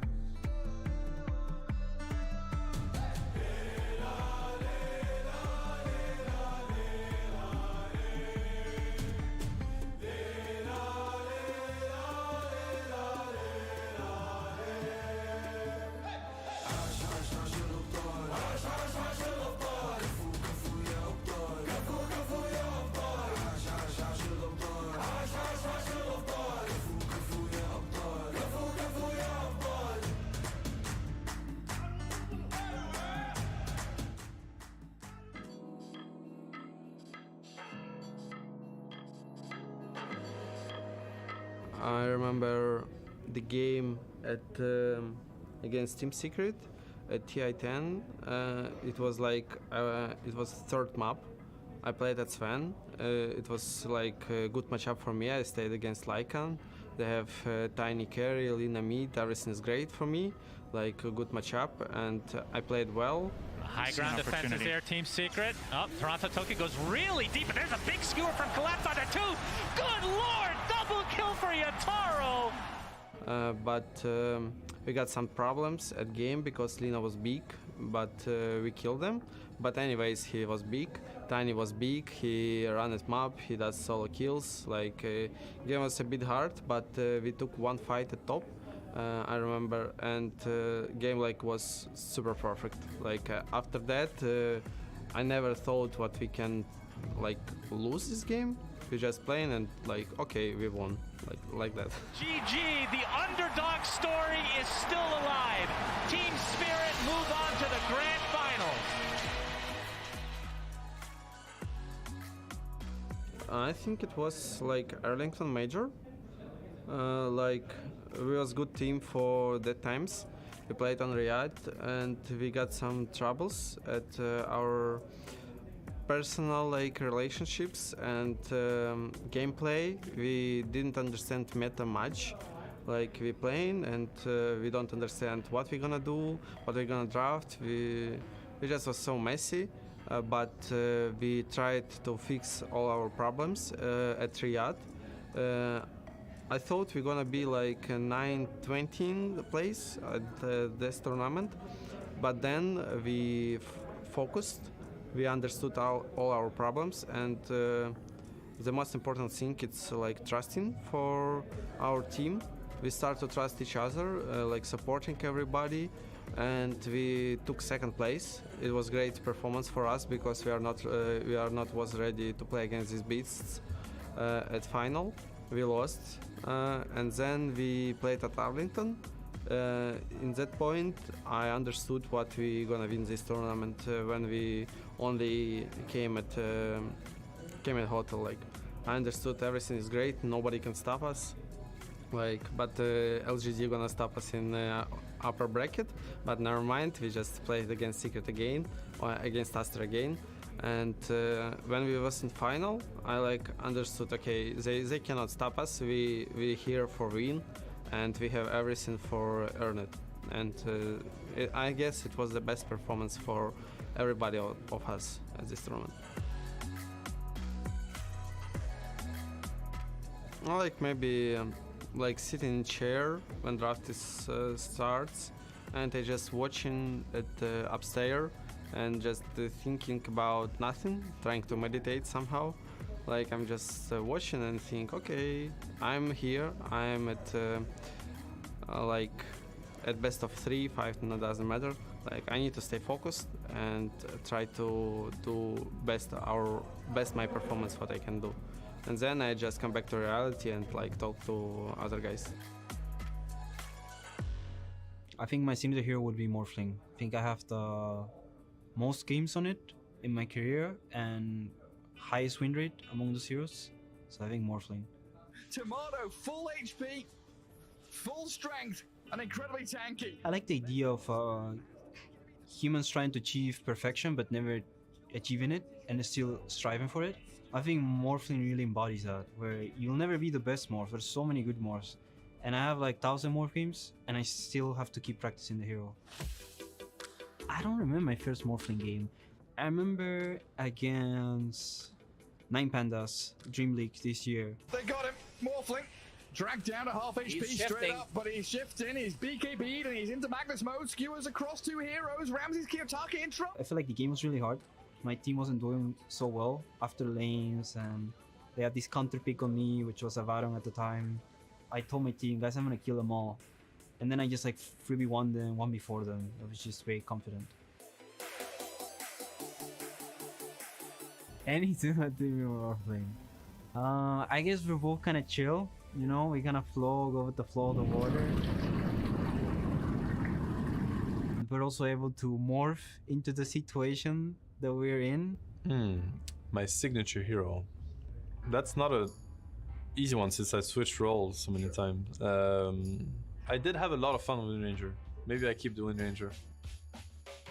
I remember the game at against Team Secret at TI10. It was like it was third map. I played at Sven. It was like a good matchup for me. I stayed against Lycan. They have Tiny Carry, Lina mid. Everything is great for me. Like a good matchup, and I played well. High ground defense is there, Team Secret. Oh, Toronto Toki goes really deep, and there's a big skewer from Collapse onto two. Good lord, double kill for Yataro! But we got some problems at game because Lina was big, but we killed them. But anyways, he was big, Tiny was big, he ran at map, he does solo kills. Like, game was a bit hard, but we took one fight at top. I remember, and game like was super perfect. Like after that, I never thought what we can like lose this game. We just playing and like okay, we won, like that. GG, the underdog story is still alive. Team Spirit move on to the grand finals. I think it was like Arlington Major. Like we was good team for that times. We played on Riyadh and we got some troubles at our personal like relationships and gameplay. We didn't understand meta much. Like we playing and we don't understand what we're gonna do, what we're gonna draft. We just was so messy. But we tried to fix all our problems at Riyadh. I thought we're gonna be like a 9-20 place at this tournament, but then we focused, we understood all our problems, and the most important thing is like trusting for our team. We start to trust each other, like supporting everybody, and we took second place. It was great performance for us because we are not was ready to play against these beasts at final. We lost, and then we played at Arlington. In that point, I understood what we gonna win this tournament when we only came at hotel. Like I understood everything is great, nobody can stop us. Like, but LGD gonna stop us in upper bracket. But never mind, we just played against Secret again, or against Astra again. And when we was in final, I like understood, okay, they cannot stop us. We here for win, and we have everything for earn it. And I guess it was the best performance for everybody of us at this tournament. I like maybe like sitting in chair when draft is starts, and I just watching it upstairs. And just thinking about nothing, trying to meditate somehow. Like I'm just watching and think, okay, I'm here, I'm at like at best of 3, 5, no, doesn't matter. Like I need to stay focused and try to do best my performance what I can do. And then I just come back to reality and like talk to other guys. I think my signature hero would be Morphling. I think I have the most games on it in my career and highest win rate among those heroes. So I think Morphling. Tomato, full HP, full strength, and incredibly tanky. I like the idea of humans trying to achieve perfection but never achieving it and still striving for it. I think Morphling really embodies that, where you'll never be the best morph. There's so many good morphs. And I have like 1,000 morph games and I still have to keep practicing the hero. I don't remember my first Morphling game. I remember against 9 Pandas, Dream League this year. They got him, Morphling. Dragged down to half HP He's straight shifting. up, but he's shifting, he's BKB'd and he's into Magnus mode, skewers across 2 heroes, Ramses Kiyotaki in trouble. I feel like the game was really hard. My team wasn't doing so well after lanes and they had this counter pick on me, which was a Varong at the time. I told my team, guys, I'm gonna kill them all. And then I just like 3v1 them, 1v4 them. I was just very confident. Anything that we were playing. I guess we're both kind of chill. You know, we kind of flow, go with the flow of the water. We're also able to morph into the situation that we're in. My signature hero. That's not a easy one since I switched roles so many times. I did have a lot of fun with Wind Ranger. Maybe I keep the Wind Ranger.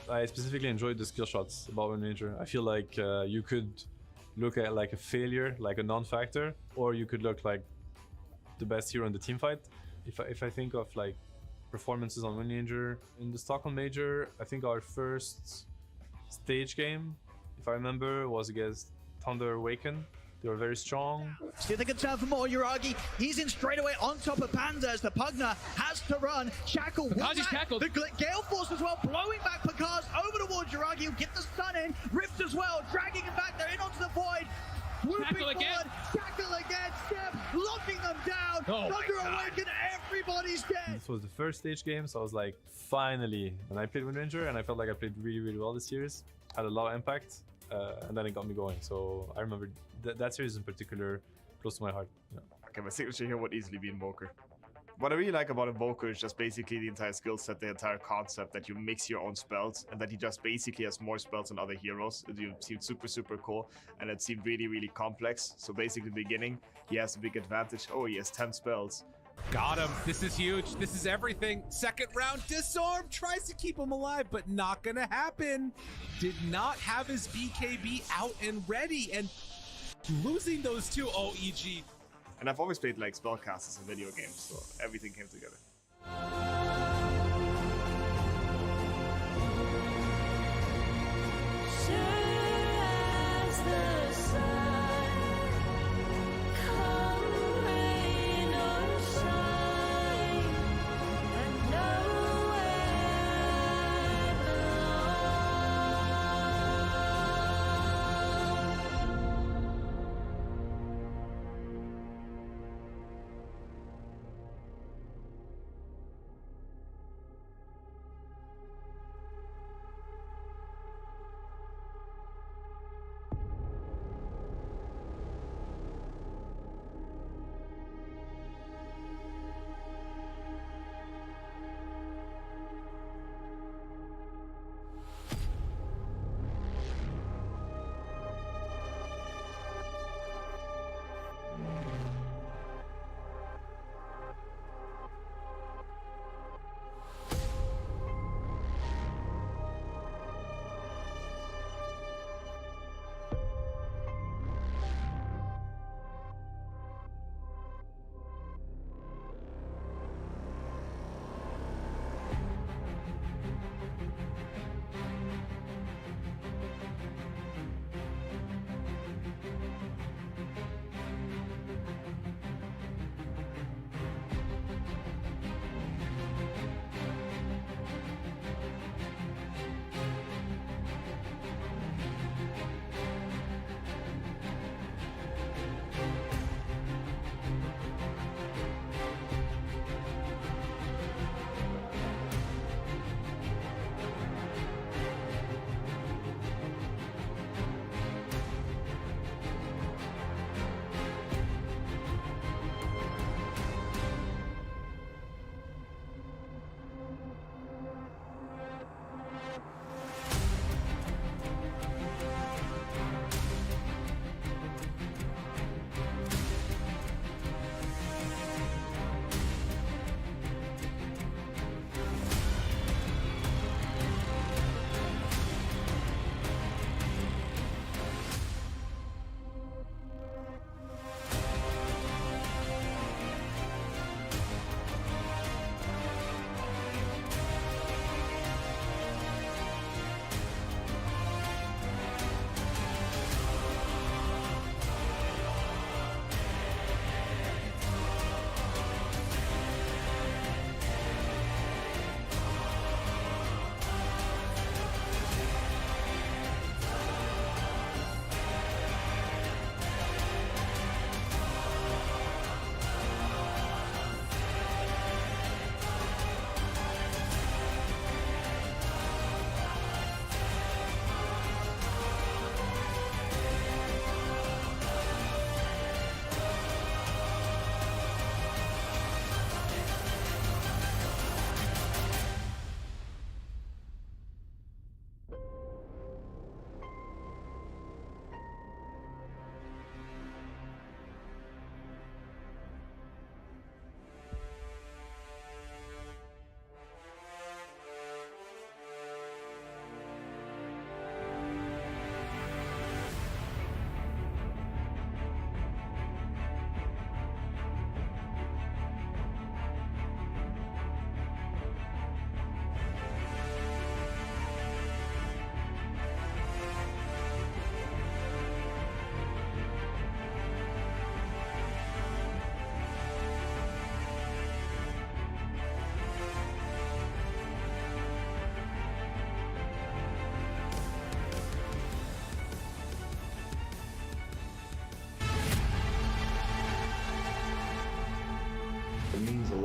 I specifically enjoyed the skill shots about Wind Ranger. I feel like you could look at like a failure, like a non-factor, or you could look like the best hero in the team fight. If I think of like performances on Wind Ranger in the Stockholm Major, I think our first stage game, if I remember, was against Thunder Awaken. They were very strong. See if they can turn for more. Uragi, he's in straight away on top of Panda as the Pugna has to run. Shackle, Pakazi's shackled. The Gale Force as well, blowing back Pakaz over towards Uragi. He'll get the stun in. Rift as well, dragging him back there in onto the void. Whooping Shackle again. forward. Shackle again. Step, locking them down. Oh my Thunder God. Awaken, everybody's dead. This was the first stage game, so I was like, finally. And I played Wind Ranger, and I felt like I played really, really well this series. Had a lot of impact, and then it got me going. So I remember that series in particular close to my heart. Yeah. Okay, my signature here would easily be Invoker. What I really like about Invoker is just basically the entire skill set, the entire concept that you mix your own spells and that he just basically has more spells than other heroes. It seemed super, super cool, and it seemed really, really complex. So basically in the beginning, he has a big advantage. Oh, he has 10 spells. Got him. This is huge. This is everything. Second round disarm. Tries to keep him alive, but not gonna happen. Did not have his BKB out and ready, and losing those two OEG. And I've always played like spellcasters in video games, so everything came together.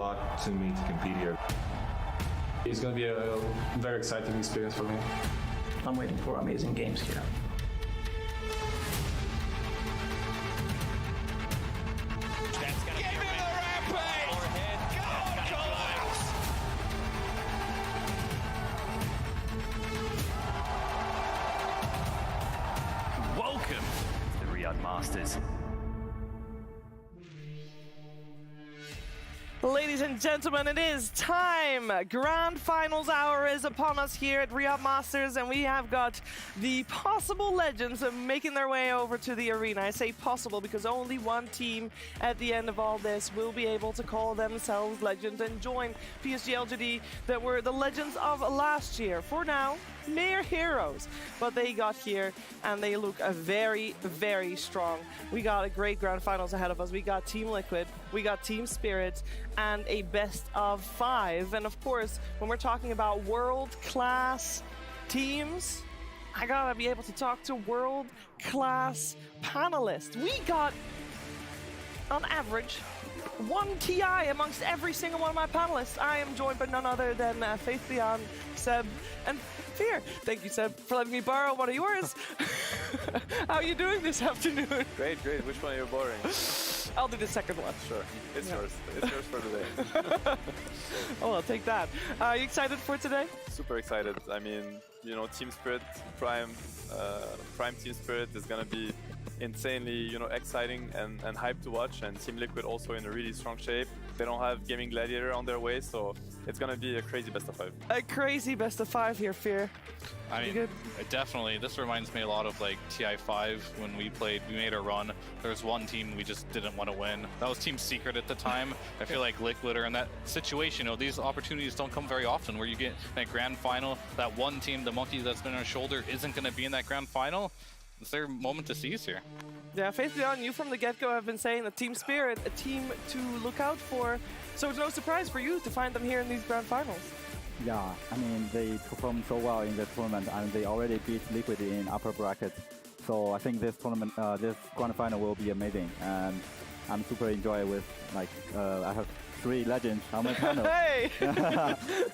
lot to me to compete here. It's going to be a very exciting experience for me. I'm waiting for amazing games here. Welcome to the Riyadh Masters. Ladies and gentlemen, it is time! Grand Finals hour is upon us here at Riyadh Masters, and we have got the possible legends making their way over to the arena. I say possible because only one team at the end of all this will be able to call themselves legends and join PSG LGD that were the legends of last year. For now, mere heroes, but they got here and they look very, very strong. We got a great Grand Finals ahead of us. We got Team Liquid, we got Team Spirit, and a best of 5. And of course, when we're talking about world-class teams, I gotta be able to talk to world-class panelists. We got, on average, 1 TI amongst every single one of my panelists. I am joined by none other than Faith Beyond, Seb, and Fear. Thank you, Seb, for letting me borrow one of yours. How are you doing this afternoon? Great, great. Which one are you borrowing? I'll do the second one. Sure. It's yours. It's yours for today. Oh, I'll take that. Are you excited for today? Super excited. I mean, you know, Team Spirit, Prime Team Spirit is going to be insanely, you know, exciting and hyped to watch, and Team Liquid also in a really strong shape. They don't have Gaming Gladiator on their way, so it's gonna be a crazy best of 5. A crazy best of 5 here, Fear. I mean, definitely. This reminds me a lot of like TI5 when we played. We made a run. There was one team we just didn't want to win. That was Team Secret at the time. I feel like Liquid are in that situation. You know, these opportunities don't come very often where you get that grand final. That one team, the monkey that's been on his shoulder, isn't going to be in that grand final. It's their moment to seize here. Yeah, Faith Beyond, you from the get-go have been saying that Team Spirit, a team to look out for. So it's no surprise for you to find them here in these grand finals. Yeah, I mean, they performed so well in the tournament, and they already beat Liquid in upper bracket. So I think this tournament, this grand final will be amazing, and I'm super enjoying with, like, I have 3 legends on my panel. Hey!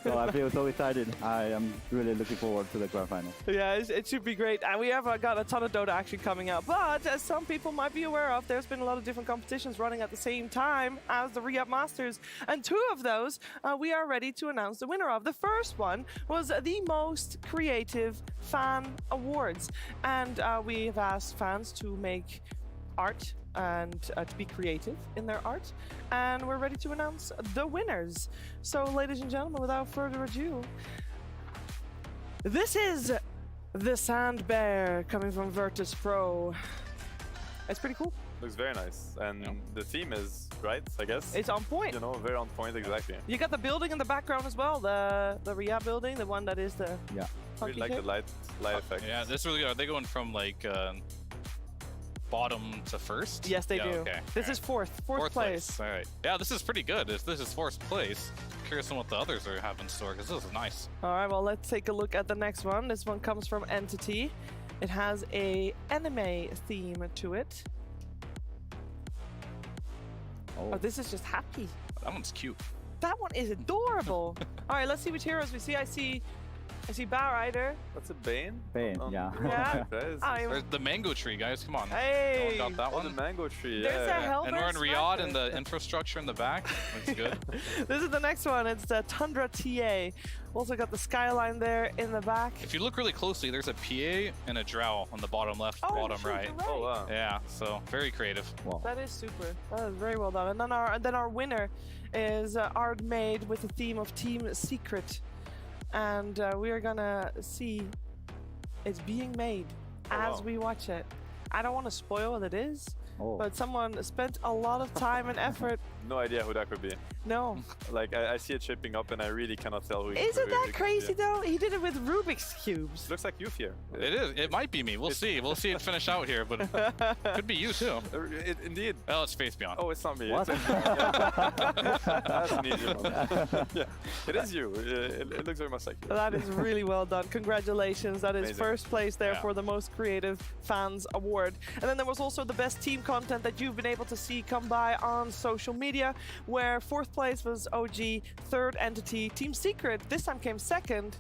So I feel so excited. I am really looking forward to the grand final. Yeah, it should be great. And we have got a ton of Dota action coming out. But as some people might be aware of, there's been a lot of different competitions running at the same time as the Riyadh Masters. And 2 of those we are ready to announce the winner of. The first one was the Most Creative Fan Awards. And we have asked fans to make art and to be creative in their art, and we're ready to announce the winners. So ladies and gentlemen, without further ado, this is the Sand Bear coming from Virtus Pro. It's pretty cool. Looks very nice, and the theme is right, I guess. It's on point. You know, very on point, exactly. You got the building in the background as well, the Riyadh building, the one that is the Really like the light effect. Yeah, this is really good. Are they going from like bottom to first? Yes, they do. Okay. This is fourth place. All right. Yeah, this is pretty good. If this is 4th place, curious on what the others are have in store, because this is nice. All right, well, let's take a look at the next one. This one comes from Entity. It has a anime theme to it. Oh, this is just happy. That one's cute. That one is adorable. All right, let's see which heroes we see. I see Bowrider. That's a Bane? Bane, yeah. Yeah. There's the mango tree, guys. Come on. Hey. No one got that one. The mango tree. There's a helmet. And we're in Riyadh, and the infrastructure in the back. Looks good. This is the next one. It's the Tundra TA. Also got the skyline there in the back. If you look really closely, there's a PA and a drow on the bottom left, bottom right. Oh wow. Yeah, so very creative. Wow. That is super. That is very well done. And then our winner is art made with the theme of Team Secret. And we are gonna see it's being made as we watch it. I don't want to spoil what it is, but someone spent a lot of time and effort. No idea who that could be. No. Like, I see it shaping up and I really cannot tell who it Isn't that could crazy be. though? He did it with Rubik's Cubes. Looks like you, Fear. It is. It might be me. We'll see. We'll see it finish out here, but could be you too. Indeed. Well, it's Faith Beyond. Oh, it's not me. What? That's an easy one. Yeah, it is you. It looks very much like you. That is really well done. Congratulations. That is Amazing. first place there for the Most Creative Fans Award. And then there was also the best team content that you've been able to see come by on social media, where 4th fourth place was OG, third Entity. Team Secret this time came second,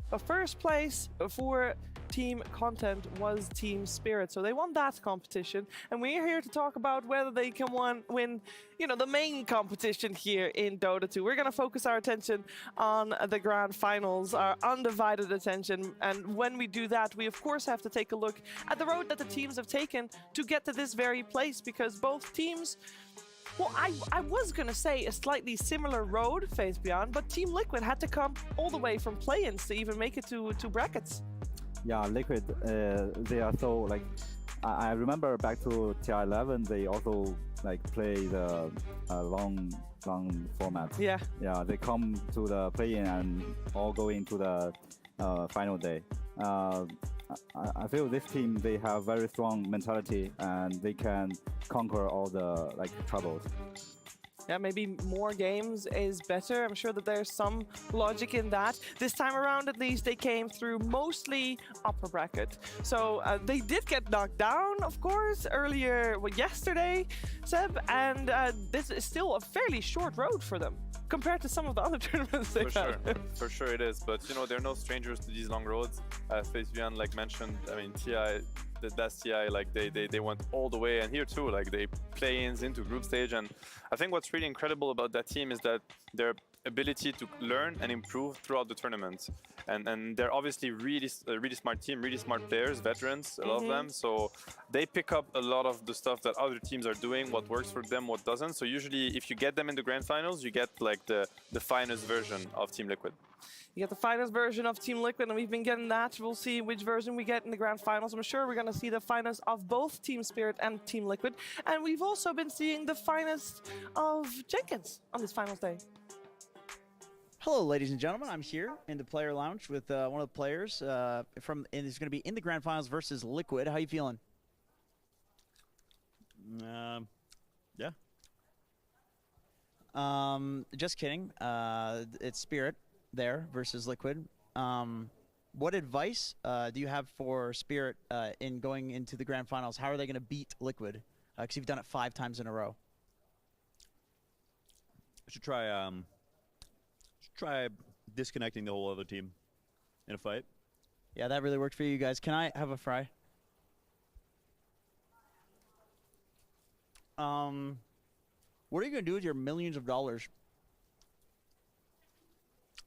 but first place for Team Content was Team Spirit. So they won that competition, and we're here to talk about whether they can win, you know, the main competition here in Dota 2. We're going to focus our attention on the grand finals, our undivided attention, and when we do that, we of course have to take a look at the road that the teams have taken to get to this very place, because both teams, well, I was going to say a slightly similar road, Faith Beyond, but Team Liquid had to come all the way from play-ins to even make it to brackets. Yeah, Liquid, they are so, like, I remember back to TI11, they also, like, play the long format. Yeah. Yeah, they come to the play-in and all go into the final day. I feel this team, they have very strong mentality and they can conquer all the, like, troubles. Yeah, maybe more games is better. I'm sure that there's some logic in that. This time around, at least, they came through mostly upper bracket. So they did get knocked down, of course, earlier, well, yesterday, Seb, and this is still a fairly short road for them compared to some of the other tournaments they've had. For sure it is, but you know, they're no strangers to these long roads. Faith Beyond, like mentioned, I mean, TI, that's TI, like they went all the way, and here too, like they play-ins into group stage. And I think what's really incredible about that team is that their ability to learn and improve throughout the tournament. And they're obviously a really smart team, really smart players, veterans, a lot of them. So they pick up a lot of the stuff that other teams are doing, what works for them, what doesn't. So usually if you get them in the grand finals, you get like the finest version of Team Liquid. You get the finest version of Team Liquid, and we've been getting that. We'll see which version we get in the grand finals. I'm sure we're going to see the finest of both Team Spirit and Team Liquid. And we've also been seeing the finest of Jenkins on this finals day. Hello, ladies and gentlemen. I'm here in the player lounge with one of the players and it's going to be in the grand finals versus Liquid. How you feeling? Yeah. Just kidding. It's Spirit there versus Liquid. What advice do you have for Spirit in going into the grand finals? How are they going to beat Liquid? Because you've done it 5 times in a row. I should try disconnecting the whole other team in a fight. Yeah, that really worked for you guys. Can I have a fry? What are you going to do with your millions of dollars?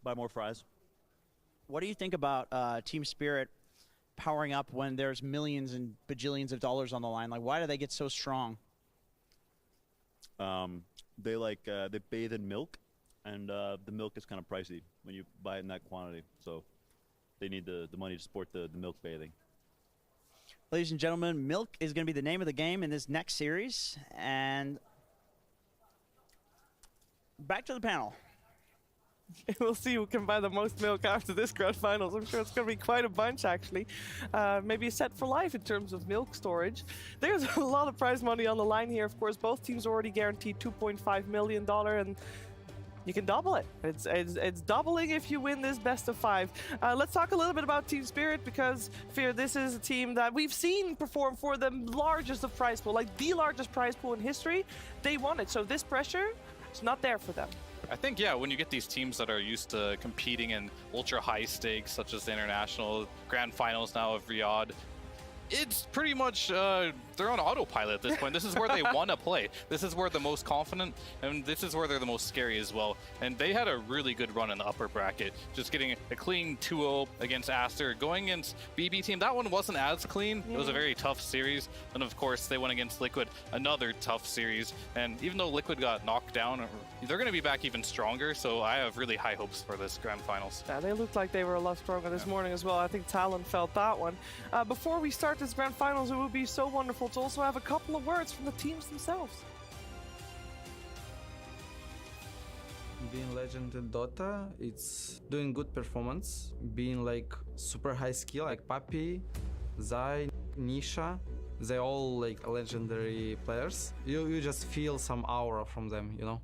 Buy more fries. What do you think about Team Spirit powering up when there's millions and bajillions of dollars on the line? Like, why do they get so strong? They bathe in milk, and the milk is kind of pricey when you buy it in that quantity. So they need the money to support the milk bathing. Ladies and gentlemen, milk is going to be the name of the game in this next series. And back to the panel. We'll see who can buy the most milk after this grand finals. I'm sure it's going to be quite a bunch, actually. Maybe a set for life in terms of milk storage. There's a lot of prize money on the line here. Of course, both teams already guaranteed $2.5 million, and you can double it. It's doubling if you win this best of 5. Let's talk a little bit about Team Spirit, because Fear, this is a team that we've seen perform for the largest of prize pool, like the largest prize pool in history. They won it, so this pressure is not there for them. I think, yeah, when you get these teams that are used to competing in ultra high stakes, such as the international grand finals now of Riyadh, it's pretty much they're on autopilot at this point. This is where they want to play. This is where they're most confident, and this is where they're the most scary as well. And they had a really good run in the upper bracket, just getting a clean 2-0 against Aster. Going against BB team, that one wasn't as clean. It was a very tough series. And of course, they went against Liquid, another tough series. And even though Liquid got knocked down, they're going to be back even stronger. So I have really high hopes for this grand finals. Yeah, they looked like they were a lot stronger this morning as well. I think Talon felt that one. Before we start this grand finals, it would be so wonderful to also have a couple of words from the teams themselves. Being legend in Dota, it's doing good performance. Being like super high skill, like Papi, Zai, Nisha, they all like legendary players. You just feel some aura from them, you know?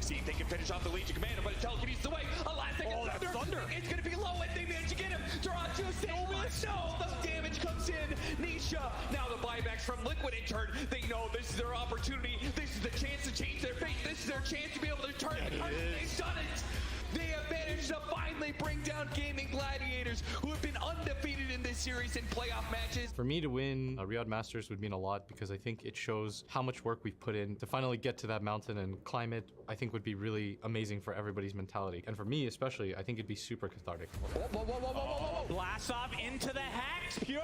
See if they can finish off the Legion Commander, but Intel can use the way. A last Oh, that thunder! It's gonna be low, and they manage to get him. Toronto no miss. No, the damage comes in. Nisha. Now the buybacks from Liquid in turn. They know this is their opportunity. This is the chance to change their fate. This is their chance to be able to turn it. They've done it. They have managed to finally bring down Gaming Gladiators, who have been undefeated in this series in playoff matches. For me to win a Riyadh Masters would mean a lot because I think it shows how much work we've put in to finally get to that mountain and climb it. I think would be really amazing for everybody's mentality. And for me especially, I think it'd be super cathartic. Whoa. Blast off into the hacks. Pure.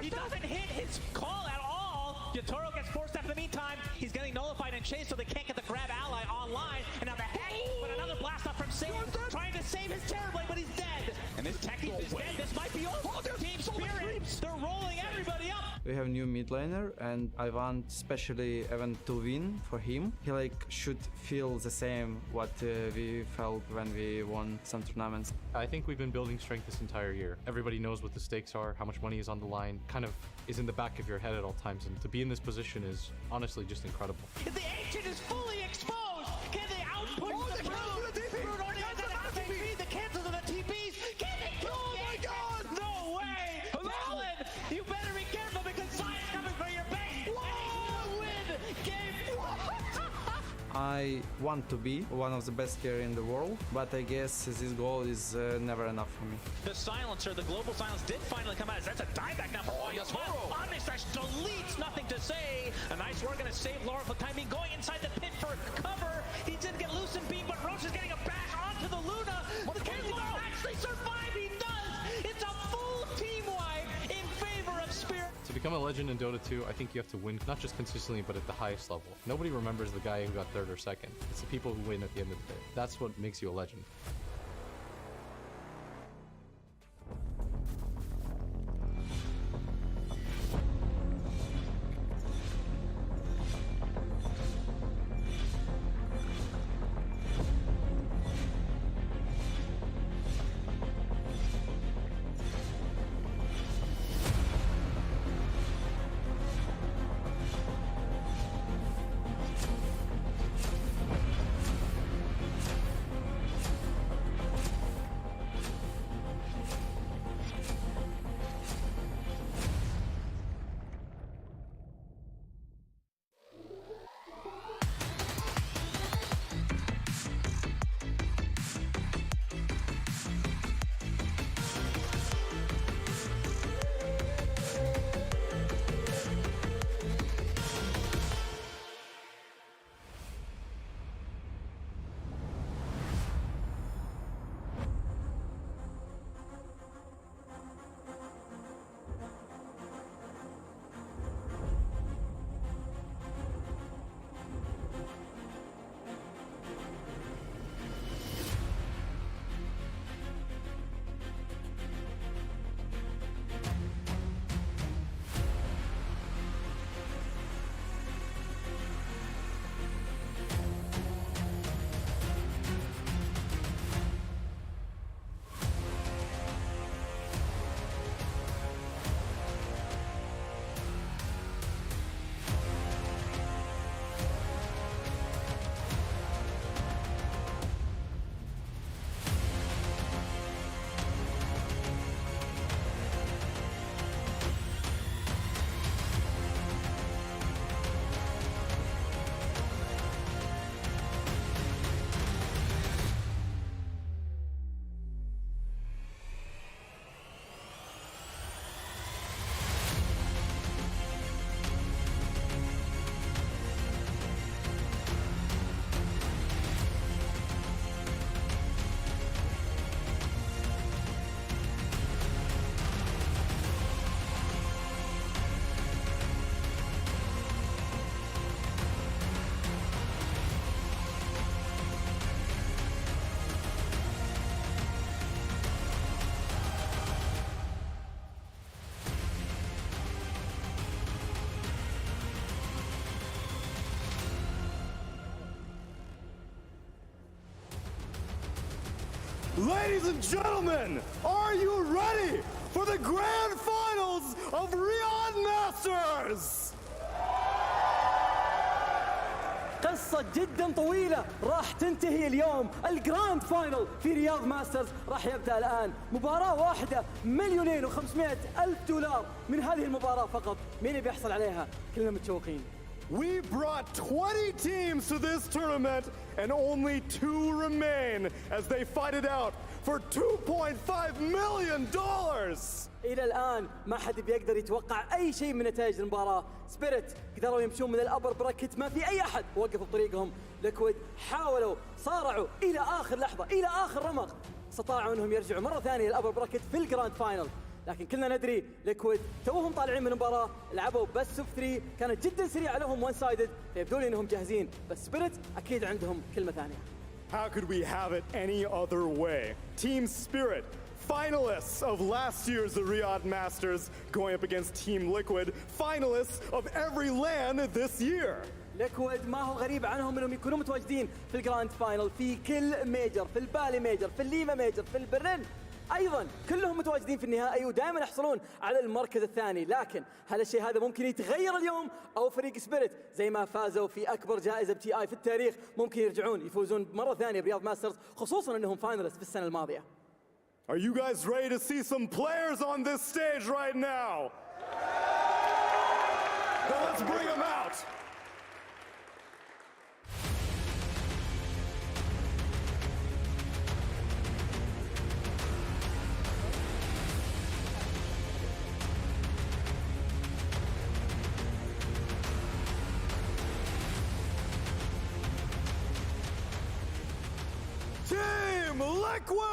He doesn't hit his call at all. Yatoro gets forced after the meantime. He's getting nullified and chased, so they can't get the grab ally online. And now the hack, but another blast off from Satan, trying to save his Terrorblade, but he's dead. And this Techie is dead. This might be over. Team Spirit, they're rolling everybody up. We have new mid laner, and I want especially event to win for him. He should feel the same what we felt when we won some tournaments. I think we've been building strength this entire year. Everybody knows what the stakes are, how much money is on the line, kind of is in the back of your head at all times. And to be in this position is honestly just incredible. The Ancient is fully exposed. Can they output the Brood? Brood already has an FAP. The cancels of the TPs. Can they kill the Ancient? No way. Alan, you better be careful because Zion's coming for your base. And you win game 1. I want to be one of the best here in the world, but I guess this goal is never enough for me. The silencer, the global silence did finally come out. That's a dieback now for Yatoro. Omnislash deletes, nothing to say. A nice work, gonna save Laura for the time being. Going inside the pit for cover. He did get loose and beat, but Roche is getting a bash onto the Luna. Can Laura actually survive? He does. It's a full team wipe in favor of Spirit. To become a legend in Dota 2, I think you have to win not just consistently, but at the highest level. Nobody remembers the guy who got third or second. It's the people who win at the end of the day. That's what makes you a legend. Ladies and gentlemen, are you ready for the grand finals of Riyadh Masters? قصة جدا طويلة راح تنتهي اليوم. الجراند فاينل في رياض ماسترز راح يبدأ الآن. مباراة واحدة $2,500,000 من هذه المباراة فقط. مين اللي بيحصل عليها؟ كلنا متشوقين. We brought 20 teams to this tournament and only 2 remain as they fight it out for $2.5 million. إلى الآن ما حد بيقدر يتوقع أي شيء من نتائج المباراة. سبيريت قدروا يمشون من الأبر براكت، ما في أي أحد وقفوا بطريقهم. ليكويد حاولوا، صارعوا إلى آخر لحظة، إلى آخر رمق، استطاعوا أنهم يرجعوا مرة ثانية للأبر براكت في الجراند فاينل. لكن كلنا ندري ليكويد توهم طالعين من المباراة، لعبوا بس اوف 3، كانت جدا سريعة لهم وان سايدد، فيبدو لي انهم جاهزين، بس سبيريت اكيد عندهم كلمة ثانية. How could we have it any other way? Team Spirit, finalists of last year's Riyadh Masters, going up against Team Liquid, finalists of every LAN this year. ليكويد ما هو غريب عنهم انهم يكونوا متواجدين في الجراند فاينل في كل ميجر، في البالي ميجر، في الليفا ميجر، في البرلين ايضا، كلهم متواجدين في النهائي ودائما يحصلون على المركز الثاني. لكن هل الشيء هذا ممكن يتغير اليوم؟ او فريق سبيريت زي ما فازوا في اكبر جائزه بتي اي في التاريخ ممكن يرجعون يفوزون مره ثانيه برياض ماسترز، خصوصا انهم فاينلست في السنه الماضيه. Are you guys ready to see some players on this stage right now? Then let's bring them out. Team Liquid!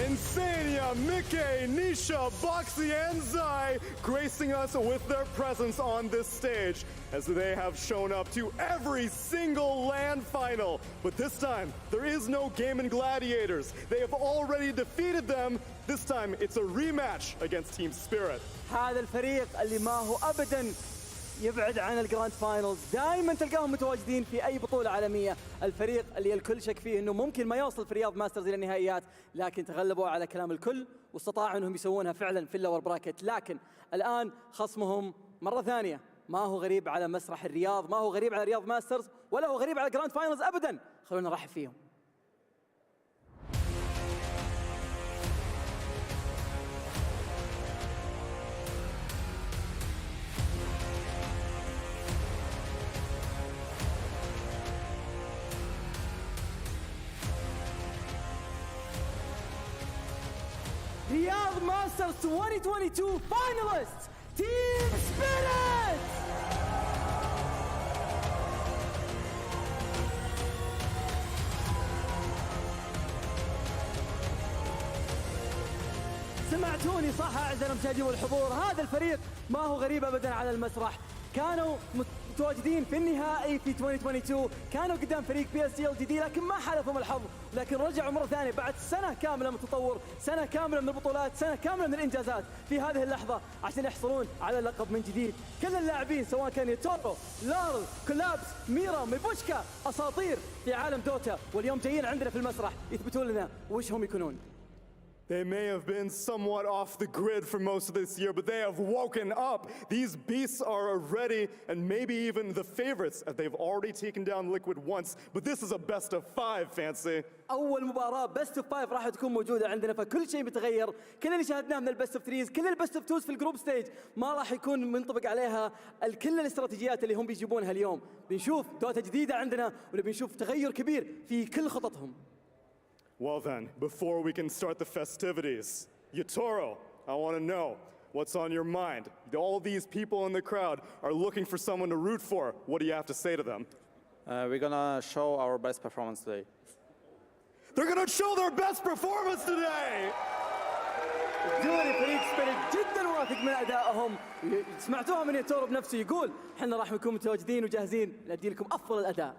Insania, Mickey, Nisha, Boxy, and Zai gracing us with their presence on this stage as they have shown up to every single LAN final. But this time, there is no Gaming Gladiators. They have already defeated them. This time, it's a rematch against Team Spirit. هذا الفريق اللي ما هو أبداً يبعد عن الجراند فاينلز، دائما تلقاهم متواجدين في اي بطوله عالميه. الفريق اللي الكل شك فيه انه ممكن ما يوصل في رياض ماسترز الى النهائيات، لكن تغلبوا على كلام الكل واستطاعوا انهم يسوونها فعلا في اللور براكت. لكن الان خصمهم مره ثانيه ما هو غريب على مسرح الرياض، ما هو غريب على رياض ماسترز، ولا هو غريب على جراند فاينلز ابدا. خلونا نرحب فيهم. Riyadh Masters 2022 finalists, Team Spirit! سمعتوني صح أعزائي المشاهدين والحضور، هذا الفريق ما هو غريب أبدا على المسرح. كانوا متواجدين في النهائي في 2022، كانوا قدام فريق PSGLGD لكن ما حالفهم الحظ، لكن رجعوا مرة ثانية بعد سنة كاملة من التطور، سنة كاملة من البطولات، سنة كاملة من الإنجازات في هذه اللحظة عشان يحصلون على اللقب من جديد. كل اللاعبين سواء كان يتورو، لارل، كولابس، ميرا، ميبوشكا، أساطير في عالم دوتا، واليوم جايين عندنا في المسرح يثبتون لنا وش هم يكونون. They may have been somewhat off the grid for most of this year, but they have woken up. These beasts are ready and maybe even the favorites as they've already taken down Liquid once, but this is a best of 5, Fancy. أول مباراة بست اوف 5 راح تكون موجودة عندنا، فكل شيء بيتغير. كل اللي شاهدناه من البست اوف 3، كل البست اوف 2 في الجروب ستيج ما راح يكون منطبق عليها كل الاستراتيجيات اللي هم بيجيبونها اليوم. بنشوف دوتا جديدة عندنا وبنشوف تغير كبير في كل خططهم. Well then, before we can start the festivities, Yatoro, I want to know what's on your mind. All these people in the crowd are looking for someone to root for. What do you have to say to them? We're gonna show our best performance today. They're gonna show their best performance today! دوري فريق سبيريت جدا واثق من ادائهم، سمعتوها من ياتورو بنفسه يقول احنا راح نكون متواجدين وجاهزين نأدي لكم افضل الاداء.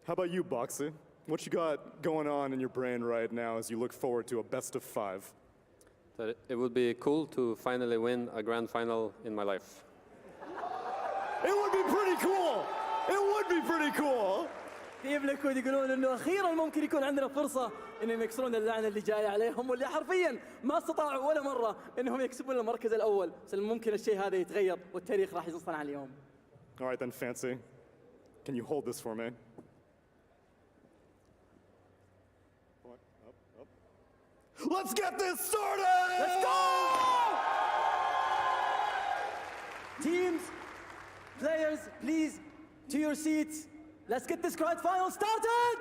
How about you, Boxy? What you got going on in your brain right now as you look forward to a best of 5? That it would be cool to finally win a grand final in my life. It would be pretty cool! It would be pretty cool! تيم ليكويد يقولون انه اخيرا ممكن يكون عندنا فرصه انهم يكسرون اللعنه اللي جايه عليهم واللي حرفيا ما استطاعوا ولا مره انهم يكسبون المركز الاول، بس ممكن الشيء هذا يتغير والتاريخ راح يصنع اليوم. All right then, Fancy. Can you hold this for me? Let's get this started! Let's go! Teams, players, please, to your seats. Let's get this grand final started!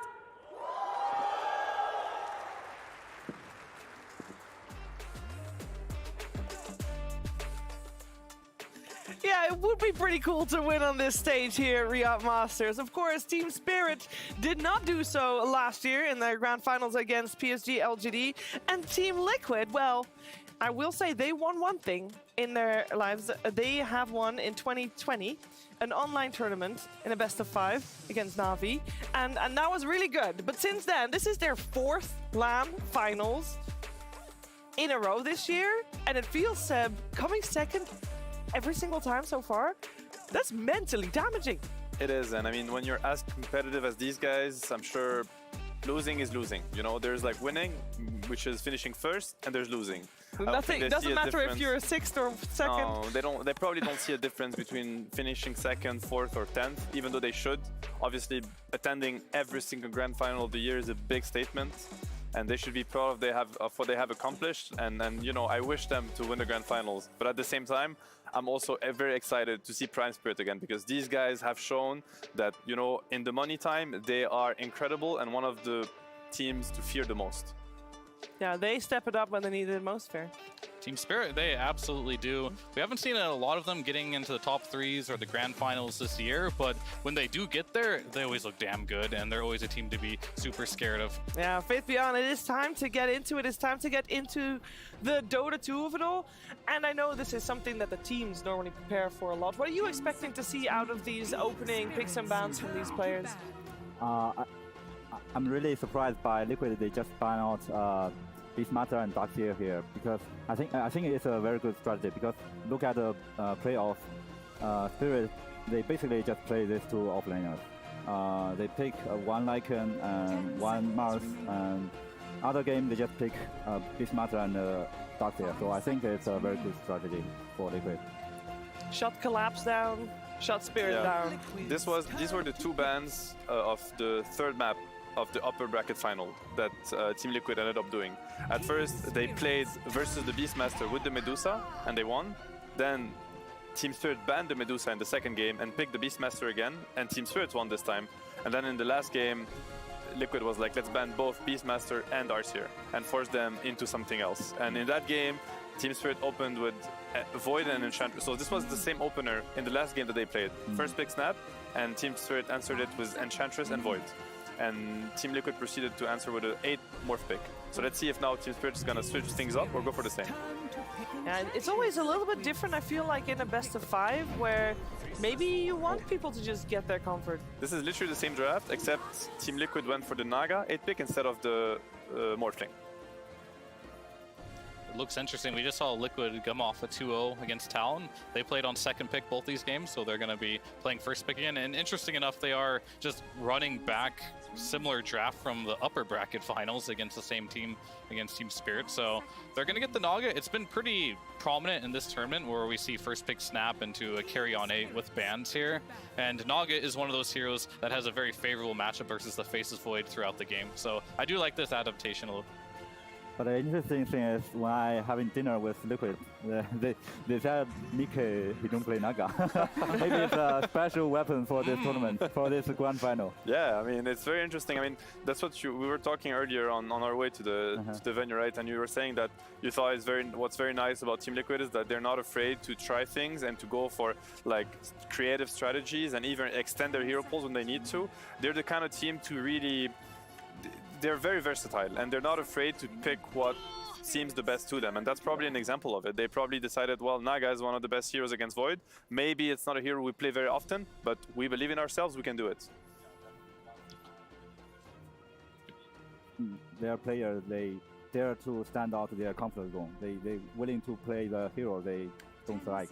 Yeah, it would be pretty cool to win on this stage here at Riyadh Masters. Of course, Team Spirit did not do so last year in their grand finals against PSG LGD. And Team Liquid, well, I will say they won one thing in their lives. They have won in 2020 an online tournament in a best of 5 against Na'Vi. And that was really good. But since then, this is their 4th LAN finals in a row this year. And it feels, Seb, coming second every single time so far, that's mentally damaging. It is, and I mean, when you're as competitive as these guys, I'm sure losing is losing. You know, there's like winning, which is finishing first, and there's losing. Nothing doesn't matter if you're 6th or 2nd. No, they don't. They probably don't see a difference between finishing 2nd, 4th, or 10th, even though they should. Obviously, attending every single grand final of the year is a big statement, and they should be proud of what they have accomplished. And you know, I wish them to win the grand finals. But at the same time, I'm also very excited to see Prime Spirit again, because these guys have shown that, you know, in the money time, they are incredible and one of the teams to fear the most. Yeah, they step it up when they need it most, fair. Team Spirit, they absolutely do. We haven't seen a lot of them getting into the top 3s or the grand finals this year, but when they do get there, they always look damn good, and they're always a team to be super scared of. Yeah, Faith Beyond, it is time to get into it. It's time to get into the Dota 2 of it all. And I know this is something that the teams normally prepare for a lot. What are you expecting to see out of these opening picks and bans from these players? I'm really surprised by Liquid. They just find out Beastmaster and darksteel here, because I think it's a very good strategy, because look at the play of Spirit. They basically just play these 2 offlaners. They pick one Lycan and one Mars, and other game they just pick Beastmaster and darksteel. So I think it's a very good strategy for Liquid. Shut Collapse down, shut Spirit down. These were the 2 bans of the 3rd map of the upper bracket final that Team Liquid ended up doing. At first, they played versus the Beastmaster with the Medusa, and they won. Then Team Spirit banned the Medusa in the 2nd game and picked the Beastmaster again, and Team Spirit won this time. And then in the last game, Liquid was like, let's ban both Beastmaster and Arseer and force them into something else. And in that game, Team Spirit opened with Void and Enchantress. So this was the same opener in the last game that they played. First pick Snap, and Team Spirit answered it with Enchantress and Void. And Team Liquid proceeded to answer with an 8th morph pick. So let's see if now Team Spirit is gonna switch things up or go for the same. And it's always a little bit different, I feel like, in a best of 5, where maybe you want people to just get their comfort. This is literally the same draft, except Team Liquid went for the Naga 8th pick instead of the Morphling. It looks interesting. We just saw Liquid come off a 2-0 against Talon. They played on 2nd pick both these games, so they're going to be playing 1st pick again. And interesting enough, they are just running back similar draft from the upper bracket finals against the same team, against Team Spirit. So they're going to get the Naga. It's been pretty prominent in this tournament where we see 1st pick Snap into a carry on 8 with bans here. And Naga is one of those heroes that has a very favorable matchup versus the Faceless Void throughout the game. So I do like this adaptation a little. But the interesting thing is, when I having dinner with Liquid, they said Nikkei, he don't play Naga. Maybe it's a special weapon for this tournament, for this grand final. Yeah, I mean, it's very interesting. I mean, that's what we were talking earlier on our way to the venue, right? And you were saying that you thought what's very nice about Team Liquid is that they're not afraid to try things and to go for like creative strategies and even extend their hero pools when they need to. They're the kind of team to really... They're very versatile, and they're not afraid to pick what seems the best to them, and that's probably an example of it. They probably decided, well, Naga is one of the best heroes against Void. Maybe it's not a hero we play very often, but we believe in ourselves, we can do it. Their players, they dare to stand out their comfort zone. They willing to play the hero they don't like.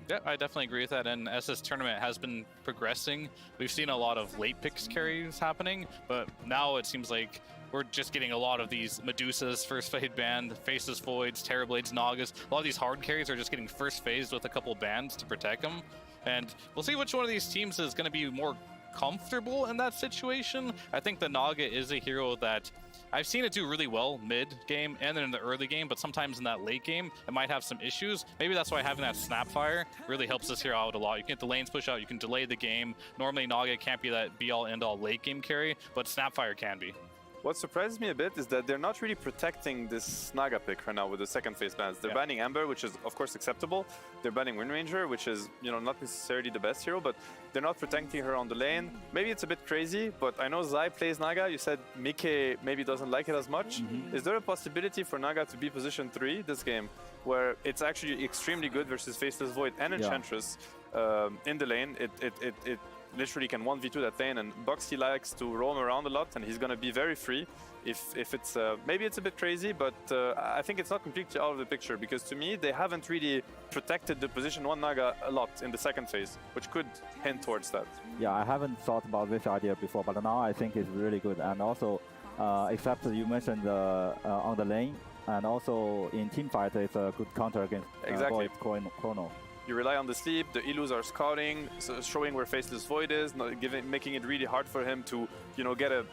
Yeah, I definitely agree with that. And as this tournament has been progressing, we've seen a lot of late picks carries happening, but now it seems like we're just getting a lot of these Medusas, first fade banned, Faceless Voids, Terrorblades, Nagas. A lot of these hard carries are just getting first phased with a couple bans to protect them. And we'll see which one of these teams is going to be more comfortable in that situation. I think the Naga is a hero that I've seen it do really well mid-game and then in the early game, but sometimes in that late game, it might have some issues. Maybe that's why having that Snapfire really helps this hero out a lot. You can get the lanes push out, you can delay the game. Normally, Naga can't be that be-all, end-all late game carry, but Snapfire can be. What surprises me a bit is that they're not really protecting this Naga pick right now with the second phase bans. They're banning Ember, which is of course acceptable. They're banning Wind Ranger, which is, you know, not necessarily the best hero, but they're not protecting her on the lane. Maybe it's a bit crazy, but I know Zai plays Naga. You said Mike maybe doesn't like it as much. Is there a possibility for Naga to be position 3 this game, where it's actually extremely good versus Faceless Void and Enchantress in the lane? It literally can 1v2 that lane, and Boxy likes to roam around a lot, and he's gonna be very free. If it's maybe it's a bit crazy, but I think it's not completely out of the picture, because to me they haven't really protected the position 1 Naga a lot in the second phase, which could hint towards that. Yeah, I haven't thought about this idea before, but now I think it's really good. And also, except you mentioned on the lane, and also in team fight, it's a good counter against Exactly. Void Chrono. You rely on the sleep, the Illus are scouting, so showing where Faceless Void is, making it really hard for him to, you know, get a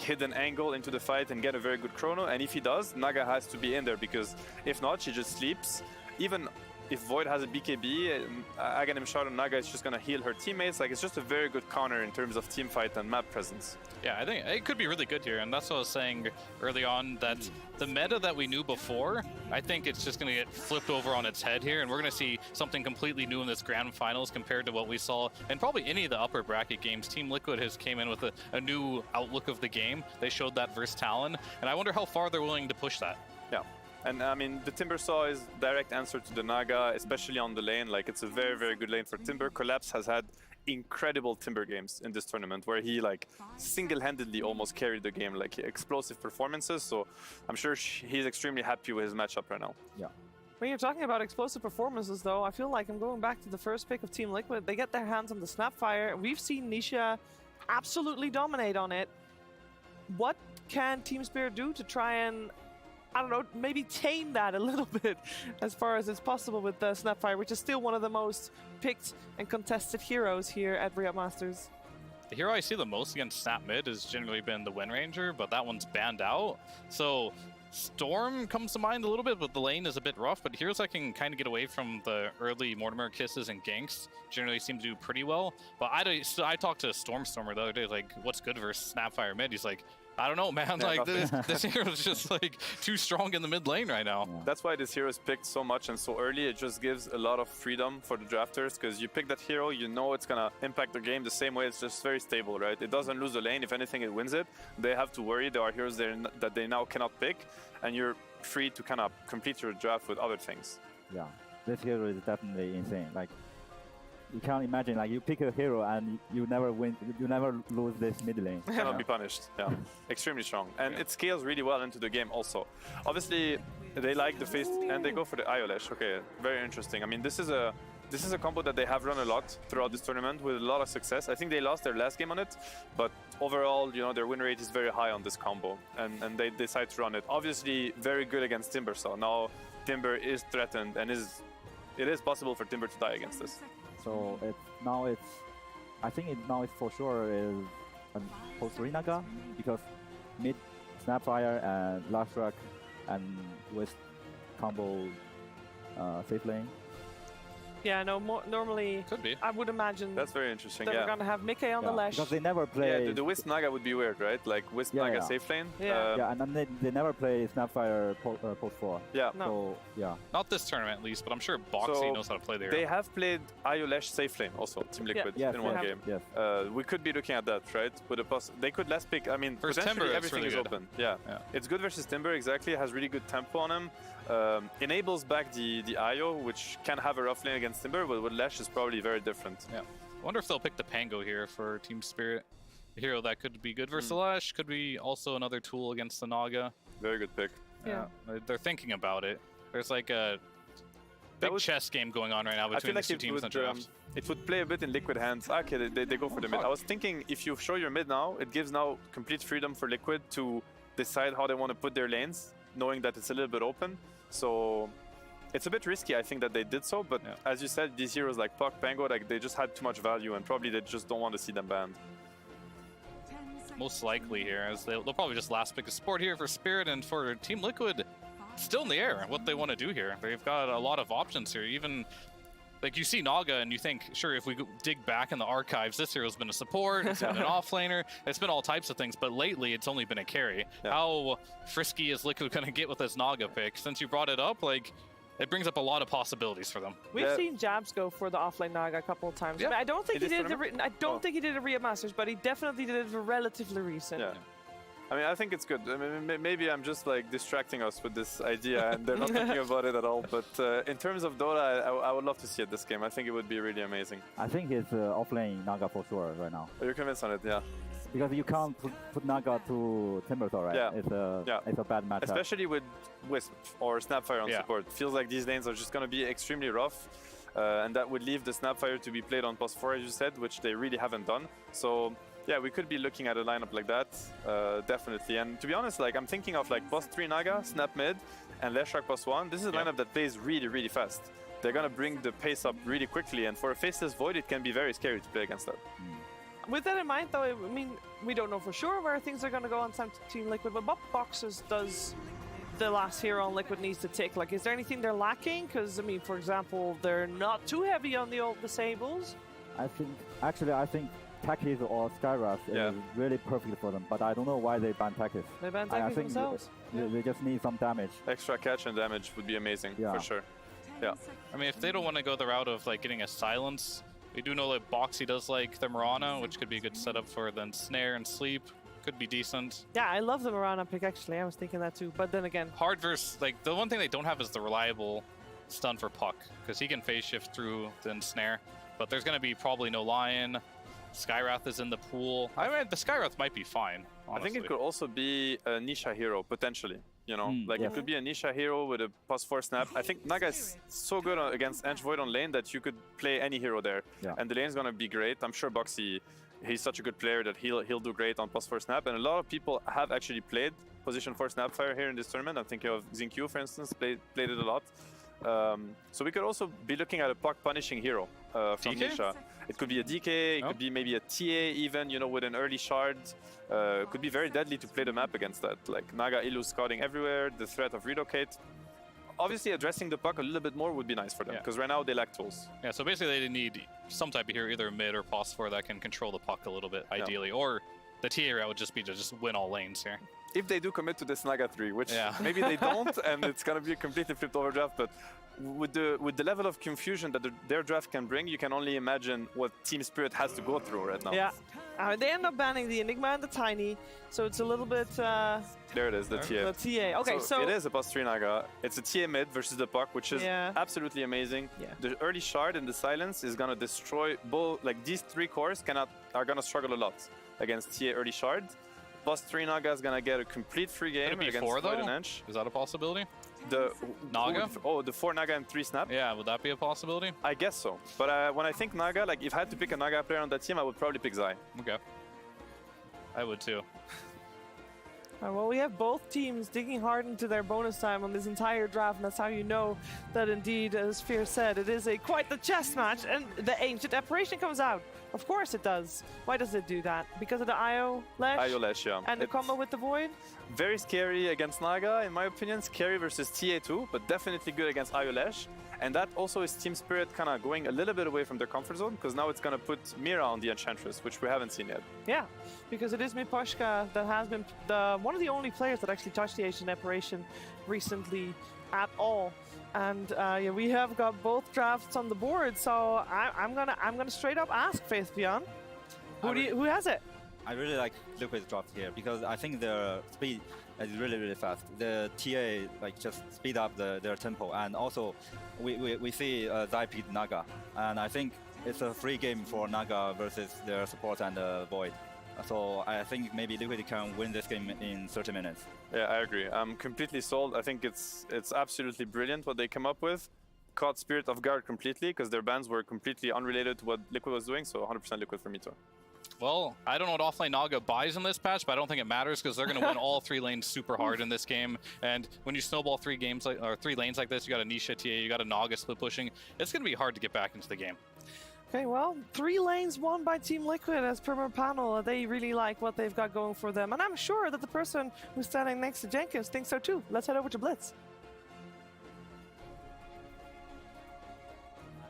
hidden angle into the fight and get a very good chrono. And if he does, Naga has to be in there, because if not, she just sleeps. Even if Void has a BKB, Aghanim shot on Naga is just gonna heal her teammates. Like, it's just a very good counter in terms of team fight and map presence. Yeah, I think it could be really good here, and that's what I was saying early on, that the meta that we knew before, I think it's just going to get flipped over on its head here, and we're going to see something completely new in this grand finals compared to what we saw in probably any of the upper bracket games. Team Liquid has came in with a new outlook of the game. They showed that versus Talon, and I wonder how far they're willing to push that. Yeah. And I mean, the Timber Saw is direct answer to the Naga, especially on the lane. Like, it's a very, very good lane for Timber. Collapse has had incredible Timber games in this tournament, where he single-handedly almost carried the game, explosive performances. So I'm sure he's extremely happy with his matchup right now. Yeah. When you're talking about explosive performances, though, I feel like I'm going back to the first pick of Team Liquid. They get their hands on the Snapfire. We've seen Nisha absolutely dominate on it. What can Team Spirit do to try and, I don't know, maybe tame that a little bit as far as it's possible with the Snapfire, which is still one of the most picked and contested heroes here at Riyadh Masters? The hero I see the most against Snap mid has generally been the Wind Ranger, but that one's banned out. So Storm comes to mind a little bit, but the lane is a bit rough. But heroes that can kind of get away from the early Mortimer kisses and ganks generally seem to do pretty well. But I talked to Stormstormer the other day, like, what's good versus Snapfire mid? He's like, I don't know, man. Yeah, like this hero is just too strong in the mid lane right now. That's why this hero is picked so much and so early. It just gives a lot of freedom for the drafters, because you pick that hero, you know it's gonna impact the game the same way. It's just very stable, right? It doesn't lose the lane. If anything, it wins it. They have to worry. There are heroes there that they now cannot pick, and you're free to kind of complete your draft with other things. Yeah, this hero is definitely insane. Like, you can't imagine, like, you pick a hero and you never win, you never lose this mid lane. Cannot be punished. Yeah, extremely strong, and it scales really well into the game. Also, obviously, they like the face and they go for the Iolash. Okay, very interesting. I mean, this is a combo that they have run a lot throughout this tournament with a lot of success. I think they lost their last game on it, but overall, you know, their win rate is very high on this combo, and they decide to run it. Obviously, very good against Timber. So now Timber is threatened, and it is possible for Timber to die against this. So I think now it's for sure is a post Naga, because mid Snapfire and Last Track and with combo safe lane. Yeah, no, normally could be. I would imagine that's very interesting. That we're gonna have Mickey on the Lash. Because they never play. Yeah, the Wisp Naga would be weird, right? Like Wisp Naga safe lane. Yeah, and then they never play Snapfire post 4. Yeah. No. So yeah. Not this tournament at least, but I'm sure Boxy knows how to play the hero. They have played Iolash safe lane also, Team Liquid, in one game. Yes. We could be looking at that, right? With they could last pick. I mean, versus potentially Timber, everything really is good. open. Yeah, it's good versus Timber. Exactly, it has really good tempo on him. Enables back the IO, which can have a rough lane against Timber, but with Lash is probably very different. Yeah. I wonder if they'll pick the Pango here for Team Spirit. A hero that could be good versus Lash, could be also another tool against the Naga. Very good pick. Yeah. They're thinking about it. There's like a big chess game going on right now I feel between like these two teams in the draft. it would play a bit in Liquid hands. Okay, they go for the mid. I was thinking if you show your mid now, it gives now complete freedom for Liquid to decide how they want to put their lanes, knowing that it's a little bit open. So it's a bit risky, I think, that they did so. But as you said, these heroes like Puck, Pango, like they just had too much value, and probably they just don't want to see them banned. Most likely here, as they'll probably just last pick a support here for Spirit, and for Team Liquid, still in the air what they want to do here. They've got a lot of options here. Even like you see Naga and you think, sure, if we dig back in the archives, this hero's been a support, it's been an offlaner, it's been all types of things, but lately it's only been a carry. How frisky is Liquid going to get with this Naga pick? Since you brought it up, like, it brings up a lot of possibilities for them. We've seen Jabs go for the offline Naga a couple of times. Yeah. I don't think he did it. I don't think he did it at Riyadh Masters, but he definitely did it relatively recent. Yeah. I mean, I think it's good. I mean, maybe I'm just like distracting us with this idea and they're not thinking about it at all. But in terms of Dota, I would love to see it this game. I think it would be really amazing. I think it's offlane Naga for sure right now. You're convinced on it, yeah. Because you can't put Naga to Timbersaw, right? Yeah. It's a bad matchup. Especially with Wisp or Snapfire on support. Feels like these lanes are just going to be extremely rough. And that would leave the Snapfire to be played on +4, as you said, which they really haven't done. So yeah, we could be looking at a lineup like that, definitely. And to be honest, like I'm thinking of like +3 Naga, Snap mid, and Leshrac +1. This is a lineup that plays really, really fast. They're gonna bring the pace up really quickly, and for a faceless Void, it can be very scary to play against that. With that in mind, though, I mean, we don't know for sure where things are going to go on Team Liquid, but what boxes does the last hero on Liquid needs to tick? Like, is there anything they're lacking? Because, I mean, for example, they're not too heavy on the old disables. I think Takis or Skywrath is really perfect for them, but I don't know why they ban Takis. They ban Takis themselves. They just need some damage. Extra catch and damage would be amazing, for sure. Yeah. I mean, if they don't want to go the route of like getting a silence, we do know that Boxy does like the Mirana, which could be a good setup for then Snare and Sleep. Could be decent. Yeah, I love the Mirana pick, actually. I was thinking that too, but then again. Hard versus, like, the one thing they don't have is the reliable stun for Puck, because he can phase shift through then Snare, but there's going to be probably no Lion. Skywrath is in the pool. I mean, the Skywrath might be fine, honestly. I think it could also be a Nisha hero, potentially. You know, it could be a Nisha hero with a +4 snap. I think Naga is so good against Ench Void on lane that you could play any hero there. And the lane's going to be great. I'm sure Boxy, he's such a good player that he'll do great on +4 snap. And a lot of people have actually played position 4 Snapfire here in this tournament. I'm thinking of Zinq, for instance, played it a lot. So we could also be looking at a Puck punishing hero from Nisha. It could be a DK, it could be maybe a TA even, you know, with an early shard. It could be very deadly to play the map against that. Like Naga Illu scouting everywhere, the threat of relocate. Obviously addressing the Puck a little bit more would be nice for them, because right now they lack tools. Yeah, so basically they need some type of hero, either mid or +4, that can control the Puck a little bit, ideally. Or the TA route would just be to just win all lanes here. If they do commit to this Naga 3, which maybe they don't, and it's going to be a completely flipped over draft, but with the level of confusion that their draft can bring, you can only imagine what Team Spirit has to go through right now. Yeah. They end up banning the Enigma and the Tiny, so it's a little bit... there it is, the TA. The TA. Okay, so... It is a +3 Naga. It's a TA mid versus the Puck, which is absolutely amazing. The early shard and the silence is going to destroy both... Like, these 3 cores are going to struggle a lot against TA early shard. +3 Naga is going to get a complete free game against Void and Ench. Is that a possibility? The Naga? The 4 Naga and 3 Snap? Yeah, would that be a possibility? I guess so. But when I think Naga, like if I had to pick a Naga player on that team, I would probably pick Zai. Okay. I would too. Well, we have both teams digging hard into their bonus time on this entire draft, and that's how you know that indeed, as Fear said, it is quite the chess match, and the Ancient Apparition comes out. Of course it does. Why does it do that? Because of the IO Lesh? IO Lesh, yeah. And the combo with the Void? Very scary against Naga, in my opinion. Scary versus TA2, but definitely good against IO Lesh. And that also is Team Spirit kind of going a little bit away from their comfort zone, because now it's going to put Mira on the Enchantress, which we haven't seen yet. Yeah, because it is Miposhka that has been one of the only players that actually touched the Ancient Apparition recently at all. And we have got both drafts on the board, so I'm gonna straight up ask Faith Beyond, who has it? I really like Liquid's draft here because I think their speed is really fast. The TA just speed up their tempo, and also we see Zai picked Naga, and I think it's a free game for Naga versus their support and Void. So I think maybe Liquid can win this game in 30 minutes. Yeah, I agree. I'm completely sold. I think it's absolutely brilliant what they come up with. Caught Spirit off guard completely because their bans were completely unrelated to what Liquid was doing. So 100% Liquid for me too. Well, I don't know what offlane Naga buys in this patch, but I don't think it matters because they're going to win all 3 lanes super hard in this game. And when you snowball 3 lanes like this, you got a Nisha TA, you got a Naga split pushing. It's going to be hard to get back into the game. Okay, well, 3 lanes won by Team Liquid as per our panel. They really like what they've got going for them. And I'm sure that the person who's standing next to Jenkins thinks so too. Let's head over to Blitz.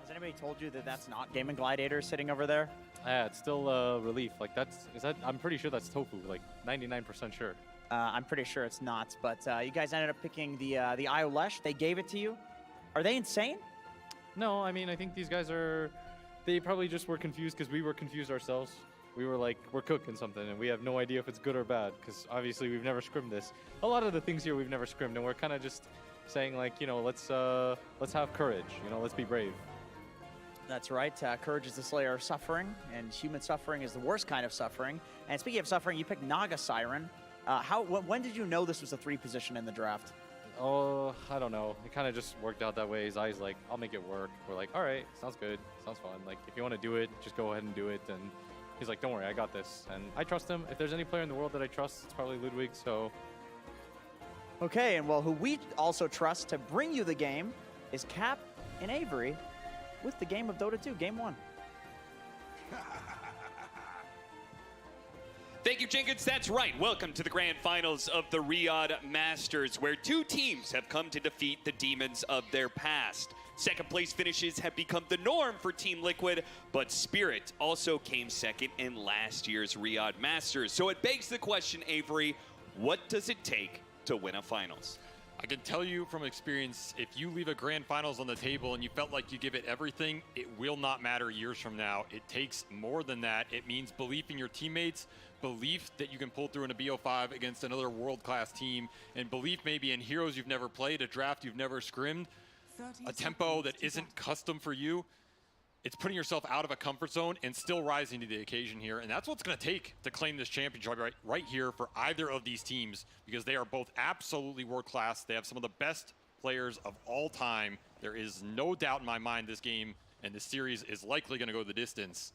Has anybody told you that that's not Game and Gladiator sitting over there? Yeah, it's still relief. Like I'm pretty sure that's Tofu, like 99% sure. I'm pretty sure it's not, but you guys ended up picking the IO Lesh. They gave it to you. Are they insane? No, I mean, I think these guys they probably just were confused because we were confused ourselves. We were like, we're cooking something and we have no idea if it's good or bad because obviously we've never scrimmed this. A lot of the things here we've never scrimmed and we're kind of just saying like, you know, let's have courage, you know, let's be brave. That's right. Courage is the slayer of suffering, and human suffering is the worst kind of suffering. And speaking of suffering, you picked Naga Siren. When did you know this was a 3 position in the draft? Oh, I don't know. It kind of just worked out that way. Zai's like, I'll make it work. We're like, all right, sounds good. Sounds fun. Like, if you want to do it, just go ahead and do it. And he's like, don't worry, I got this. And I trust him. If there's any player in the world that I trust, it's probably Ludwig, so. Okay, and well, who we also trust to bring you the game is Cap and Avery with the game of Dota 2, Game 1. Thank you, Jenkins. That's right. Welcome to the grand finals of the Riyadh Masters, where 2 teams have come to defeat the demons of their past. Second place finishes have become the norm for Team Liquid, but Spirit also came second in last year's Riyadh Masters. So it begs the question, Avery, what does it take to win a finals? I can tell you from experience, if you leave a grand finals on the table and you felt like you give it everything, it will not matter years from now. It takes more than that. It means belief in your teammates, belief that you can pull through in a BO5 against another world-class team, and belief maybe in heroes you've never played, a draft you've never scrimmed, a tempo that isn't custom for you. It's putting yourself out of a comfort zone and still rising to the occasion here. And that's what's going to take to claim this championship right here for either of these teams, because they are both absolutely world-class. They have some of the best players of all time. There is no doubt in my mind this game and this series is likely going to go the distance.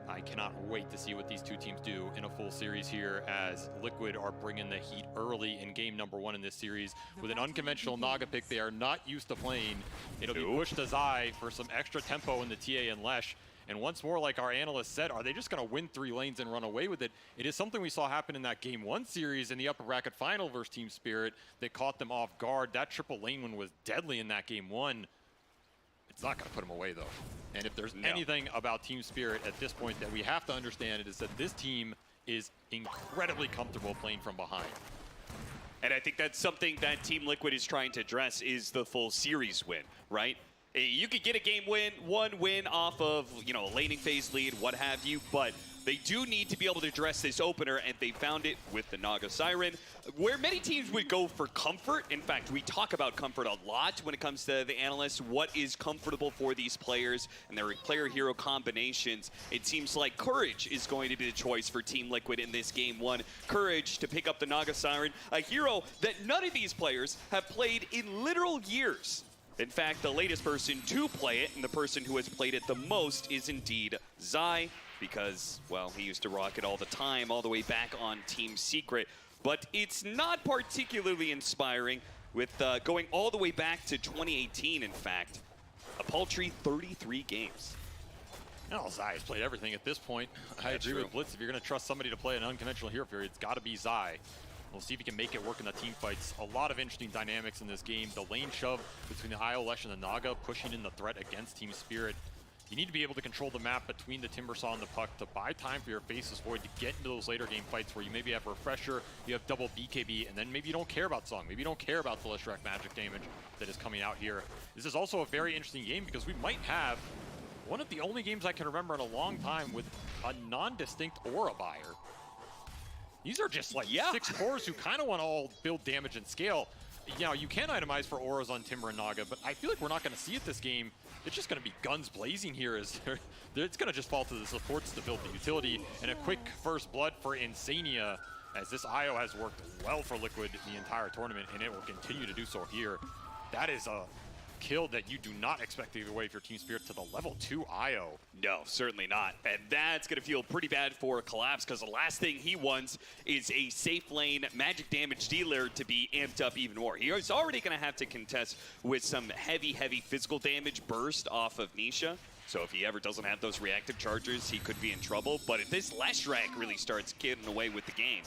I cannot wait to see what these 2 teams do in a full series here, as Liquid are bringing the heat early in game number 1 in this series. With an unconventional Naga pick they are not used to playing, it'll be pushed to Zai for some extra tempo in the TA and Lesh. And once more, like our analyst said, are they just going to win 3 lanes and run away with it? It is something we saw happen in that game 1 series in the upper bracket final versus Team Spirit that caught them off guard. That triple lane one was deadly in that game 1. It's not going to put them away, though. And if there's anything about Team Spirit at this point that we have to understand, it is that this team is incredibly comfortable playing from behind. And I think that's something that Team Liquid is trying to address, is the full series win, right? You could get a game win, 1 win off of, you know, a laning phase lead, what have you, but they do need to be able to address this opener, and they found it with the Naga Siren, where many teams would go for comfort. In fact, we talk about comfort a lot when it comes to the analysts. What is comfortable for these players and their player-hero combinations? It seems like Courage is going to be the choice for Team Liquid in this game 1. Courage to pick up the Naga Siren, a hero that none of these players have played in literal years. In fact, the latest person to play it, and the person who has played it the most, is indeed Zai, because, well, he used to rock it all the time, all the way back on Team Secret. But it's not particularly inspiring, with going all the way back to 2018, in fact. A paltry 33 games. Well, Zai has played everything at this point. I agree with Blitz. If you're going to trust somebody to play an unconventional hero period, it's got to be Zai. We'll see if he can make it work in the team fights. A lot of interesting dynamics in this game. The lane shove between the IO Lesh and the Naga, pushing in the threat against Team Spirit. You need to be able to control the map between the Timbersaw and the Puck to buy time for your Faceless Void to get into those later game fights where you maybe have Refresher, you have double BKB, and then maybe you don't care about Song. Maybe you don't care about the Leshrac magic damage that is coming out here. This is also a very interesting game because we might have one of the only games I can remember in a long time with a non-distinct aura buyer. These are just like 6 cores who kind of want to all build damage and scale. you know, you can itemize for auras on Timber and Naga, but I feel like we're not going to see it this game. It's just going to be guns blazing here. It's going to just fall to the supports to build the utility. And a quick first blood for Insania, as this IO has worked well for Liquid the entire tournament, and it will continue to do so here. That is a kill that you do not expect to give away if your Team Spirit to the level 2 IO. No, certainly not. And that's going to feel pretty bad for Collapse, because the last thing he wants is a safe lane magic damage dealer to be amped up even more. He is already going to have to contest with some heavy physical damage burst off of Nisha. So if he ever doesn't have those reactive chargers, he could be in trouble. But if this Leshrac really starts getting away with the game,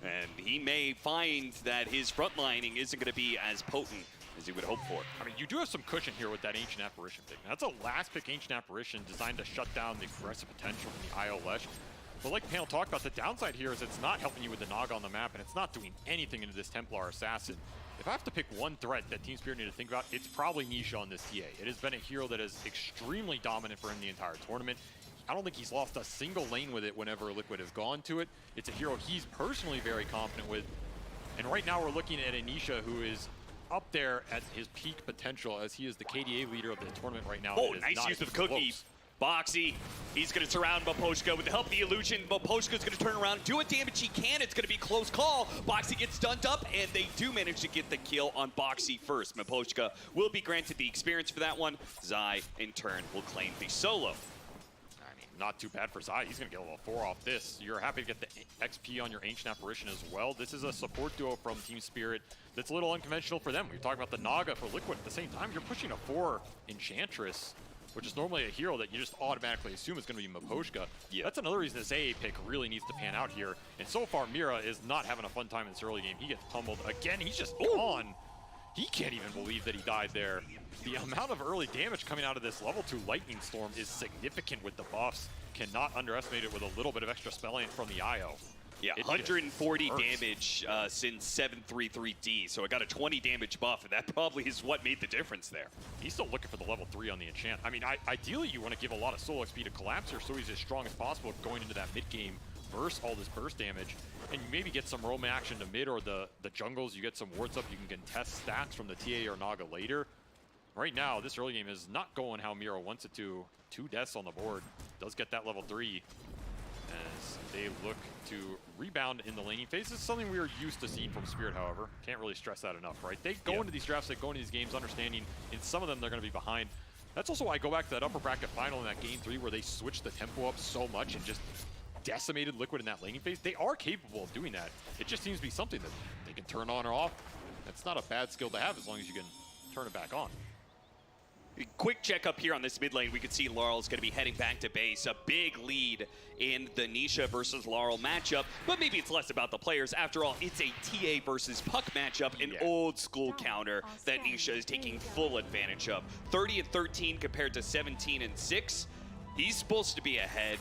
and he may find that his frontlining isn't going to be as potent as he would hope for. I mean, you do have some cushion here with that Ancient Apparition pick. That's a last pick Ancient Apparition designed to shut down the aggressive potential from the IO Lesh. But like the panel talked about, the downside here is it's not helping you with the Naga on the map, and it's not doing anything into this Templar Assassin. If I have to pick one threat that Team Spirit need to think about, it's probably Nisha on this TA. It has been a hero that is extremely dominant for him the entire tournament. I don't think he's lost a single lane with it whenever Liquid has gone to it. It's a hero he's personally very confident with. And right now we're looking at a Nisha who is up there at his peak potential, as he is the KDA leader of the tournament right now. Oh, nice use of the cookie. Boxy, he's going to surround Miposhka with the help of the illusion. Miposhka's going to turn around, do what damage he can. It's going to be close call. Boxy gets stunned up, and they do manage to get the kill on Boxy first. Miposhka will be granted the experience for that one. Zai, in turn, will claim the solo. I mean, not too bad for Zai. He's going to get a level 4 off this. You're happy to get the XP on your Ancient Apparition as well. This is a support duo from Team Spirit that's a little unconventional for them. We're talking about the Naga for Liquid. At the same time, you're pushing a 4 Enchantress, which is normally a hero that you just automatically assume is going to be Miposhka. Yeah. That's another reason this AA pick really needs to pan out here. And so far, Mira is not having a fun time in this early game. He gets pummeled again. He's just gone. He can't even believe that he died there. The amount of early damage coming out of this level 2 Lightning Storm is significant with the buffs. Cannot underestimate it with a little bit of extra spelling from the IO. Yeah, 140 damage since 733D, so I got a 20 damage buff, and that probably is what made the difference there. He's still looking for the level 3 on the enchant. I mean, ideally you want to give a lot of soul XP to Collapse here so he's as strong as possible going into that mid-game, burst all this burst damage, and you maybe get some roam action to mid or the jungles. You get some wards up, you can contest stacks from the TA or Naga later. Right now, this early game is not going how Mira wants it to. 2 deaths on the board. Does get that level 3 as they look to rebound in the laning phase. This is something we are used to seeing from Spirit, however. Can't really stress that enough, right? They go into these drafts, they go into these games understanding in some of them they're going to be behind. That's also why I go back to that upper bracket final in that game 3 where they switched the tempo up so much and just decimated Liquid in that laning phase. They are capable of doing that. It just seems to be something that they can turn on or off. That's not a bad skill to have as long as you can turn it back on. Quick check up here on this mid lane. We can see Laurel's going to be heading back to base. A big lead in the Nisha versus Laurel matchup, but maybe it's less about the players. After all, it's a TA versus Puck matchup, an old school counter that Nisha is taking full advantage of. 30-13 compared to 17-6. He's supposed to be ahead.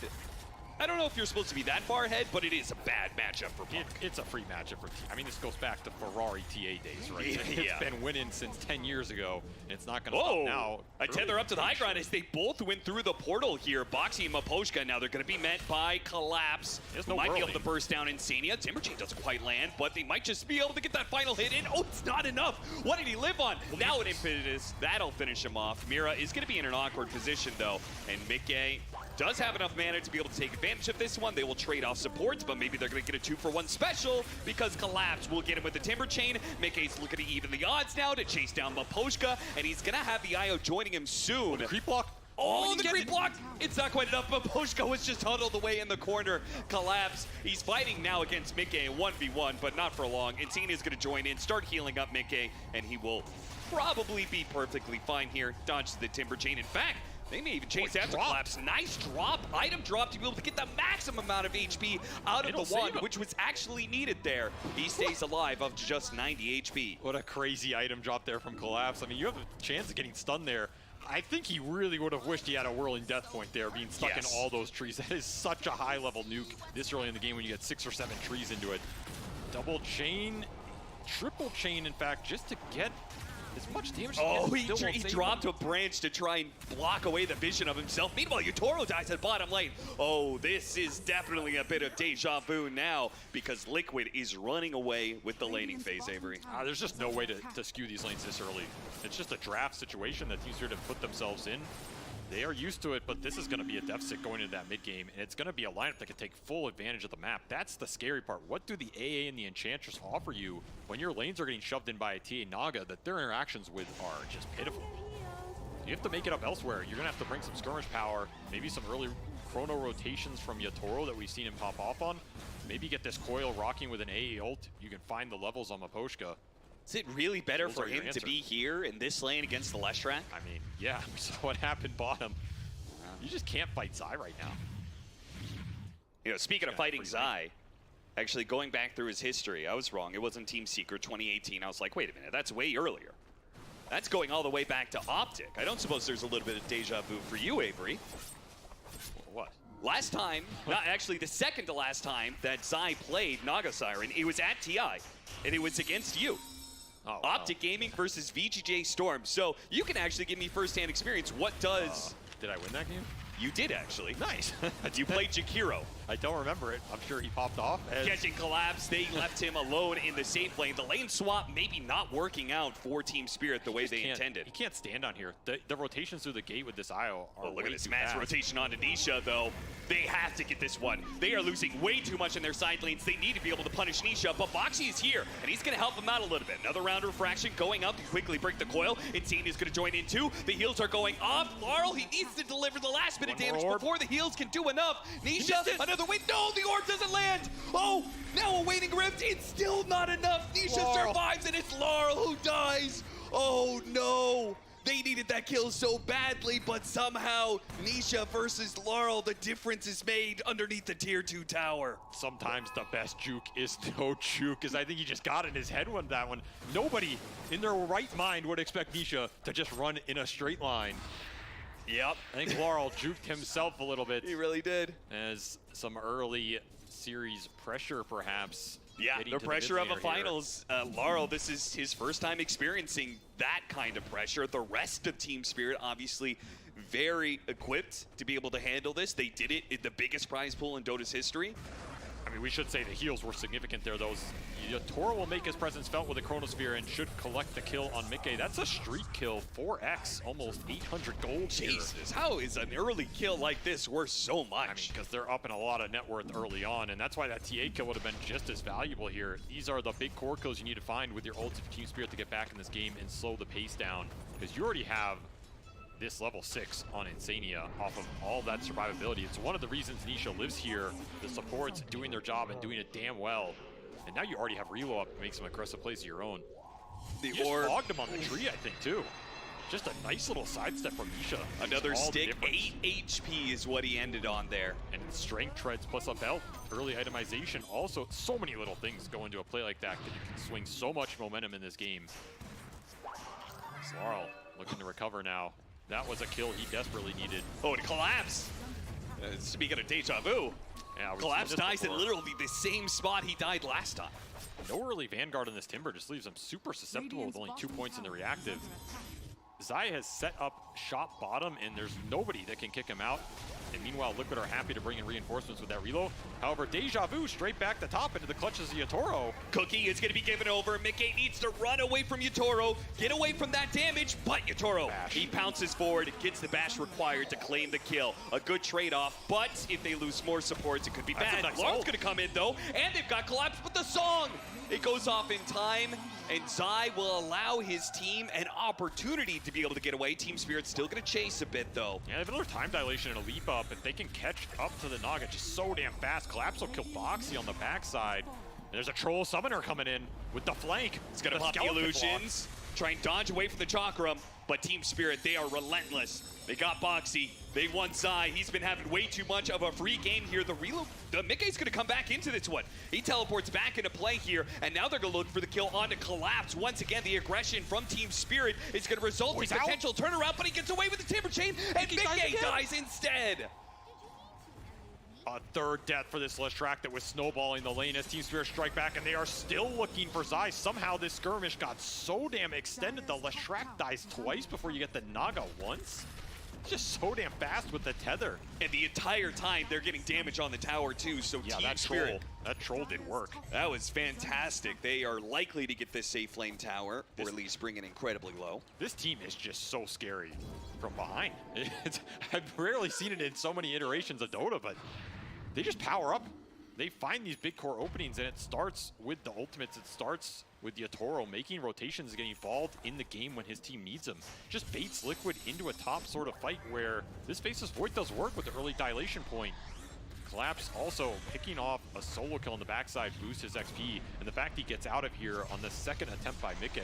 I don't know if you're supposed to be that far ahead, but it is a bad matchup for Puck. It's a free matchup for I mean, this goes back to Ferrari TA days, right? Yeah. It's been winning since 10 years ago, and it's not going to stop now. A tether up to the high ground as they both went through the portal here. Boxy and Miposhka, now they're going to be met by Collapse. Might be able to burst down Insania. Timberchain doesn't quite land, but they might just be able to get that final hit in. Oh, it's not enough. What did he live on? Now an Impetus. That'll finish him off. Mira is going to be in an awkward position, though, and Mickey does have enough mana to be able to take advantage of this one. They will trade off supports, but maybe they're going to get a 2-for-1 special because Collapse will get him with the Timber Chain. Mickey's looking to even the odds now to chase down Miposhka, and he's going to have the IO joining him soon. The creep block. Oh, the creep block! It's not quite enough. Miposhka was just huddled away in the corner. Collapse. He's fighting now against Mickey 1v1, but not for long. Insania is going to join in, start healing up Mickey, and he will probably be perfectly fine here. Dodges the Timber Chain. In fact, they may even chase after Collapse. Nice drop. Item drop to be able to get the maximum amount of HP out of the one, which was actually needed there. He stays alive of just 90 HP. What a crazy item drop there from Collapse. I mean, you have a chance of getting stunned there. I think he really would have wished he had a whirling death point there, being stuck in all those trees. That is such a high-level nuke this early in the game when you get 6 or 7 trees into it. Double chain, triple chain, in fact, just to get as much damage. Oh, he dropped a branch to try and block away the vision of himself. Meanwhile, Yutoro dies at bottom lane. Oh, this is definitely a bit of deja vu now because Liquid is running away with the laning phase, Avery. There's just no way to skew these lanes this early. It's just a draft situation that Team Spirit have put themselves in. They are used to it, but this is going to be a deficit going into that mid game, and it's going to be a lineup that can take full advantage of the map. That's the scary part. What do the AA and the Enchantress offer you when your lanes are getting shoved in by a TA Naga that their interactions with are just pitiful? You have to make it up elsewhere. You're going to have to bring some skirmish power, maybe some early chrono rotations from Yatoro that we've seen him pop off on. Maybe get this coil rocking with an AA ult. You can find the levels on Maposhka. Is it really better for him to be here in this lane against the Leshrac? I mean, yeah, we saw what happened bottom. You just can't fight Zai right now. You know, speaking of fighting Zai, actually going back through his history, I was wrong. It wasn't Team Secret 2018. I was like, wait a minute, that's way earlier. That's going all the way back to Optic. I don't suppose there's a little bit of deja vu for you, Avery. What? Last time, not actually the second to last time that Zai played Naga Siren, it was at TI, and it was against you. Oh, Optic Gaming versus VGJ Storm. So you can actually give me first-hand experience. What does... did I win that game? You did, actually. Nice. You played Jakiro. I don't remember it. I'm sure he popped off. Catching collapse, they left him alone in the safe lane. The lane swap maybe not working out for Team Spirit the way they intended. He can't stand on here. The rotations through the gate with this IO are look at this mass rotation on Nisha, though. They have to get this one. They are losing way too much in their side lanes. They need to be able to punish Nisha, but Boxy is here, and he's going to help them out a little bit. Another round of refraction going up to quickly break the coil. Insane is going to join in too. The heals are going off. Laurel, he needs to deliver the last bit of damage before the heals can do enough. Nisha, another win. No, the orb doesn't land. Oh, now awaiting rift. It's still not enough. Nisha survives, and it's Laurel who dies. Oh, no. They needed that kill so badly, but somehow Nisha versus Laurel, the difference is made underneath the tier 2 tower. Sometimes the best juke is no juke, because I think he just got in his head with that one. Nobody in their right mind would expect Nisha to just run in a straight line. Yep. I think Laurel juked himself a little bit. He really did. As some early series pressure, perhaps. Yeah, the pressure of a finals. Laurel, this is his first time experiencing that kind of pressure. The rest of Team Spirit, obviously, very equipped to be able to handle this. They did it in the biggest prize pool in Dota's history. I mean, we should say the heals were significant there. Toro will make his presence felt with the Chronosphere and should collect the kill on Mickey. That's a streak kill, 4x, almost 800 gold. Jesus, how is an early kill like this worth so much? I mean, because they're up in a lot of net worth early on, and that's why that TA kill would have been just as valuable here. These are the big core kills you need to find with your ults of Team Spirit to get back in this game and slow the pace down, because you already have this level 6 on Insania off of all that survivability. It's one of the reasons Nisha lives here. The support's doing their job and doing it damn well. And now you already have reload up to make some aggressive plays of your own. You just fogged him on the tree, I think, too. Just a nice little sidestep from Nisha. Another stick, 8 HP is what he ended on there. And strength treads plus up health, early itemization. Also, so many little things go into a play like that you can swing so much momentum in this game. Laurel looking to recover now. That was a kill he desperately needed. Oh, and collapse. Speaking of deja vu, yeah, collapse dies in literally the same spot he died last time. No early Vanguard in this Timber just leaves him super susceptible with only 2 points in the reactive. Zai has set up shop bottom, and there's nobody that can kick him out. And meanwhile, Liquid are happy to bring in reinforcements with that reload. However, Deja Vu straight back to top into the clutches of Yatoro. Cookie is going to be given over. Mickey needs to run away from Yatoro, get away from that damage, but Yatoro, he pounces forward, gets the bash required to claim the kill. A good trade-off, but if they lose more supports, it could be bad. Lauren's going to come in, though, and they've got collapse with the song. It goes off in time, and Zai will allow his team an opportunity to be able to get away. Team Spirit's still going to chase a bit, though. Yeah, they have another time dilation and a leap up. If they can catch up to the Naga just so damn fast, Collapse will kill Boxy on the backside. And there's a Troll Summoner coming in with the flank. It's going to pop the illusions, try and dodge away from the Chakram, but Team Spirit, they are relentless. They got Boxy. They won Zai. He's been having way too much of a free game here. The Mickey's going to come back into this one. He teleports back into play here, and now they're going to look for the kill onto Collapse. Once again, the aggression from Team Spirit is going to result in potential turnaround, but he gets away with the Timber Chain, and Mickey dies instead. A third death for this Leshrac that was snowballing the lane as Team Spirit strike back, and they are still looking for Zai. Somehow this skirmish got so damn extended. The Leshrac dies twice before you get the Naga once. Just so damn fast with the tether. And the entire time they're getting damage on the tower too, so yeah, Team that Spirit. That troll did work. That was fantastic. They are likely to get this safe lane tower, or at least bring it incredibly low. This team is just so scary from behind. I've rarely seen it in so many iterations of Dota, but they just power up. They find these big core openings, and it starts with the ultimates. It starts with Yatoro making rotations, getting involved in the game when his team needs him. Just baits Liquid into a top sort of fight where this Faceless Void does work with the early dilation point. Collapse also picking off a solo kill on the backside, boosts his XP, and the fact he gets out of here on the second attempt by Mickey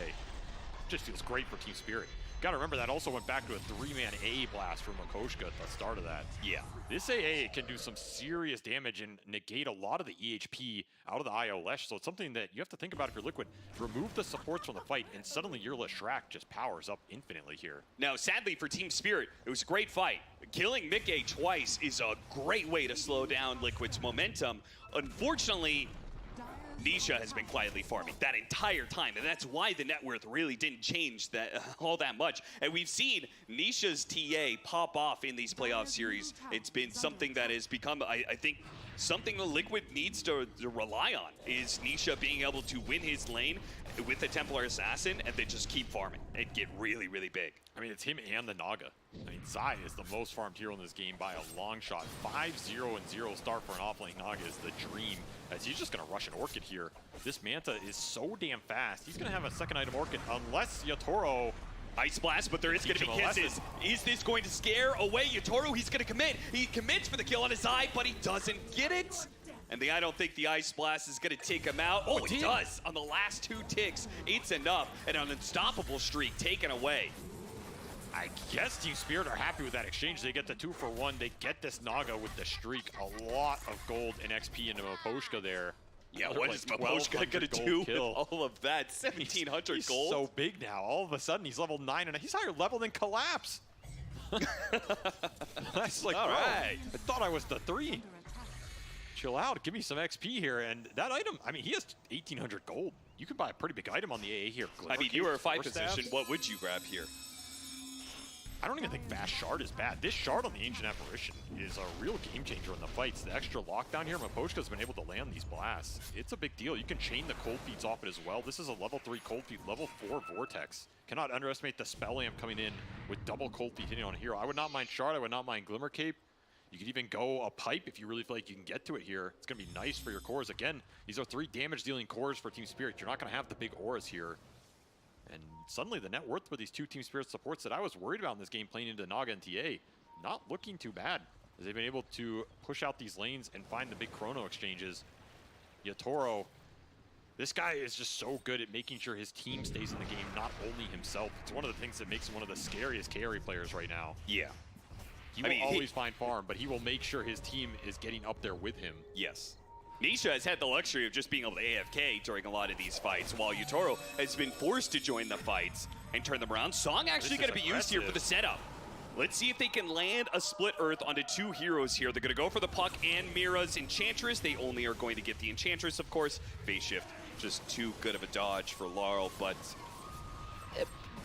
just feels great for Team Spirit. Gotta remember that also went back to a 3-man AA blast from Makoshka at the start of that. Yeah. This AA can do some serious damage and negate a lot of the EHP out of the IO Lesh, so it's something that you have to think about if you're Liquid. Remove the supports from the fight, and suddenly your Leshrac just powers up infinitely here. Now, sadly for Team Spirit, it was a great fight. Killing Mickey twice is a great way to slow down Liquid's momentum. Unfortunately, Nisha has been quietly farming that entire time, and that's why the net worth really didn't change that all that much. And we've seen Nisha's TA pop off in these playoff series. It's been something that has become, I think, something the Liquid needs to rely on, is Nisha being able to win his lane with the Templar Assassin and then just keep farming and get really, really big. I mean, it's him and the Naga. I mean, Zai is the most farmed hero in this game by a long shot. 5-0-0 start for an offlane Naga is the dream, as he's just going to rush an Orchid here. This Manta is so damn fast. He's going to have a second item Orchid unless Yatoro Ice Blast, but there is going to be kisses. Is this going to scare away Yatoro? He's going to commit. He commits for the kill on his eye, but he doesn't get it. And I don't think the Ice Blast is going to take him out. Oh, it does. On the last 2 ticks, it's enough. And an unstoppable streak taken away. I guess Team Spirit are happy with that exchange. They get the 2-for-1. They get this Naga with the streak. A lot of gold and XP into Maposhka there. Yeah, what is Maposhka going to do with all of that? 1,700 he's gold? So big now. All of a sudden, he's level 9, and he's higher level than Collapse. That's like, all right. I thought I was the 3. Chill out. Give me some XP here. And that item, I mean, he has 1,800 gold. You could buy a pretty big item on the AA here. I mean, you were a 5 position. What would you grab here? I don't even think Fast Shard is bad. This Shard on the Ancient Apparition is a real game changer in the fights. The extra lockdown here, Maposhka's been able to land these blasts. It's a big deal. You can chain the cold feeds off it as well. This is a level 3 cold feed, level 4 Vortex. Cannot underestimate the spell amp coming in with double cold feed hitting on a hero. I would not mind Shard. I would not mind Glimmer Cape. You could even go a pipe if you really feel like you can get to it here. It's going to be nice for your cores. Again, these are 3 damage dealing cores for Team Spirit. You're not going to have the big auras here. And suddenly the net worth with these 2 Team Spirit supports that I was worried about in this game playing into Naga and TA, not looking too bad, as they've been able to push out these lanes and find the big chrono exchanges. Yatoro, this guy is just so good at making sure his team stays in the game, not only himself. It's one of the things that makes him one of the scariest carry players right now. Yeah. He will always find farm, but he will make sure his team is getting up there with him. Yes. Nisha has had the luxury of just being able to AFK during a lot of these fights, while Yatoro has been forced to join the fights and turn them around. Song actually going to be used here for the setup. Let's see if they can land a split earth onto 2 heroes here. They're going to go for the Puck and Mira's Enchantress. They only are going to get the Enchantress, of course. Phase shift, just too good of a dodge for Laurel, but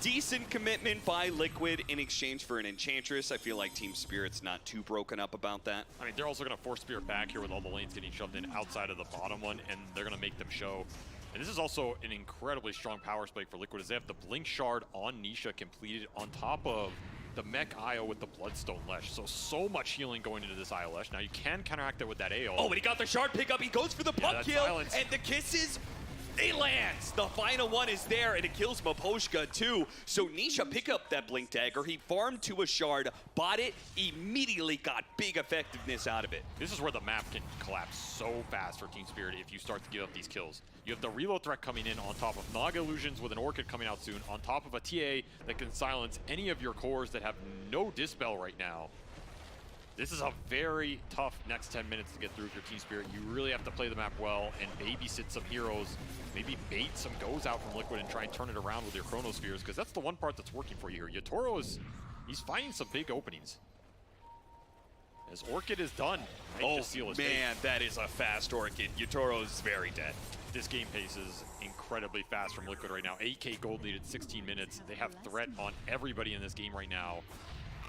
decent commitment by Liquid in exchange for an Enchantress. I feel like Team Spirit's not too broken up about that. I mean, they're also going to force Spirit back here with all the lanes getting shoved in outside of the bottom one, and they're going to make them show. And this is also an incredibly strong power spike for Liquid, as they have the Blink Shard on Nisha completed on top of the Mech IO with the Bloodstone Lesh. So much healing going into this IO Lesh. Now, you can counteract it with that AO. Oh, but he got the Shard pickup. He goes for the Puck kill, and the kisses. It lands. The final one is there, and it kills Maposhka too. So Nisha pick up that Blink Dagger. He farmed to a Shard, bought it, immediately got big effectiveness out of it. This is where the map can collapse so fast for Team Spirit if you start to give up these kills. You have the reload threat coming in on top of Naga Illusions with an Orchid coming out soon, on top of a TA that can silence any of your cores that have no Dispel right now. This is a very tough next 10 minutes to get through if you're Team Spirit. You really have to play the map well and babysit some heroes, maybe bait some goes out from Liquid and try and turn it around with your Chronospheres, because that's the one part that's working for you here. Yatoro he's finding some big openings. As Orchid is done. Oh man, that is a fast Orchid. Yatoro's very dead. This game pace is incredibly fast from Liquid right now. 8K gold lead at 16 minutes. They have threat on everybody in this game right now.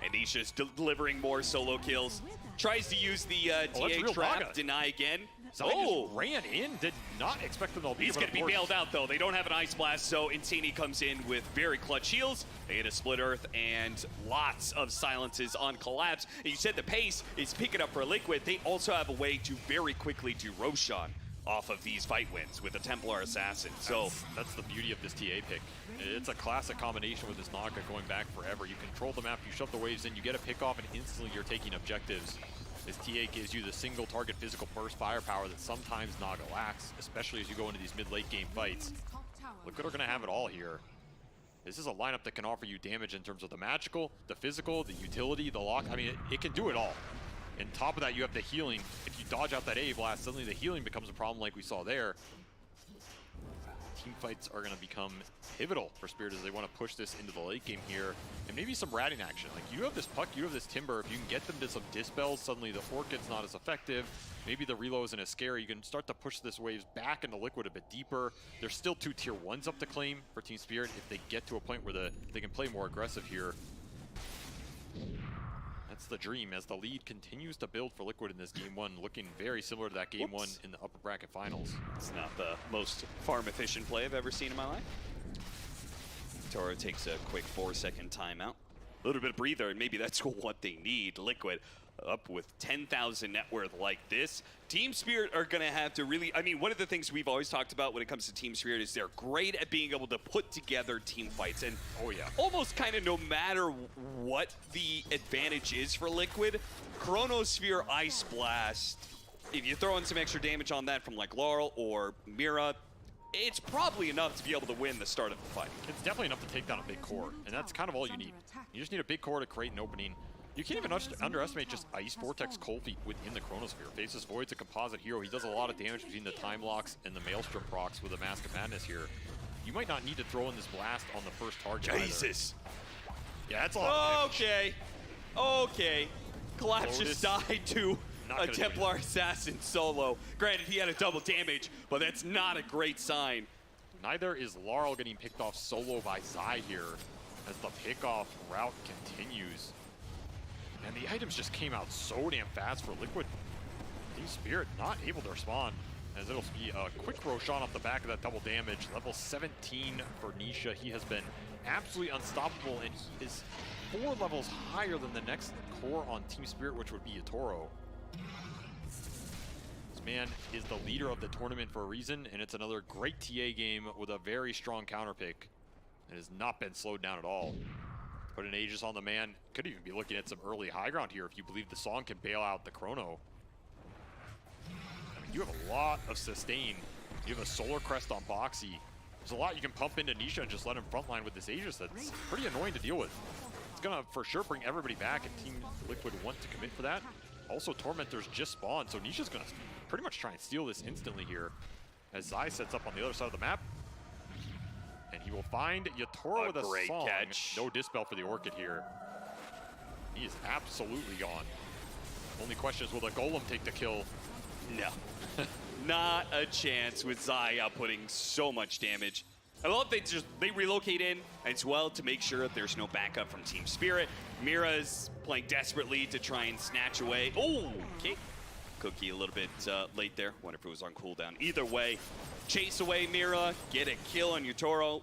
And Nisha's delivering more solo kills. Tries to use the TA trap, Naga. deny again. Zai just ran in, did not expect them to be. He's going to be bailed out, though. They don't have an Ice Blast, so Insani comes in with very clutch heals. They hit a Split Earth and lots of silences on Collapse. And you said the pace is picking up for Liquid. They also have a way to very quickly do Roshan off of these fight wins with a Templar Assassin. So that's the beauty of this TA pick. It's a classic combination with this Naga going back forever. You control the map, you shove the waves in, you get a pick off, and instantly you're taking objectives. This TA gives you the single target physical burst firepower that sometimes Naga lacks, especially as you go into these mid-late game fights. Liquid are going to have it all here. This is a lineup that can offer you damage in terms of the magical, the physical, the utility, the lock. I mean, it can do it all. And top of that, you have the healing. If you dodge out that A blast, suddenly the healing becomes a problem like we saw there. Team fights are going to become pivotal for Spirit as they want to push this into the late game here. And maybe some ratting action. Like, you have this Puck, you have this Timber. If you can get them to some dispels, suddenly the Orchid's not as effective. Maybe the reload isn't as scary. You can start to push this waves back into Liquid a bit deeper. There's still 2 tier 1s up to claim for Team Spirit if they get to a point where they can play more aggressive here. That's the dream as the lead continues to build for Liquid in this game 1, looking very similar to that game 1 in the upper bracket finals. it's not the most farm efficient play I've ever seen in my life. Toro takes a quick 4-second timeout. A little bit of breather, and maybe that's what they need. Liquid up with 10,000 net worth like this. Team Spirit are going to have to really, I mean, one of the things we've always talked about when it comes to Team Spirit is they're great at being able to put together team fights. And almost kind of no matter what the advantage is for Liquid, Chronosphere Ice Blast, if you throw in some extra damage on that from like Laurel or Mira, it's probably enough to be able to win the start of the fight. It's definitely enough to take down a big core, and that's kind of all you need. You just need a big core to create an opening. You can't even underestimate just Ice Vortex Cold Feet within the Chronosphere. Faces Void's a composite hero. He does a lot of damage between the time locks and the Maelstrom procs with a Mask of Madness here. You might not need to throw in this blast on the first target. Jesus. Yeah, that's a lot of damage. Okay. Collapse just died to a Templar Assassin solo. Granted, he had a double damage, but that's not a great sign. Neither is Laurel getting picked off solo by Zai here as the pickoff route continues. And the items just came out so damn fast for Liquid. Team Spirit not able to respond, as it'll be a quick Roshan off the back of that double damage. Level 17 for Nisha. He has been absolutely unstoppable, and he is 4 levels higher than the next core on Team Spirit, which would be Yatoro. This man is the leader of the tournament for a reason, and it's another great TA game with a very strong counter pick. It has not been slowed down at all. Put an Aegis on the man. Could even be looking at some early high ground here if you believe the song can bail out the Chrono. I mean, you have a lot of sustain. You have a Solar Crest on Boxy. There's a lot you can pump into Nisha and just let him frontline with this Aegis that's pretty annoying to deal with. It's gonna for sure bring everybody back, and Team Liquid want to commit for that. Also, Tormentors just spawned, so Nisha's gonna pretty much try and steal this instantly here as Zai sets up on the other side of the map. And he will find Yatoro with a great song. catch. No dispel for the Orchid here. He is absolutely gone. Only question is, will the Golem take the kill? No. Not a chance with Zai outputting so much damage. I love they relocate in as well to make sure that there's no backup from Team Spirit. Mira's playing desperately to try and snatch away. Oh, okay. Cookie a little bit late there. Wonder if it was on cooldown. Either way, chase away Mira, get a kill on Yatoro.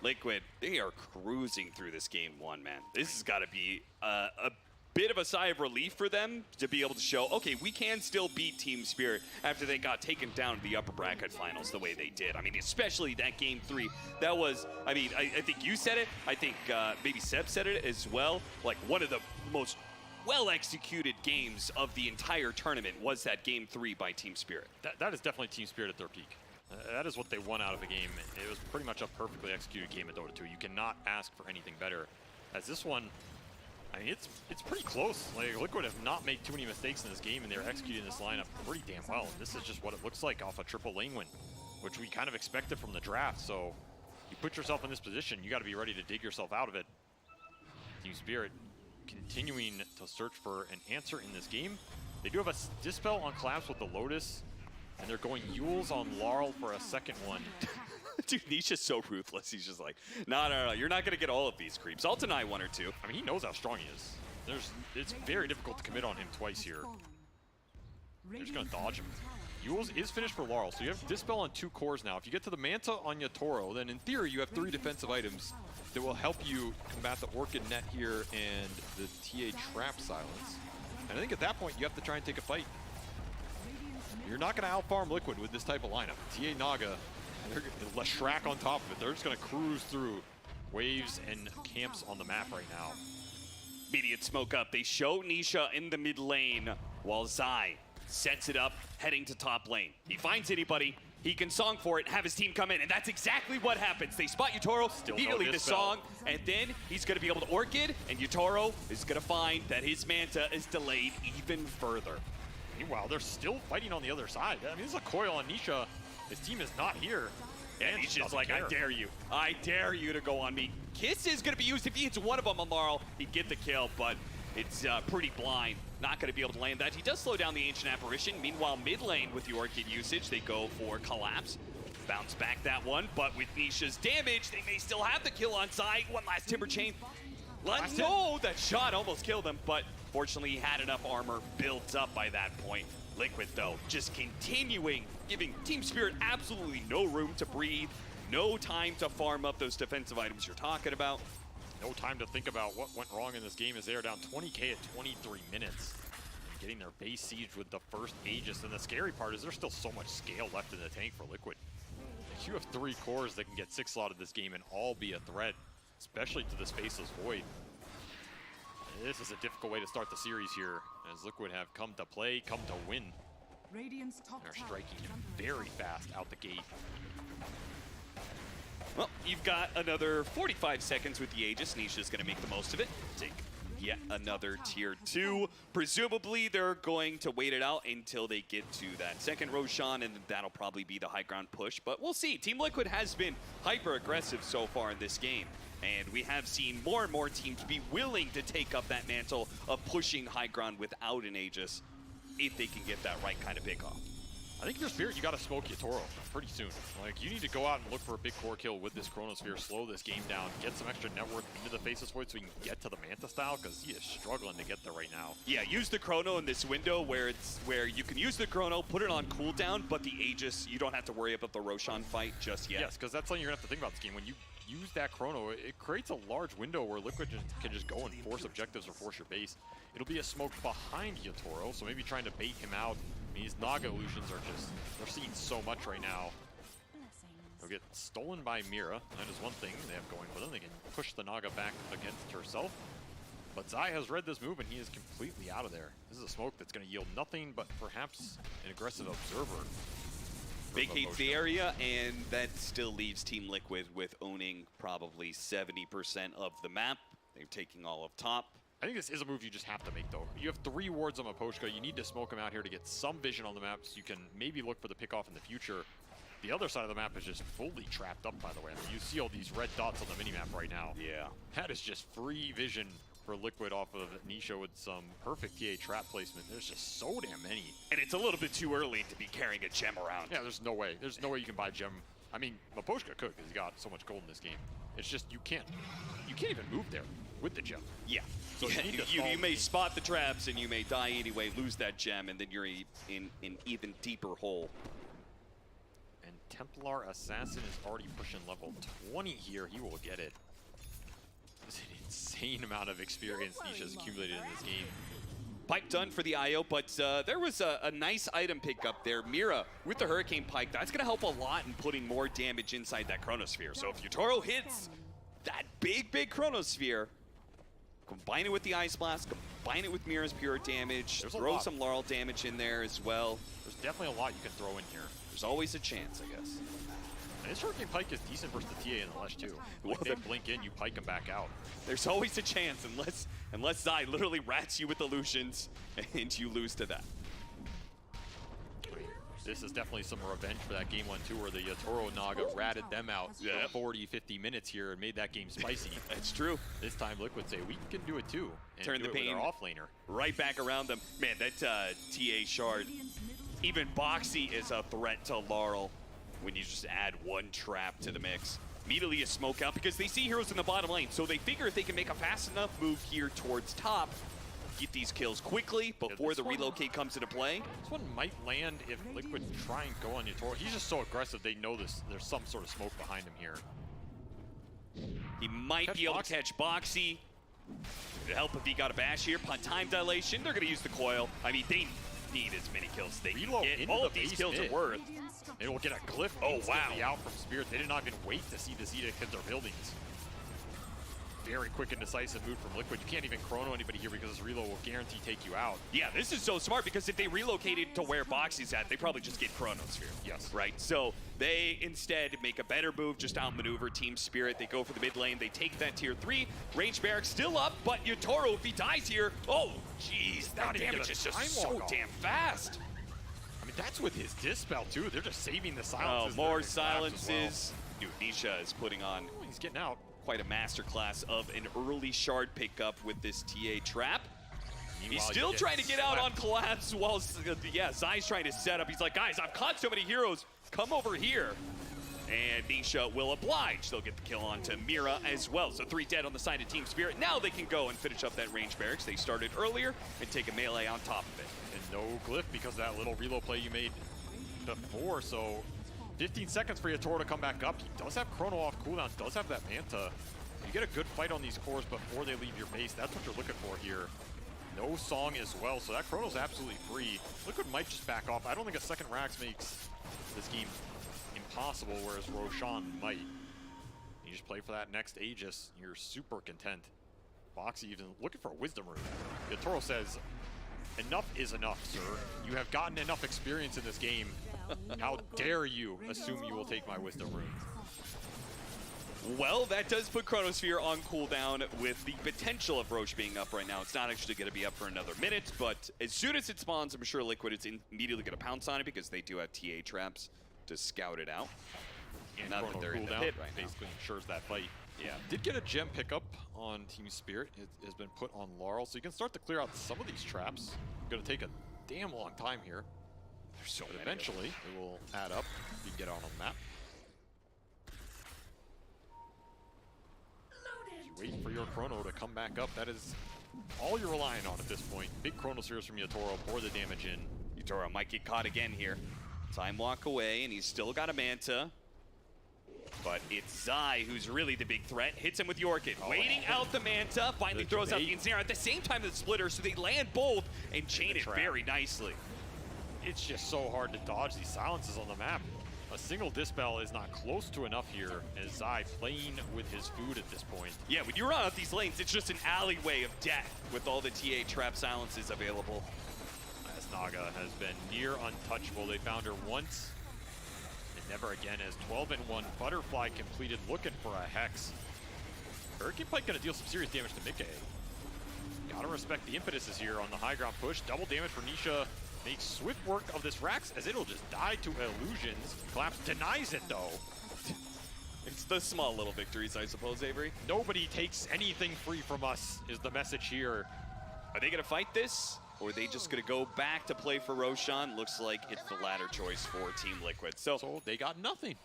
Liquid, they are cruising through this game 1, man. This has got to be a bit of a sigh of relief for them to be able to show, okay, we can still beat Team Spirit after they got taken down to the upper bracket finals the way they did. I mean, especially that game 3. That was, I mean, I think you said it. I think maybe Seb said it as well. Like, one of the most well-executed games of the entire tournament was that game 3 by Team Spirit. That is definitely Team Spirit at their peak. That is what they won out of a game. It was pretty much a perfectly executed game at Dota 2. You cannot ask for anything better. As this one, I mean, it's pretty close. Like, Liquid have not made too many mistakes in this game, and they're executing this lineup pretty damn well. And this is just what it looks like off a triple lane win, which we kind of expected from the draft. So you put yourself in this position, you got to be ready to dig yourself out of it. Team Spirit continuing to search for an answer in this game. They do have a Dispel on Collapse with the Lotus, and they're going Yules on Laurel for a second one. Dude, Nisha's so ruthless. He's just like, no, you're not going to get all of these creeps. I'll deny one or two. I mean, he knows how strong he is. It's very difficult to commit on him twice here. They're just going to dodge him. Yules is finished for Laurel, so you have Dispel on 2 cores now. If you get to the Manta on Yatoro, then in theory you have 3 defensive items that will help you combat the Orchid Net here and the TA Trap Silence. And I think at that point you have to try and take a fight. You're not going to outfarm Liquid with this type of lineup. TA Naga, Leshrac on top of it. They're just going to cruise through waves and camps on the map right now. Immediate smoke up. They show Nisha in the mid lane while Zai sets it up, heading to top lane. He finds anybody, he can song for it, have his team come in, and that's exactly what happens. They spot Yatoro, immediately the song, and then he's going to be able to Orchid, and Yatoro is going to find that his Manta is delayed even further. Meanwhile, they're still fighting on the other side. I mean, this is a coil on Nisha. His team is not here. And he's just like, I dare you. I dare you to go on me. Kiss is going to be used. If he hits one of them on Laurel, he'd get the kill, but it's pretty blind. Not going to be able to land that. He does slow down the Ancient Apparition. Meanwhile, mid lane with the Orchid usage, they go for Collapse. Bounce back that one, but with Nisha's damage, they may still have the kill on side. One last Timber Chain. No, that shot almost killed him, but fortunately he had enough armor built up by that point. Liquid, though, just continuing, giving Team Spirit absolutely no room to breathe, no time to farm up those defensive items you're talking about. No time to think about what went wrong in this game as they are down 20k at 23 minutes. And getting their base siege with the first Aegis. And the scary part is there's still so much scale left in the tank for Liquid. If you have 3 cores that can get 6 slotted this game and all be a threat, especially to the Spaceless Void. This is a difficult way to start the series here, as Liquid have come to play, come to win. They're striking very fast out the gate. Well, you've got another 45 seconds with the Aegis. Nisha's going to make the most of it. Take yet another tier 2. Presumably, they're going to wait it out until they get to that second Roshan, and that'll probably be the high ground push. But we'll see. Team Liquid has been hyper-aggressive so far in this game. And we have seen more and more teams be willing to take up that mantle of pushing high ground without an Aegis if they can get that right kind of pick off. I think your Spirit, you got to smoke Yatoro pretty soon. Like, you need to go out and look for a big core kill with this Chronosphere, slow this game down, get some extra network into the Faceless Void so he can get to the Manta style, because he is struggling to get there right now. Yeah, use the Chrono in this window where you can use the Chrono, put it on cooldown, but the Aegis, you don't have to worry about the Roshan fight just yet. Yes, because that's something you're going to have to think about this game. When you use that Chrono, it creates a large window where Liquid can just go and force objectives or force your base. It'll be a smoke behind Yatoro, so maybe trying to bait him out. I mean, these Naga illusions are just, they're seeing so much right now. They'll get stolen by Mira. That is one thing they have going for them. They can push the Naga back against herself. But Zai has read this move and he is completely out of there. This is a smoke that's going to yield nothing but perhaps an aggressive observer. Vacates the area, and that still leaves Team Liquid with owning probably 70% of the map. They're taking all of top. I think this is a move you just have to make, though. You have 3 wards on Maposhka. You need to smoke him out here to get some vision on the map so you can maybe look for the pickoff in the future. The other side of the map is just fully trapped up, by the way. I mean, you see all these red dots on the minimap right now. Yeah. That is just free vision for Liquid off of Nisha with some perfect TA trap placement. There's just so damn many. And it's a little bit too early to be carrying a gem around. Yeah, there's no way. There's no way you can buy gem. I mean, Maposhka could because he's got so much gold in this game. It's just you can't even move there with the gem. Yeah. So you may spot the traps and you may die anyway, lose that gem, and then you're in an even deeper hole. And Templar Assassin is already pushing level 20 here. He will get it. It's an insane amount of experience Nisha's accumulated in this game. Pike done for the IO, but there was a nice item pickup there. Mira with the Hurricane Pike. That's going to help a lot in putting more damage inside that Chronosphere. So if Yatoro hits that big Chronosphere, combine it with the Ice Blast, combine it with Mira's pure damage, throw some Laurel damage in there as well. There's definitely a lot you can throw in here. There's always a chance, I guess. And this Hurricane Pike is decent versus the TA in the Lesh, too. Like, they blink in, you pike them back out. There's always a chance, unless Zai literally rats you with illusions, and you lose to that. This is definitely some revenge for that game 1-2 where the Yatoro Naga ratted them out for 40, 50 minutes here and made that game spicy. That's true. This time Liquid say, we can do it too. And Turn do the it with pain our offlaner. right back around them. Man, that TA shard, even Boxy is a threat to Laurel when you just add one trap to the mix. Immediately a smoke out because they see heroes in the bottom lane, so they figure if they can make a fast enough move here towards top, get these kills quickly before the relocate comes into play. This one might land if Liquid try and go on Yatoro. He's just so aggressive, they know there's some sort of smoke behind him here. He might be able to catch Boxy. It'd help if he got a bash here. Time dilation, they're going to use the coil. I mean, they need as many kills as they can get. All of these kills are worth. It will get a glyph instantly out from Spirit. They did not even wait to see the Zeta hit their buildings. Very quick and decisive move from Liquid. You can't even chrono anybody here because this reload will guarantee take you out. Yeah, this is so smart because if they relocated to where Boxy's at, they probably just get Chronosphere. Yes. Right? So they instead make a better move, just outmaneuver Team Spirit. They go for the mid lane. They take that tier 3. Range Barracks still up, but Yatoro, if he dies here, oh, jeez, that damage is just so damn fast. I mean, that's with his Dispel, too. They're just saving the silences. Oh, more silences. Dude, Nisha is putting on... He's getting out. Quite a masterclass of an early shard pickup with this TA trap. He's still trying to get out on Collapse while, yeah, Zai's trying to set up. He's like, guys, I've caught so many heroes. Come over here. And Nisha will oblige. They'll get the kill onto Mira as well. So 3 dead on the side of Team Spirit. Now they can go and finish up that range barracks. They started earlier and take a melee on top of it. And no glyph because of that little reload play you made before. So 15 seconds for Yatoro to come back up. He does have Chrono off cooldown, does have that Manta. You get a good fight on these cores before they leave your base. That's what you're looking for here. No Song as well, so that Chrono's absolutely free. Liquid might just back off. I don't think a second Rax makes this game impossible, whereas Roshan might. You just play for that next Aegis, you're super content. Boxy even looking for a Wisdom Rune. Yatoro says, enough is enough, sir. You have gotten enough experience in this game. How dare you assume you will take my Wisdom Rune? Well, that does put Chronosphere on cooldown with the potential of Roche being up right now. It's not actually going to be up for another minute, but as soon as it spawns, I'm sure Liquid is immediately going to pounce on it because they do have TA traps to scout it out. And not that they're in the pit right now. Basically ensures that fight. Yeah. Did get a gem pickup on Team Spirit. It has been put on Laurel, so you can start to clear out some of these traps. Going to take a damn long time here. There's so many. Eventually, it will add up. You can get out on the map. Wait for your Chrono to come back up. That is all you're relying on at this point. Big Chronospheres from Yatoro, pour the damage in. Yatoro might get caught again here. Time walk away, and he's still got a Manta. But it's Zai who's really the big threat. Hits him with the Orchid. Waiting out the Manta. Finally throws out the Ensnare at the same time the Splitter, so they land both and chain it very nicely. It's just so hard to dodge these silences on the map. A single Dispel is not close to enough here, as Zai playing with his food at this point. Yeah, when you run out these lanes, it's just an alleyway of death with all the TA trap silences available. As Naga has been near untouchable. They found her once, and never again, as 12-1 Butterfly completed looking for a Hex. Hurricane Pike gonna deal some serious damage to Mickey. Gotta respect the impetuses here on the high ground push. Double damage for Nisha. Makes swift work of this Rax as it'll just die to illusions. Collapse denies it though. It's the small little victories, I suppose, Avery. Nobody takes anything free from us is the message here. Are they gonna fight this? Or are they just gonna go back to play for Roshan? Looks like it's the latter choice for Team Liquid. So they got nothing.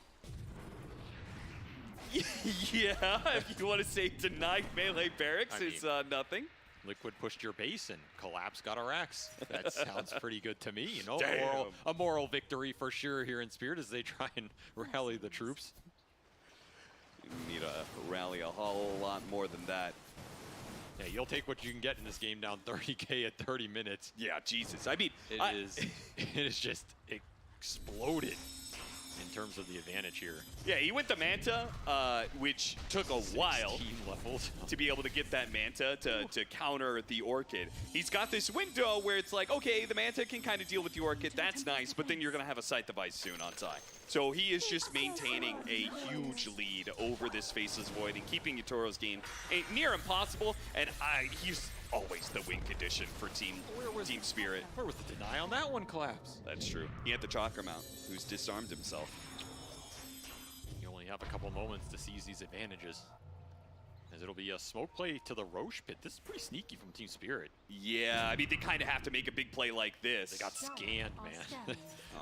Yeah, if you want to say denied melee barracks is nothing. Liquid pushed your base and Collapse got a Rax. That sounds pretty good to me. You know, Damn. a moral victory for sure here in Spirit as they try and rally the troops. You need to rally a whole lot more than that. Yeah, you'll take what you can get in this game down 30K at 30 minutes. Yeah, Jesus. I mean, it is just exploded in terms of the advantage here. Yeah, he went to Manta, which took a while to be able to get that Manta to counter the Orchid. He's got this window where it's like, okay, the Manta can kind of deal with the Orchid. That's nice, but then you're going to have a sight device soon on Zai. So he is just maintaining a huge lead over this Faceless Void and keeping Yatoro's game near impossible. And he's always the win condition for Team Spirit. Where was the deny on that one, Collapse? That's true. He had the Chakra Mount, who's disarmed himself. You only have a couple moments to seize these advantages, as it'll be a smoke play to the Roche pit. This is pretty sneaky from Team Spirit. Yeah, I mean, they kind of have to make a big play like this. They got scanned, man.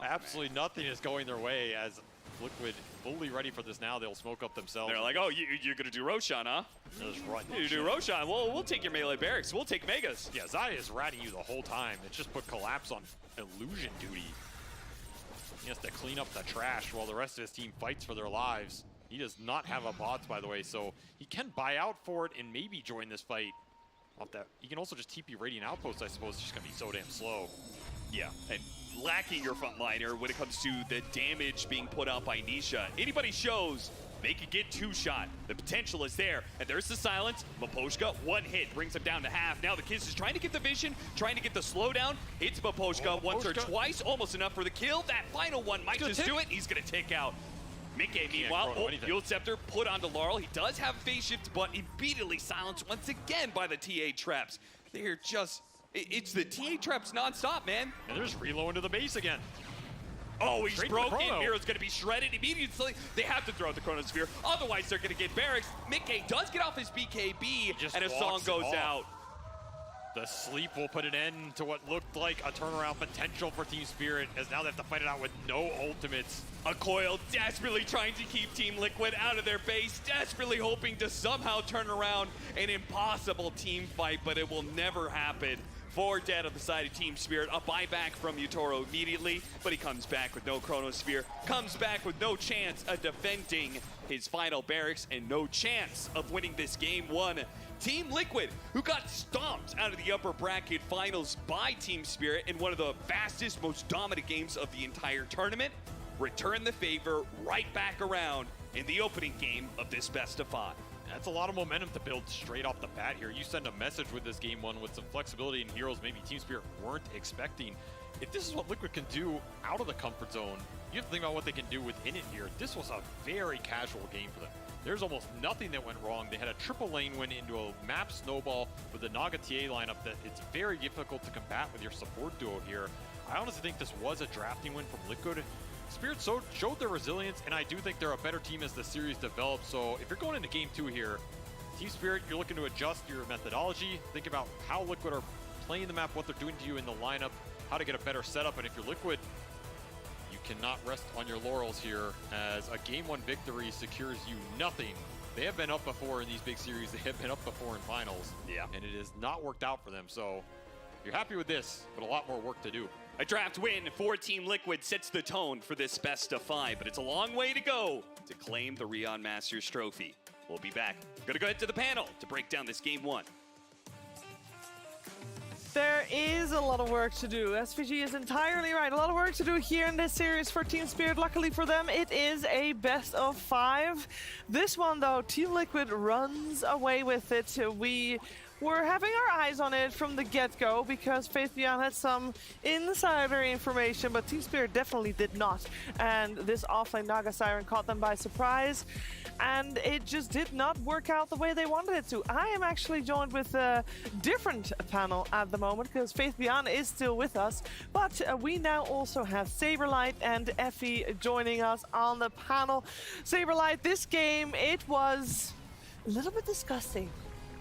Absolutely nothing is going their way as Liquid fully ready for this now. They'll smoke up themselves. They're like, oh, you're going to do Roshan, huh? Just run. You do Roshan. Well, we'll take your melee barracks. We'll take Megas. Yeah, Zaya is ratting you the whole time. It's just put Collapse on illusion duty. He has to clean up the trash while the rest of his team fights for their lives. He does not have a bots, by the way, so he can buy out for it and maybe join this fight. Off that, he can also just TP Radiant Outpost, I suppose. It's just going to be so damn slow. Yeah, and lacking your frontliner when it comes to the damage being put out by Nisha. Anybody shows they could get two-shot. The potential is there, and there's the silence. Maposhka, one hit, brings him down to half. Now the Kiss is trying to get the vision, trying to get the slowdown. Hits Maposhka once or twice, almost enough for the kill. That final one might just do it. He's going to take out Mickey. Meanwhile, Fuel Scepter put onto Laurel. He does have phase shift, but immediately silenced once again by the TA traps. They're just... It's the TA traps non-stop, man. And there's reload into the base again. Oh, he's broken. Miro's going to be shredded immediately. They have to throw out the Chronosphere. Otherwise, they're going to get barracks. Mickey does get off his BKB, and a song goes out. The sleep will put an end to what looked like a turnaround potential for Team Spirit, as now they have to fight it out with no ultimates. A Coil desperately trying to keep Team Liquid out of their base, desperately hoping to somehow turn around an impossible team fight, but it will never happen. 4 dead on the side of Team Spirit. A buyback from Yatoro immediately, but he comes back with no Chronosphere. Comes back with no chance of defending his final barracks and no chance of winning this game 1. Team Liquid, who got stomped out of the upper bracket finals by Team Spirit in one of the fastest, most dominant games of the entire tournament, return the favor right back around in the opening game of this best of 5. That's a lot of momentum to build straight off the bat here. You send a message with this game 1 with some flexibility and heroes maybe Team Spirit weren't expecting. If this is what Liquid can do out of the comfort zone, you have to think about what they can do within it here. This was a very casual game for them. There's almost nothing that went wrong. They had a triple lane win into a map snowball with the Naga TA lineup that it's very difficult to combat with your support duo here. I honestly think this was a drafting win from Liquid. Spirit showed their resilience, and I do think they're a better team as the series develops. So if you're going into game 2 here, Team Spirit, you're looking to adjust your methodology. Think about how Liquid are playing the map, what they're doing to you in the lineup, how to get a better setup. And if you're Liquid, you cannot rest on your laurels here, as a game 1 victory secures you nothing. They have been up before in these big series. They have been up before in finals. Yeah. And it has not worked out for them. So you're happy with this, but a lot more work to do. A draft win for Team Liquid sets the tone for this best of 5, but it's a long way to go to claim the Riyadh Masters trophy. We'll be back. Gonna go ahead to the panel to break down this game 1. There is a lot of work to do. SVG is entirely right. A lot of work to do here in this series for Team Spirit. Luckily for them, it is a best of 5. This one, though, Team Liquid runs away with it. We were having our eyes on it from the get-go because Faith Beyond had some insider information, but Team Spirit definitely did not. And this offlane Naga Siren caught them by surprise, and it just did not work out the way they wanted it to. I am actually joined with a different panel at the moment because Faith Beyond is still with us, but we now also have Saberlight and Effie joining us on the panel. Saberlight, this game, it was a little bit disgusting.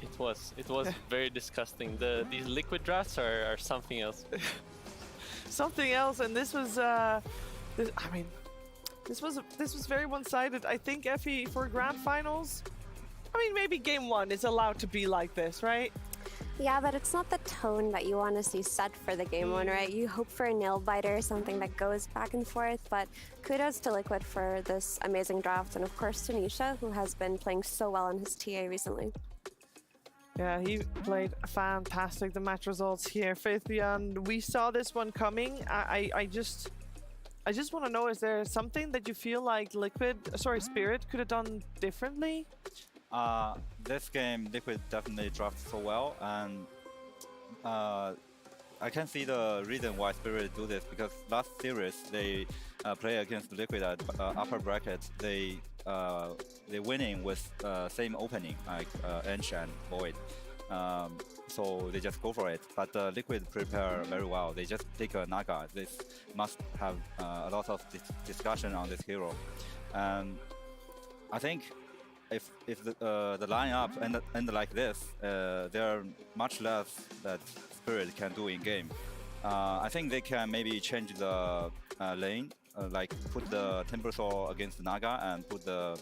It was very disgusting. These liquid drafts are something else. Something else, and this was this was very one-sided. I think Effie for grand finals, I mean, maybe game 1 is allowed to be like this, right? Yeah, but it's not the tone that you want to see set for the game 1, right? You hope for a nail biter, something that goes back and forth, but kudos to Liquid for this amazing draft, and of course to Nisha, who has been playing so well on his TA recently. Yeah, he played fantastic. The match results here. Faith Beyond, we saw this one coming. I just want to know, is there something that you feel like Spirit could have done differently? This game, Liquid definitely drafted so well, and I can see the reason why Spirit do this, because last series they play against Liquid at upper bracket. They winning with same opening like Ench and Void. So they just go for it. But Liquid prepare very well. They just take a Naga. This must have a lot of discussion on this hero. And I think if the lineup end like this, there are much less that Spirit can do in game. I think they can maybe change the lane, like put the Timbersaw against Naga and put the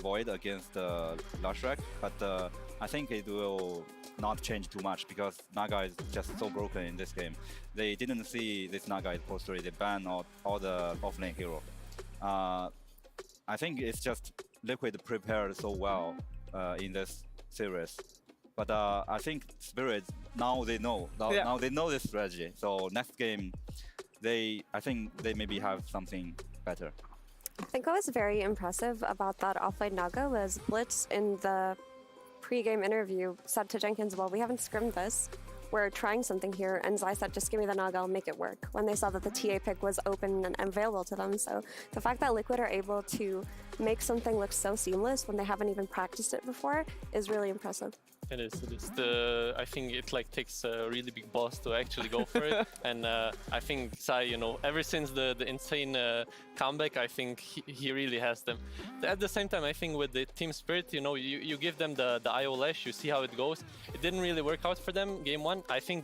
Void against Lashrak. But I think it will not change too much because Naga is just so broken in this game. They didn't see this Naga in post 3. They ban all the offlane hero. I think it's just Liquid prepared so well in this series. But I think Spirit, now they know. Now they know this strategy. So next game, I think they maybe have something better. I think what was very impressive about that offlane Naga was Blitz in the pre-game interview said to Jenkins, well, we haven't scrimmed this. We're trying something here. And Zai said, just give me the Naga, I'll make it work. When they saw that the TA pick was open and available to them. So the fact that Liquid are able to make something look so seamless when they haven't even practiced it before is really impressive. It is. I think it takes a really big boss to actually go for it, and I think Zai, ever since the insane comeback, I think he really has them. At the same time, I think with the team spirit, you give them the IO Lash, you see how it goes. It didn't really work out for them game 1. I think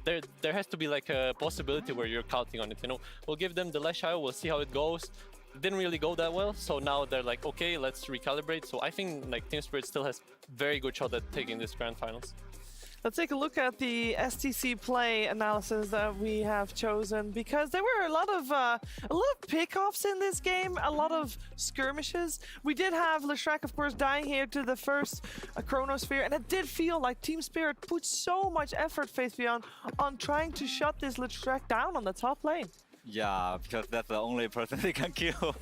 there has to be like a possibility where you're counting on it. We'll give them the Lash IO, we'll see how it goes. It didn't really go that well, so now they're like, okay, let's recalibrate. So I think Team Spirit still has very good shot at taking this grand finals. Let's take a look at the STC play analysis that we have chosen, because there were a lot of pickoffs in this game, a lot of skirmishes. We did have Lashrak, of course, dying here to the first Chronosphere, and it did feel like Team Spirit put so much effort, Faithbeyond, on trying to shut this Lashrak down on the top lane. Yeah, because that's the only person they can kill.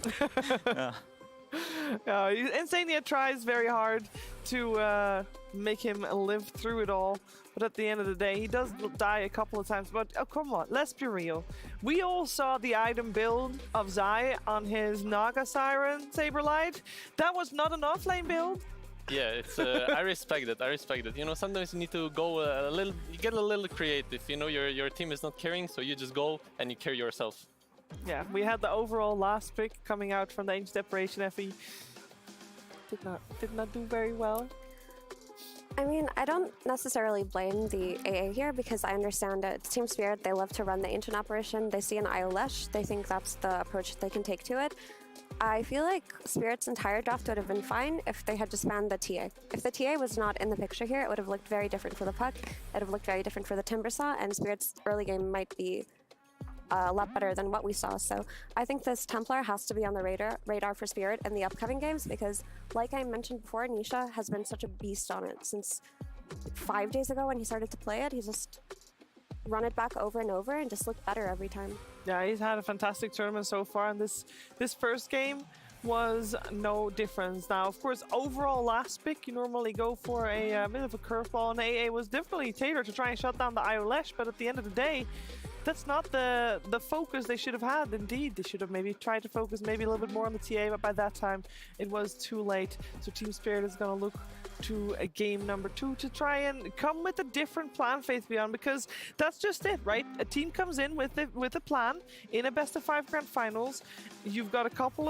Insania tries very hard to make him live through it all, but at the end of the day, he does die a couple of times. But come on, let's be real. We all saw the item build of Zai on his Naga Siren Saberlight. That was not an offlane build. Yeah, it's I respect it. Sometimes you need to go get a little creative. Your team is not carrying, so you just go and you carry yourself. Yeah, we had the overall last pick coming out from the Ancient Separation FE. Did not do very well. I mean, I don't necessarily blame the AA here because I understand it. Team Spirit, they love to run the Ancient Apparition. They see an IO Lesh. They think that's the approach they can take to it. I feel like Spirit's entire draft would have been fine if they had just banned the TA. If the TA was not in the picture here, it would have looked very different for the puck. It would have looked very different for the Timbersaw, and Spirit's early game might be a lot better than what we saw. So I think this Templar has to be on the radar for Spirit in the upcoming games because, like I mentioned before, Nisha has been such a beast on it since 5 days ago when he started to play it. He's just run it back over and over and just look better every time. Yeah, he's had a fantastic tournament so far, and this first game was no difference. Now, of course, overall last pick, you normally go for a bit of a curveball, and AA was definitely tailored to try and shut down the IO Lesh, but at the end of the day, that's not the focus they should have had. Indeed, they should have maybe tried to focus maybe a little bit more on the TA, but by that time, it was too late. So Team Spirit is going to look to a game number 2 to try and come with a different plan, Faithbeyond, because that's just it, right? A team comes in with a plan in a best-of-5 grand finals. You've got a couple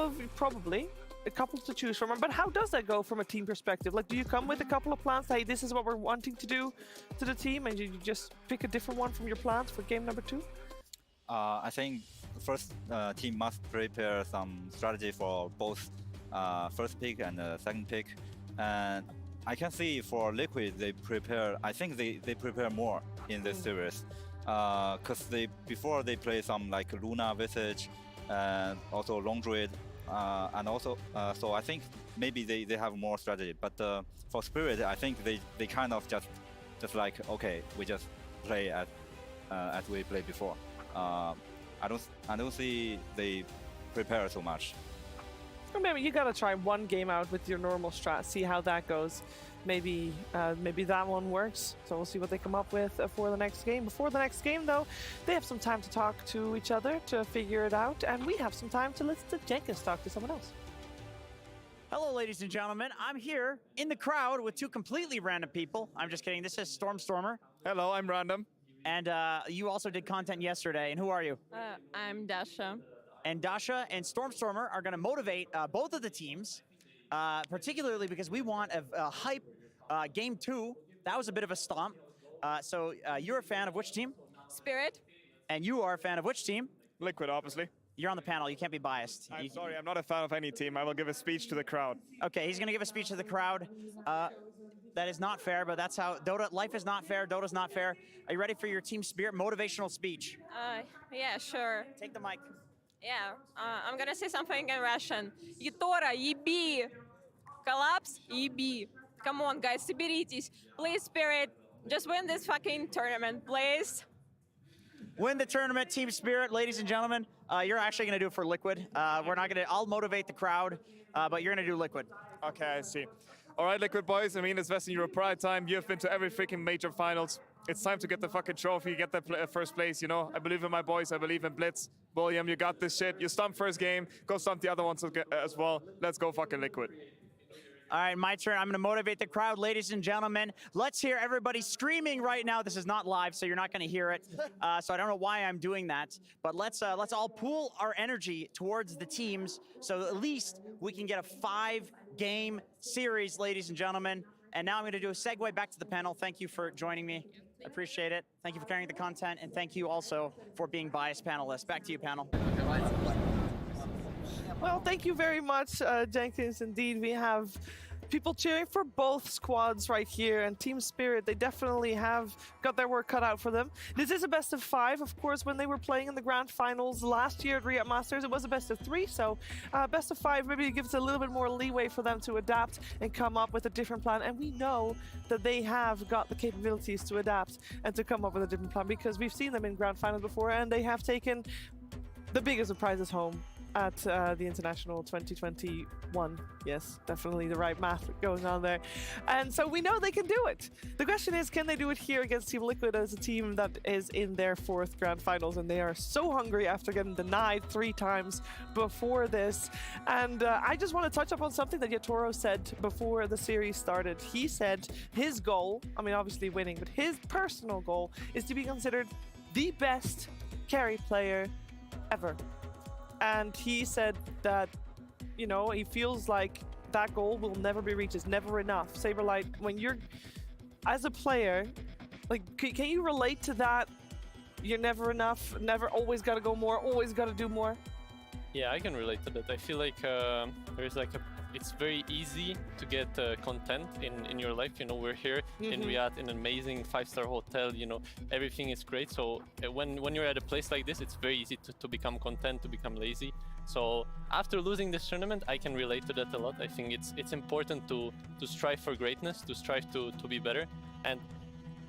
to choose from, but how does that go from a team perspective? Like, do you come with a couple of plans, hey, this is what we're wanting to do to the team, and you just pick a different one from your plans for game number 2? I think first team must prepare some strategy for both first pick and second pick, and I can see for Liquid I think they prepare more in this series, because before they play some like Luna Visage and also Long Druid, and also so I think maybe they have more strategy. But for Spirit, I think they kind of just like, okay, we just play as we played before. I don't see they prepare so much. Or maybe you gotta try one game out with your normal strat, see how that goes. Maybe that one works. So we'll see what they come up with for the next game. Before the next game, though, they have some time to talk to each other to figure it out, and we have some time to listen to Jenkins talk to someone else. Hello, ladies and gentlemen. I'm here in the crowd with two completely random people. I'm just kidding. This is Stormer. Hello, I'm random. And you also did content yesterday. And who are you? I'm Dasha. And Dasha and Stormer are going to motivate both of the teams, particularly because we want a hype game 2. That was a bit of a stomp. So you're a fan of which team? Spirit. And you are a fan of which team? Liquid, obviously. You're on the panel. You can't be biased. I'm sorry, I'm not a fan of any team. I will give a speech to the crowd. Okay, he's going to give a speech to the crowd. That is not fair, but that's how Dota. Life is not fair. Dota's not fair. Are you ready for your team spirit motivational speech? Yeah, sure. Take the mic. Yeah, I'm gonna say something in Russian. Ютора, еби! Collapse, еби! Come on, guys, соберитесь. Please, Spirit, just win this fucking tournament, please. Win the tournament, Team Spirit, ladies and gentlemen. You're actually going to do it for Liquid. We're not going to. I'll motivate the crowd, but you're going to do Liquid. Okay, I see. All right, Liquid boys. I mean, it's Western Europe Pride time. You have been to every freaking major finals. It's time to get the fucking trophy, get the first place, you know? I believe in my boys. I believe in Blitz. William, you got this shit. You stumped first game. Go stump the other ones as well. Let's go fucking Liquid. All right, my turn. I'm going to motivate the crowd, ladies and gentlemen. Let's hear everybody screaming right now. This is not live, so you're not going to hear it. So I don't know why I'm doing that. But let's all pool our energy towards the teams, so at least we can get a 5-game series, ladies and gentlemen. And now I'm going to do a segue back to the panel. Thank you for joining me. I appreciate it. Thank you for carrying the content, and thank you also for being biased panelists. Back to you, panel. Well, thank you very much, Jenkins. Indeed, we have people cheering for both squads right here, and Team Spirit, they definitely have got their work cut out for them. This is a best of 5. Of course, when they were playing in the grand finals last year at Riyadh Masters, it was a best of 3, so best of 5 maybe gives a little bit more leeway for them to adapt and come up with a different plan, and we know that they have got the capabilities to adapt and to come up with a different plan, because we've seen them in grand finals before, and they have taken the biggest of prizes home at the International 2021. Yes, definitely the right math going on there. And so we know they can do it. The question is, can they do it here against Team Liquid as a team that is in their 4th grand finals, and they are so hungry after getting denied 3 times before this. And I just want to touch up on something that Yatoro said before the series started. He said his goal, I mean obviously winning, but his personal goal is to be considered the best carry player ever. And he said that, you know, he feels like that goal will never be reached. It's never enough. Saberlight, when you're, as a player, like, can you relate to that? You're never enough, never, always got to go more, always got to do more? Yeah, I can relate to that. I feel like there's like it's very easy to get content in your life. You know, we're here in Riyadh in an amazing 5-star hotel. You know, everything is great. So when you're at a place like this, it's very easy to become content, to become lazy. So after losing this tournament, I can relate to that a lot. I think it's important to strive for greatness, to strive to be better. And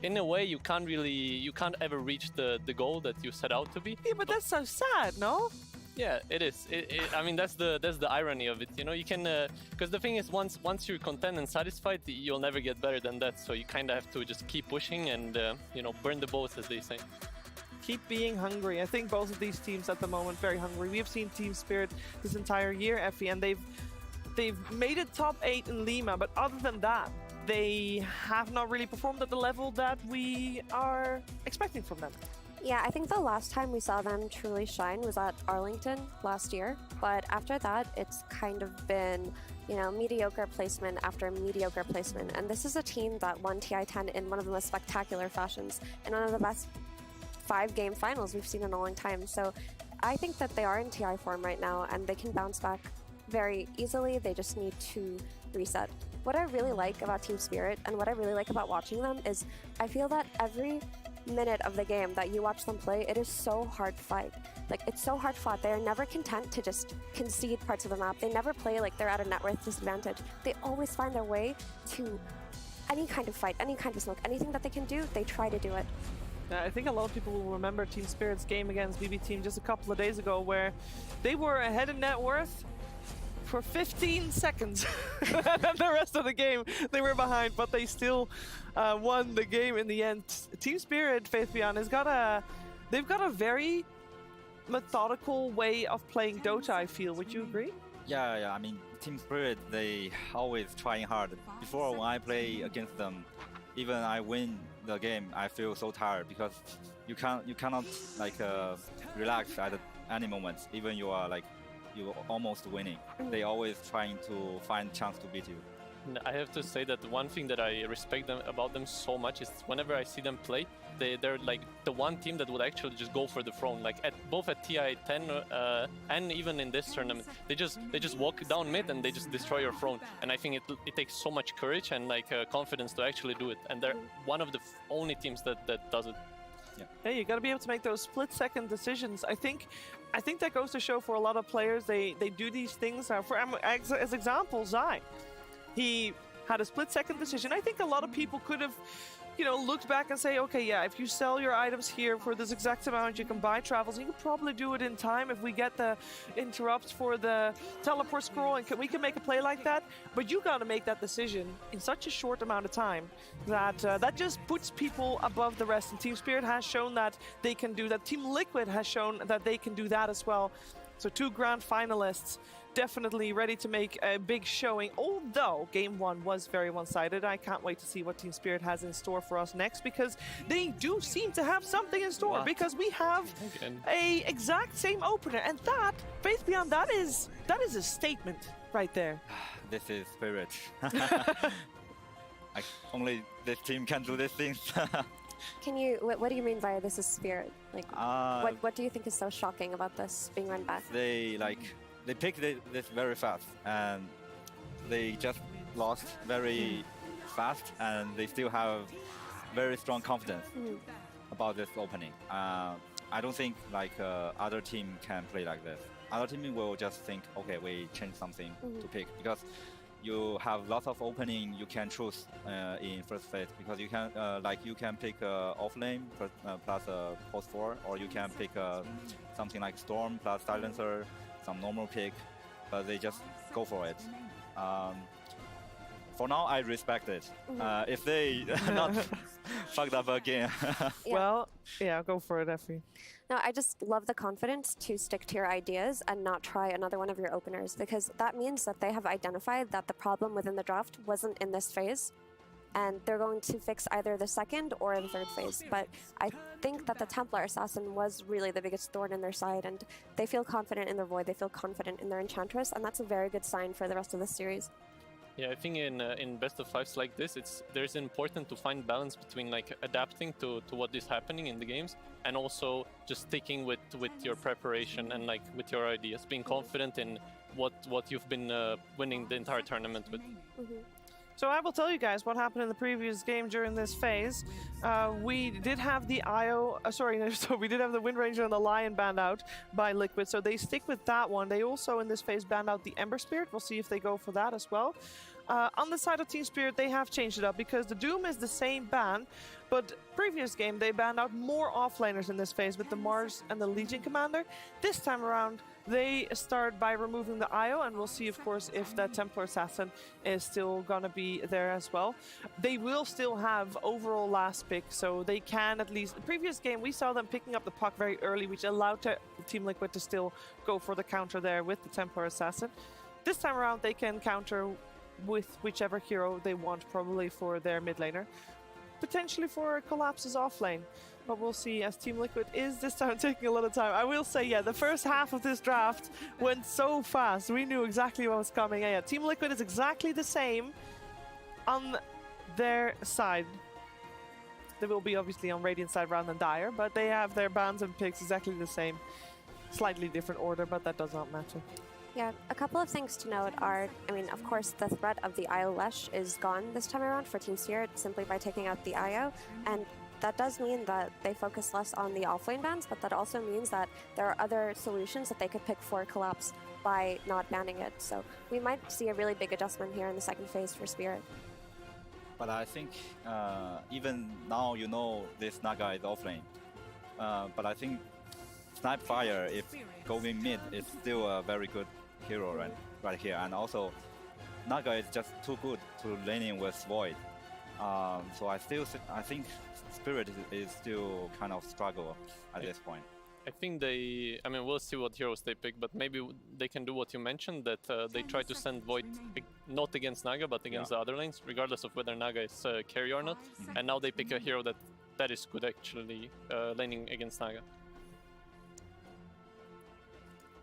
in a way, you can't ever reach the goal that you set out to be. Yeah, but that's so sad, no? Yeah, it is. I mean, that's the irony of it. You know, you can because the thing is, once you're content and satisfied, you'll never get better than that. So you kind of have to just keep pushing and you know, burn the boats, as they say. Keep being hungry. I think both of these teams at the moment very hungry. We have seen Team Spirit this entire year, Effie, and they've made it top 8 in Lima. But other than that, they have not really performed at the level that we are expecting from them. Yeah, I think the last time we saw them truly shine was at Arlington last year. But after that, it's kind of been, you know, mediocre placement after mediocre placement. And this is a team that won TI-10 in one of the most spectacular fashions and one of the best 5-game finals we've seen in a long time. So I think that they are in TI form right now, and they can bounce back very easily. They just need to reset. What I really like about Team Spirit and what I really like about watching them is I feel that every minute of the game that you watch them play, it is so hard fight. Like, it's so hard fought. They are never content to just concede parts of the map. They never play like they're at a net worth disadvantage. They always find their way to any kind of fight, any kind of smoke, anything that they can do, they try to do it. I think a lot of people will remember Team Spirit's game against BB Team just a couple of days ago, where they were ahead in net worth for 15 seconds. And then the rest of the game, they were behind, but they still won the game in the end. Team Spirit, Faith Beyond, they've got a very methodical way of playing Dota, I feel. Would you agree? Yeah. I mean, Team Spirit, they always trying hard. Before, when I play against them, even I win the game, I feel so tired because you cannot like relax at any moment. Even you're almost winning. They always trying to find chance to beat you. I have to say that one thing that I respect about them so much is whenever I see them play, they're like the one team that would actually just go for the throne. Like both at TI 10 and even in this tournament, they just walk down mid and they just destroy your throne. And I think it takes so much courage and like confidence to actually do it. And they're one of the only teams that does it. Yeah, you got to be able to make those split-second decisions. I think that goes to show for a lot of players. They do these things. As example, Zai, he had a split-second decision. I think a lot of people could have, looked back and say, okay, yeah, if you sell your items here for this exact amount, you can buy travels. You can probably do it in time if we get the interrupts for the teleport scroll, and we can make a play like that. But you got to make that decision in such a short amount of time that that just puts people above the rest. And Team Spirit has shown that they can do that. Team Liquid has shown that they can do that as well. So 2 grand finalists, definitely ready to make a big showing, although game 1 was very one-sided. I can't wait to see what Team Spirit has in store for us next, because they do seem to have something in store. Because we have a exact same opener, and that, Faith Beyond, that is a statement right there. This is Spirit. Only this team can do these things. What do you mean by this is Spirit? Like, what do you think is so shocking about this being run back? They picked this very fast, and they just lost very fast, and they still have very strong confidence about this opening. I don't think other team can play like this. Other team will just think, okay, we change something to pick, because you have lots of opening you can choose in first phase, because you can pick off lane plus post 4, or you can pick something like Storm plus Silencer, some normal pick, but they just go for it. For now, I respect it. If they not fucked up again. Well, yeah, go for it, Effie. No, I just love the confidence to stick to your ideas and not try another one of your openers, because that means that they have identified that the problem within the draft wasn't in this phase, and they're going to fix either the second or the third phase. But I think that the Templar Assassin was really the biggest thorn in their side, and they feel confident in their Void, they feel confident in their Enchantress, and that's a very good sign for the rest of the series. Yeah, I think in best of fives like this, there's important to find balance between adapting to what is happening in the games, and also just sticking with your preparation and with your ideas, being confident in what you've been winning the entire tournament with. So I will tell you guys what happened in the previous game during this phase. We did have the we did have the Wind Ranger and the Lion banned out by Liquid, so they stick with that one. They also in this phase banned out the Ember Spirit. We'll see if they go for that as well. On the side of Team Spirit, they have changed it up, because the Doom is the same ban, but previous game they banned out more offlaners in this phase with the Mars and the Legion Commander. This time around, they start by removing the IO, and we'll see, of course, if the Templar Assassin is still gonna be there as well. They will still have overall last pick, so they can at least... The previous game, we saw them picking up the puck very early, which allowed Team Liquid to still go for the counter there with the Templar Assassin. This time around, they can counter with whichever hero they want, probably for their mid laner. Potentially for Collapse's off lane. But we'll see, as Team Liquid is this time taking a lot of time. I will say, yeah, the first half of this draft went so fast. We knew exactly what was coming. Yeah, Team Liquid is exactly the same on their side. They will be obviously on Radiant side rather than Dire, but they have their bans and picks exactly the same. Slightly different order, but that does not matter. Yeah, a couple of things to note are, of course, the threat of the IO Lesh is gone this time around for Team Spirit simply by taking out the IO, and that does mean that they focus less on the offlane bans, but that also means that there are other solutions that they could pick for Collapse by not banning it. So we might see a really big adjustment here in the second phase for Spirit. But I think even now this Naga is offlane. But I think Snipefire, if going mid, is still a very good hero right here, and also Naga is just too good to laning with Void. So I think Spirit is still kind of struggle at this point. I think I mean, we'll see what heroes they pick, but maybe they can do what you mentioned, that they try to send Void not against Naga, but against the other lanes, regardless of whether Naga is carry or not. And now they pick a hero that is good actually laning against Naga.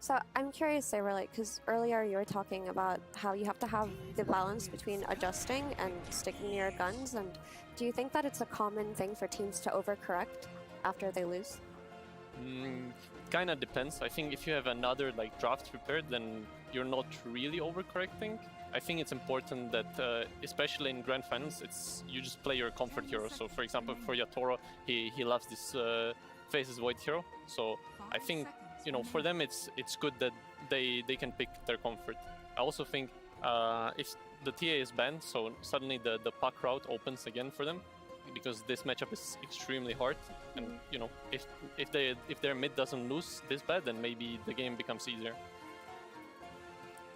So I'm curious, Saberlight, because earlier you were talking about how you have to have the balance between adjusting and sticking to your guns, and do you think that it's a common thing for teams to overcorrect after they lose? Kinda depends. I think if you have another like draft prepared, then you're not really overcorrecting. I think it's important that, especially in grand finals, you just play your comfort hero. So for example, for Yatoro, he loves this Faces Void hero. So I think, you know, for them it's good that they can pick their comfort. I also think if the TA is banned, so suddenly the puck route opens again for them, because this matchup is extremely hard, and you know, if their mid doesn't lose this bad, then maybe the game becomes easier.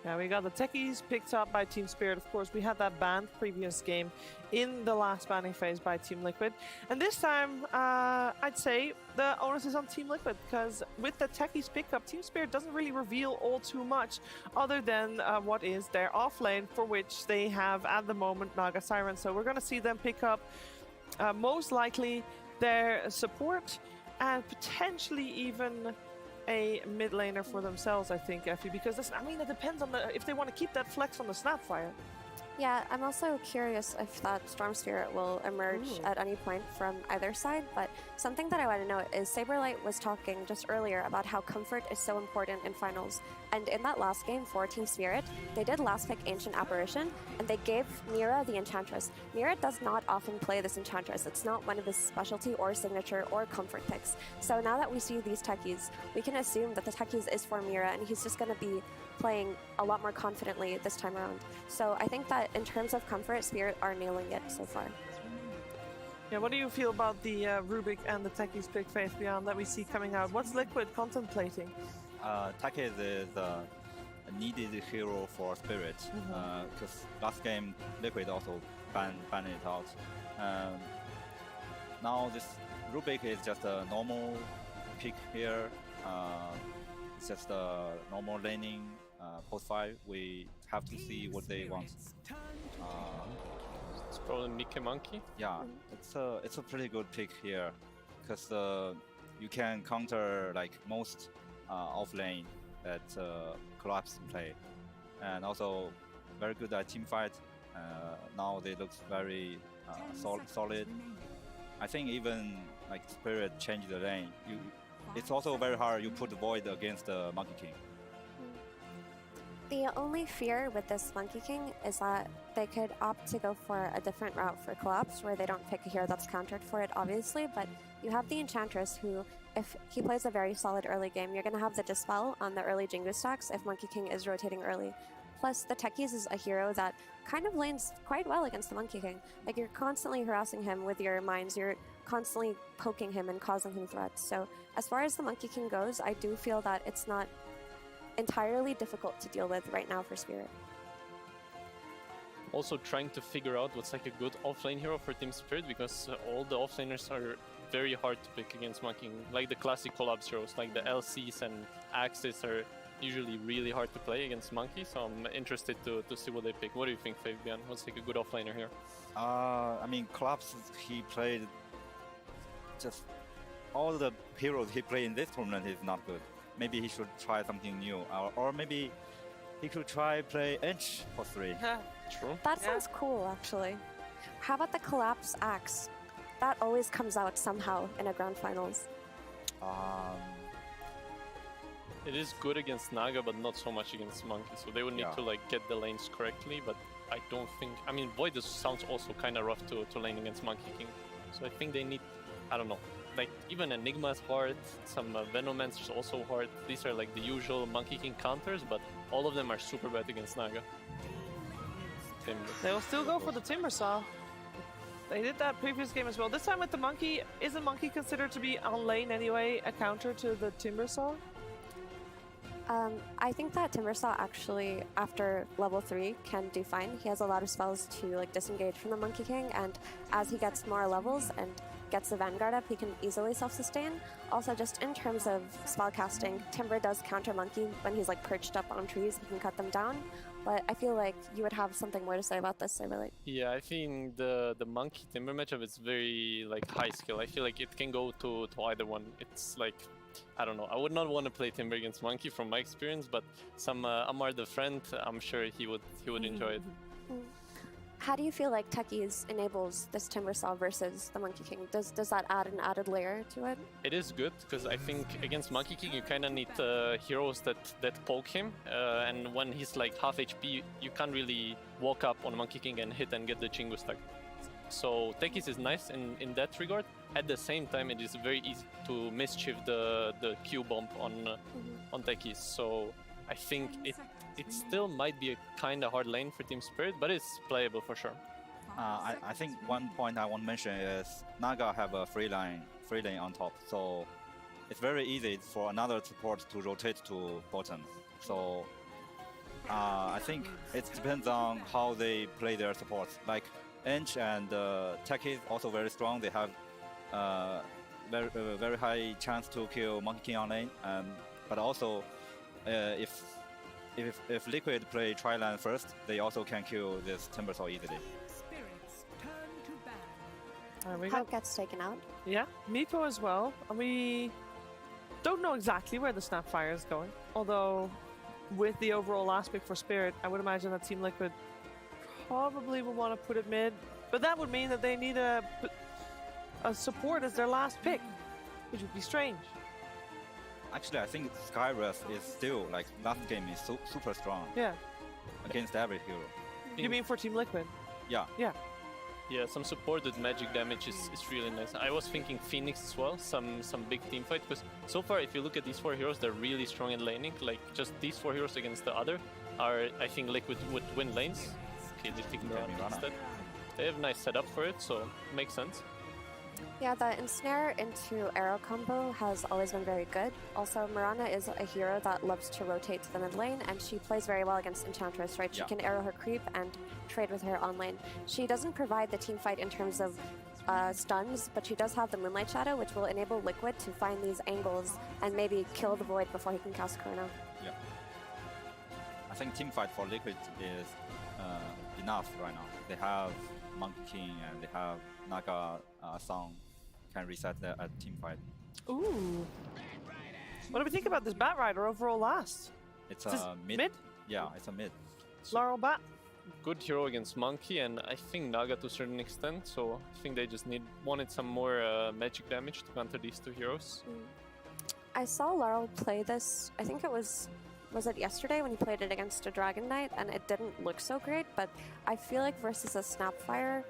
Yeah, we got the techies picked up by Team Spirit. Of course, we had that banned previous game in the last banning phase by Team Liquid. And this time, I'd say the onus is on Team Liquid, because with the techies pickup, Team Spirit doesn't really reveal all too much other than what is their offlane, for which they have at the moment Naga Siren. So we're going to see them pick up most likely their support and potentially even a mid laner for themselves, I think, Effie, because this, I mean, it depends on if they want to keep that flex on the Snapfire. Yeah, I'm also curious if that Storm Spirit will emerge at any point from either side, but something that I want to note is Saberlight was talking just earlier about how comfort is so important in finals, and in that last game for Team Spirit, they did last pick Ancient Apparition, and they gave Mira the Enchantress. Mira does not often play this Enchantress. It's not one of his specialty or signature or comfort picks. So now that we see these techies, we can assume that the techies is for Mira, and he's just going to be playing a lot more confidently this time around. So I think that in terms of comfort, Spirit are nailing it so far. Yeah, what do you feel about the Rubik and the techies pick Faith Beyond that we see coming out? What's Liquid contemplating? Techies is a needed hero for Spirit, because last game Liquid also banned it out. Now this Rubik is just a normal pick here. It's just a normal laning post 5. We have to see what they want. It's probably Mickey Monkey. Yeah, it's a pretty good pick here, because you can counter like most off lane that Collapse play, and also very good at team fight. Now they look very solid. I think even like Spirit changed the lane. It's also very hard. You put Void against the Monkey King. The only fear with this Monkey King is that they could opt to go for a different route for Collapse, where they don't pick a hero that's countered for it, obviously, but you have the Enchantress who, if he plays a very solid early game, you're going to have the Dispel on the early Jingu stacks if Monkey King is rotating early. Plus, the Techies is a hero that kind of lanes quite well against the Monkey King. Like, you're constantly harassing him with your mines, you're constantly poking him and causing him threats. So, as far as the Monkey King goes, I do feel that it's not entirely difficult to deal with right now for Spirit. Also trying to figure out what's like a good offlane hero for Team Spirit, because all the offlaners are very hard to pick against Monkey King. Like the classic collabs heroes, like the LCs and Axis are usually really hard to play against Monkey, so I'm interested to see what they pick. What do you think, Fabian? What's like a good offlaner here? I mean, Collapse, he played just all the heroes he played in this tournament is not good. Maybe he should try something new, or maybe he could try play Edge for 3. True. That sounds cool, actually. How about the Collapse Axe? That always comes out somehow in a grand finals. It is good against Naga, but not so much against Monkey, so they would need to like get the lanes correctly, but I don't think... I mean, Void sounds also kind of rough to lane against Monkey King, so I think they need... I don't know. Like, even Enigma is hard, some Venomancer is also hard. These are like the usual Monkey King counters, but all of them are super bad against Naga. They will still go for the Timbersaw. They did that previous game as well. This time with the Monkey, isn't Monkey considered to be on lane anyway, a counter to the Timbersaw? I think that Timbersaw actually, after level 3, can do fine. He has a lot of spells to like disengage from the Monkey King, and as he gets more levels and gets the Vanguard up, he can easily self-sustain. Also, just in terms of spell casting, Timber does counter Monkey when he's like perched up on trees. He can cut them down. But I feel like you would have something more to say about this, Silverlight. Yeah, I think the Monkey Timber matchup is very like high skill. I feel like it can go to either one. It's like, I don't know. I would not want to play Timber against Monkey from my experience, but some Amar the friend, I'm sure he would enjoy it. How do you feel like Techies enables this Timbersaw versus the Monkey King? Does that add an added layer to it? It is good because I think against Monkey King you kind of need heroes that poke him, and when he's like half HP, you can't really walk up on Monkey King and hit and get the Chingu stuck. So Techies is nice in that regard. At the same time, it is very easy to mischief the Q bump on Techies. So I think it still might be a kind of hard lane for Team Spirit, but it's playable for sure. I think one point I want to mention is Naga have a free lane on top, so it's very easy for another support to rotate to bottom. So I think it depends on how they play their supports. Like Ench and Techies also very strong. They have very high chance to kill Monkey King on lane, but also if Liquid play Tri-Land first, they also can kill this Timbersaw easily. Hawk gets taken out. Yeah, Miko as well. And we don't know exactly where the Snapfire is going. Although, with the overall last pick for Spirit, I would imagine that Team Liquid probably will want to put it mid. But that would mean that they need a support as their last pick, which would be strange. Actually, I think Skyrest is still, like, last game is super strong. Yeah. Against every hero. You mean for Team Liquid? Yeah. Yeah. Yeah, some supported magic damage is really nice. I was thinking Phoenix as well, some big team fight, because so far if you look at these 4 heroes, they're really strong in laning. Like just these 4 heroes against the other are, I think Liquid would win lanes. Okay, they take Mirana instead. They have a nice setup for it, so makes sense. Yeah, the ensnare into arrow combo has always been very good. Also, Mirana is a hero that loves to rotate to the mid lane, and she plays very well against Enchantress, right? She can arrow her creep and trade with her on lane. She doesn't provide the team fight in terms of stuns, but she does have the Moonlight Shadow, which will enable Liquid to find these angles and maybe kill the Void before he can cast Chrono. Yeah. I think team fight for Liquid is enough right now. They have Monkey King and they have Naga Song can reset their team fight. Ooh. What do we think about this Bat Rider overall last? It's a mid? Yeah, it's a mid. Laurel Bat? Good hero against Monkey, and I think Naga to a certain extent, so I think they just wanted some more magic damage to counter these 2 heroes. I saw Laurel play this, I think it was it yesterday when he played it against a Dragon Knight, and it didn't look so great, but I feel like versus a Snapfire,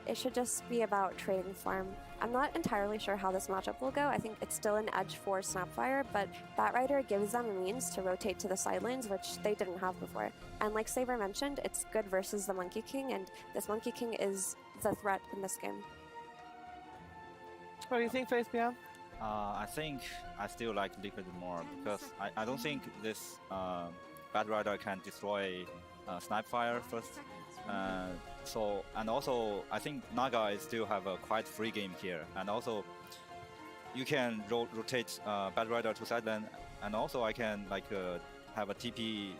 it should just be about trading farm. I'm not entirely sure how this matchup will go. I think it's still an edge for Snapfire, but Batrider gives them a means to rotate to the side lanes, which they didn't have before. And like Saber mentioned, it's good versus the Monkey King, and this Monkey King is the threat in this game. What do you think, Faith Bian? I think I still like Liquid more because I don't think this Batrider can destroy Snapfire first. And also I think Naga is still have a quite free game here, and also you can rotate Batrider to side lane, and also I can like have a TP